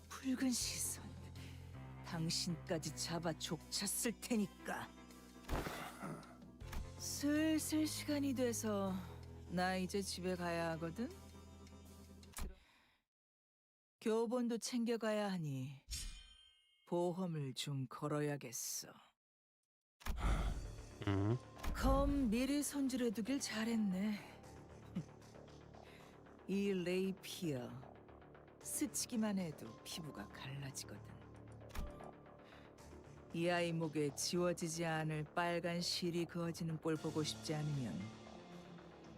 붉은 시선 당신까지 잡아 족쳤을 테니까. 슬슬 시간이 돼서 나 이제 집에 가야 하거든. 교본도 챙겨가야 하니 보험을 좀 걸어야겠어. 검 미리 손질해두길 잘했네. 이 레이피어 스치기만 해도 피부가 갈라지거든. 이 아이 목에 지워지지 않을 빨간 실이 그어지는 꼴 보고 싶지 않으면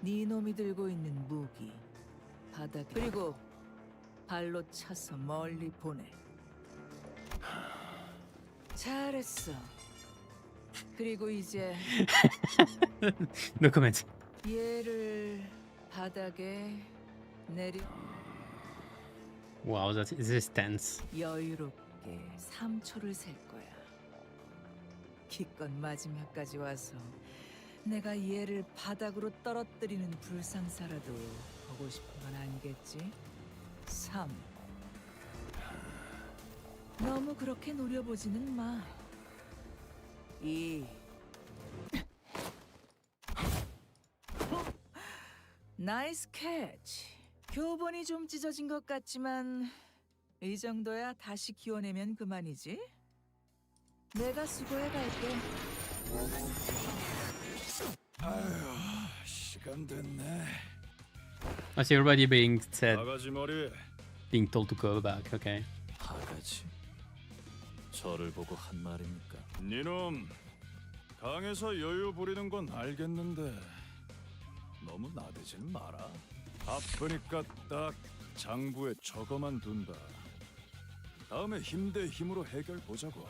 네 놈이 들고 있는 무기 바닥에 그리고 발로 차서 멀리 보내. 잘했어. 그리고 이제 No comment. 얘를 바닥에 내려 Wow, this is tense. 여유롭게 3초를 셀 거야. 기껏 마지막까지 와서 내가 얘를 바닥으로 떨어뜨리는 불상사라도 보고 싶은 건 아니겠지? 3. 너무 그렇게 노려보지는 마. 2. 나이스 캐치. 교본이 좀 찢어진 것 같지만 이 정도야 다시 키워내면 그만이지. 내가 수고해 갈게. 아휴, 시간 됐네. I see already being said, 바가지 머리. being told to go back. Okay. 바가지? 저를 보고 한 말입니까? 니놈, 강에서 여유 부리는 건 알겠는데 너무 나대지는 마라. 바쁘니까 딱 장부에 적어만 둔다. 다음에 힘 대 힘으로 해결 보자고.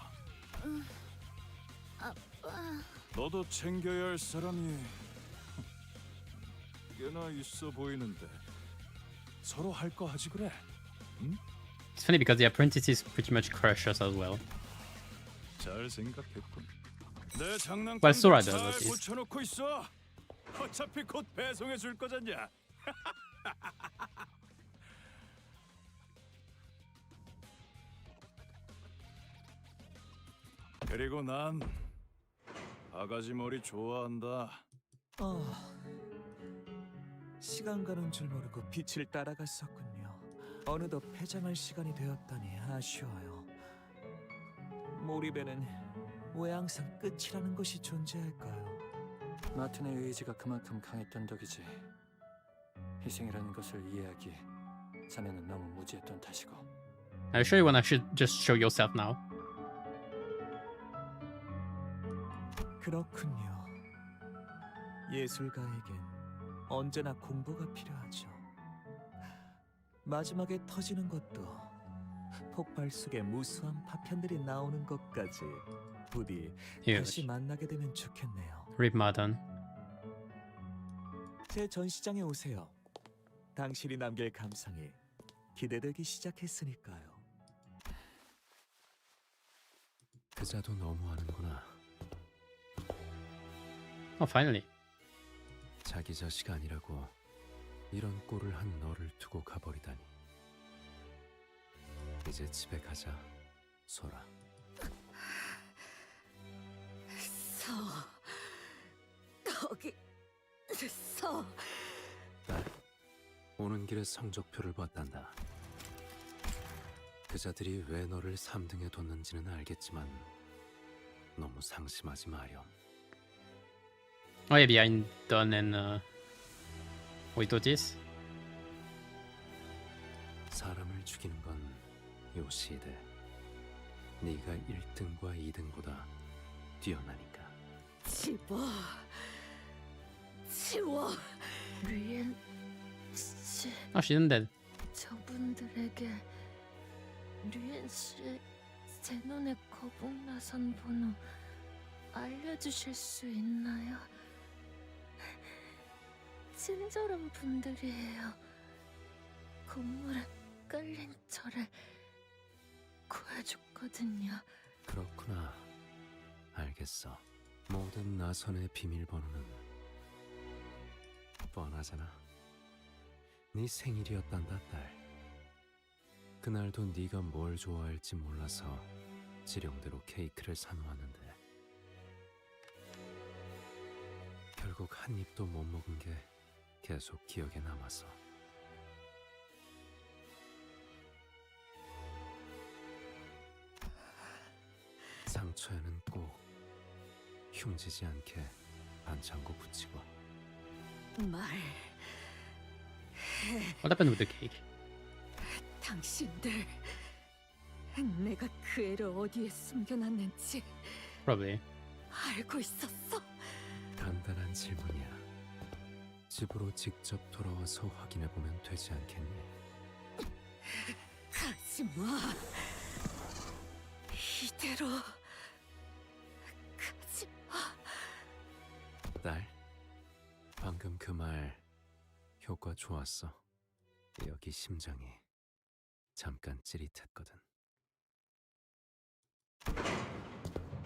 아빠. 너도 챙겨야 할 사람이 꽤나 있어 보이는데 서로 할 거 하지 그래. 응? It's funny because the apprentice is pretty much crushes as well. 잘 생각했군. 내 장난감 Well, Sora does, 잘 at least. 고쳐놓고 있어. 어차피 곧 배송해 줄 거잖냐. 그리고 난 바가지 머리 좋아한다. 시간 가는 줄 모르고 빛을 따라갔었군요. 어느덧 폐장할 시간이 되었다니 아쉬워요. 몰입에는 왜 항상 끝이라는 것이 존재할까요? 마틴의 의지가 그만큼 강했던 덕이지. 희생이라는 것을 이해하기에 자네는 너무 무지했던 탓이고. Are you sure you wanna just show yourself now? 그렇군요. 예술가에겐 언제나 공부가 필요하죠. 마지막에 터지는 것도 폭발 속에 무수한 파편들이 나오는 것까지 부디 Huge. 다시 만나게 되면 좋겠네요. Rip Martin. 제 전시장에 오세요. 당신이 남길 감상이 기대되기 시작했으니까요. 그자도 너무하는구나. Oh, finally. 자기 자식 아니라고 이런 꼴을 한 너를 두고 가버리다니. 이제 집에 가자, 소라. 거기 서. 딸, 오는 길에 성적표를 봤단다. 그자들이 왜 너를 3등에 뒀는지는 알겠지만 너무 상심하지 마렴. Oh yeah, behind Don and Oitotis. 사람을 죽이는 건 요시대. 네가 1등과 2등보다 뛰어나니까. 치워. 류엔 씨. Oh, she isn't dead. 저분들에게 류엔 씨의 제 눈에 거북나선 번호 알려주실 수 있나요? 친절한 분들이에요. 건물에 끌린 저를 구해줬거든요. 그렇구나. 알겠어. 모든 나선의 비밀번호는 뻔하잖아. 네 생일이었단다, 딸. 그날도 네가 뭘 좋아할지 몰라서 지령대로 케이크를 사놓았는데 결국 한 입도 못 먹은 게 계속 기억에 남아서. 상처에는 꼭 흉지지 않게 반창고 붙이고. What happened with the cake? 당신들 내가 그 애를 어디에 숨겨놨는지 Probably. 알고 있었어? 간단한 질문이야. 집으로 직접 돌아와서 확인해보면 되지 않겠니? 가지마. 이대로 딸, 방금 그 말 효과 좋았어. 여기 심장이 잠깐 찌릿했거든.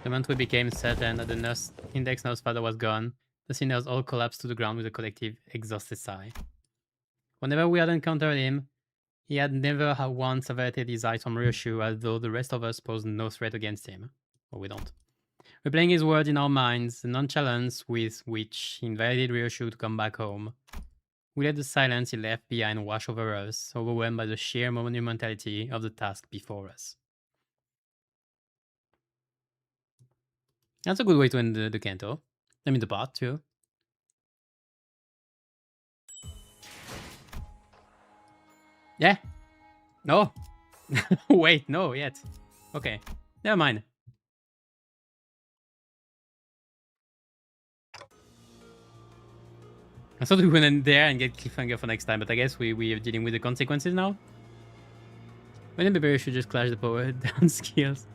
The moment we became certain that the index nurse father was gone, the sinners all collapsed to the ground with a collective, exhausted sigh. Whenever we had encountered him, he had never once averted his eyes from Ryoshu, as though the rest of us posed no threat against him. Or we don't. Replaying his words in our minds, the nonchalance with which he invited Ryoshu to come back home, we let the silence he left behind wash over us, overwhelmed by the sheer monumentality of the task before us. That's a good way to end the Canto. I mean, the part, too. Yeah. No. Wait, no, yet. Okay. Never mind. I thought we went in there and get cliffhanger for next time, but I guess we are dealing with the consequences now. Well, then maybe we should just clash the power down skills.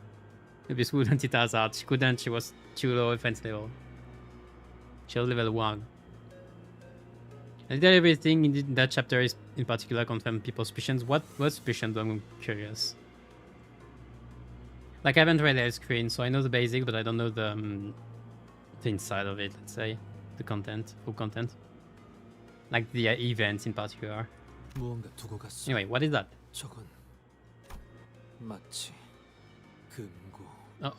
Maybe this wouldn't hit us out. She couldn't, she was too low offense level. She was level 1. I did everything in that chapter is in particular confirm people's suspicions. What suspicions? I'm curious. Like, I haven't read the screen, so I know the basics, but I don't know the inside of it, let's say. The content, full content. Like the events in particular. Anyway, what is that? 저건 마치 금고. Oh.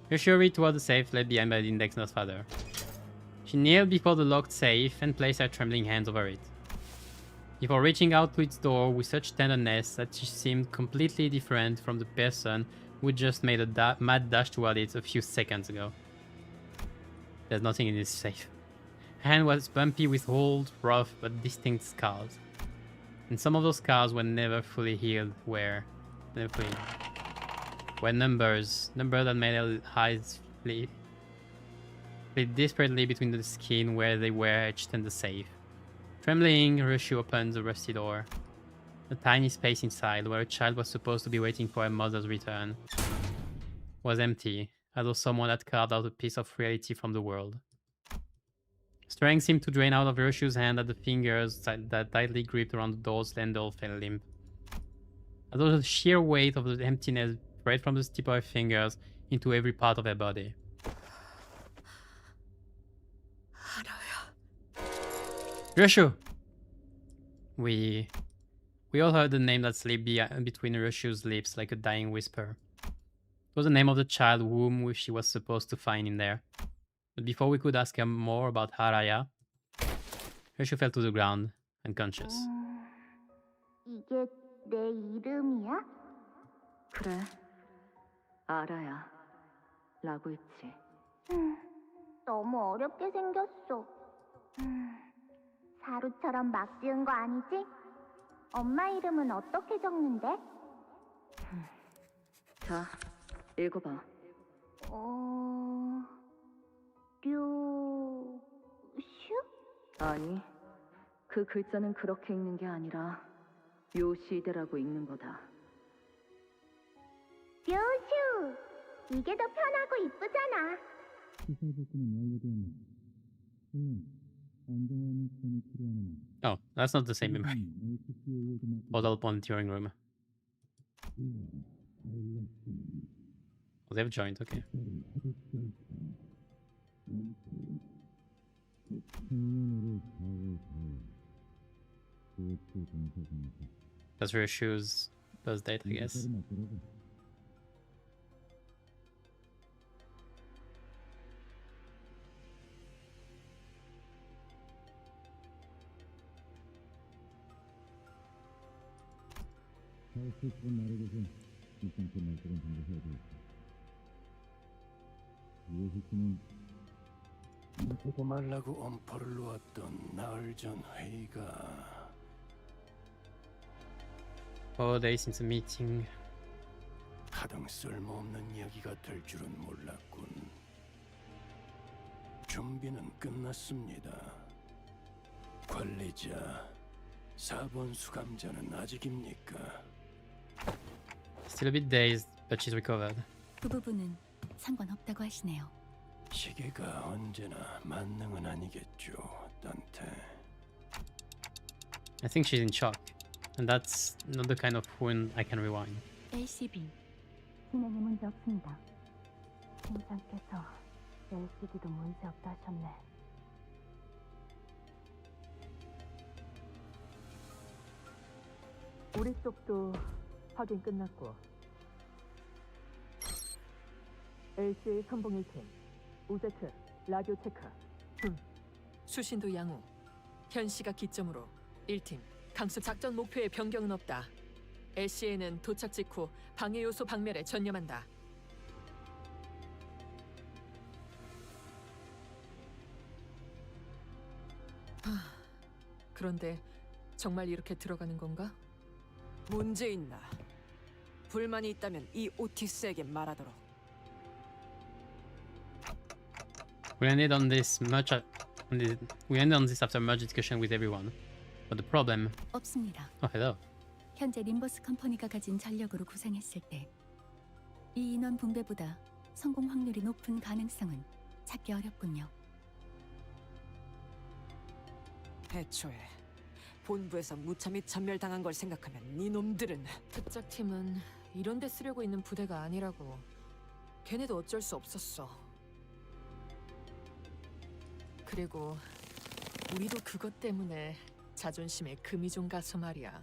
You sure read toward the safe left behind by the index nurse father. She kneeled before the locked safe and placed her trembling hands over it. Before reaching out to its door with such tenderness that she seemed completely different from the person who just made a mad dash toward it a few seconds ago. There's nothing in this safe. Her hand was bumpy with old, rough, but distinct scars. And some of those scars were never fully healed, were numbers that made her eyes flee desperately between the skin where they were etched and the safe. Trembling, Ryoshu opened the rusty door. The tiny space inside, where a child was supposed to be waiting for her mother's return, was empty, as though someone had carved out a piece of reality from the world. Strength seemed to drain out of Ryoshu's hand as the fingers that tightly gripped around the door's handle fell limp. As though the sheer weight of the emptiness spread from the tip of her fingers into every part of her body. Ryoshu! We all heard the name that slipped between Ryoshu's lips like a dying whisper. It was the name of the child whom she was supposed to find in there. But before we could ask her more about Haraya, Ryoshu fell to the ground, unconscious. 이게 내 이름이야? 그래, 알아야. 라고 했지. 너무 어렵게 생겼어. 사루처럼 막 지은 거 아니지? 엄마 이름은 어떻게 적는데? 자, 읽어봐. 류슈? 아니, 그 글자는 그렇게 읽는 게 아니라 요시대라고 읽는 거다. 류슈! 이게 더 편하고 이쁘잖아. Oh, that's not the same memory. Model volunteering room. Oh, they've joined, okay. That's Ryoshu's birth date, I guess. 보고 말라고 엄포를 놓았던 나흘 전 회의가 4 days since the meeting. 하등 쓸모없는 이야기가 될 줄은 몰랐군. 준비는 끝났습니다. 관리자, 4번 수감자는 아직입니까? Still a bit dazed, but she's recovered. 그 부분은 상관없다고 하시네요. 시계가 언제나 만능은 아니겠죠, 단테. I think she's in shock, and that's not the kind of wound I can rewind. LCB. 진행에 문제 없습니다. 팀장께서 LCD도 문제 없다 하셨네. 우리 쪽도 확인 끝났고. LCA 선봉 1팀, 우제트, 라디오 체크. 수신도 양호. 현시가 기점으로 1팀 강습 작전 목표에 변경은 없다. LCA는 도착 직후 방해 요소 박멸에 전념한다. 그런데 정말 이렇게 들어가는 건가? 문제 있나? 불만이 있다면 이 오티스에게 말하도록. We ended on this we ended on this after much discussion with everyone. But the problem. 없습니다. Oh, hello. 현재 림버스 컴퍼니가 가진 전력으로 구상했을 때 이 인원 분배보다 성공 확률이 높은 가능성은 찾기 어렵군요. 애초에 본부에서 무참히 전멸당한 걸 생각하면 이놈들은 특작팀은 이런 데 쓰려고 있는 부대가 아니라고. 걔네도 어쩔 수 없었어. 그리고 우리도 그것 때문에 자존심에 금이 좀 가서 말이야.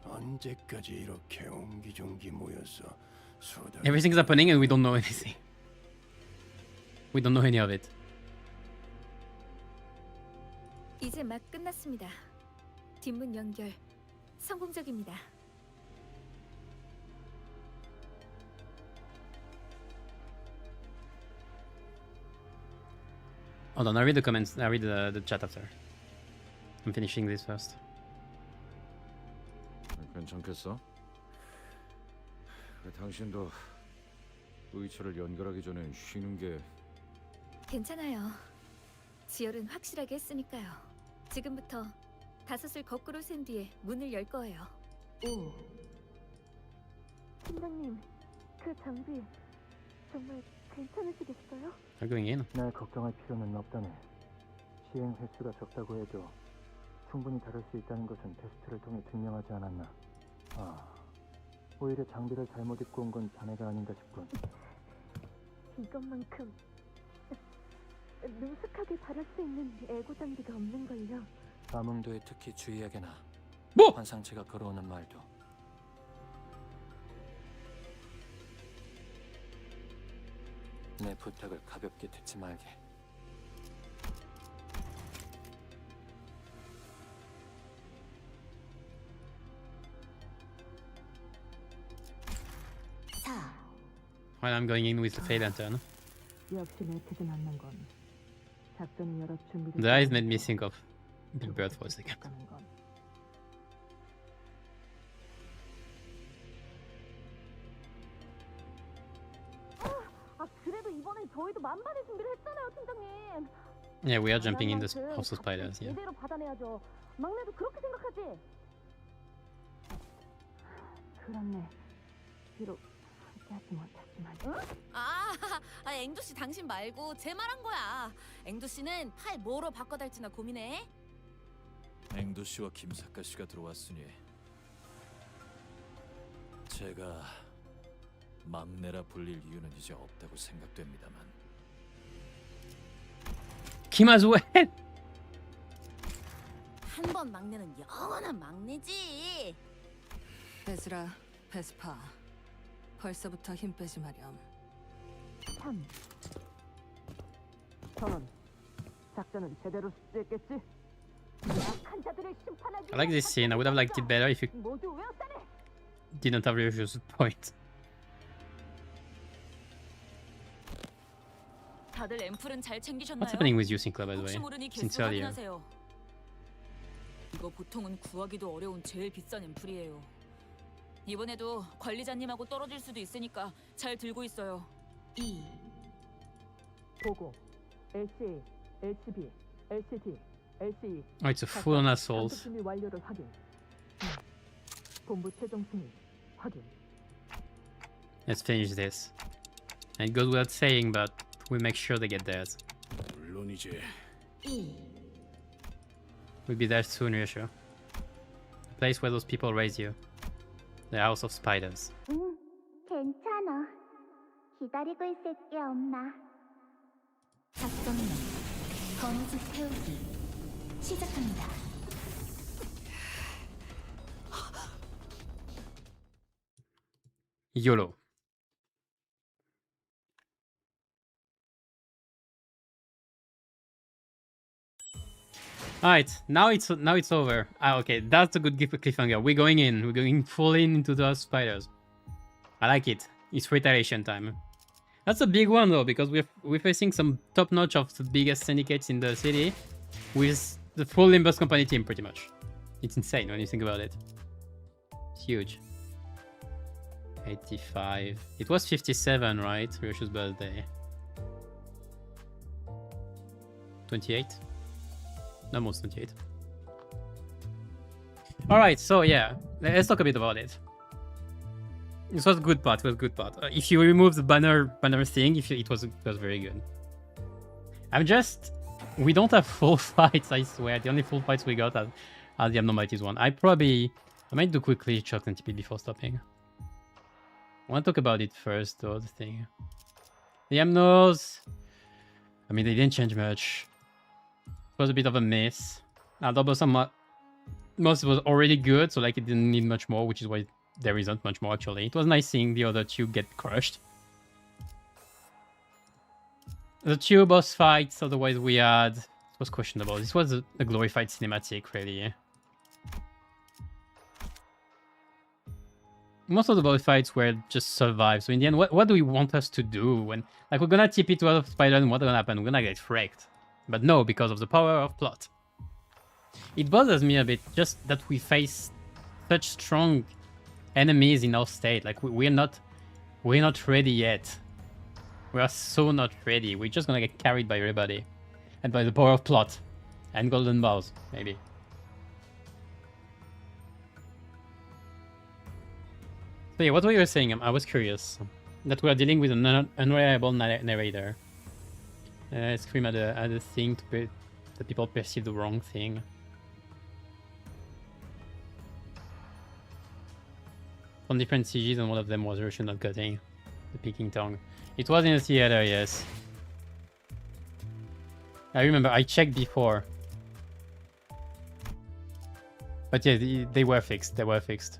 언제까지 이렇게 옹기종기 모여서 수다. Everything's happening and we don't know anything. We don't know any of it. 이제 막 끝났습니다. 뒷문 연결 성공적입니다. Hold on, I read the comments. I read the chat after. I'm finishing this first. 괜찮겠어? 당신도 의처를 연결하기 전에 쉬는 게. 괜찮아요. 지열은 확실하게 했으니까요. 지금부터 5을 거꾸로 센 뒤에 문을 열 거예요. 오. 팀장님, 그 장비 정말 괜찮으시겠어요? They're going in. 날 걱정할 필요는 없다네. 시행 횟수가 적다고 해도 충분히 다룰 수 있다는 것은 테스트를 통해 증명하지 않았나. 오히려 장비를 잘못 입고 온 건 자네가 아닌가 싶군. 이것만큼 능숙하게 다룰 수 있는 에고 장비가 없는걸요. 감흥도에 특히 주의하게나. 뭐? 환상체가 걸어오는 말도. 내 부탁을 가볍게 듣지 말게. While I'm going in with the Fade Lantern. 역시 매트가 만난 건 작전을 여러 준비를. The eyes made me think of Big Bird for a second. 그래도 이번엔 저희도 만반의 준비를 했잖아요, 팀장님. Yeah, we are jumping in the house of spiders. Yeah. 제대로 받아내야죠. 막내도 그렇게 생각하지? 그렇네. 비록 함께하지 못했지만. 앵두 씨 당신 말고 제 말한 거야. 앵두 씨는 팔 뭐로 바꿔달지나 고민해. 앵도 씨와 김사카 씨가 들어왔으니 제가 막내라 불릴 이유는 이제 없다고 생각됩니다만. Kim as well. 한 번 막내는 영원한 막내지. 베스라, 베스파. 벌써부터 힘 빼지 마렴. 3. 전원. 작전은 제대로 수행했겠지? 약한 자들을 심판하기. I like this scene. I would have liked it better if it 모두 외웠다네. didn't have reviews point. 다들 앰플은 잘 챙기셨나요? What's happening with you, Sinclair, by the 혹시 way? 모르니 Since 개수 earlier. 확인하세요. 이거 보통은 구하기도 어려운 제일 비싼 앰플이에요. 이번에도 관리자님하고 떨어질 수도 있으니까 잘 들고 있어요. 2. 보고. LCA, LCB, LCD, LCE. Oh, it's a full-on assault. 준비 완료를 확인. 본부 최종 승인 확인. Let's finish this. And it goes without saying, but we'll make sure they get theirs. We'll be there soon, Ryushu. The place where those people raise you. The House of Spiders. 괜찮아. 기다리고 있을 게 없나. 작전명 거미집 태우기 시작합니다. YOLO. Alright, now it's over. Ah, okay, that's a good cliffhanger. We're going in. We're going full into the spiders. I like it. It's retaliation time. That's a big one though, because we're facing some top notch of the biggest syndicates in the city with the full Limbus Company team, pretty much. It's insane when you think about it. It's huge. 85. It was 57, right? Ryushu's birthday. 28. Almost 28. Alright, so yeah, let's talk a bit about it. This was a good part. If you remove the banner thing, it was very good. We don't have full fights, I swear. The only full fights we got are the abnormalities one. I might do quickly Chuck and TP before stopping. I want to talk about it first, though, the thing. The Amnos, I mean, they didn't change much. It was a bit of a miss. Most was already good, so like it didn't need much more, which is why there isn't much more actually. It was nice seeing the other two get crushed. The two boss fights, otherwise we had... It was questionable. This was a glorified cinematic, really. Most of the boss fights were just survive. So in the end, what do we want us to do? When like we're gonna TP to other spider and what's gonna happen? We're gonna get wrecked. But no, because of the power of plot. It bothers me a bit just that we face such strong enemies in our state. Like we're not ready yet. We are so not ready. We're just gonna get carried by everybody. And by the power of plot. And golden balls, maybe. So yeah, what were you saying? I was curious. That we are dealing with an unreliable narrator. Scream at a thing that people perceive the wrong thing. From different CGs, and one of them was Russian not cutting. The Peking tongue. It was in the theater, yes. I remember, I checked before. But yeah, they were fixed. They were fixed.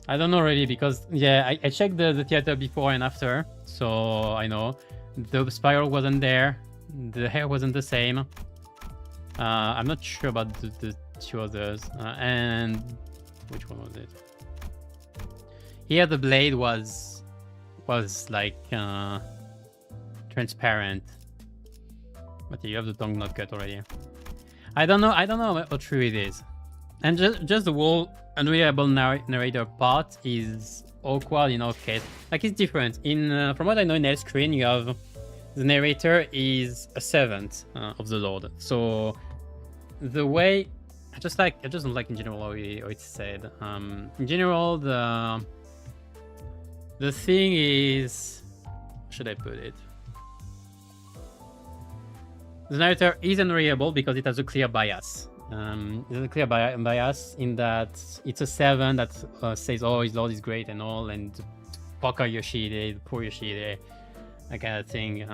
I don't know really, because yeah, I checked the theater before and after, so I know. The spiral wasn't there. The hair wasn't the same. I'm not sure about the two others. And which one was it? Here the blade was like transparent. But yeah, you have the tongue not cut already. I don't know how true it is. And just the whole unreliable narrator part is awkward in our case. Like it's different. In from what I know in Elfscreen, you have the narrator is a servant of the Lord. So the way I just don't like in general how it's said. In general, the thing is, how should I put it? The narrator is unreliable because it has a clear bias. There's a clear bias in that it's a servant that says, oh, his lord is great and all, and Poker Yoshide, poor Yoshide, that kind of thing.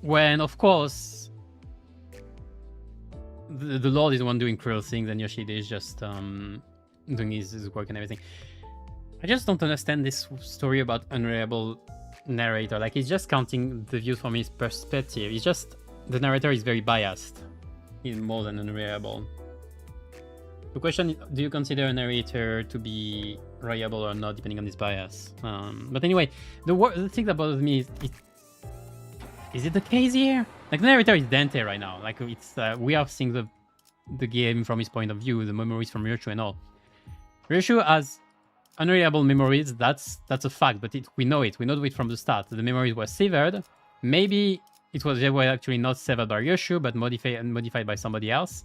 When, of course, the lord is the one doing cruel things and Yoshide is just doing his work and everything. I just don't understand this story about unreliable narrator. Like, he's just counting the views from his perspective. It's just... The narrator is very biased. He's more than unreliable. The question is, do you consider a narrator to be reliable or not, depending on his bias? But anyway, the thing that bothers me is it the case here? Like, the narrator is Dante right now. Like, it's we are seeing the game from his point of view, the memories from Ryushu and all. Ryushu has unreliable memories. That's a fact, but we know it. We know it from the start. The memories were severed. Maybe they were actually not severed by Ryushu, but modified by somebody else.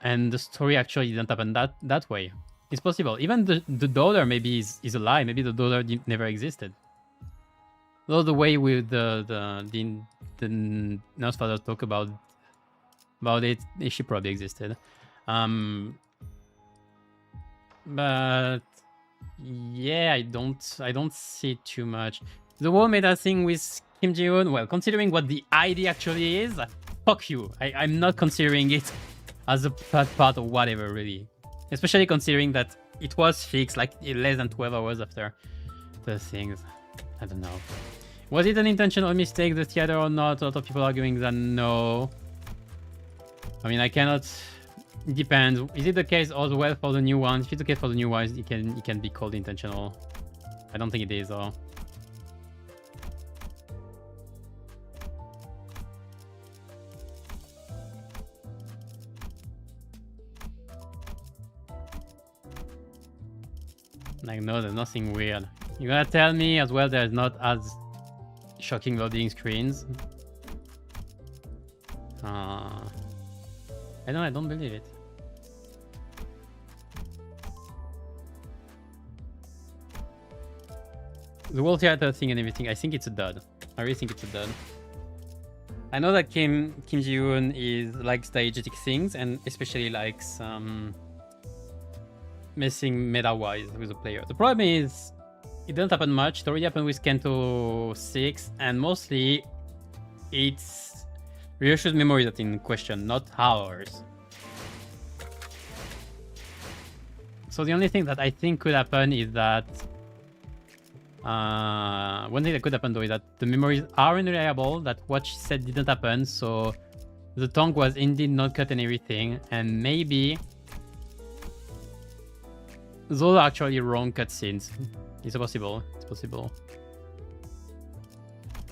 and the story actually didn't happen that way. It's possible. Even the daughter maybe is a lie. Maybe the daughter never existed. Though the way with the nurse father talk about it, she probably existed. But yeah, I don't see too much. The whole meta thing with Kim Ji-hoon, well, considering what the ID actually is, fuck you. I'm not considering it as a part or whatever, really. Especially considering that it was fixed like less than 12 hours after the things. I don't know. Was it an intentional mistake, the theater, or not? A lot of people arguing that no. I mean, I cannot... It depends. Is it the case as well for the new one? If it's the case for the new ones, it can be called intentional. I don't think it is, though. Like, no, there's nothing weird. You're gonna tell me as well there's not as shocking loading screens? I don't believe it. The World Theater thing and everything, I think it's a dud. I really think it's a dud. I know that Kim Ji-hoon likes diegetic things and especially likes messing meta-wise with the player. The problem is it doesn't happen much. It already happened with Canto 6 and mostly it's Ryoshu's memory that's in question, not ours. So the only thing that I think could happen is that one thing that could happen though is that the memories are unreliable, that what she said didn't happen, so the tongue was indeed not cut and everything, and maybe those are actually wrong cutscenes. It's possible. It's possible.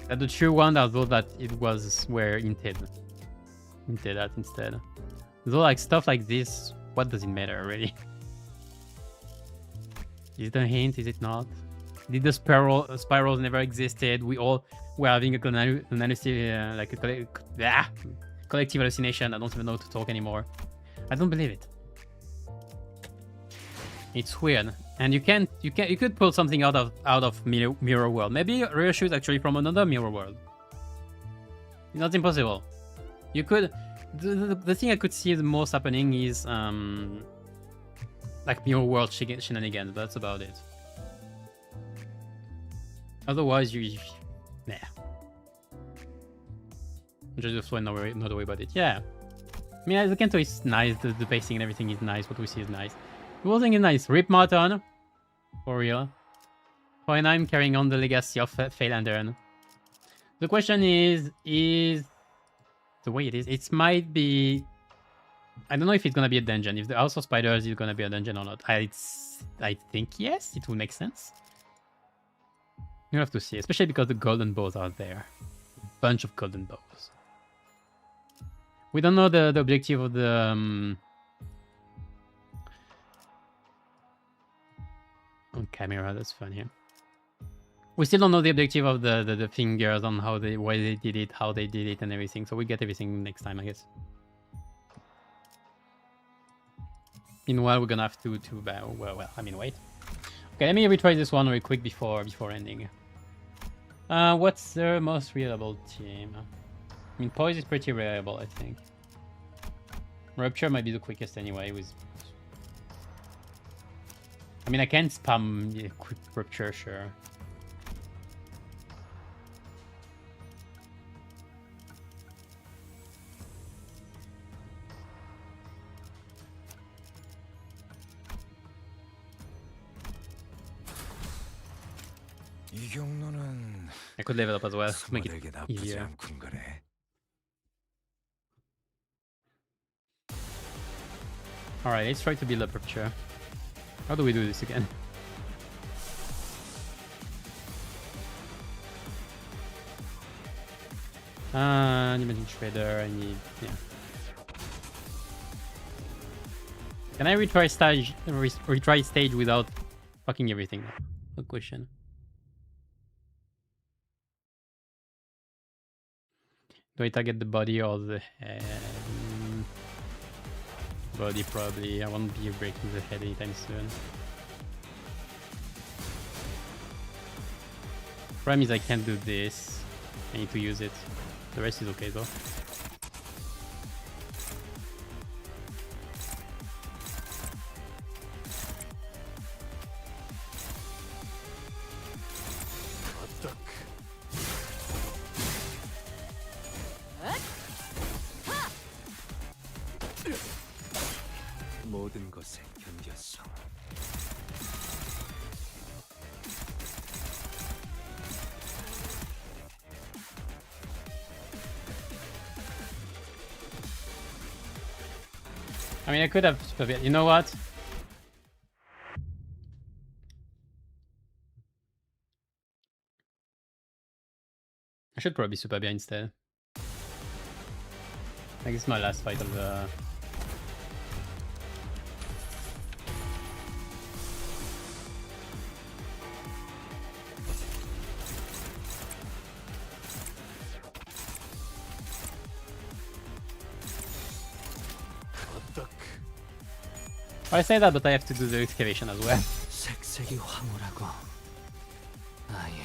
That the true one are those that it was were hinted at instead. Though like stuff like this, what does it matter really? Is it a hint? Is it not? Did the spirals never existed? We all were having a collective hallucination. I don't even know how to talk anymore. I don't believe it. It's weird, and you could pull something out of mirror world. Maybe Ryoshu is actually from another mirror world. It's not impossible. You could. The thing I could see the most happening is like mirror world shenanigans. But that's about it. Otherwise, nah. Just flow not worry about it. Yeah. I mean, the Canto is nice. The pacing and everything is nice. What we see is nice. The whole thing is nice. Rip Martin. For real. Hohenheim carrying on the legacy of Phaelander. The question is the way it is. It might be... I don't know if it's gonna be a dungeon. If the House of Spiders is gonna be a dungeon or not. I think yes. It would make sense. You have to see. Especially because the golden bows are there. A bunch of golden bows. We don't know the objective of the... on camera, that's funny. We still don't know the objective of the fingers on why they did it, how they did it, and everything. So we get everything next time, I guess. Meanwhile, we're gonna have to well, I mean, wait. Okay, let me retry this one real quick before ending. What's the most reliable team? I mean, Poise is pretty reliable, I think. Rupture might be the quickest anyway. I mean, I can spam quick Rupture, sure. I could level up as well to make it easier. Alright, let's try to build up Rupture. How do we do this again? Dimension Shredder, I need... yeah. Can I retry stage without fucking everything? Good question. Do I target the body or the head? body probably. I won't be breaking the head anytime soon. Problem is I can't do this. I need to use it. The rest is okay though. 모든 것에 견뎠어. I mean, I could have. You know what? I should probably super bien instead. I think it's my last fight of the. I say that, but I have to do the excavation as well. 색색이 황홀하고 아예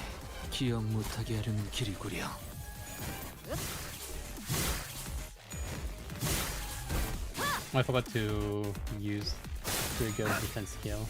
기억 못하게 하려는 길이구려. I forgot to use trigger defense skill.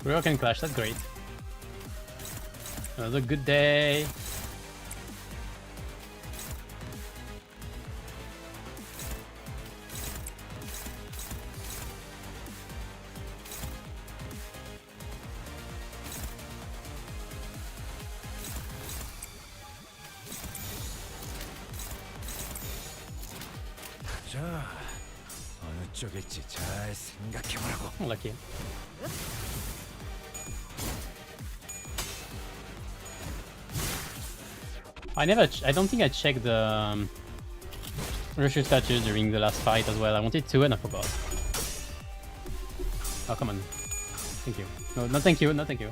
Real can clash, that's great. Another good day. 자, 어느 쪽일지 잘 생각해보라고. Lucky. I don't think I checked the Russian statues during the last fight as well. I wanted to and I forgot. Oh, come on. Thank you. No, not thank you, not thank you.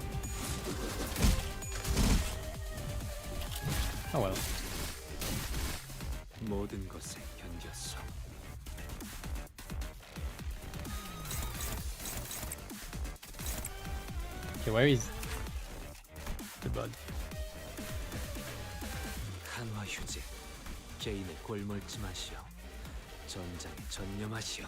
Oh well. 모든 것에 견뎠어. Okay, where is the bug? 한화 휴지. 개인을 골몰지 마시오. 전장에 전념하시오.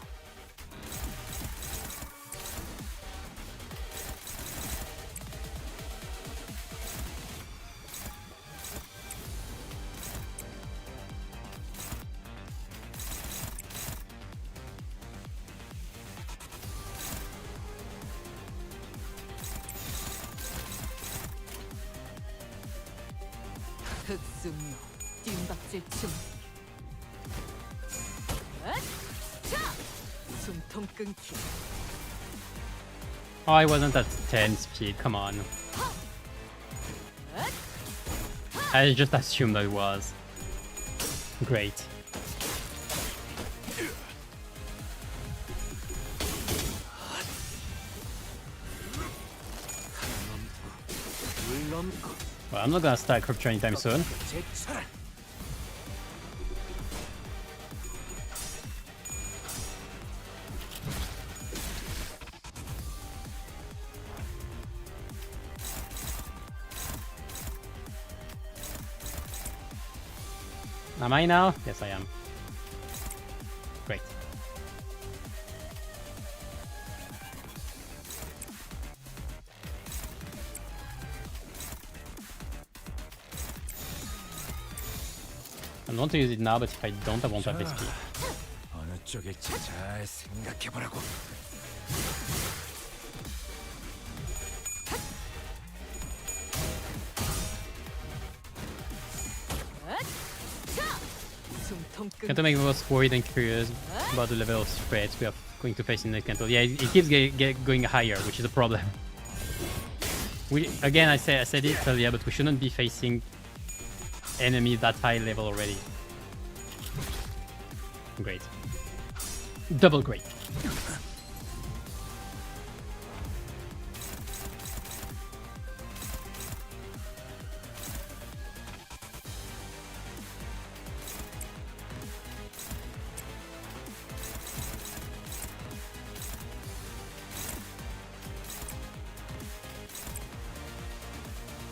흑수묘 뒷박질춤 숨통 끊기. Oh, I wasn't at 10 speed, come on. I just assumed I was. Great. Well, I'm not gonna start Crypture anytime soon. Am I now? Yes, I am. Great. I want to use it now, but if I don't, I won't have SP. 어느 쪽일지 잘 생각해보라고. Canto makes me most worried and curious about the level of threats we are going to face in the Canto. Yeah, it keeps going higher, which is a problem. Again, I said it earlier, but we shouldn't be facing enemies that high level already. Great. Double great.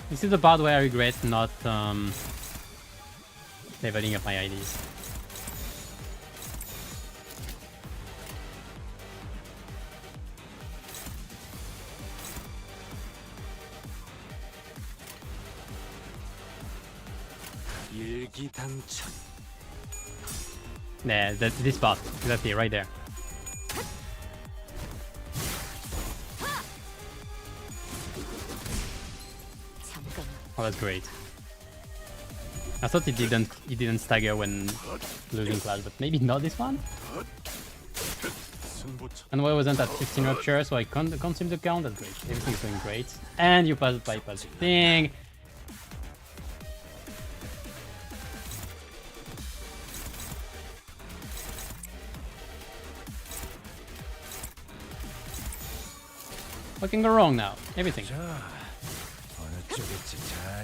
This is the part where I regret not leveling up my IDs. Yeah, this part, exactly, right there. Oh, that's great. I thought it didn't stagger when losing class, but maybe not this one. And why wasn't at 15 rupture, so I consumed the count. That's great. Everything's going great. And you pass the bypass thing. What can go wrong now? Everything.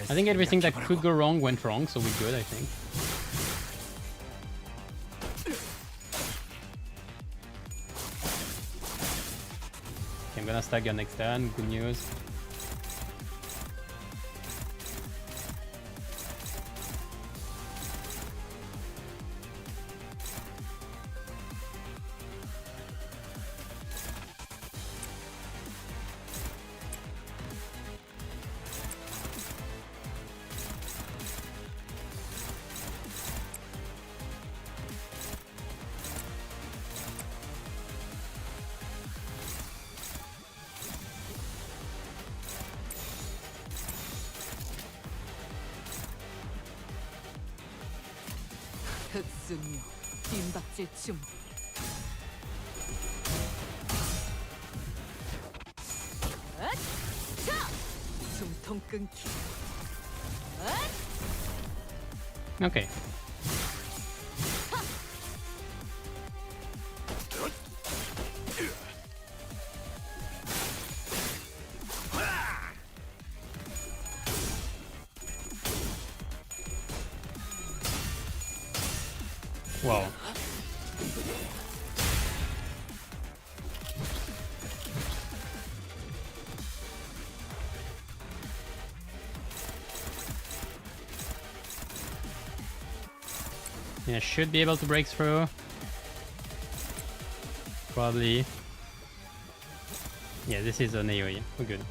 I think everything that could go wrong went wrong, so we're good, I think. Okay, I'm gonna stagger next turn. Good news. 흑수며 빈박질 춤. 숨통 끊기. Okay. Wow. Yeah, should be able to break through. Probably. Yeah, this is an AoE. We're good.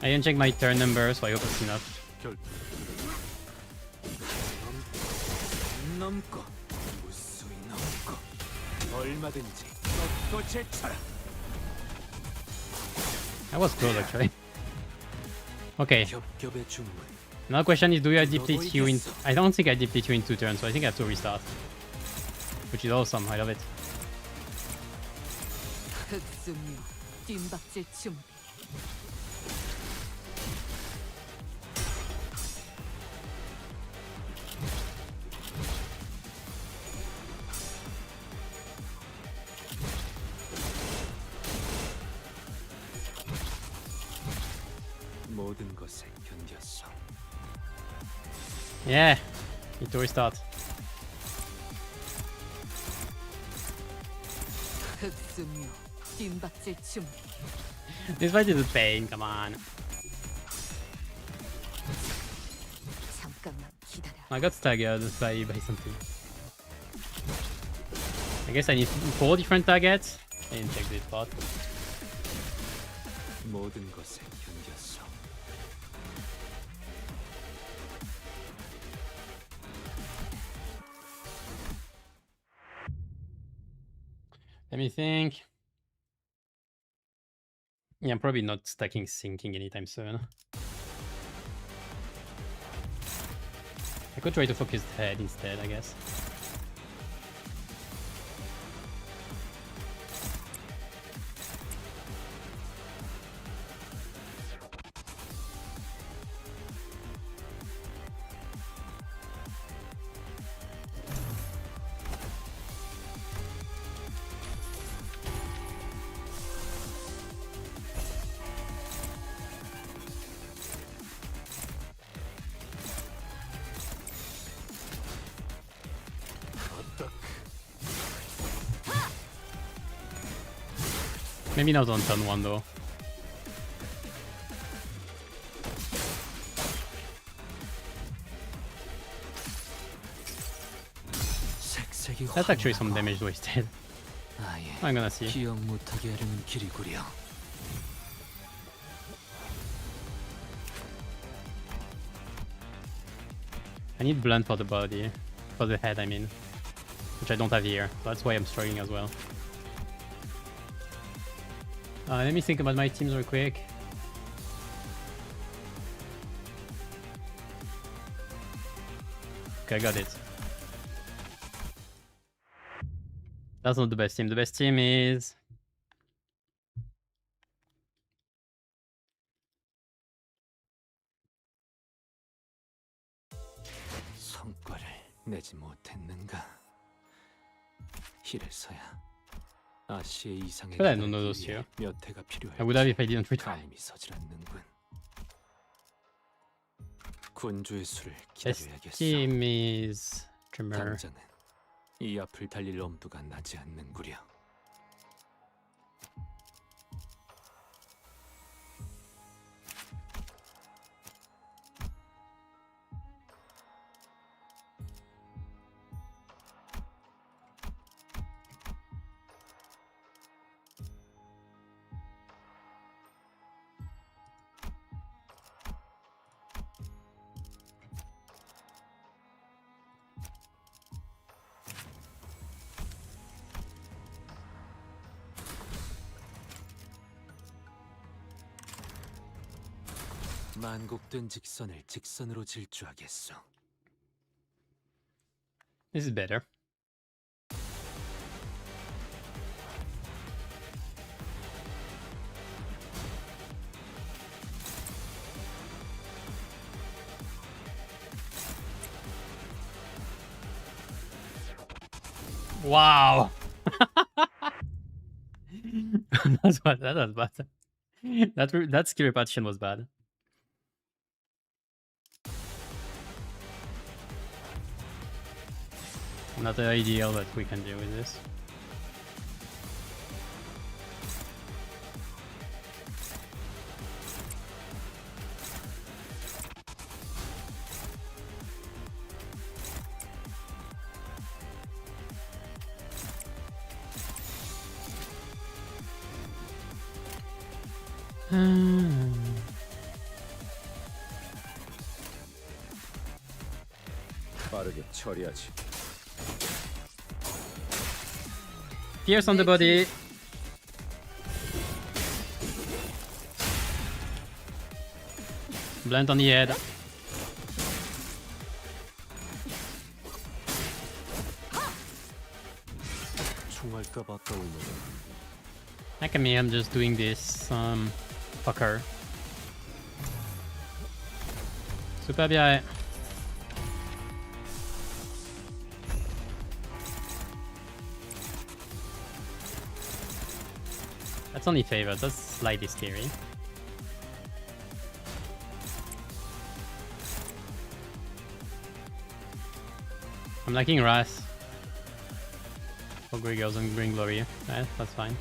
I didn't check my turn number, so I hope it's enough. That was close, actually. Okay. Another question is, do I deplete you in... I don't think I deplete you in 2 turns, so I think I have to restart. Which is awesome, I love it. 모든 것에 견뎠어. Yeah, need to restart. This fight is a pain, come on. I got staggered by something. I guess I need 4 different targets. I didn't check this part. 모든 것에 견뎠어. Let me think. Yeah, I'm probably not stacking sinking anytime soon. I could try to focus head instead, I guess. Maybe not on turn 1 though. That's actually some damage wasted. I'm gonna see. 기억 못하게 하려는 길이구려. I need blunt for the body. For the head, I mean. Which I don't have here. That's why I'm struggling as well. Let me think about my teams real quick. Okay, I got it. That's not the best team. The best team is... 성과를 내지 못했는가? 이래서야 아시의 이상의 But I don't know those two. 몇 해가 필요할지 I would have if I didn't retry. 감이 서질 않는군. 군주의 수를 Best 기다려야겠어. team is... Trimmer. 당장은 이 앞을 달릴 엄두가 나지 않는구려. 만곡된 직선을 직선으로 질주하겠소. This is better. Wow. That's bad. That was bad. That skill repetition was bad. Not ideal, but we can deal with this. 빠르게 처리하지. Pierce on the body. Blunt on the head. 총알값 아까우면 Look at me, I'm just doing this. Fucker. Super bien. That's only favors, that's slightly scary. I'm lacking Wrath. For Grey Girls and Green Glory. Right, that's fine.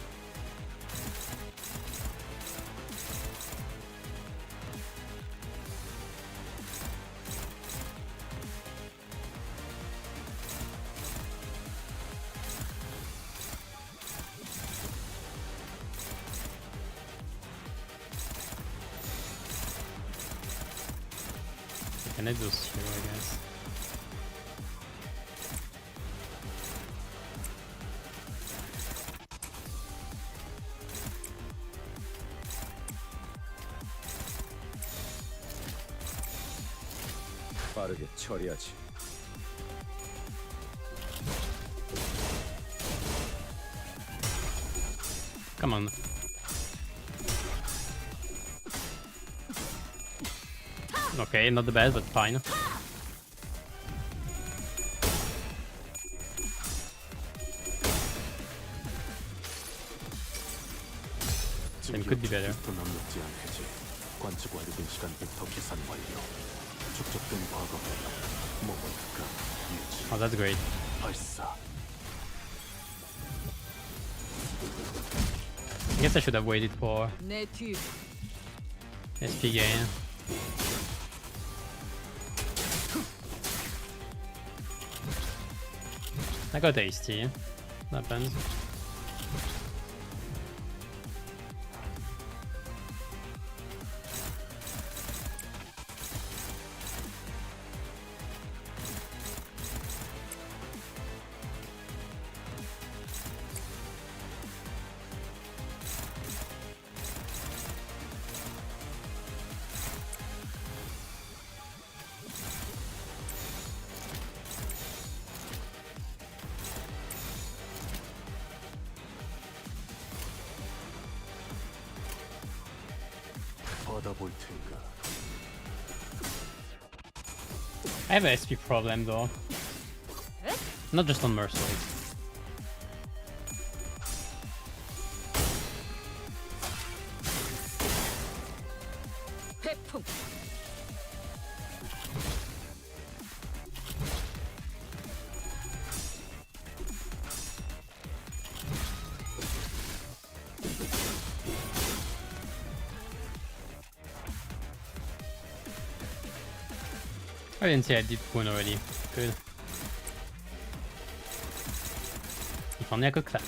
Can I just here, I guess? 빠르게 처리하지. Come on. Okay, not the best, but fine. Them could be better. 관측 완료된 시간부터 계산 완료. 축적된 과거 모먼트가 유지. Oh, that's great. 발사. I guess I should have waited for 내 뒤. SP gain. I got hasty. Happens. 받아볼 텐가. I have a SP problem though. Not just on Merciless. 회풍. I didn't say I did one already. Good. If only I could clash.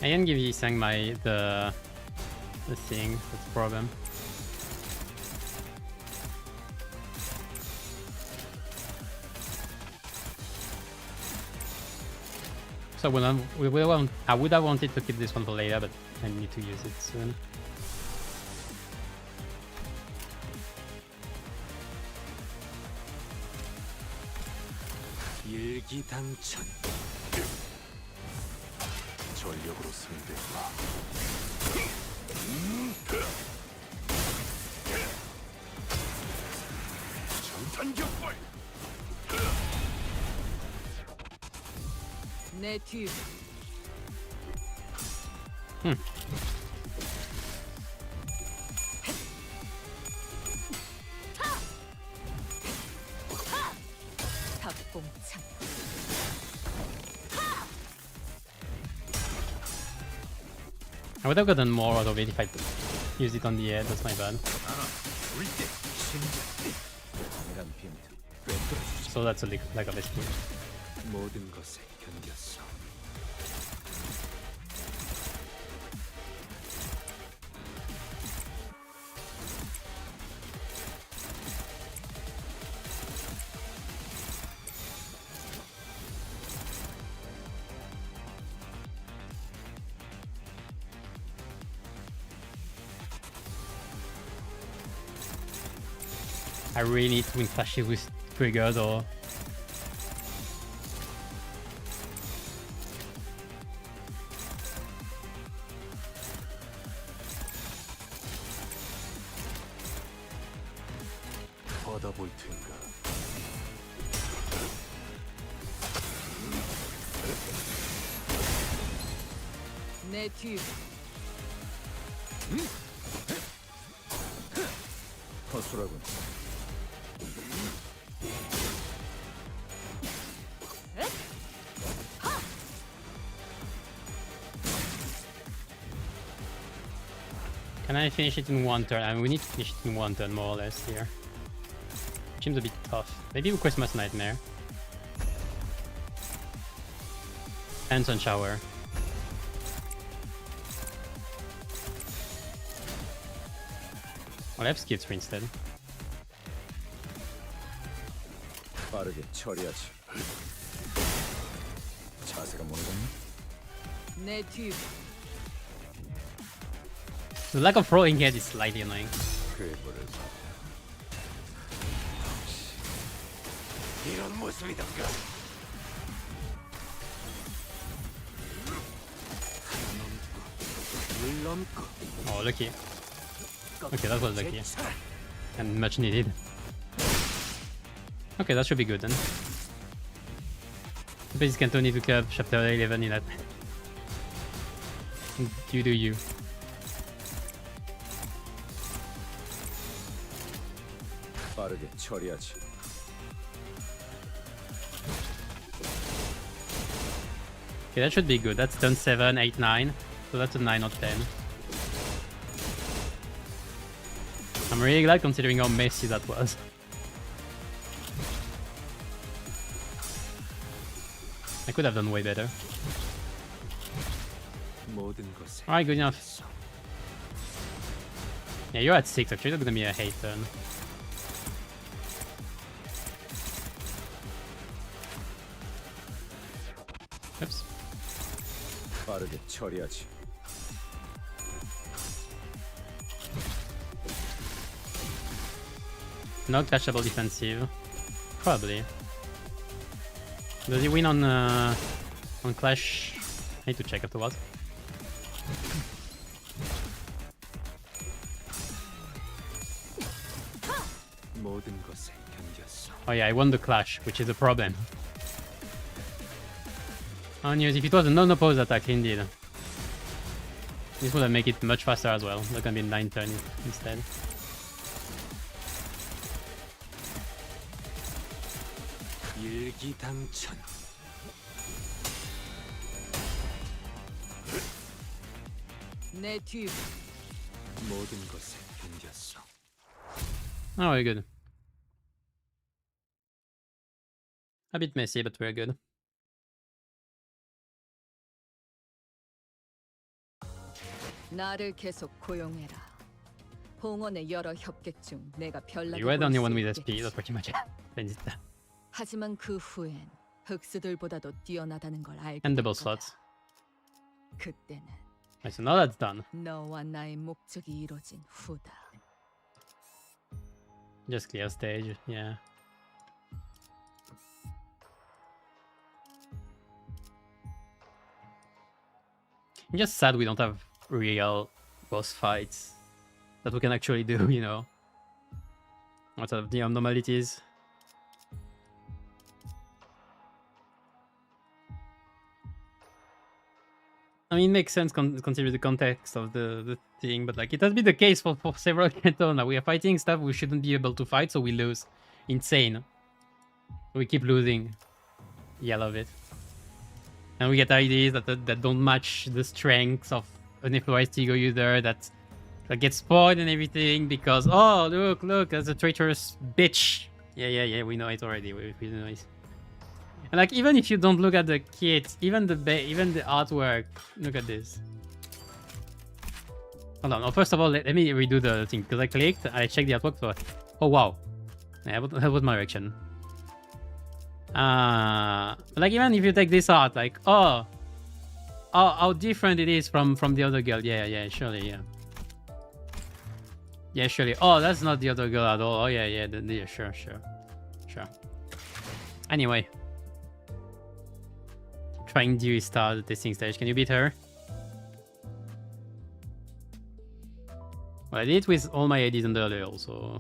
I can give you sang my the thing, that's the problem. So I would have wanted to keep this one for later, but I need to use it soon. 일기당천. 전력으로 상대해봐. 정탄격발. 내 뒤. 탑공창. I would have gotten more out of it if I used it on the air, that's my bad. So that's a lack of SP. 모든 것에 견뎠어. I really need to win flashes with triggers or... 받아볼 텐가. 내 뒤. 허술하군. Can I finish it in one turn? I mean, we need to finish it in one turn more or less here. Seems a bit tough. Maybe Christmas Nightmare. Hands on shower. I'll have skip 3 instead. 빠르게 처리하지. 자세가 무너졌니? 내 뒤. The lack of rolling head is slightly annoying. 괴물을 봐. 이런 모습이던가. Oh, lucky. Okay, that was lucky. And much needed. Okay, that should be good then. Basic Canto need to cap chapter 11 in that. You do you. 빠르게 처리하지. Okay, that should be good. That's turn 7, 8, 9. So that's a 9 or 10. I'm really glad considering how messy that was. I could have done way better. Alright, good enough. Yeah, you're at 6 actually. That's gonna be a hate turn. Oops. 빠르게 처리하지. Not clashable defensive. Probably. Does he win on Clash? I need to check afterwards. Oh yeah, I won the Clash, which is a problem. Oh news, if it was a non-opposed attack, indeed. This would have made it much faster as well. That's gonna be 9 turn instead. 일기당천. 내 뒤. 모든 것에 견뎠어. Oh, very good. A bit messy, but very good. 나를 계속 고용해라. 봉헌의 여러 협객 중 내가 별나게 You were the only one with 수 SP, 있겠지. that's pretty much it. Benzita. 하지만 그 후엔 흑수들보다도 뛰어나다는 걸 알게 And 될 double 거다. slots. 그때는 Right, so now that's done. 너와 나의 목적이 이루어진 후다. Just clear stage, yeah. I'm just sad we don't have real boss fights that we can actually do, you know. Outside of the abnormalities. I mean, it makes sense considering the context of the thing, but like it has been the case for several Canto now. We are fighting stuff we shouldn't be able to fight, so we lose. Insane. We keep losing. Yeah, I love it. And we get ideas that don't match the strengths of an authorized Tigo user that gets spoiled and everything because, oh, look, that's a traitorous bitch. Yeah, we know it already. We know it. And like, even if you don't look at the kit, even the artwork, look at this. Hold on. Oh, first of all, let me redo the thing because I clicked, I checked the artwork for. Oh wow, yeah, that was my reaction. Like even if you take this art, like how different it is from the other girl. Yeah, surely, yeah, surely. Oh, that's not the other girl at all. Oh yeah, sure. Anyway. Trying to start the testing stage. Can you beat her? Well, I did it with all my ADs under level, so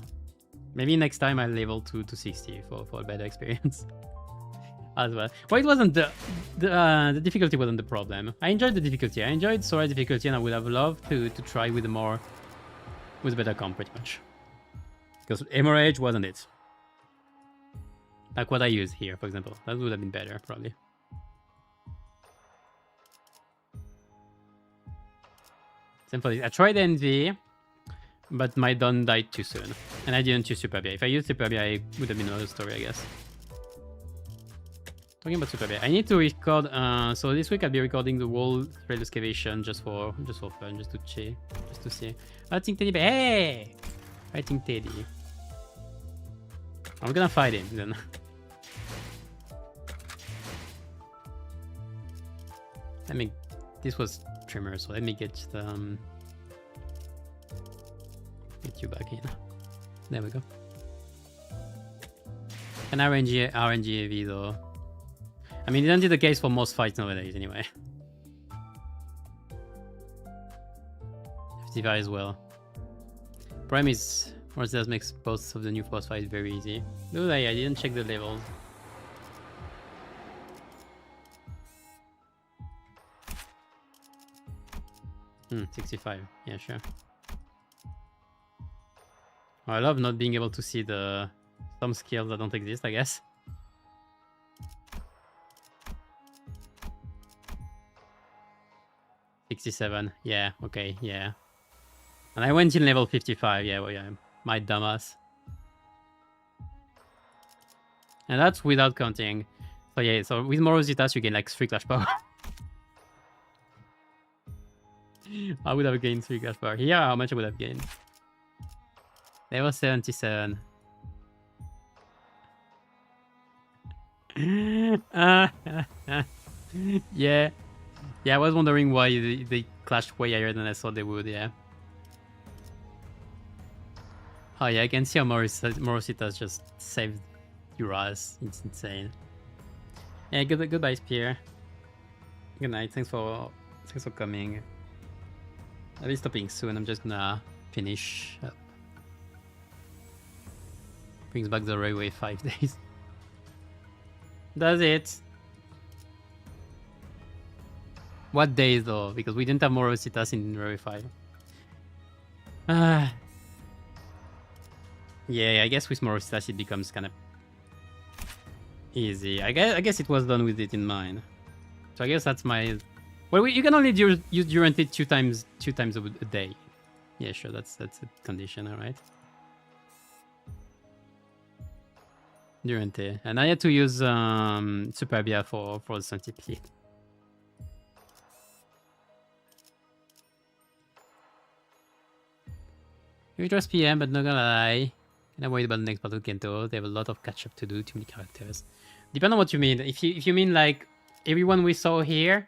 maybe next time I'll level to 60 for a better experience as well. Well, it wasn't the difficulty wasn't the problem. I enjoyed the difficulty. I enjoyed Sora difficulty, and I would have loved to try with with better comp pretty much. Because Hemorrhage wasn't it. Like what I use here, for example. That would have been better, probably. I tried NV, but my Don died too soon, and I didn't choose Superbia. If I used Superbia, it would have been another story, I guess. Talking about Superbia, I need to record. So this week I'll be recording the whole thread excavation just for fun, just to see. I think Teddy Bear. Hey, Fighting Teddy. I'm gonna fight him then. Let me. This was trimmer, so let me get the. Get you back in. There we go. An RNG AV though. I mean, it isn't the case for most fights nowadays anyway. 55 as well. Prime is Mortis makes both of the new boss fights very easy. No, I didn't check the levels. Hmm, 65. Yeah, sure. I love not being able to see some skills that don't exist, I guess. $67. Yeah, okay, yeah. And I went in level 55, yeah, well, yeah. My dumbass. And that's without counting. So yeah, so with Morositas you gain like 3 clash power. I would have gained 3 clash power. Here, how much I would have gained? Level 77. Yeah. Yeah, I was wondering why they clashed way higher than I thought they would, yeah. Oh yeah, I can see how Morositas just saved your ass. It's insane. Yeah, goodbye, Spear. Good night. Thanks for coming. I'll be stopping soon. I'm just gonna finish up. Brings back the railway 5 days. Does it? What days though? Because we didn't have Morositas in railway 5. Yeah, I guess with Morositas it becomes kind of easy. I guess it was done with it in mind. So I guess that's my. Well, you can only use Durante two times a day. Yeah, sure. That's a condition, all right. Durante, and I had to use Superbia for the Centipede. We trust PM, but not gonna lie. And I'm worried about the next battle Canto. They have a lot of catch up to do, too many characters. Depending on what you mean. If you mean like everyone we saw here,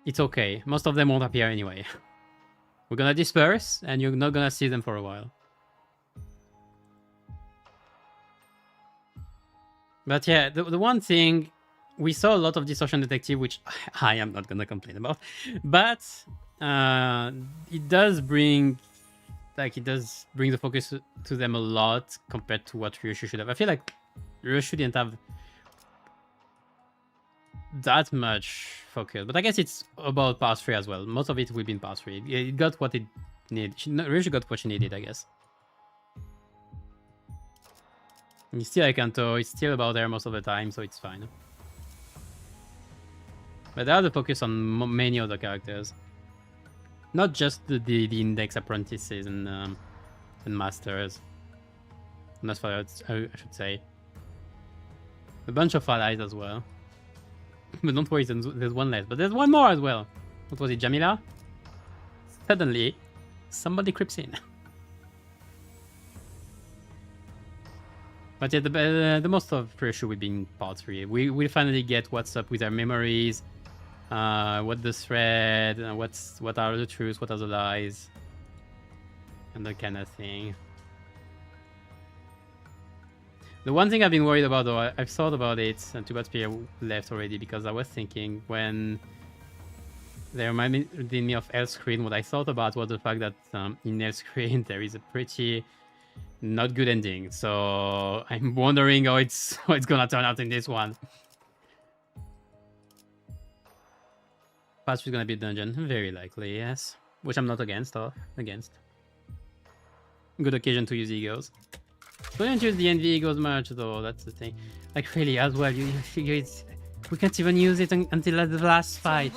it's okay. Most of them won't appear anyway. We're gonna disperse, and you're not gonna see them for a while. But yeah, the one thing, we saw a lot of Distortion Detective, which I am not gonna complain about. But it does bring the focus to them a lot compared to what Ryoshu should have. I feel like Ryoshu didn't have that much focus, but I guess it's about Pass 3 as well. Most of it will be in Pass 3. It got what it needed. Ryoshu got what she needed, I guess. And it's still like Canto, it's still about there most of the time, so it's fine. But they have the focus on many other characters. Not just the Index apprentices and masters. Not for I should say. A bunch of allies as well. But don't worry, there's one less. But there's one more as well. What was it, Jamila? Suddenly, somebody creeps in. But yeah, the most of Ryoshu will be in part 3. We finally get what's up with our memories. What the thread, what are the truths, what are the lies, and that kind of thing. The one thing I've been worried about, though, I've thought about it, and too bad Spear left already, because I was thinking when they reminded me of Elscreen, what I thought about was the fact that in Elscreen there is a pretty not good ending. So I'm wondering how it's gonna turn out in this one. Pass is gonna be a dungeon, very likely, yes. Which I'm not against, Good occasion to use egos. So don't use the NV egos much, though. That's the thing. Like really, as well, you figure we can't even use it until the last fight.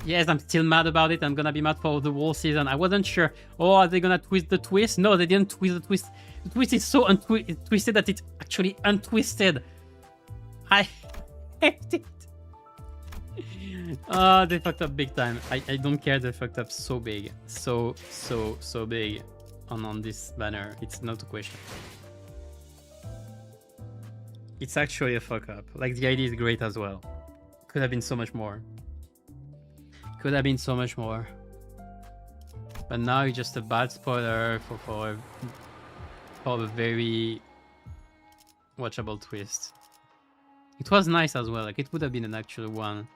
Yes, I'm still mad about it. I'm gonna be mad for the whole season. I wasn't sure. Oh, are they gonna twist the twist? No, they didn't twist the twist. The twist is so twisted that it's actually untwisted. I hate it. They fucked up big time. I don't care, they fucked up so big. So big on this banner. It's not a question. It's actually a fuck up. Like, the idea is great as well. Could have been so much more. Could have been so much more. But now it's just a bad spoiler for a very watchable twist. It was nice as well. Like, it would have been an actual one.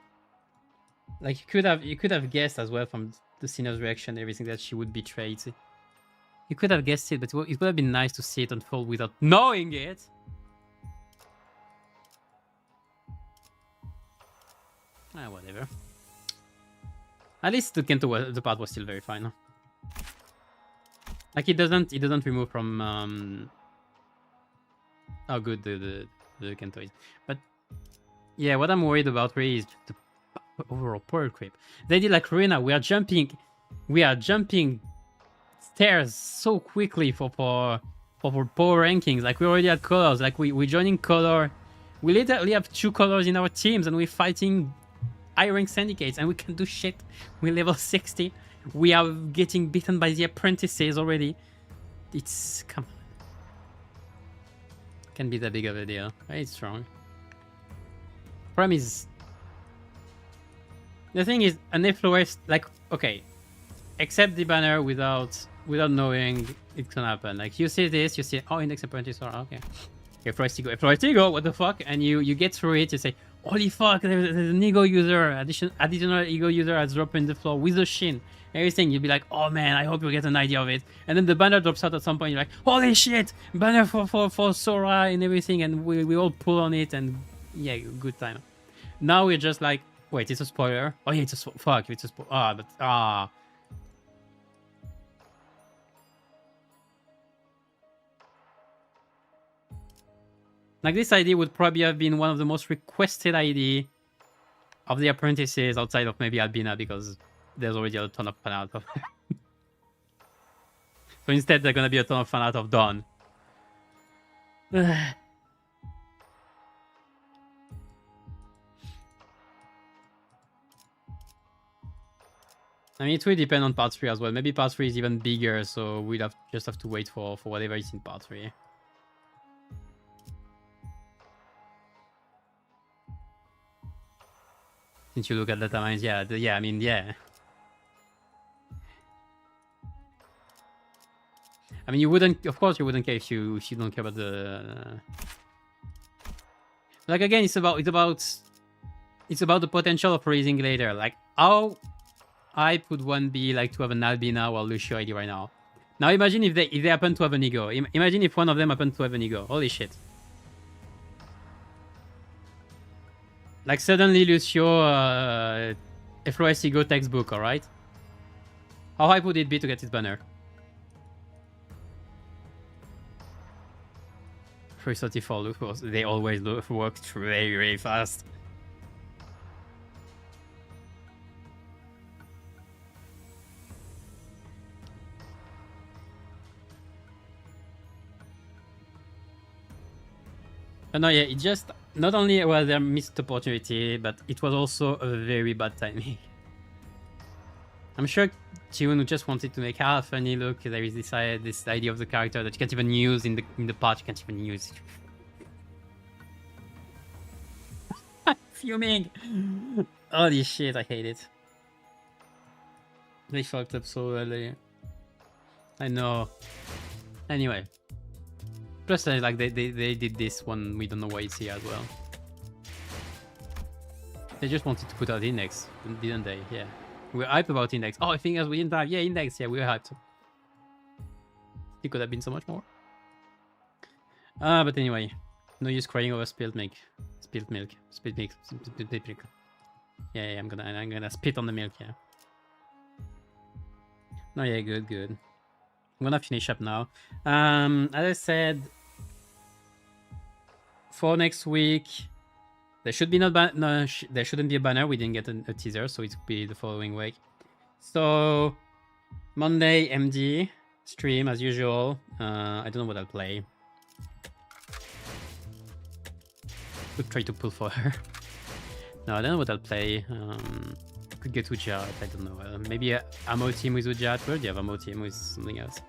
Like, you could have guessed as well from the Sinner's reaction, everything, that she would betray it. You could have guessed it, but it would have been nice to see it unfold without knowing it. Whatever. At least the Canto the part was still very fine. Like, it doesn't remove from how good the Canto is. But yeah, what I'm worried about really is the overall power creep. They did like Ruina. We are jumping stairs so quickly for power rankings. Like, we already had colors. Like, we're joining color. We literally have 2 colors in our teams, and we're fighting high rank syndicates, and we can do shit. We're level 60. We are getting beaten by the apprentices already. It's, come on. Can be that big of a deal. Very strong. Problem is, the thing is, an FLOS, like, okay, accept the banner without knowing it's gonna happen. Like, you see this, you see, oh, index apprentice, okay. FLOS Ego, what the fuck? And you get through it, you say, holy fuck, there's an ego user, additional ego user has dropped in the floor with a shin. Everything, you'll be like, oh man, I hope you get an idea of it. And then the banner drops out at some point, you're like, holy shit, banner for Sora and everything, and we all pull on it, and yeah, good time. Now we're just like, wait, it's a spoiler? Oh yeah, it's a fuck, it's a spoiler. Like, this idea would probably have been one of the most requested ID of the apprentices outside of maybe Albina, because there's already a ton of fan art of her. So instead, there's gonna be a ton of fan art of Dawn. I mean, it will depend on part 3 as well. Maybe part 3 is even bigger, so we'll just have to wait for whatever is in part 3. Since you look at data mines, yeah, I mean, yeah. I mean, you wouldn't, of course, you wouldn't care if you don't care about the. Like, again, it's about the potential of raising later. Like, how hype would one be, like, to have an Albina or Lucio ID right now? Now imagine if they happen to have an ego. Imagine if one of them happened to have an ego. Holy shit. Like, suddenly Lucio, FLOS Ego textbook, alright? How hype would it be to get this banner? 334 loopers, they always work very, very fast. But no, yeah, it just, not only was there missed opportunity, but it was also a very bad timing. I'm sure Chiunu just wanted to make a funny look. There is this idea of the character that you can't even use in the part. You can't even use. Fuming. Holy shit, I hate it. They fucked up so early. I know. Anyway. Plus, like, they did this one, we don't know why it's here as well. They just wanted to put out index, didn't they? Yeah. We're hyped about index. Oh, I think as we didn't have, yeah, index, yeah, we were hyped. It could have been so much more. But anyway, no use crying over spilled milk. Spilled milk. Spilled milk. Spilled milk. Yeah, I'm gonna spit on the milk, yeah. No, yeah, good. I'm gonna finish up now. As I said, for next week, there should be there shouldn't be a banner. We didn't get a teaser, so it will be the following week. So Monday, MD stream as usual. I don't know what I'll play. Could try to pull for her. No, I don't know what I'll play. Could get Ujat, I don't know. Maybe a ammo team with Ujat. Where do you have ammo team with something else?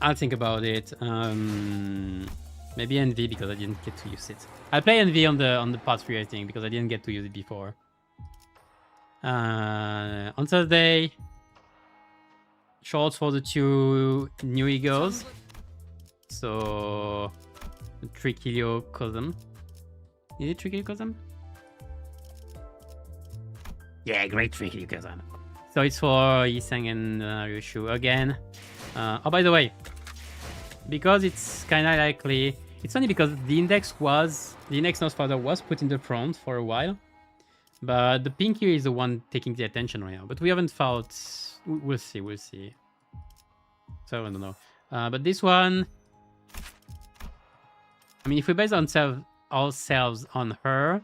I'll think about it. Maybe NV because I didn't get to use it. I'll play NV on the part 3, I think, because I didn't get to use it before. On Thursday, shorts for the 2 new egos. So 3 kilo cousin. Is it 3 kilo cousin? Yeah, great 3 kilo cousin. So it's for Yisang and Ryushu again. Oh, by the way, because it's kind of likely, it's funny because the index North Father was put in the front for a while, but the pink here is the one taking the attention right now. But we haven't found. We'll see. So I don't know. But this one, I mean, if we base ourselves on her,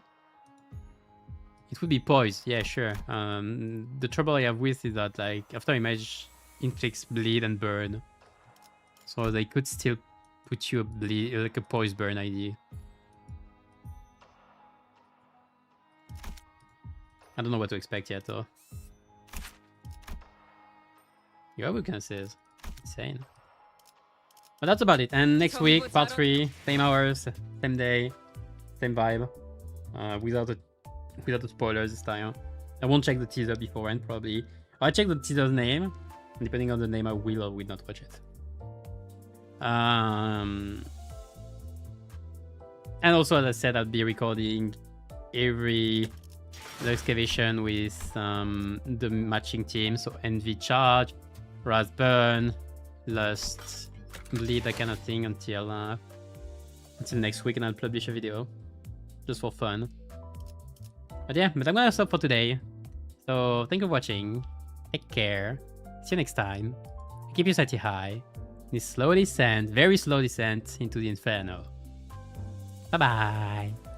it would be poised. Yeah, sure. The trouble I have with is that, like, after image inflicts bleed and burn, so they could still put you a bleed, like a poised burn ID. I don't know what to expect yet, though. Your weaknesses, insane. But that's about it. And next week, part 3, same hours, same day, same vibe, without the spoilers this time. I won't check the teaser beforehand, probably. I'll check the teaser's name, and depending on the name, I will or will not watch it. And also, as I said, I'll be recording the excavation with the matching team, so NV Charge, Raz Burn, Lust, Bleed, that kind of thing, until next week, and I'll publish a video just for fun. But yeah, I'm gonna stop for today. So thank you for watching. Take care. See you next time. Keep your sanity high. This slow descent, very slow descent into the inferno. Bye bye.